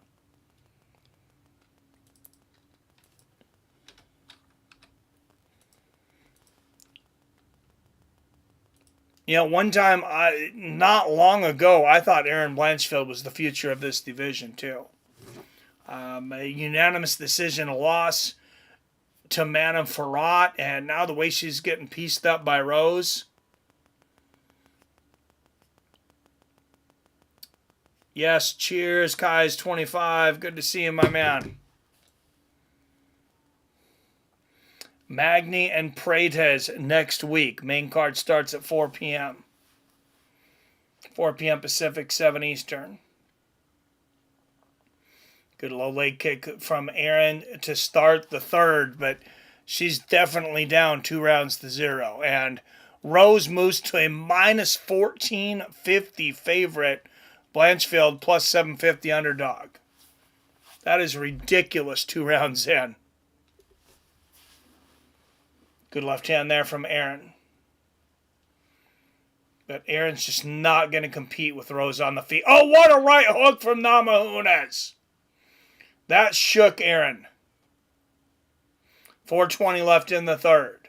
You know, one time, not long ago, I thought Erin Blanchfield was the future of this division, too. A unanimous decision, a loss to Manam Farhat, and now the way she's getting pieced up by Rose. Yes, cheers, Kai's 25. Good to see you, my man. Magny and Prates next week. Main card starts at 4 p.m. 4 p.m. Pacific, 7 Eastern. Good low leg kick from Erin to start the third, but she's definitely down 2-0. And Rose moves to a minus 1450 favorite. Blanchfield plus 750 underdog. That is ridiculous 2 rounds in. Good left hand there from Erin. But Erin's just not going to compete with Rose on the feet. Oh, what a right hook from Namajunas. That shook Erin. 4:20 left in the third.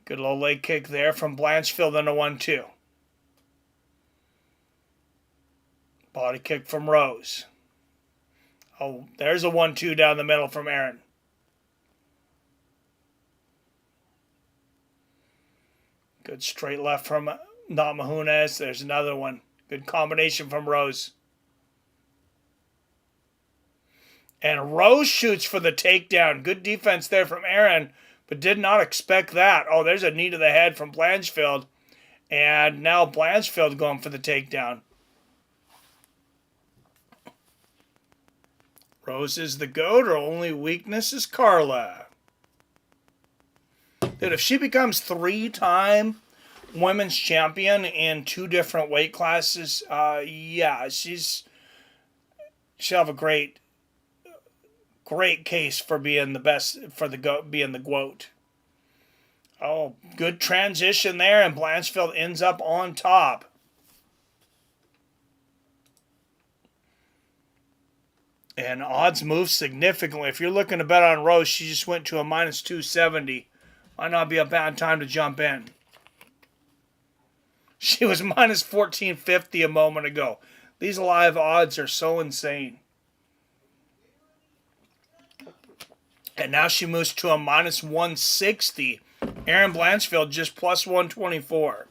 Good low leg kick there from Blanchfield into 1-2. Body kick from Rose. Oh, there's a 1-2 down the middle from Erin. Good straight left from Namajunas. There's another one. Good combination from Rose. And Rose shoots for the takedown. Good defense there from Erin, but did not expect that. Oh, there's a knee to the head from Blanchfield. And now Blanchfield going for the takedown. Rose is the GOAT, her only weakness is Carla. Dude, if she becomes 3-time women's champion in 2 different weight classes, yeah, she'll have a great case for being the best, for the GOAT, being the GOAT. Oh, good transition there, and Blanchfield ends up on top. And odds move significantly. If you're looking to bet on Rose, she just went to a minus 270. Might not be a bad time to jump in. She was minus 1450 a moment ago. These live odds are so insane. And now she moves to a minus 160. Erin Blanchfield just plus 124.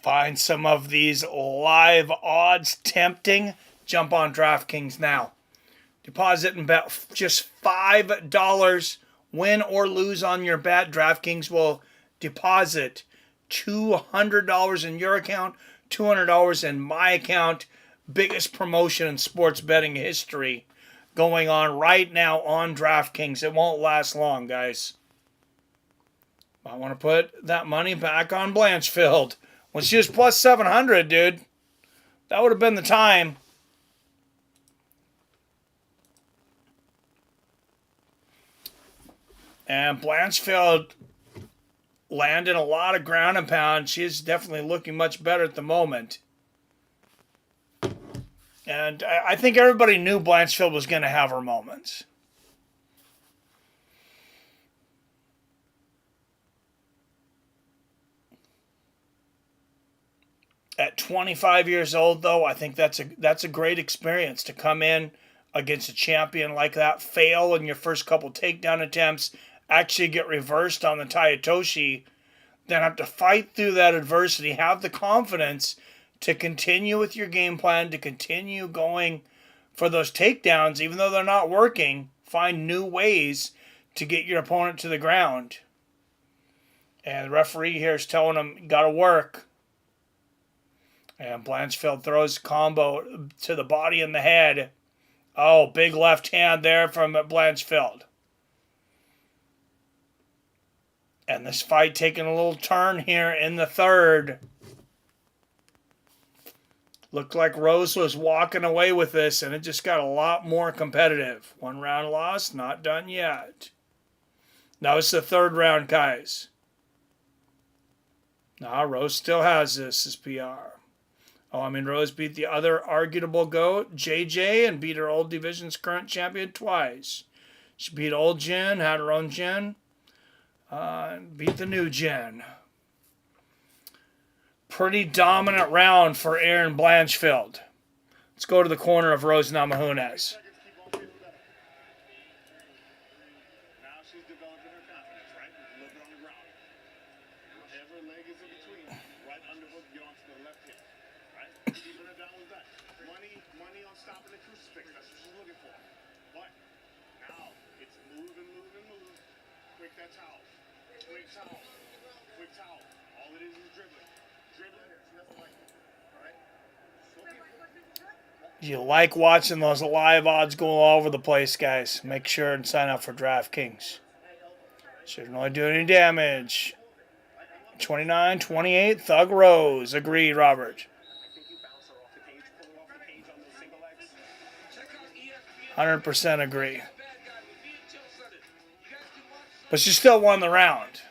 Find some of these live odds tempting. Jump on DraftKings now. Deposit and bet just $5. Win or lose on your bet. DraftKings will deposit $200 in your account, $200 in my account. Biggest promotion in sports betting history going on right now on DraftKings. It won't last long, guys. I want to put that money back on Blanchfield. When she was plus 700, dude, that would have been the time. And Blanchfield landed a lot of ground and pound. She's definitely looking much better at the moment. And I think everybody knew Blanchfield was going to have her moments. At 25 years old, though, I think that's a great experience to come in against a champion like that, fail in your first couple takedown attempts, actually get reversed on the Tayatoshi, then have to fight through that adversity, have the confidence to continue with your game plan, to continue going for those takedowns, even though they're not working, find new ways to get your opponent to the ground. And the referee here is telling him, got to work. And Blanchfield throws a combo to the body and the head. Oh, big left hand there from Blanchfield. And this fight taking a little turn here in the third. Looked like Rose was walking away with this, and it just got a lot more competitive. 1 round loss, not done yet. Now it's the third round, guys. Now Rose still has this as PR. Rose beat the other arguable GOAT, JJ, and beat her old division's current champion twice. She beat old Jen, had her own Jen, and beat the new Jen. Pretty dominant round for Erin Blanchfield. Let's go to the corner of Rose Namajunas. Now she's developing her confidence, right? A little bit on the ground. Whatever leg is in between, right underhook, get onto the left hip, right? Keeping her down with that. Money on stopping the crucifix. That's what she's looking for. But now it's move. Quick that towel. Quick towel. Quick towel. All it is dribbling. She doesn't like it. All right? You like watching those live odds go all over the place, guys. Make sure and sign up for DraftKings. Shouldn't really do any damage. 29-28, Thug Rose. Agreed, Robert. 100% agree. But she still won the round.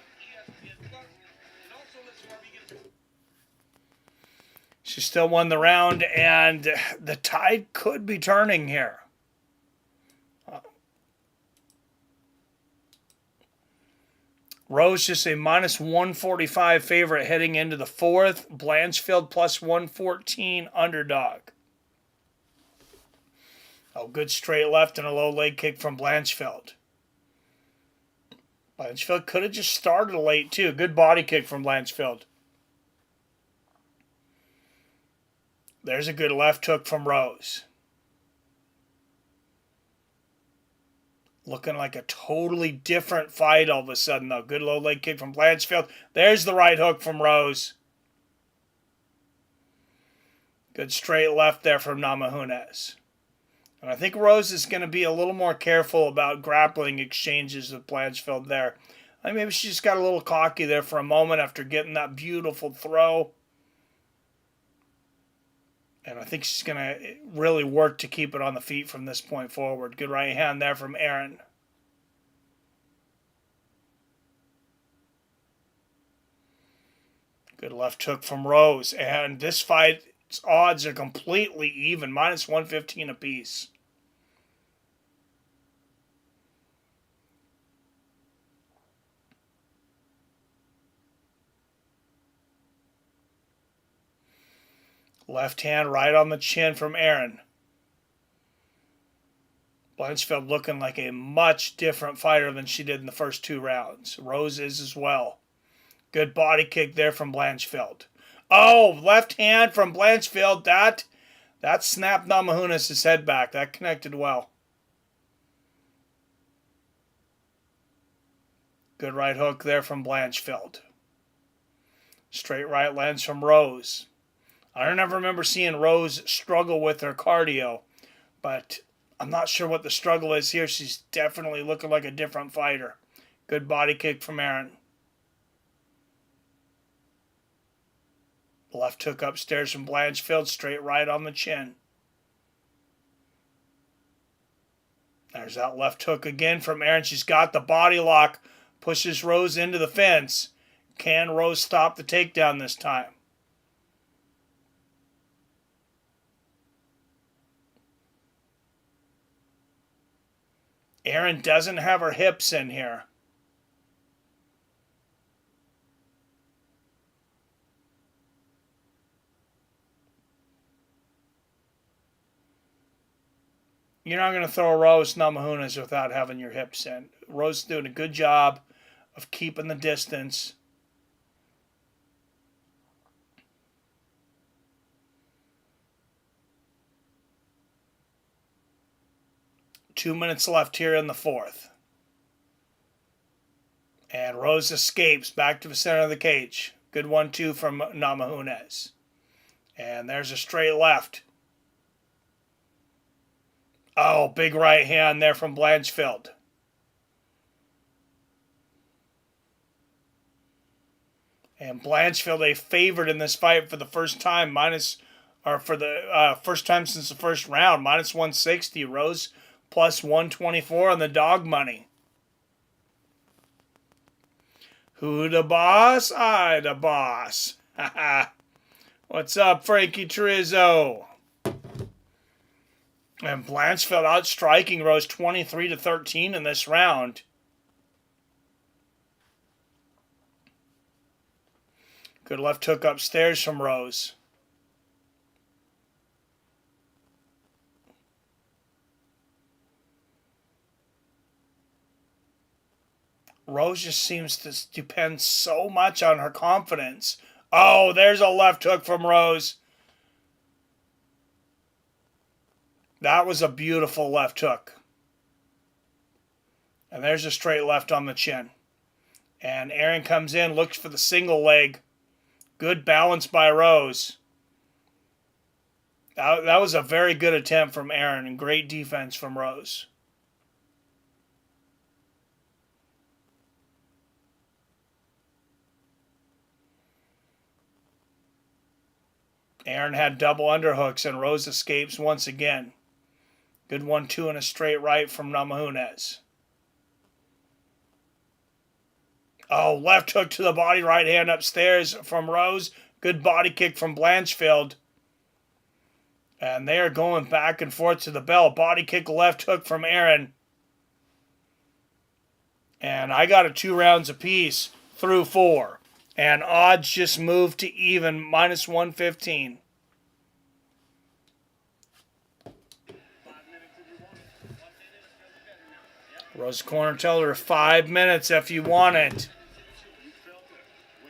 She still won the round, and the tide could be turning here. Rose just a minus 145 favorite heading into the fourth. Blanchfield plus 114 underdog. Oh, good straight left and a low leg kick from Blanchfield. Blanchfield could have just started late, too. Good body kick from Blanchfield. There's a good left hook from Rose. Looking like a totally different fight all of a sudden, though. Good low leg kick from Blanchfield. There's the right hook from Rose. Good straight left there from Namajunas. And I think Rose is going to be a little more careful about grappling exchanges with Blanchfield there. I mean, maybe she just got a little cocky there for a moment after getting that beautiful throw. And I think she's going to really work to keep it on the feet from this point forward. Good right hand there from Erin. Good left hook from Rose. And this fight's odds are completely even. Minus 115 apiece. Left hand right on the chin from Erin. Blanchfield looking like a much different fighter than she did in the first 2 rounds. Rose is as well. Good body kick there from Blanchfield. Oh, left hand from Blanchfield. That snapped Namajunas' head back. That connected well. Good right hook there from Blanchfield. Straight right lands from Rose. I don't ever remember seeing Rose struggle with her cardio, but I'm not sure what the struggle is here. She's definitely looking like a different fighter. Good body kick from Erin. Left hook upstairs from Blanchfield, straight right on the chin. There's that left hook again from Erin. She's got the body lock, pushes Rose into the fence. Can Rose stop the takedown this time? Erin doesn't have her hips in here. You're not going to throw a Rose Namajunas without having your hips in. Rose is doing a good job of keeping the distance. Two minutes left here in the fourth. And Rose escapes back to the center of the cage. Good 1-2 from Namajunas. And there's a straight left. Oh, big right hand there from Blanchfield. And Blanchfield, a favorite in this fight for the first time, for the first time since the first round, minus 160. Rose plus 124 on the dog money. Who the boss? I the boss. What's up, Frankie Trizzo? And Blanchfield outstriking Rose 23-13 in this round. Good left hook upstairs from Rose. Rose just seems to depend so much on her confidence. Oh, there's a left hook from Rose. That was a beautiful left hook. And there's a straight left on the chin. And Erin comes in, looks for the single leg. Good balance by Rose. That was a very good attempt from Erin and great defense from Rose. Erin had double underhooks and Rose escapes once again. Good 1-2 and a straight right from Namajunas. Oh, left hook to the body, right hand upstairs from Rose. Good body kick from Blanchfield. And they are going back and forth to the bell. Body kick, left hook from Erin. And I got a 2 rounds apiece through 4. And odds just moved to even, minus 115. Rose corner told her 5 minutes if you want it.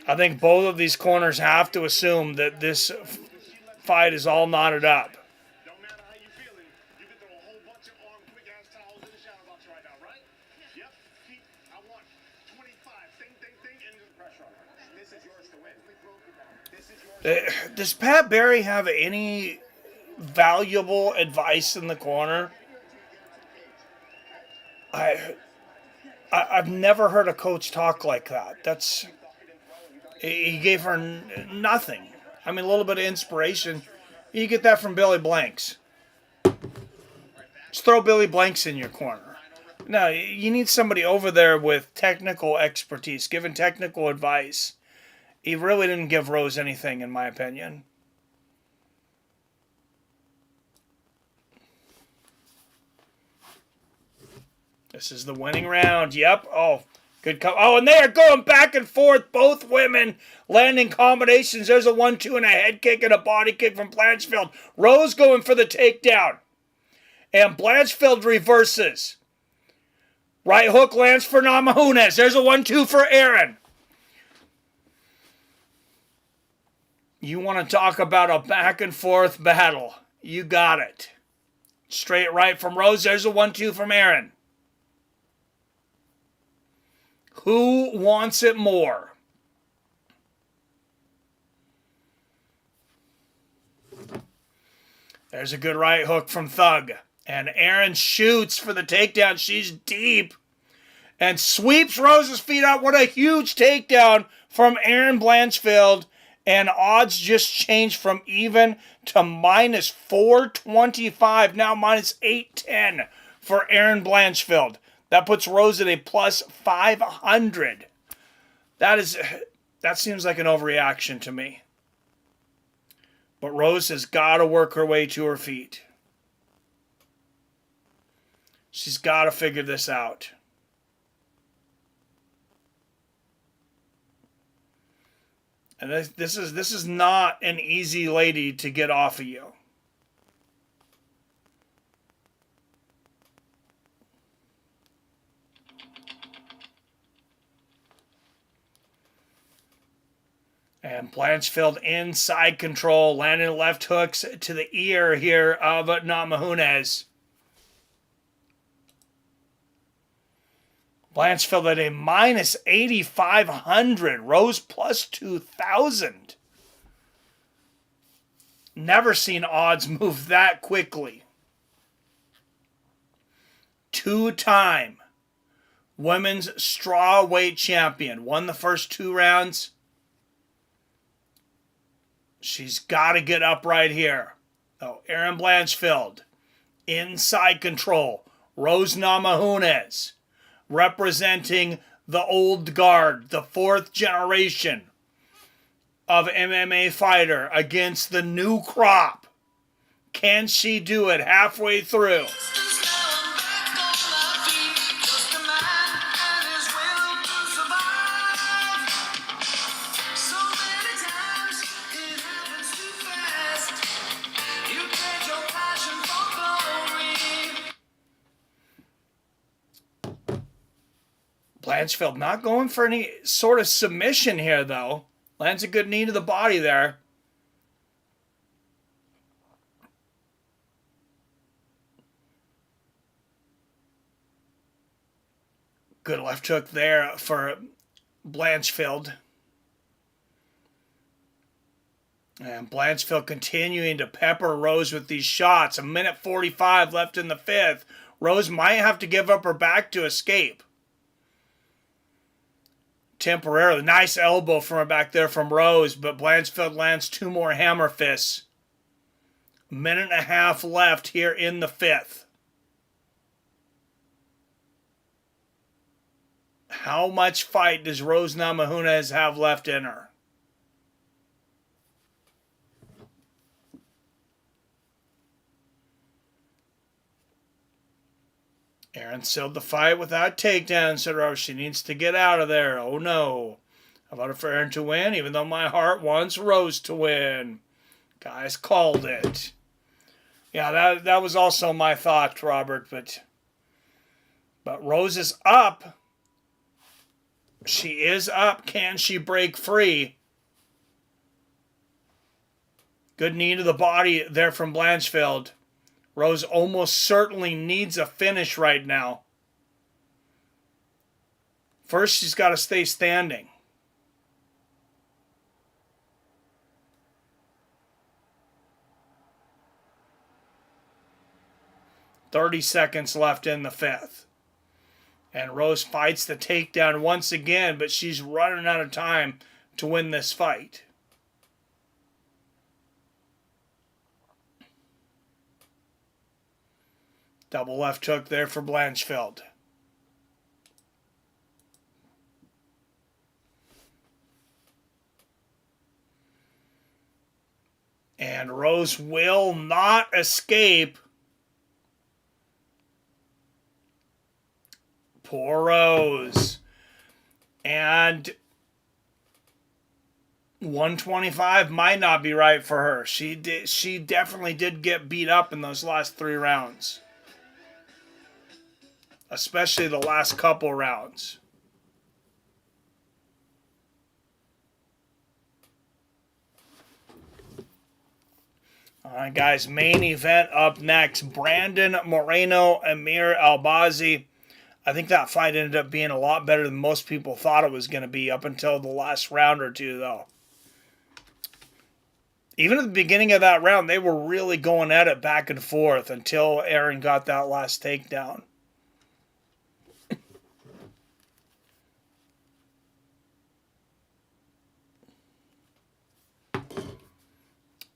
I think both of these corners have to assume that this fight is all knotted up. Don't matter how you feeling, you can throw a whole bunch of arm quick ass towels in the shower box right now, right? Yep. Keep, I want 25. Thing, and just pressure on her. This is yours to win. This is yours. Does Pat Barry have any valuable advice in the corner? I've never heard a coach talk like that. He gave her nothing. I mean, a little bit of inspiration. You get that from Billy Blanks. Just throw Billy Blanks in your corner. No, you need somebody over there with technical expertise, giving technical advice. He really didn't give Rose anything, in my opinion. This is the winning round. Yep. Oh, good. Oh, and they are going back and forth. Both women landing combinations. There's a 1-2 and a head kick and a body kick from Blanchfield. Rose going for the takedown. And Blanchfield reverses. Right hook lands for Namajunas. There's a 1-2 for Erin. You want to talk about a back and forth battle. You got it. Straight right from Rose. There's a 1-2 from Erin. Who wants it more? There's a good right hook from Thug. And Erin shoots for the takedown. She's deep. And sweeps Rose's feet out. What a huge takedown from Erin Blanchfield. And odds just changed from even to minus 425. Now minus 810 for Erin Blanchfield. That puts Rose at a plus 500. That seems like an overreaction to me. But Rose has got to work her way to her feet. She's got to figure this out. And this is not an easy lady to get off of you. And Blanchfield inside control, landing left hooks to the ear here of Namajunas. Blanchfield at a minus 8,500. Rose plus 2,000. Never seen odds move that quickly. 2-time women's strawweight champion. Won the first 2 rounds. She's got to get up right here. Oh, Erin Blanchfield, inside control. Rose Namajunas, representing the old guard, the fourth generation of MMA fighter against the new crop. Can she do it halfway through? Blanchfield not going for any sort of submission here, though. Lands a good knee to the body there. Good left hook there for Blanchfield. And Blanchfield continuing to pepper Rose with these shots. 1:45 left in the fifth. Rose might have to give up her back to escape. Temporarily. Nice elbow from her back there from Rose, but Blanchfield lands 2 more hammer fists. 1.5 minutes left here in the fifth. How much fight does Rose Namajunas have left in her? Erin sealed the fight without takedown, said Rose. She needs to get out of there. Oh no. I voted for Erin to win, even though my heart wants Rose to win. Guys called it. Yeah, that was also my thought, Robert, but Rose is up. She is up. Can she break free? Good knee to the body there from Blanchfield. Rose almost certainly needs a finish right now. First, she's got to stay standing. "30 seconds left in the fifth. And Rose fights the takedown once again, but she's running out of time to win this fight. Double left hook there for Blanchfield. And Rose will not escape. Poor Rose. And 125 might not be right for her. She definitely did get beat up in those last 3 rounds. Especially the last couple rounds. All right, guys, main event up next. Brandon Moreno, Amir Albazi. I think that fight ended up being a lot better than most people thought it was going to be up until the last round or two, though. Even at the beginning of that round, they were really going at it back and forth until Erin got that last takedown.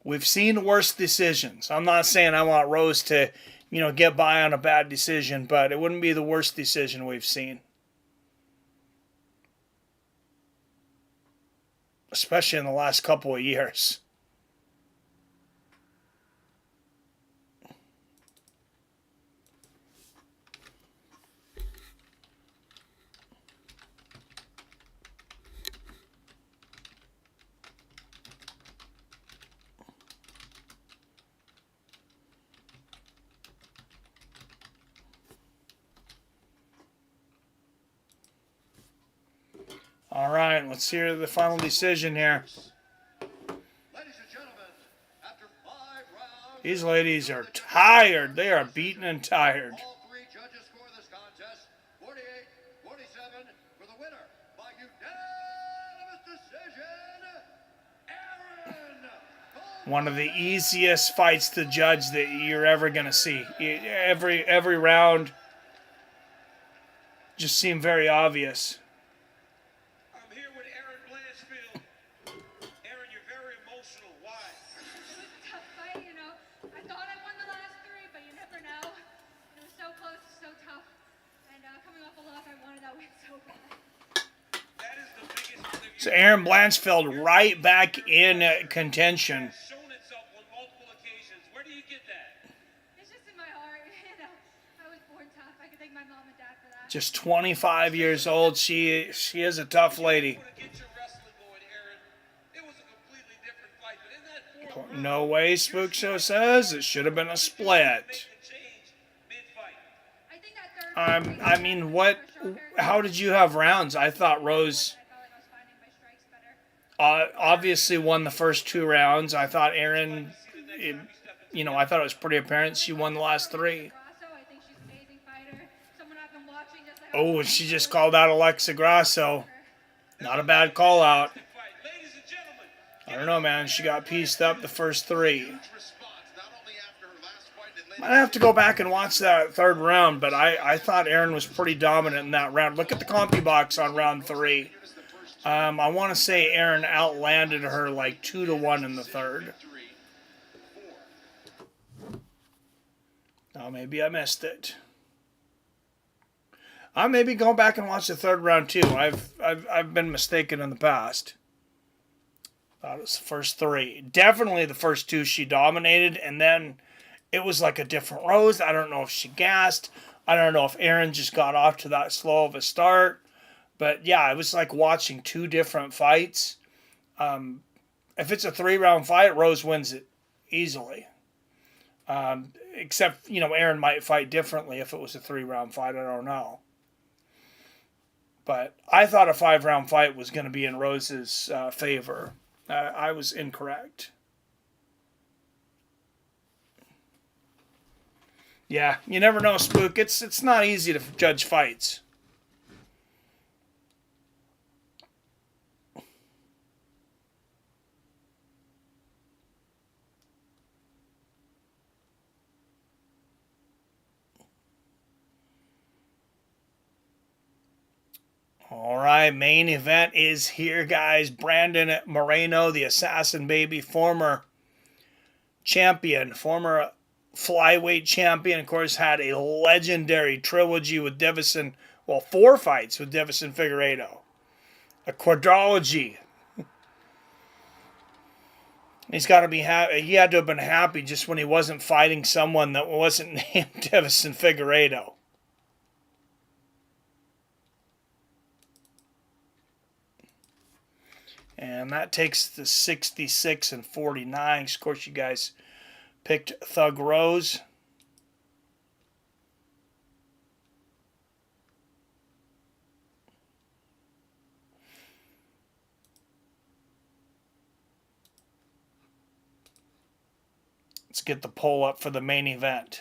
We've seen worse decisions. I'm not saying I want Rose to, get by on a bad decision, but it wouldn't be the worst decision we've seen. Especially in the last couple of years. All right, let's hear the final decision here. Ladies and gentlemen, after 5 rounds, these ladies are tired. They are beaten and tired. All 3 judges score this contest 48-47 for the winner by unanimous decision, Erin. One of the easiest fights to judge that you're ever going to see. Every round just seemed very obvious. I'm here with Erin Blanchfield. Erin, you're very emotional. Why? so tough. And coming off a loss, I wanted that win so bad. That is the biggest one of your So Erin Blanchfield right back in contention. has shown itself on multiple occasions. Where do you get that? It's just in my heart. You know, I was born tough. I can thank my mom and dad for that. Just 25 years old. She is a tough lady. To get your wrestling going, Erin, it was a completely different fight. But in that fourth round, No way, Spook Show says. It should have been a split. make the change mid-fight. I think that third I mean, what? How did you have rounds? I thought Rose I felt like I was finding my strikes better. obviously won the first 2 rounds. I thought Erin, I thought it was pretty apparent she won the last 3. Grasso, I think she's an amazing fighter. Someone I've been watching just like Oh, and she just called out Alexa Grasso. Not a bad call out. Ladies and gentlemen, I don't know, man. She got pieced up the first 3. Response, not only after her last fight in Atlanta, Might have to go back and watch that 3rd round, but I thought Erin was pretty dominant in that round. Look at the CompuBox on round 3. I want to say Erin outlanded her like 2-1 in the 3rd. Oh, maybe I missed it. I maybe go back and watch the 3rd round too. I've been mistaken in the past. Thought it was the first 3. Definitely the first 2 she dominated, and then it was like a different Rose. I don't know if she gassed. I don't know if Erin just got off to that slow of a start. But yeah, it was like watching 2 different fights. If it's a 3-round fight, Rose wins it easily. Except, Erin might fight differently if it was a 3-round fight. I don't know. But I thought a 5-round fight was going to be in Rose's favor. I was incorrect. Yeah, you never know, Spook. It's not easy to judge fights. All right, main event is here, guys. Brandon Moreno, the Assassin Baby, former champion, former flyweight champion, of course, had a legendary trilogy with Davison, 4 fights with Davison Figueiredo. A quadrilogy. He's got to be happy. He had to have been happy just when he wasn't fighting someone that wasn't named Davison Figueiredo. And that takes the 66 and 49. Of course, you guys picked Thug Rose. Let's get the poll up for the main event.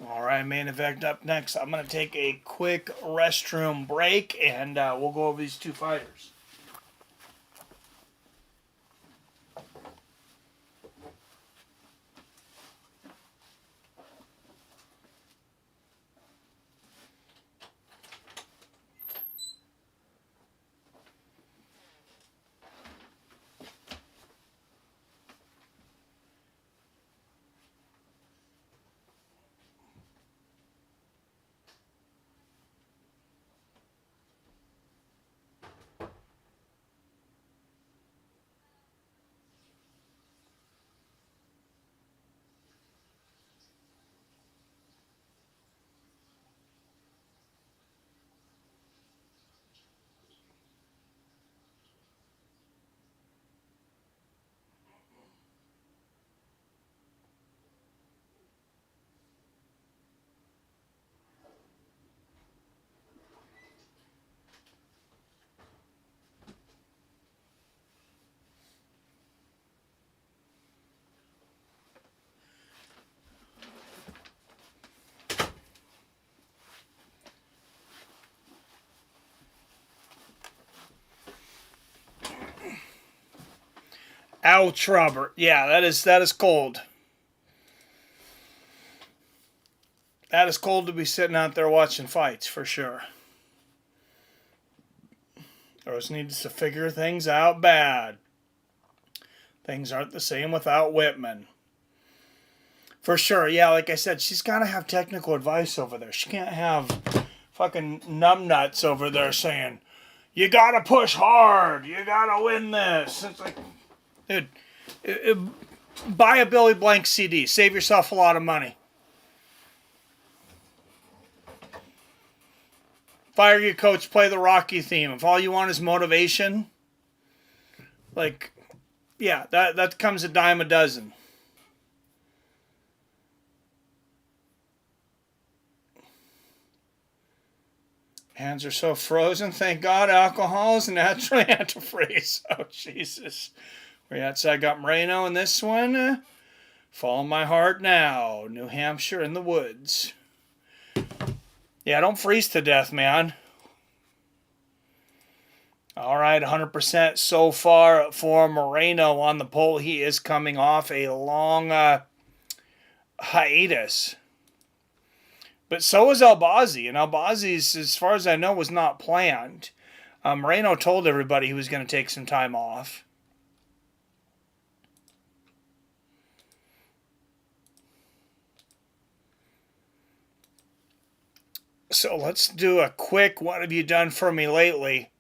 All right, main event up next. I'm going to take a quick restroom break, and we'll go over these 2 fighters. Ouch, Robert. Yeah, that is cold. That is cold to be sitting out there watching fights, for sure. Rose needs to figure things out bad. Things aren't the same without Whitman. For sure, yeah, like I said, she's got to have technical advice over there. She can't have fucking numbnuts over there saying, you got to push hard. You got to win this. It's like, dude, buy a Billy Blank CD. Save yourself a lot of money. Fire your coach, play the Rocky theme. If all you want is motivation, like, yeah, that comes a dime a dozen. Hands are so frozen. Thank God alcohol is naturally antifreeze. Oh, Jesus. Where I got Moreno in this one. Follow my heart now. New Hampshire in the woods. Yeah, don't freeze to death, man. All right, 100% so far for Moreno on the pole. He is coming off a long hiatus. But so is Albazi. And Albazi's, as far as I know, was not planned. Moreno told everybody he was going to take some time off. So let's do a quick what have you done for me lately.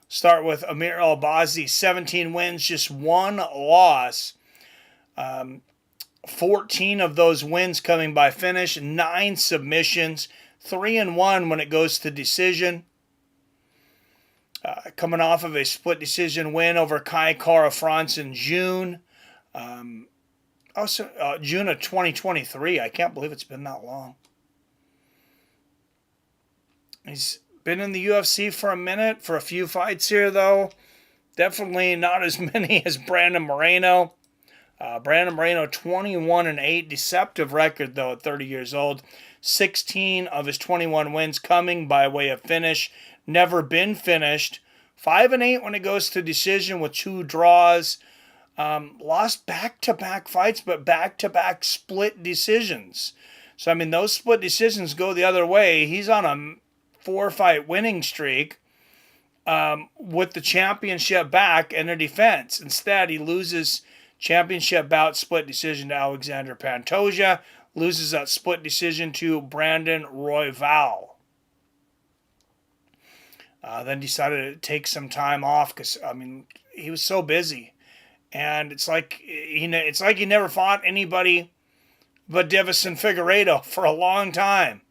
Start with Amir Albazi, 17 wins, just 1 loss. 14 of those wins coming by finish, 9 submissions, 3-1 when it goes to decision. Coming off of a split decision win over Kai Kara France in June. June of 2023. I can't believe it's been that long. He's been in the UFC for a minute, for a few fights here, though. Definitely not as many as Brandon Moreno. Brandon Moreno, 21-8. Deceptive record, though, at 30 years old. 16 of his 21 wins coming by way of finish. Never been finished. 5-8 when it goes to decision with 2 draws. Lost back-to-back fights, but back-to-back split decisions. So, I mean, those split decisions go the other way. He's on a 4-fight winning streak with the championship back and a defense. Instead, he loses championship bout split decision to Alexander Pantoja, loses that split decision to Brandon Royval. Then decided to take some time off because, I mean, he was so busy. And it's like he never fought anybody but Davison Figueiredo for a long time.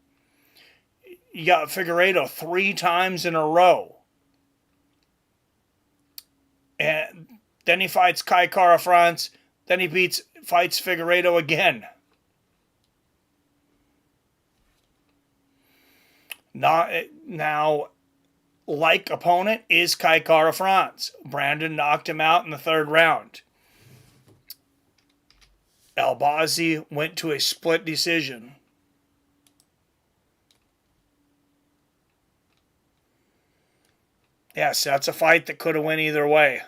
You got Figueiredo 3 times in a row. And then he fights Kai Kara France. Then he fights Figueiredo again. Now, like opponent is Kai Kara France. Brandon knocked him out in the 3rd round. Albazi went to a split decision. Yes, that's a fight that could have went either way.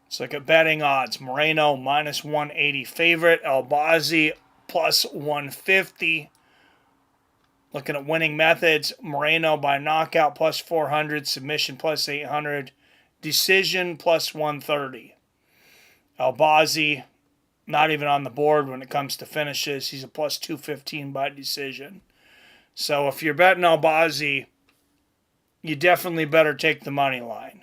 Let's look at betting odds. Moreno minus 180 favorite. Albazi plus 150. Looking at winning methods. Moreno by knockout plus 400. Submission plus 800. Decision plus 130. Albazi not even on the board when it comes to finishes. He's a plus 215 by decision. So if you're betting Albazi, you definitely better take the money line.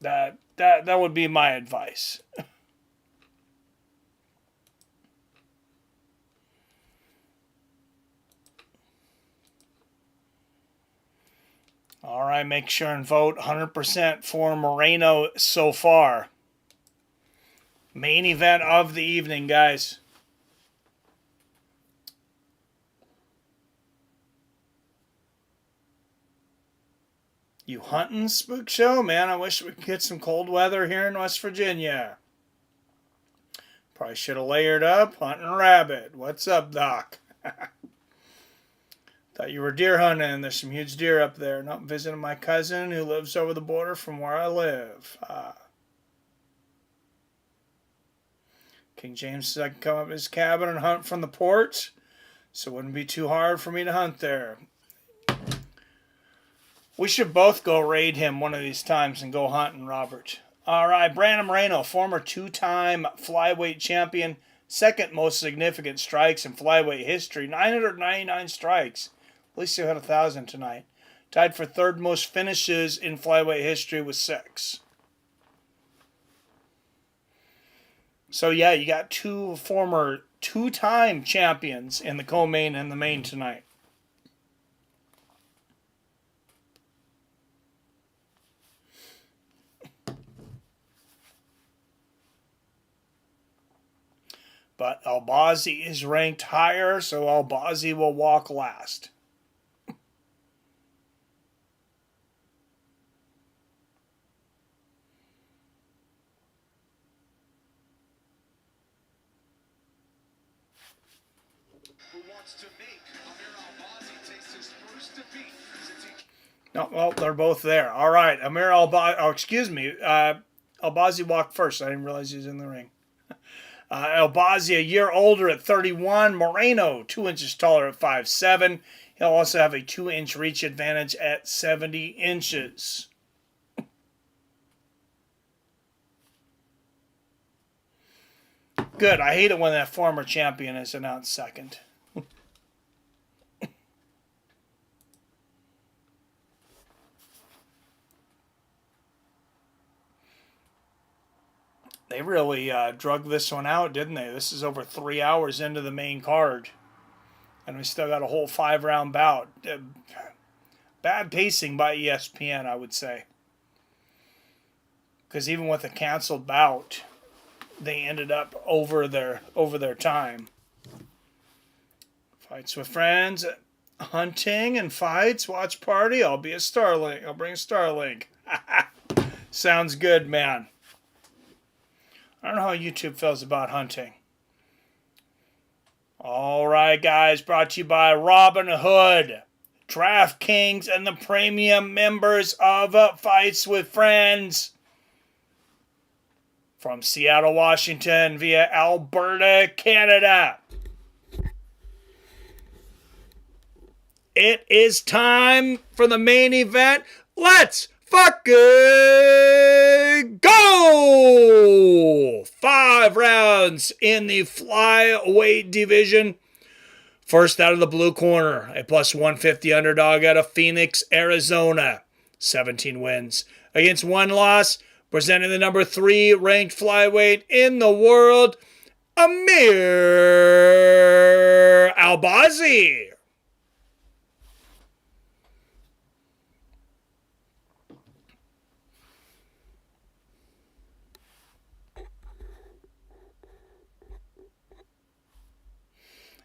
That would be my advice. All right, make sure and vote 100% for Moreno so far. Main event of the evening, guys. You hunting, Spook Show? Man, I wish we could get some cold weather here in West Virginia. Probably should have layered up. Hunting rabbit. What's up, Doc? Thought you were deer hunting. There's some huge deer up there. Not visiting my cousin who lives over the border from where I live. King James says I can come up to his cabin and hunt from the porch, so it wouldn't be too hard for me to hunt there. We should both go raid him one of these times and go hunting, Robert. All right, Brandon Moreno, former two-time flyweight champion, second most significant strikes in flyweight history, 999 strikes. At least he had 1,000 tonight. Tied for third most finishes in flyweight history with 6. So yeah, you got two former two-time champions in the co-main and the main tonight. But Albazi is ranked higher, so Albazi will walk last. Who wants to make Amir Albazi taste his first defeat since he... No, well, they're both there. All right, Amir Albazi. Oh, excuse me. Albazi walked first. I didn't realize he was in the ring. Albazi, a year older at 31. Moreno, 2 inches taller at 5'7". He'll also have a 2-inch reach advantage at 70 inches. Good. I hate it when that former champion is announced second. They really drug this one out, didn't they? This is over 3 hours into the main card. And we still got a whole 5-round bout. Bad pacing by ESPN, I would say. Because even with a canceled bout, they ended up over their time. Fights with friends, hunting and fights, watch party. I'll be a Starlink. I'll bring a Starlink. Sounds good, man. I don't know how YouTube feels about hunting. All right, guys. Brought to you by Robinhood, DraftKings, and the premium members of Fights with Friends. From Seattle, Washington, via Alberta, Canada. It is time for the main event. Let's fucking go! 5 rounds in the flyweight division. First out of the blue corner, a plus 150 underdog out of Phoenix, Arizona. 17 wins against 1 loss. Presenting the number 3 ranked flyweight in the world, Amir Albazi.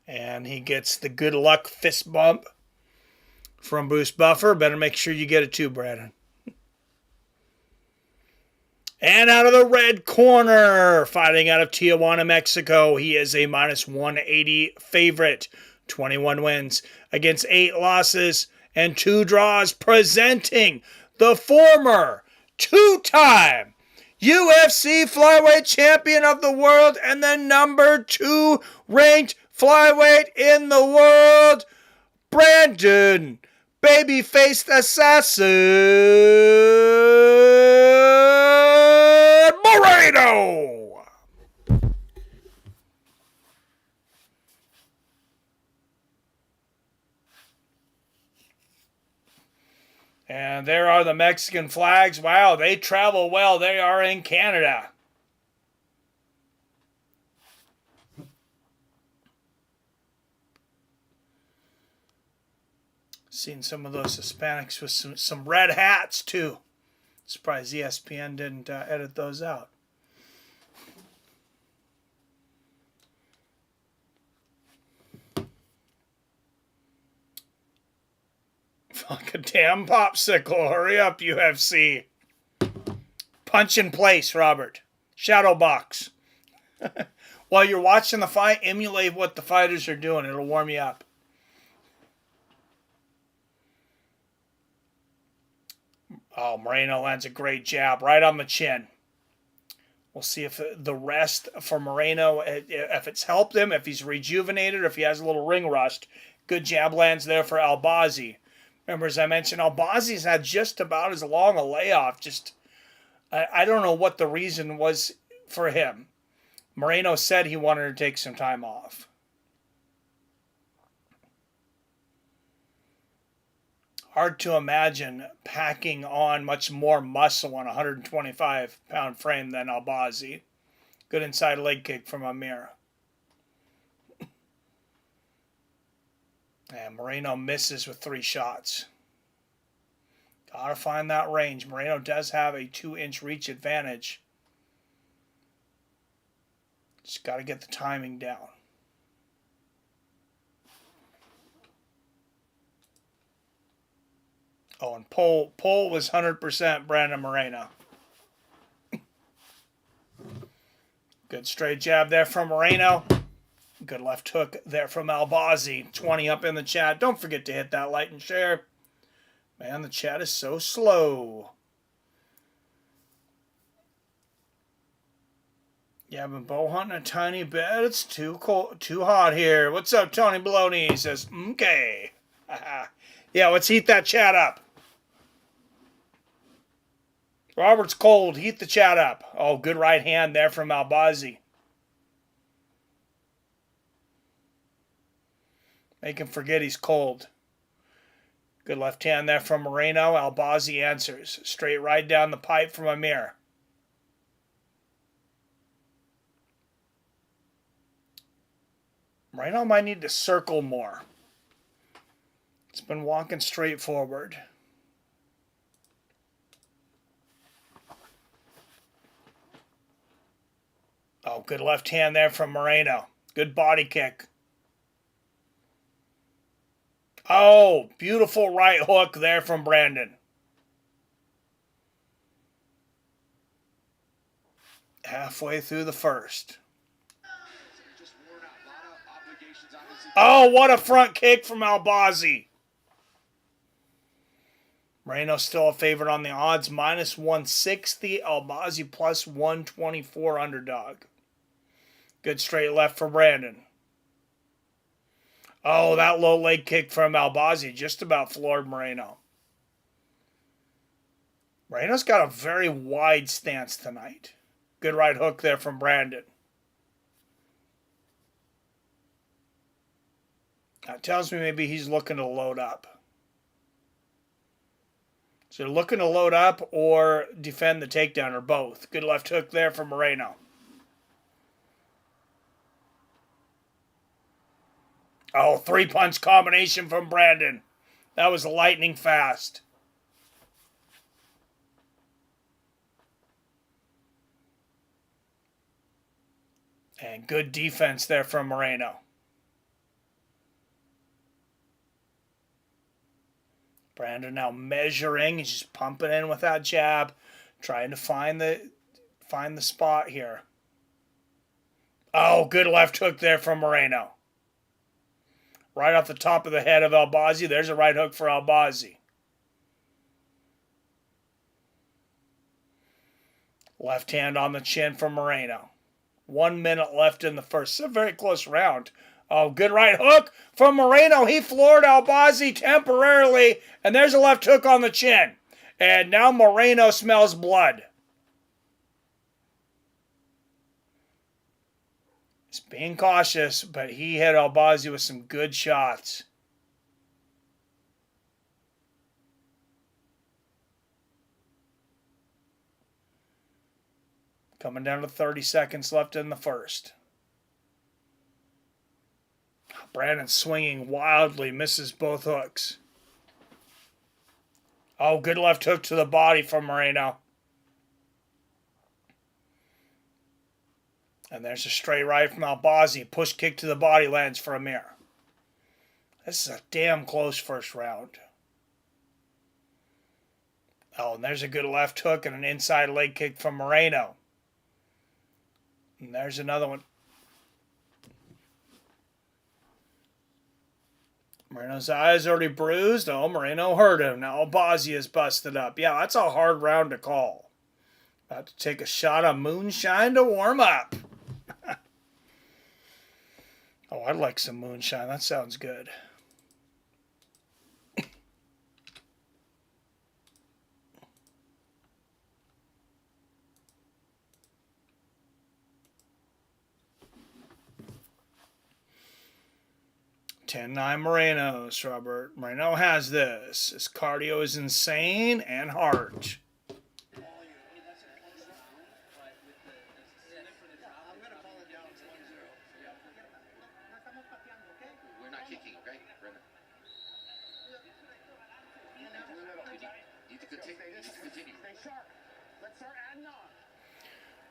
And he gets the good luck fist bump from Bruce Buffer. Better make sure you get it too, Brandon. And out of the red corner, fighting out of Tijuana, Mexico, he is a minus 180 favorite. 21 wins against 8 losses and 2 draws, presenting the former 2-time UFC Flyweight Champion of the world and the number 2 ranked flyweight in the world, Brandon Baby-Faced Assassin Moreno. And there are the Mexican flags. Wow, they travel well. They are in Canada. Seen some of those Hispanics with some red hats, too. Surprised ESPN didn't edit those out. Fuck a damn popsicle. Hurry up, UFC. Punch in place, Robert. Shadow box. While you're watching the fight, emulate what the fighters are doing. It'll warm you up. Oh, Moreno lands a great jab right on the chin. We'll see if the rest for Moreno, if it's helped him, if he's rejuvenated, or if he has a little ring rust. Good jab lands there for Albazi. Remember, as I mentioned, Albazi's had just about as long a layoff. I don't know what the reason was for him. Moreno said he wanted to take some time off. Hard to imagine packing on much more muscle on a 125-pound frame than Albazi. Good inside leg kick from Amir. And Moreno misses with 3 shots. Gotta find that range. Moreno does have a 2-inch reach advantage. Just gotta get the timing down. Oh, and pole was 100% Brandon Moreno. Good straight jab there from Moreno. Good left hook there from Albazi. 20 up in the chat. Don't forget to hit that like and share. Man, the chat is so slow. Yeah, I've been bow hunting a tiny bit. It's too cold, too hot here. What's up, Tony Baloney? He says, okay. Yeah, let's heat that chat up. Robert's cold. Heat the chat up. Oh, good right hand there from Albazi. Make him forget he's cold. Good left hand there from Moreno. Albazi answers. Straight right down the pipe from Amir. Moreno might need to circle more. It's been walking straight forward. Oh, good left hand there from Moreno. Good body kick. Oh, beautiful right hook there from Brandon. Halfway through the first. Oh, what a front kick from Albazi. Moreno still a favorite on the odds. Minus 160. Albazi plus 124 underdog. Good straight left for Brandon. Oh, that low leg kick from Albazi just about floored Moreno. Moreno's got a very wide stance tonight. Good right hook there from Brandon. That tells me maybe he's looking to load up. So looking to load up or defend the takedown or both. Good left hook there from Moreno. Oh, 3-punch combination from Brandon. That was lightning fast. And good defense there from Moreno. Brandon now measuring. He's just pumping in with that jab. Trying to find the spot here. Oh, good left hook there from Moreno. Right off the top of the head of Albazi. There's a right hook for Albazi. Left hand on the chin for Moreno. 1 minute left in the first. It's a very close round. Oh, good right hook from Moreno. He floored Albazi temporarily. And there's a left hook on the chin. And now Moreno smells blood. He's being cautious, but he hit Albazi with some good shots. Coming down to 30 seconds left in the first. Brandon swinging wildly, misses both hooks. Oh, good left hook to the body from Moreno. And there's a straight right from Albazi. Push kick to the body lands for Amir. This is a damn close first round. Oh, and there's a good left hook and an inside leg kick from Moreno. And there's another one. Moreno's eye is already bruised. Oh, Moreno hurt him. Now Albazi is busted up. Yeah, that's a hard round to call. About to take a shot of moonshine to warm up. Oh, I'd like some moonshine. That sounds good. (10-9) Moreno's, Robert. Moreno has this. His cardio is insane and hard. We're not kicking, okay, Brendan? You need to continue.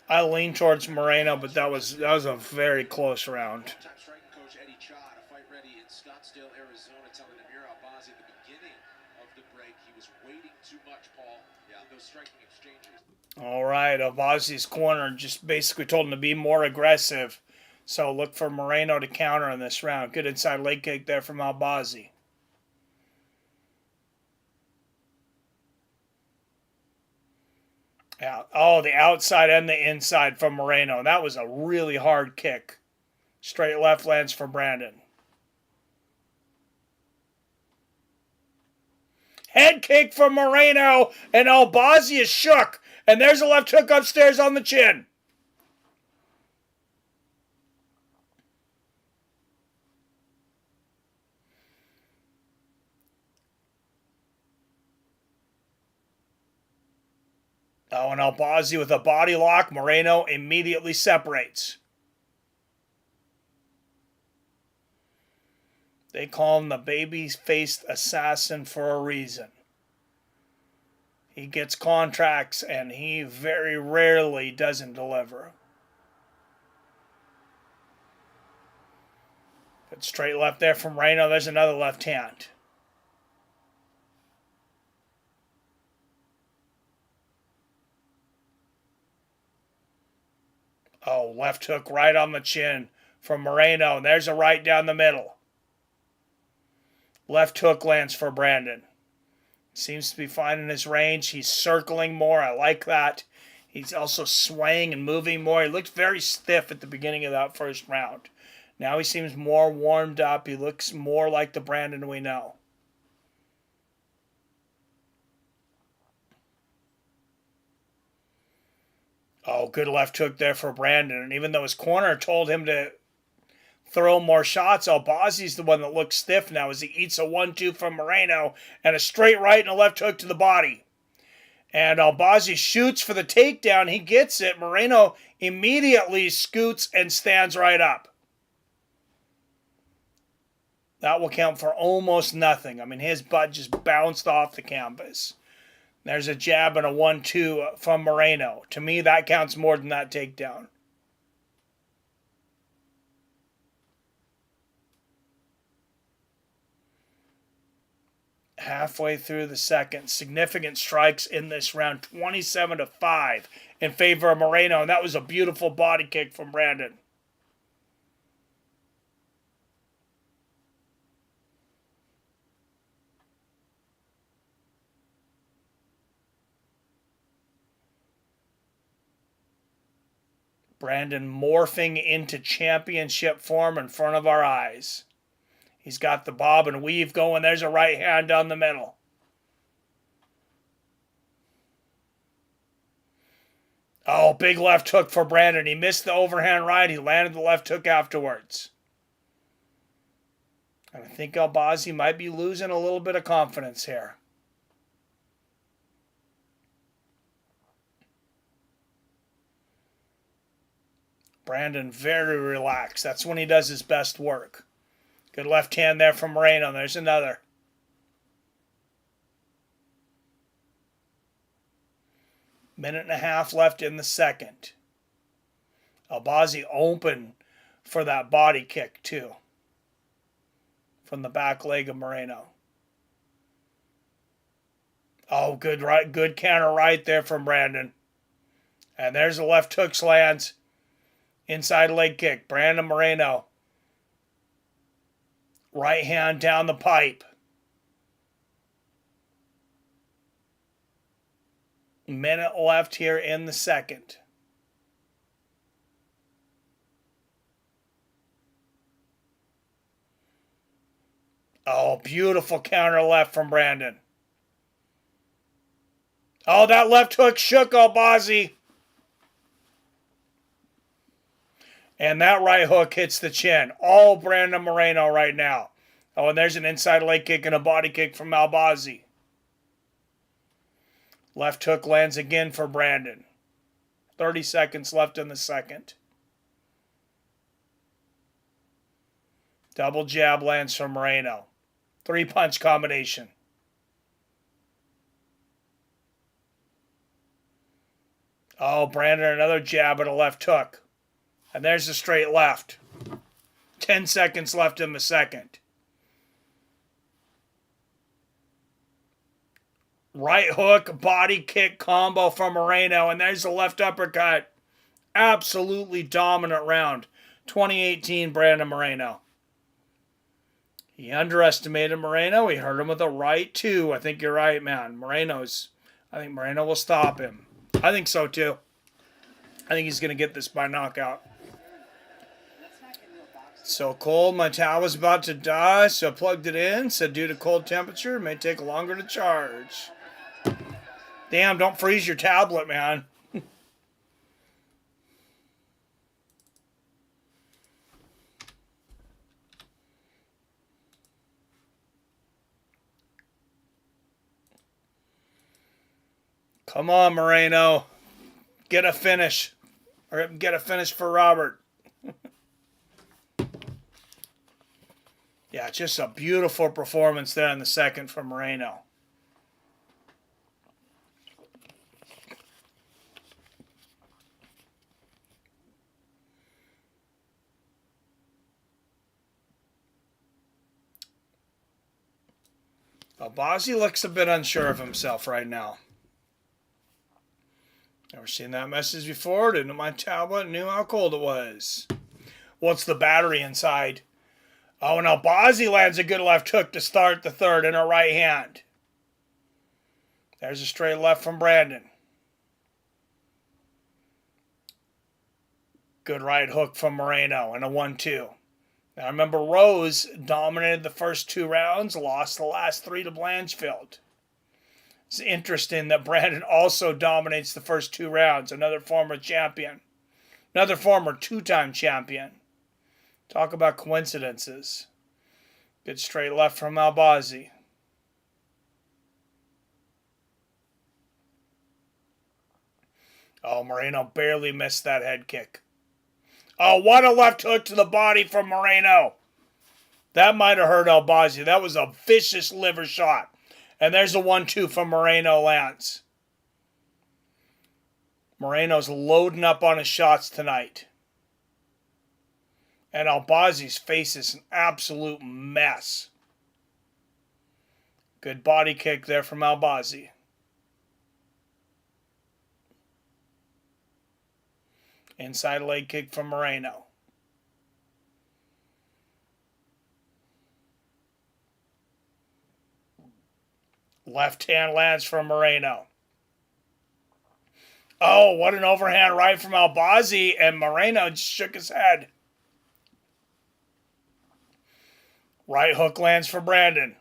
I lean towards Moreno, but that was a very close round. Top striking coach Eddie Chad, a fight ready in Scottsdale, Arizona, telling Amir Albazi at the beginning of the break he was waiting too much, Paul. Yeah, those striking exchanges. All right, Albazi's corner just basically told him to be more aggressive. So look for Moreno to counter in this round. Good inside leg kick there from Albazi. Yeah. Oh, the outside and the inside from Moreno. That was a really hard kick. Straight left lands for Brandon. Head kick from Moreno, and Albazi is shook. And there's a left hook upstairs on the chin. Oh, and Albazi with a body lock. Moreno immediately separates. They call him the baby-faced assassin for a reason. He gets contracts, and he very rarely doesn't deliver. Good straight left there from Moreno. There's another left hand. Oh, left hook right on the chin from Moreno. And there's a right down the middle. Left hook lands for Brandon. Seems to be finding his range. He's circling more. I like that. He's also swaying and moving more. He looked very stiff at the beginning of that first round. Now he seems more warmed up. He looks more like the Brandon we know. Oh, good left hook there for Brandon. And even though his corner told him to throw more shots, Albazi's the one that looks stiff now as he eats a 1-2 from Moreno and a straight right and a left hook to the body. And Albazi shoots for the takedown. He gets it. Moreno immediately scoots and stands right up. That will count for almost nothing. I mean, his butt just bounced off the canvas. There's a jab and a 1-2 from Moreno. To me, that counts more than that takedown. Halfway through the second, significant strikes in this round, 27-5 in favor of Moreno, and that was a beautiful body kick from Brandon. Brandon morphing into championship form in front of our eyes. He's got the bob and weave going. There's a right hand down the middle. Oh, big left hook for Brandon. He missed the overhand right. He landed the left hook afterwards. And I think Albazi might be losing a little bit of confidence here. Brandon very relaxed. That's when he does his best work. Good left hand there from Moreno. There's another. Minute and a half left in the second. Albazi open for that body kick too. From the back leg of Moreno. Oh, good counter right there from Brandon. And there's the left hook lands. Inside leg kick. Brandon Moreno. Right hand down the pipe. Minute left here in the second. Oh, beautiful counter left from Brandon. Oh, that left hook shook Albazi. And that right hook hits the chin. All Brandon Moreno right now. Oh, and there's an inside leg kick and a body kick from Albazi. Left hook lands again for Brandon. 30 seconds left in the second. Double jab lands from Moreno. 3-punch combination. Oh, Brandon, another jab and a left hook. And there's the straight left. 10 seconds left in the second. Right hook, body kick combo from Moreno. And there's the left uppercut. Absolutely dominant round. 2018 Brandon Moreno. He underestimated Moreno. He hurt him with a right, too. I think you're right, man. I think Moreno will stop him. I think so, too. I think he's going to get this by knockout. So cold, my towel was about to die, so I plugged it in. Said due to cold temperature, it may take longer to charge. Damn, don't freeze your tablet, man. Come on, Moreno. Get a finish. Or get a finish for Robert. Yeah, just a beautiful performance there in the second from Moreno. Albazi looks a bit unsure of himself right now. Never seen that message before. Didn't know my tablet knew how cold it was. What's the battery inside? Oh, and Albazi lands a good left hook to start the third in a right hand. There's a straight left from Brandon. Good right hook from Moreno and a 1-2. Now remember, Rose dominated the first 2 rounds, lost the last 3 to Blanchfield. It's interesting that Brandon also dominates the first 2 rounds. Another former champion. Another former 2-time champion. Talk about coincidences. Good straight left from Albazi. Oh, Moreno barely missed that head kick. Oh, what a left hook to the body from Moreno. That might have hurt Albazi. That was a vicious liver shot. And there's a 1-2 from Moreno lands. Moreno's loading up on his shots tonight. And Albazi's face is an absolute mess. Good body kick there from Albazi. Inside leg kick from Moreno. Left hand lands from Moreno. Oh, what an overhand right from Albazi, and Moreno just shook his head. Right hook lands for Brandon.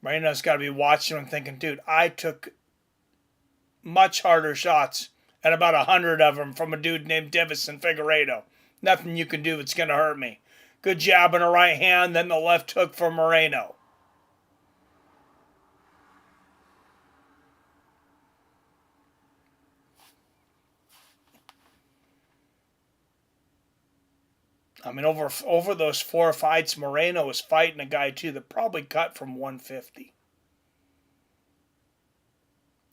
Moreno's got to be watching and thinking, dude, I took much harder shots and about 100 of them from a dude named Divison Figueiredo. Nothing you can do that's going to hurt me. Good jab in the right hand, then the left hook for Moreno. I mean, over those 4 fights, Moreno was fighting a guy, too, that probably cut from 150.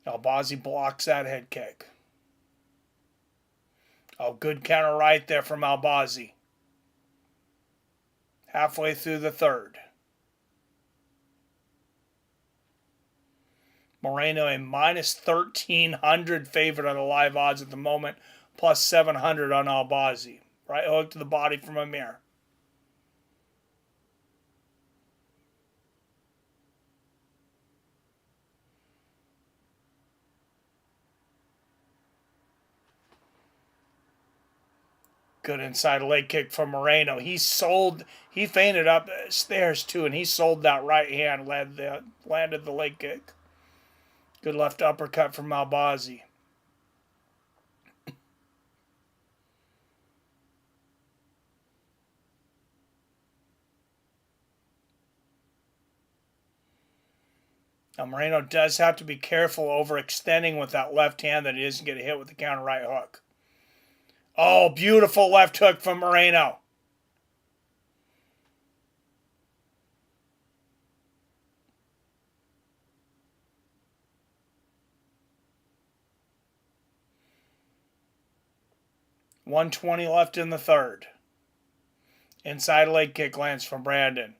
Albazi blocks that head kick. Oh, good counter right there from Albazi. Halfway through the third. Moreno a minus 1,300 favorite on the live odds at the moment, plus 700 on Albazi. Right hook to the body from Amir. Good inside leg kick from Moreno. He fainted up stairs too, and he sold that right hand, landed the leg kick. Good left uppercut from Albazi. Now Moreno does have to be careful overextending with that left hand that he doesn't get hit with the counter right hook. Oh, beautiful left hook from Moreno. .120 left in the third. Inside leg kick lands from Brandon.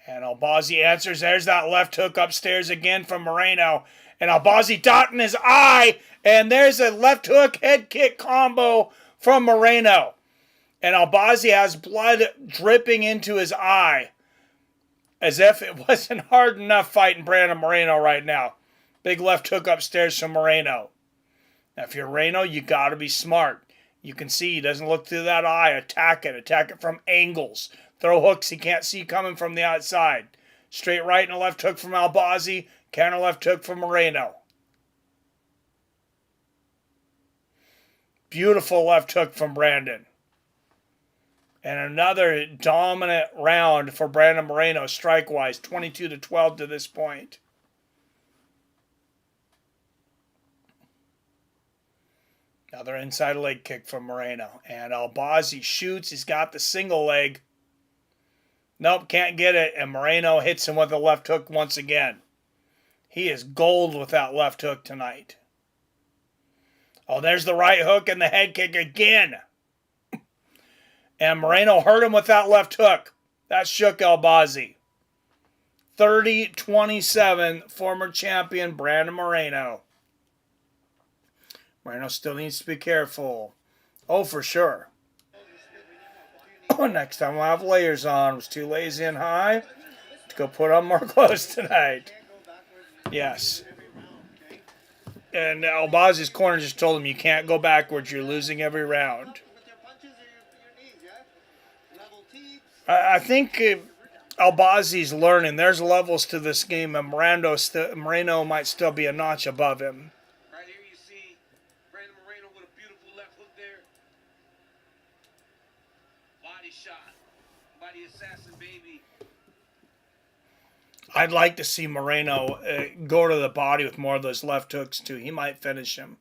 And Albazi answers. There's that left hook upstairs again from Moreno. And Albazi dotting his eye. And there's a left hook head kick combo from Moreno. And Albazi has blood dripping into his eye. As if it wasn't hard enough fighting Brandon Moreno right now. Big left hook upstairs from Moreno. Now if you're Moreno, you got to be smart. You can see he doesn't look through that eye. Attack it. Attack it from angles. Throw hooks he can't see coming from the outside. Straight right and a left hook from Albazi. Counter left hook from Moreno. Beautiful left hook from Brandon. And another dominant round for Brandon Moreno strike-wise. 22-12 to this point. Another inside leg kick from Moreno. And Albazi shoots. He's got the single leg. Nope, can't get it. And Moreno hits him with a left hook once again. He is gold with that left hook tonight. Oh, there's the right hook and the head kick again. And Moreno hurt him with that left hook. That shook Albazi. 30-27, former champion Brandon Moreno. Moreno still needs to be careful. Oh, for sure. Oh, next time we'll have layers on. Was too lazy and high to go put on more clothes tonight. Yes. And Albazi's corner just told him you can't go backwards. You're losing every round. I think Albazi's learning. There's levels to this game, and Moreno might still be a notch above him. Right here you see Brandon Moreno with a beautiful left hook there. Body shot. Body assassin, baby. I'd like to see Moreno go to the body with more of those left hooks, too. He might finish him.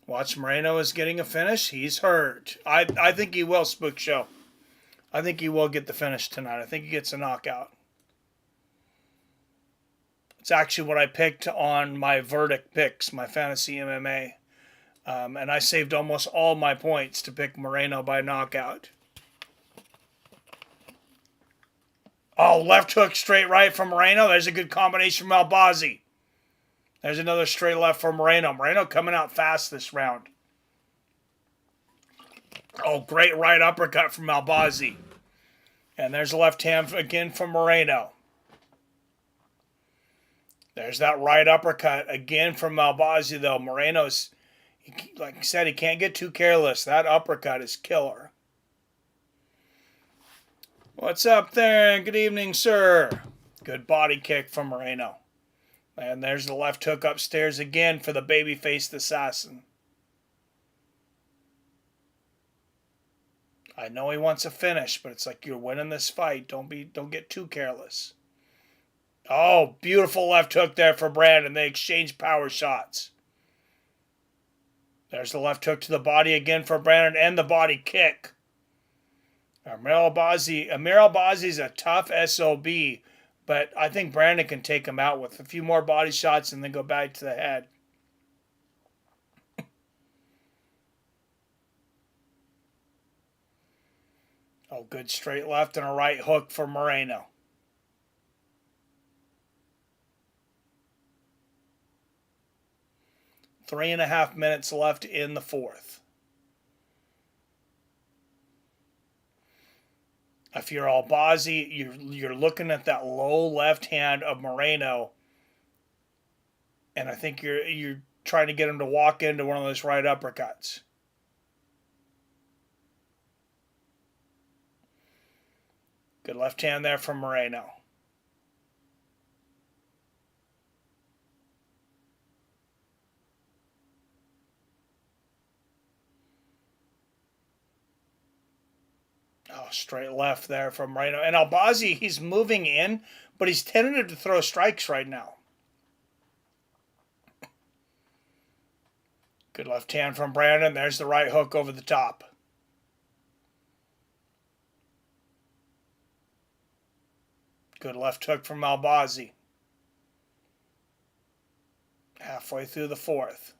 Watch, Moreno is getting a finish. He's hurt. I think he will, Spook Show. I think he will get the finish tonight. I think he gets a knockout. It's actually what I picked on my verdict picks, my fantasy MMA. And I saved almost all my points to pick Moreno by knockout. Oh, left hook, straight right from Moreno. There's a good combination from Albazi. There's another straight left from Moreno. Moreno coming out fast this round. Oh, great right uppercut from Albazi. And there's a left hand again from Moreno. There's that right uppercut again from Albazi, though. Moreno's, like I said, he can't get too careless. That uppercut is killer. What's up there? Good evening, sir. Good body kick from Moreno. And there's the left hook upstairs again for the baby-faced assassin. I know he wants a finish, but it's like you're winning this fight. Don't get too careless. Oh, beautiful left hook there for Brandon. They exchange power shots. There's the left hook to the body again for Brandon and the body kick. Amir Albazi's a tough SOB, but I think Brandon can take him out with a few more body shots and then go back to the head. Oh, good straight left and a right hook for Moreno. Three and a half minutes left in the fourth. If you're Albazi, you're looking at that low left hand of Moreno, and I think you're trying to get him to walk into one of those right uppercuts. Good left hand there from Moreno. Oh, straight left there from Moreno. And Albazi, he's moving in, but he's tentative to throw strikes right now. Good left hand from Brandon. There's the right hook over the top. Good left hook from Albazi. Halfway through the fourth.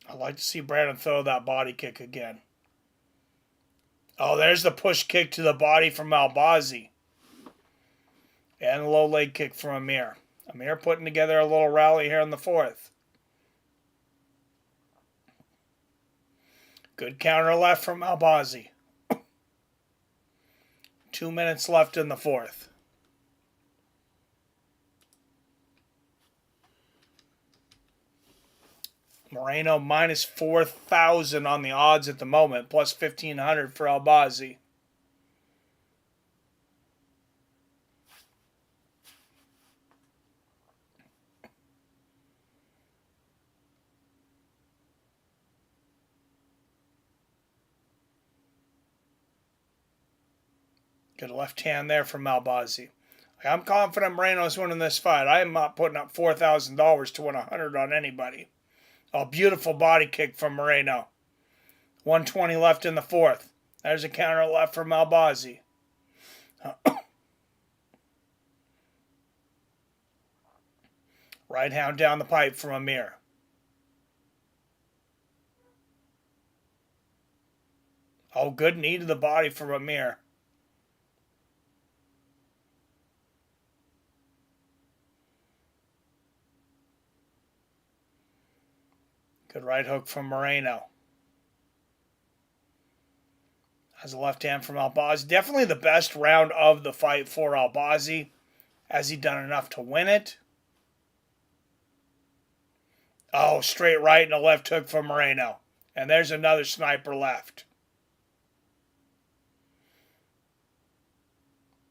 I'd like to see Brandon throw that body kick again. Oh, there's the push kick to the body from Albazi. And a low leg kick from Amir. Amir putting together a little rally here in the fourth. Good counter left from Albazi. 2 minutes left in the fourth. Moreno minus 4,000 on the odds at the moment, plus 1,500 for Albazi. Good left hand there from Albazi. I'm confident Moreno's winning this fight. I am not putting up $4,000 to win 100 on anybody. A beautiful body kick from Moreno. 120 left in the fourth. There's a counter left from Albazi. Right hand down the pipe from Amir. Oh, good knee to the body from Amir. Good right hook from Moreno. Has a left hand from Albazi. Definitely the best round of the fight for Albazi. Has he done enough to win it? Oh, straight right and a left hook from Moreno. And there's another sniper left.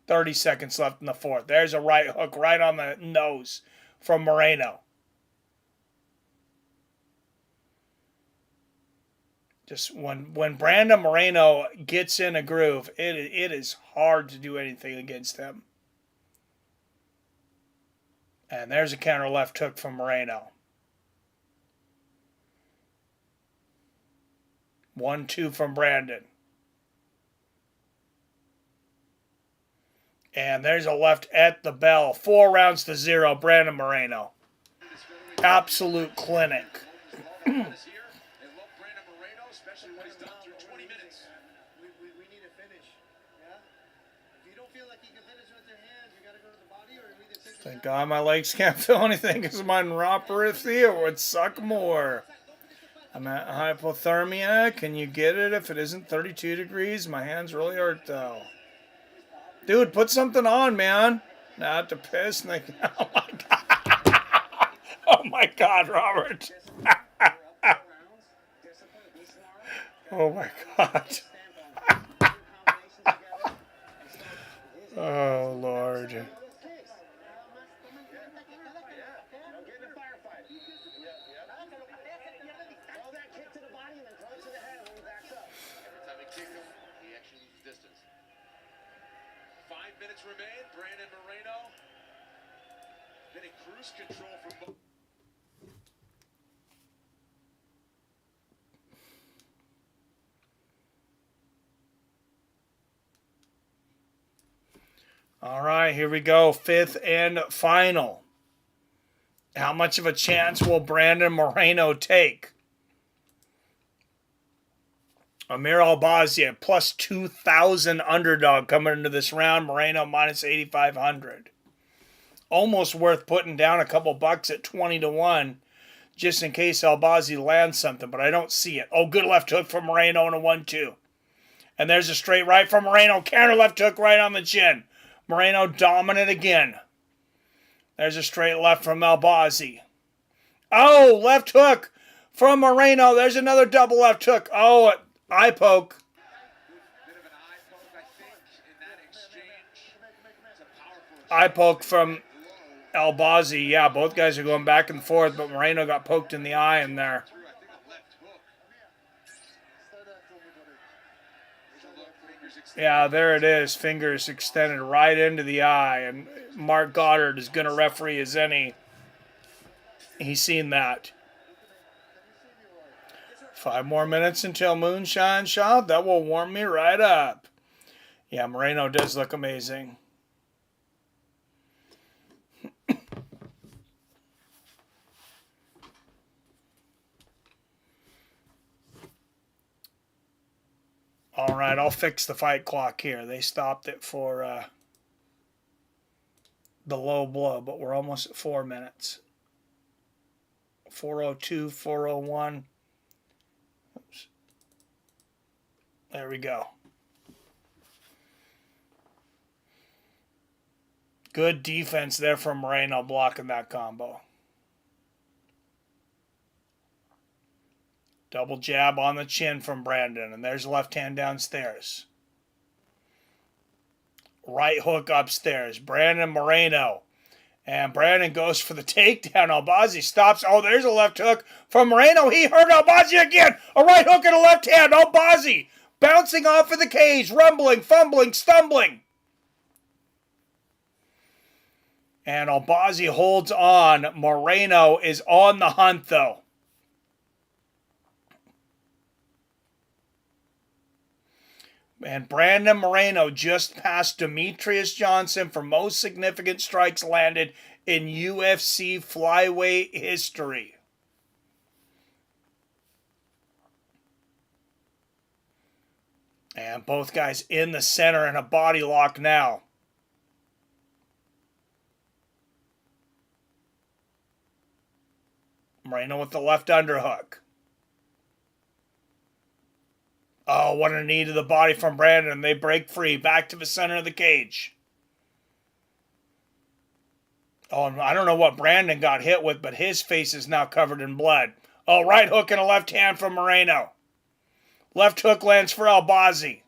30 seconds left in the fourth. There's a right hook right on the nose from Moreno. Just when Brandon Moreno gets in a groove, it is hard to do anything against him. And there's a counter left hook from Moreno. 1-2 from Brandon. And there's a left at the bell. 4 rounds to 0, Brandon Moreno. Absolute clinic. Thank God my legs can't feel anything because my neuropathy would suck more. I'm at hypothermia. Can you get it if it isn't 32 degrees? My hands really hurt though. Dude, put something on, man. Not to piss. Oh my God. Oh my God, Robert. Oh my God. Oh Lord. Remain, Brandon Moreno getting cruise control from both. All right, here we go. Fifth and final. How much of a chance will Brandon Moreno take? Amir Albazi at plus 2,000 underdog coming into this round. Moreno minus 8,500. Almost worth putting down a couple bucks at 20-1 just in case Albazi lands something, but I don't see it. Oh, good left hook from Moreno and a 1-2. And there's a straight right from Moreno. Counter left hook right on the chin. Moreno dominant again. There's a straight left from Albazi. Oh, left hook from Moreno. There's another double left hook. Oh, eye poke. Bit of an eye poke, I think, in that exchange. It's a powerful Eye poke from Albazi. Yeah, both guys are going back and forth, but Moreno got poked in the eye in there. through, I think, a left hook. There's a look, fingers extended. Yeah, there it is. Fingers extended right into the eye. And Mark Goddard is going to referee as any. He's seen that. 5 more minutes until moonshine shot. That will warm me right up. Yeah, Moreno does look amazing. All right, I'll fix the fight clock here. They stopped it for the low blow, but we're almost at 4 minutes. 4:02, 4:01. Oops. There we go. Good defense there from Moreno blocking that combo. Double jab on the chin from Brandon, and there's left hand downstairs. Right hook upstairs. Brandon Moreno. And Brandon goes for the takedown. Albazi stops. Oh, there's a left hook from Moreno. He hurt Albazi again. A right hook and a left hand. Albazi bouncing off of the cage, rumbling, fumbling, stumbling. And Albazi holds on. Moreno is on the hunt, though. And Brandon Moreno just passed Demetrius Johnson for most significant strikes landed in UFC flyweight history. And both guys in the center in a body lock now. Moreno with the left underhook. Oh, what a knee to the body from Brandon. They break free. Back to the center of the cage. Oh, and I don't know what Brandon got hit with, but his face is now covered in blood. Oh, right hook and a left hand from Moreno. Left hook lands for Albazi.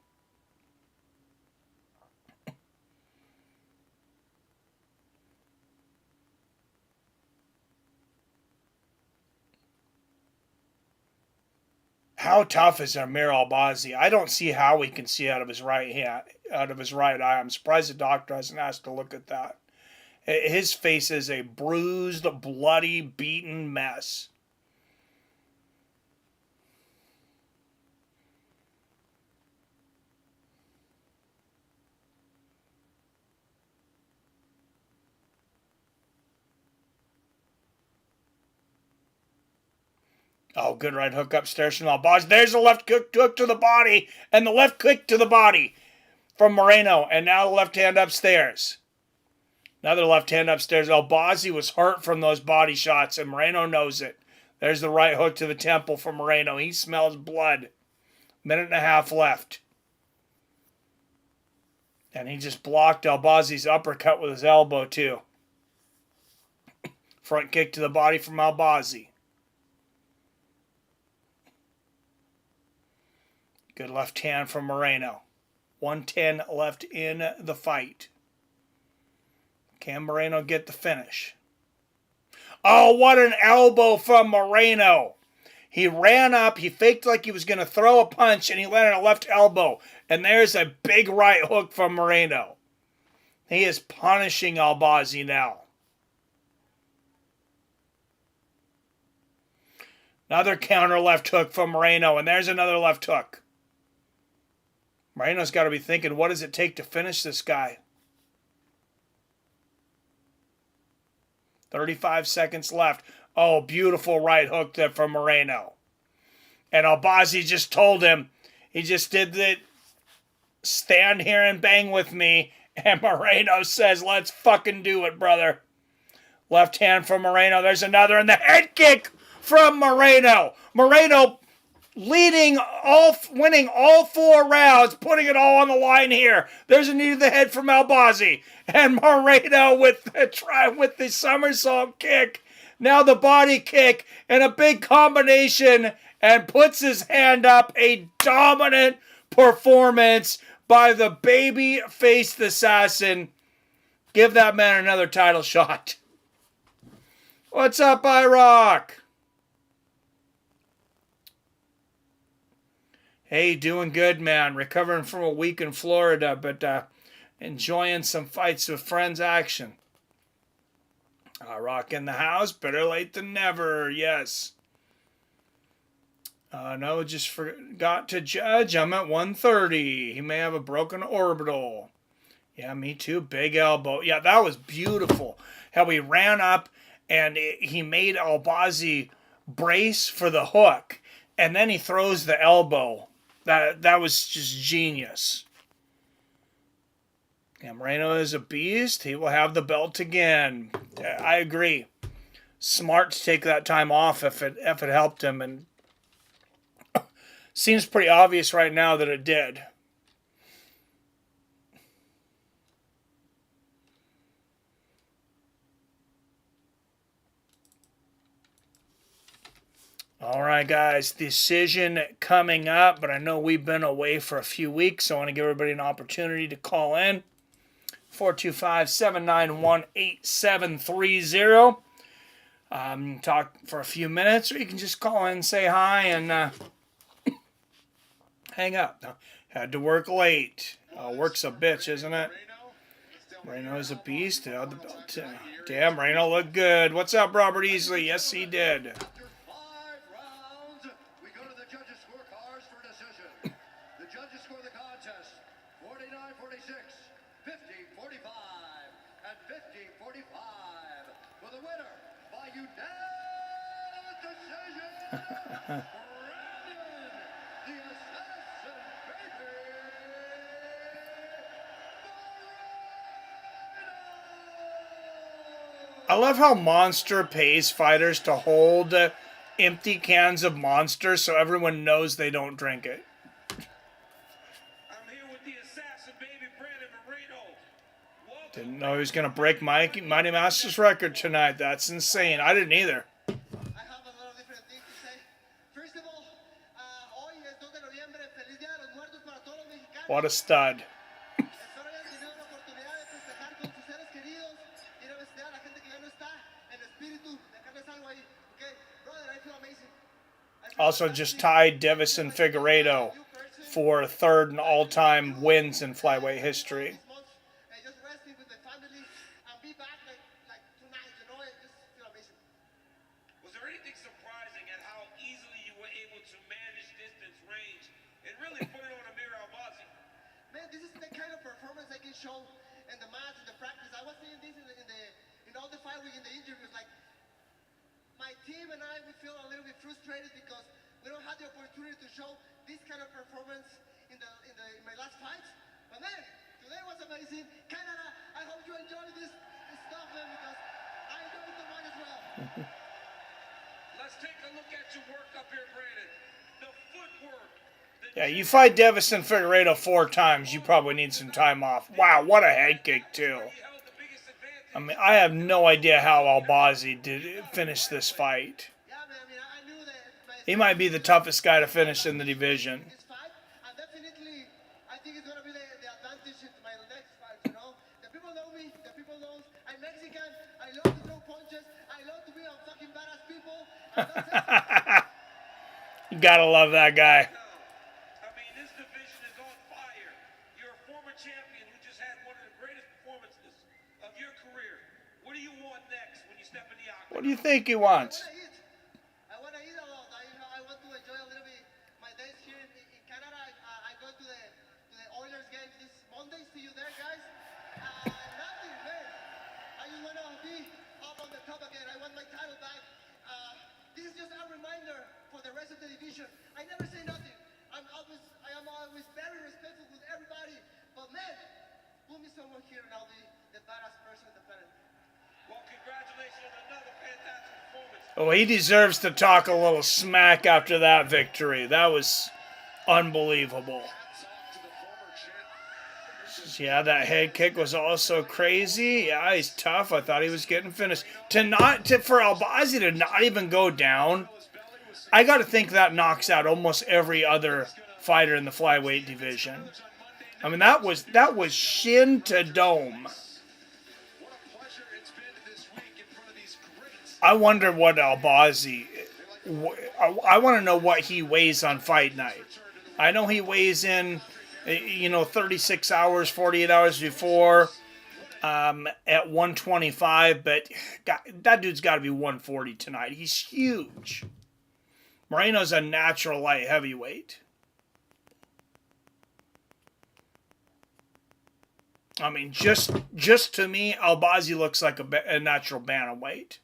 How tough is Amir Albazi? I don't see how he can see out of his right hand, out of his right eye. I'm surprised the doctor hasn't asked to look at that. His face is a bruised, bloody, beaten mess. Oh, good right hook upstairs from Albazi. There's a left hook to the body, and the left kick to the body from Moreno, and now the left hand upstairs. Another left hand upstairs. Albazi was hurt from those body shots, and Moreno knows it. There's the right hook to the temple from Moreno. He smells blood. Minute and a half left. And he just blocked Albazi's uppercut with his elbow, too. Front kick to the body from Albazi. Good left hand from Moreno. 1:10 left in the fight. Can Moreno get the finish? Oh, what an elbow from Moreno. He ran up, he faked like he was going to throw a punch, and he landed a left elbow. And there's a big right hook from Moreno. He is punishing Albazi now. Another counter left hook from Moreno, and there's another left hook. Moreno's got to be thinking, what does it take to finish this guy? 35 seconds left. Oh, beautiful right hook there from Moreno. And Albazi just told him, he just did the stand here and bang with me. And Moreno says, let's fucking do it, brother. Left hand from Moreno. There's another, and the head kick from Moreno. Moreno winning all 4 rounds, putting it all on the line here. There's a knee to the head from Albazi. And Moreno with the somersault kick Now the body kick and a big combination and puts his hand up. A dominant performance by the baby-faced assassin. Give that man another title shot. What's up, iRock? Hey, doing good, man. Recovering from a week in Florida, but enjoying some fights with friends action. Rock in the house. Better late than never. Yes. No, just forgot to judge. I'm at 130. He may have a broken orbital. Yeah, me too. Big elbow. Yeah, that was beautiful. How he ran up and he made Albazi brace for the hook. And then he throws the elbow. That was just genius. Yeah, Moreno is a beast. He will have the belt again. I agree. Smart to take that time off if it helped him, and seems pretty obvious right now that it did. All right, guys, decision coming up, but I know we've been away for a few weeks, so I want to give everybody an opportunity to call in. 425-791-8730. Talk for a few minutes, or you can just call in and say hi and hang up. Had to work late. Work's a bitch, isn't it? Moreno's a beast. The belt. Damn, Moreno looked good. What's up, Robert Easley? Yes, he did. I love how Monster pays fighters to hold empty cans of Monster so everyone knows they don't drink it. I'm here with the assassin, baby, Brandon Moreno. Didn't know he was going to break Mighty Master's record tonight. That's insane. I didn't either. I have a lot of different things to say. First of all, hoy es 2 de noviembre. Feliz Día de los Muertos para todos los mexicanos. What a stud. Espero hayan tenido la oportunidad de festejar con sus seres queridos. Ir a visitar a la gente que ya no está. En espíritu, dejarles algo ahí. Okay, brother, I feel amazing. Also just tied Davison Figueiredo for third in all-time wins in flyweight history. Just resting with the family and be back like tonight, you know, I just feel amazing. Was there anything surprising at how easily you were able to manage distance, range, and really put it on Amir Albazi? Man, this is the kind of performance I can show in the match, in the practice. I was saying this in all the fight week, in the interviews, like my team and I, we feel a little bit frustrated because we don't have the opportunity to show this kind of performance in my last fights. But man, today was amazing. Canada, I hope you enjoy this stuff, man, because I enjoyed the one as well. Let's take a look at your work up here, Brandon. The footwork. Yeah, you fight Davison Figueiredo 4 times, you probably need some time off. Wow, what a head kick, too. I mean, I have no idea how Albazi did finish this fight. Yeah, man, I mean, I knew that He might be the toughest guy to finish in the division. this fight, and definitely, I think it's going to be the advantage in my next fight, you know? The people know me, the people know I'm Mexican, I love to throw punches, I love to be on fucking badass people, and that's it. You gotta love that guy. I mean, this division is on fire. You're a former champion who just had one of the greatest performances of your career. What do you want next when you step in the octagon? What do you think he wants? I want to eat a lot. I want to enjoy a little bit my days here in Canada. I go to the Oilers games this Monday. See you there, guys. Nothing, man. I just want to be up on the top again. I want my title back. This is just a reminder for the rest of the division. I never say nothing. I am always very respectful with everybody. But man, put me somewhere here and I'll be the badass person on the planet. Well, congratulations on another fantastic performance. Oh, he deserves to talk a little smack after that victory. That was unbelievable. Yeah, that head kick was also crazy. Yeah, he's tough. I thought he was getting finished. For Albazi to not even go down, I got to think that knocks out almost every other fighter in the flyweight division. I mean, that was shin to dome. I wonder what Albazi. I want to know what he weighs on fight night. I know he weighs in, 36 hours, 48 hours before, at 125, but that dude's got to be 140 tonight. He's huge. Moreno's a natural light heavyweight. I mean, just to me, Albazi looks like a natural bantamweight.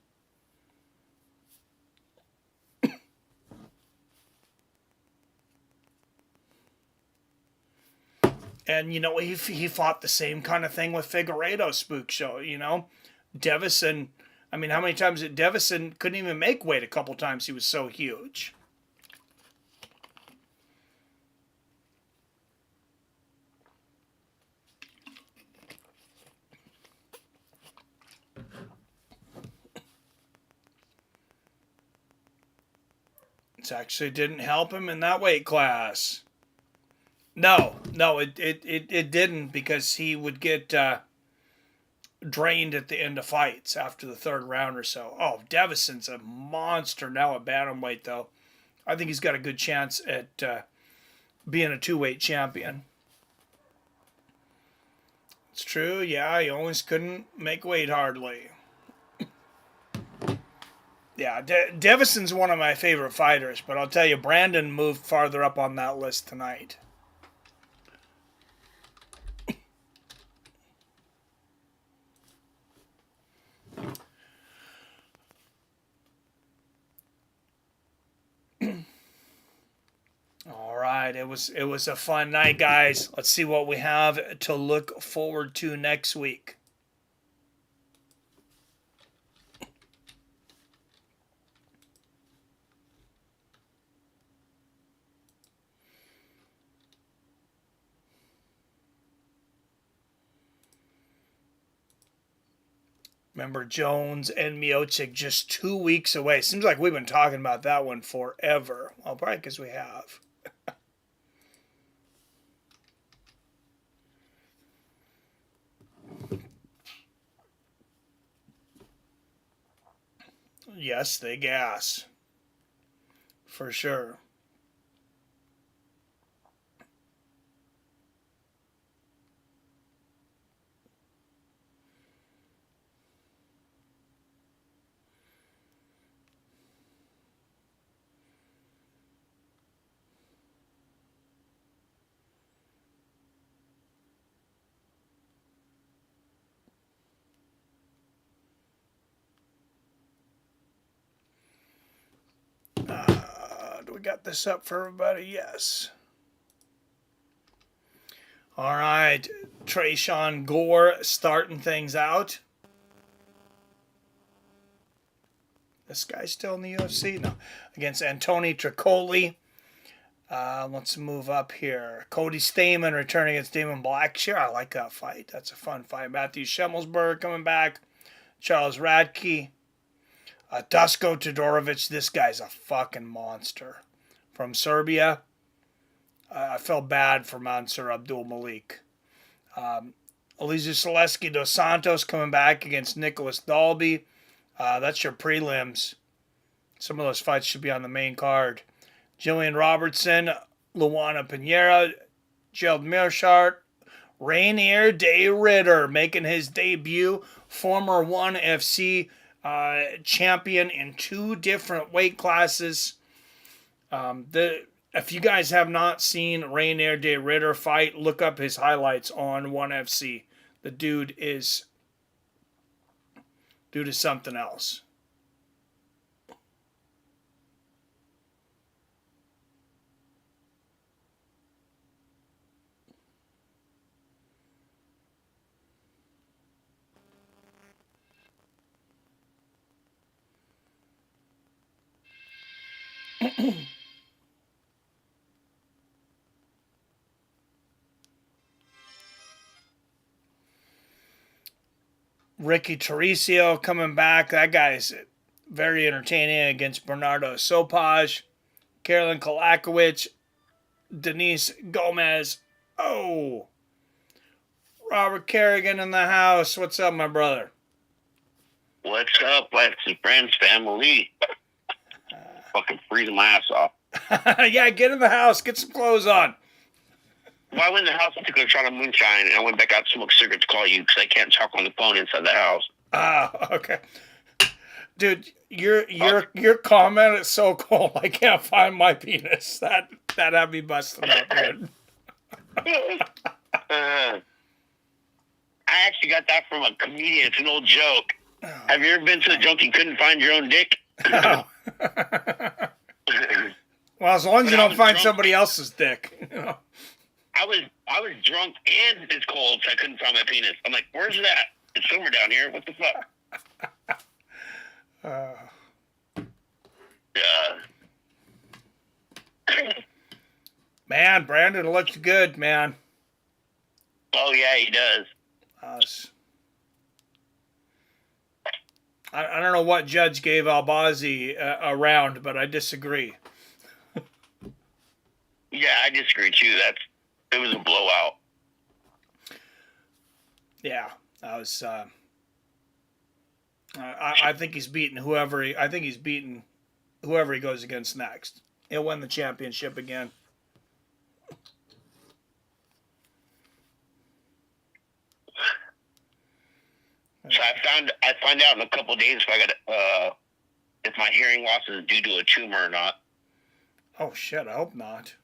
And, he fought the same kind of thing with Figueiredo, Spook Show, Devison, I mean, how many times did Devison couldn't even make weight a couple times? He was so huge. It actually didn't help him in that weight class. No, it didn't, because he would get drained at the end of fights after the third round or so. Oh, Devison's a monster now at bantamweight, though. I think he's got a good chance at being a two-weight champion. It's true, yeah, he always couldn't make weight hardly. Yeah, Devison's one of my favorite fighters, but I'll tell you, Brandon moved farther up on that list tonight. All right, it was a fun night, guys. Let's see what we have to look forward to next week. Remember, Jones and Miocic just 2 weeks away. Seems like we've been talking about that one forever. Well, probably because we have. Yes, they gas. For sure. Do we got this up for everybody? Yes. All right. Trayshawn Gore starting things out. This guy's still in the UFC? No. Against Antoni Tricoli. Let's move up here. Cody Stamen returning against Damon Blackshear. I like that fight. That's a fun fight. Matthew Schemmelsberg coming back. Charles Radke. Dusko Todorovic. This guy's a fucking monster. From Serbia. I felt bad for Mansur Abdul Malik. Elisa Selesky dos Santos coming back against Nicholas Dalby. That's your prelims. Some of those fights should be on the main card. Jillian Robertson, Luana Pinheira, Gerald Mearshart, Rainier De Ridder making his debut. Former ONE FC champion in 2 different weight classes. If you guys have not seen Rainier De Ridder fight, look up his highlights on ONE FC. The dude is something else. Ricky Teresio coming back. That guy's very entertaining against Bernardo Sopaj. Carolyn Kalakowicz. Denise Gomez. Oh. Robert Kerrigan in the house. What's up, my brother? What's up, Let's Friends family? Fucking freezing my ass off. Yeah, get in the house. Get some clothes on. Well, I went in the house and took a shot of moonshine, and I went back out to smoke cigarettes to call you because I can't talk on the phone inside the house. Okay. Dude, your comment is so cool. I can't find my penis. That had me busted up, dude. I actually got that from a comedian. It's an old joke. Have you ever been to the joke you couldn't find your own dick? Oh. Well, as long as you don't find somebody else's dick. You know? I was drunk and it's cold, so I couldn't find my penis. I'm like, where's that? It's somewhere down here. What the fuck? Man, Brandon looks good, man. Oh, yeah, he does. I don't know what judge gave Albazi a round, but I disagree. Yeah, I disagree, too. It was a blowout. Yeah, I was. I think he's beaten whoever he goes against next. He'll win the championship again. So I find out in a couple of days if my hearing loss is due to a tumor or not. Oh shit! I hope not.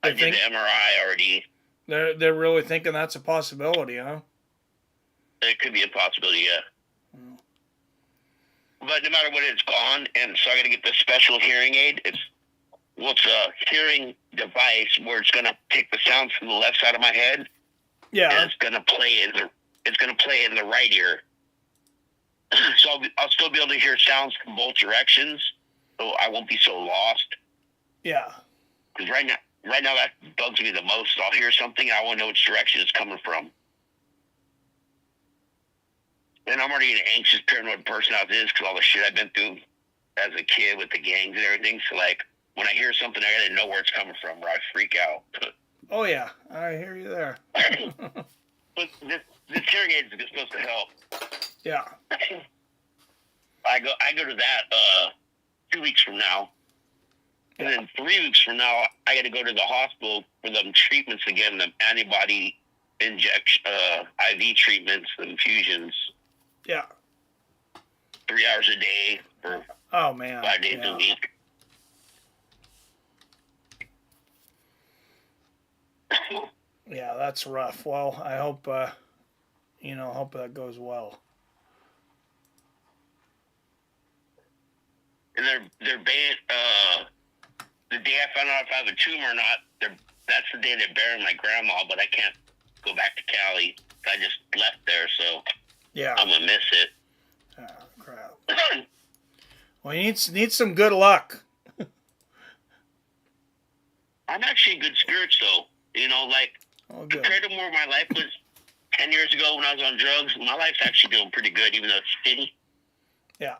I did the MRI already. They're really thinking that's a possibility, huh? It could be a possibility, yeah. But no matter what, it's gone, and so I got to get this special hearing aid. It's a hearing device where it's gonna take the sounds from the left side of my head. Yeah. And it's gonna play in the right ear. So I'll still be able to hear sounds from both directions, so I won't be so lost. Yeah. Because right now that bugs me the most. I'll hear something, I won't know which direction it's coming from. And I'm already an anxious, paranoid person as is because all the shit I've been through as a kid with the gangs and everything. So, like, when I hear something, I gotta know where it's coming from, or I freak out. Oh yeah, I hear you there. But this hearing aid is supposed to help. Yeah. I go to that 2 weeks from now, and then 3 weeks from now, I got to go to the hospital for them treatments again, the antibody injection, IV treatments, the infusions. Yeah. 3 hours a day for 5 days a week. Yeah, that's rough. Well, I hope hope that goes well. And they're banned. The day I found out if I have a tumor or not, that's the day they're burying my grandma. But I can't go back to Cali. I just left there, so yeah, I'm gonna miss it. Oh crap! Well, you need some good luck. I'm actually in good spirits, though. You know, like compared to where my life was 10 years ago when I was on drugs, my life's actually doing pretty good, even though it's shitty. Yeah.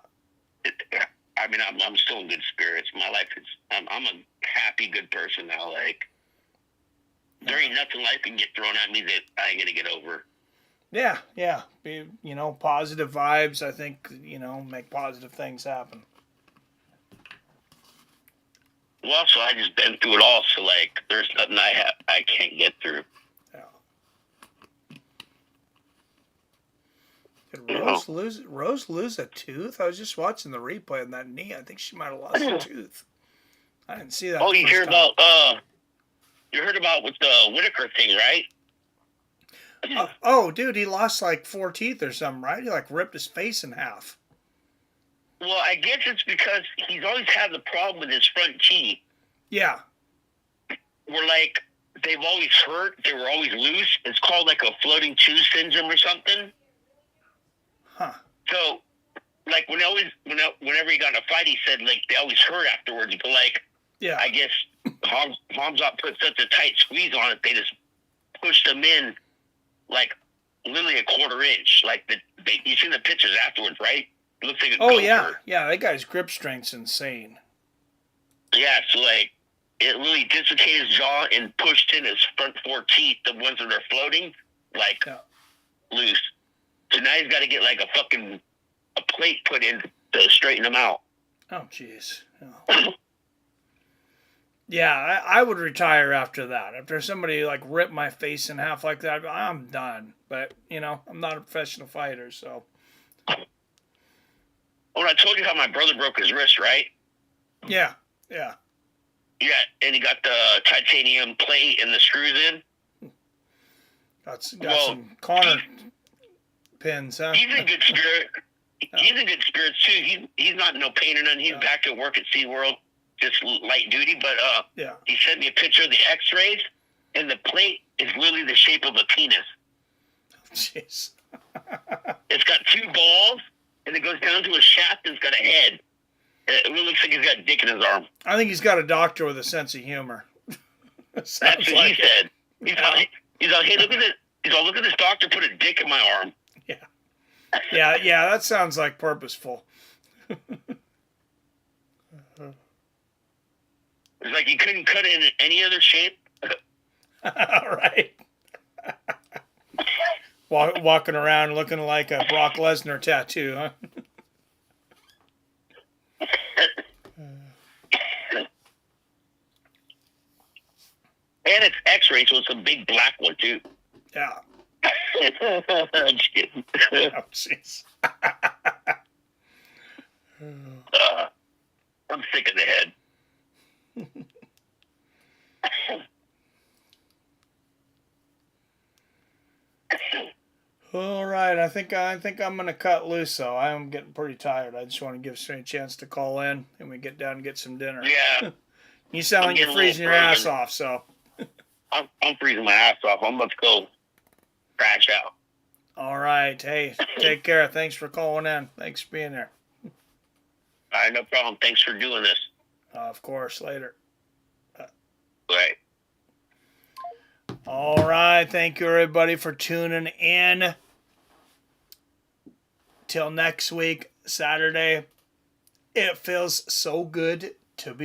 I mean, I'm still in good spirits. My life is, I'm a happy, good person now. Like, there ain't nothing life can get thrown at me that I ain't gonna get over. Yeah. Be, positive vibes. I think, make positive things happen. Well, so I just been through it all, so, like, there's nothing I can't get through. Yeah. Did Rose lose a tooth? I was just watching the replay on that knee. I think she might have lost a tooth. I didn't see that. Oh, you heard about with the Whitaker thing, right? Dude, he lost like 4 teeth or something, right? He like ripped his face in half. Well, I guess it's because he's always had the problem with his front teeth. Yeah. Where, like, they've always hurt. They were always loose. It's called, like, a floating tooth syndrome or something. Huh. So, like, whenever he got in a fight, he said, like, they always hurt afterwards. But, like, yeah, I guess Hamzat put such a tight squeeze on it, they just pushed him in, like, literally a quarter inch. Like you seen the pictures afterwards, right? It looks like a Oh gopher. yeah, that guy's grip strength's insane. Yeah, so like it really dislocated his jaw and pushed in his front 4 teeth, the ones that are floating, like loose. So now he's got to get like a plate put in to straighten him out. Oh jeez. Oh. Yeah, I would retire after that. After somebody like ripped my face in half like that, I'm done. But I'm not a professional fighter, so. Well, I told you how my brother broke his wrist, right? Yeah. Yeah, and he got the titanium plate and the screws in. Got some corner pins, huh? He's in good spirit. He's in good spirits too. He's not in no pain or nothing. He's back at work at SeaWorld, just light duty. But he sent me a picture of the X-rays, and the plate is literally the shape of a penis. Jeez. It's got 2 balls, and it goes down to a shaft, and it's got a head. It really looks like he's got a dick in his arm. I think he's got a doctor with a sense of humor. That's what he said. He's like, hey, look at this. He's all, look at this doctor put a dick in my arm. Yeah, that sounds like purposeful. It's like you couldn't cut it in any other shape. All right. Walking around looking like a Brock Lesnar tattoo, huh? And it's X-ray, so it's a big black one too. Yeah. Oh, jeez. I'm sick in the head. All right, I think I'm gonna cut loose though. I'm getting pretty tired. I just want to give Stan a chance to call in and we get down and get some dinner. Yeah. You sound like you're freezing your ass off, so. I'm freezing my ass off. I'm about to go crash out. All right. Hey, take care. Thanks for calling in. Thanks for being there. All right, no problem. Thanks for doing this. Of course, later. Right. All right. Thank you, everybody, for tuning in. Till next week, Saturday. It feels so good to be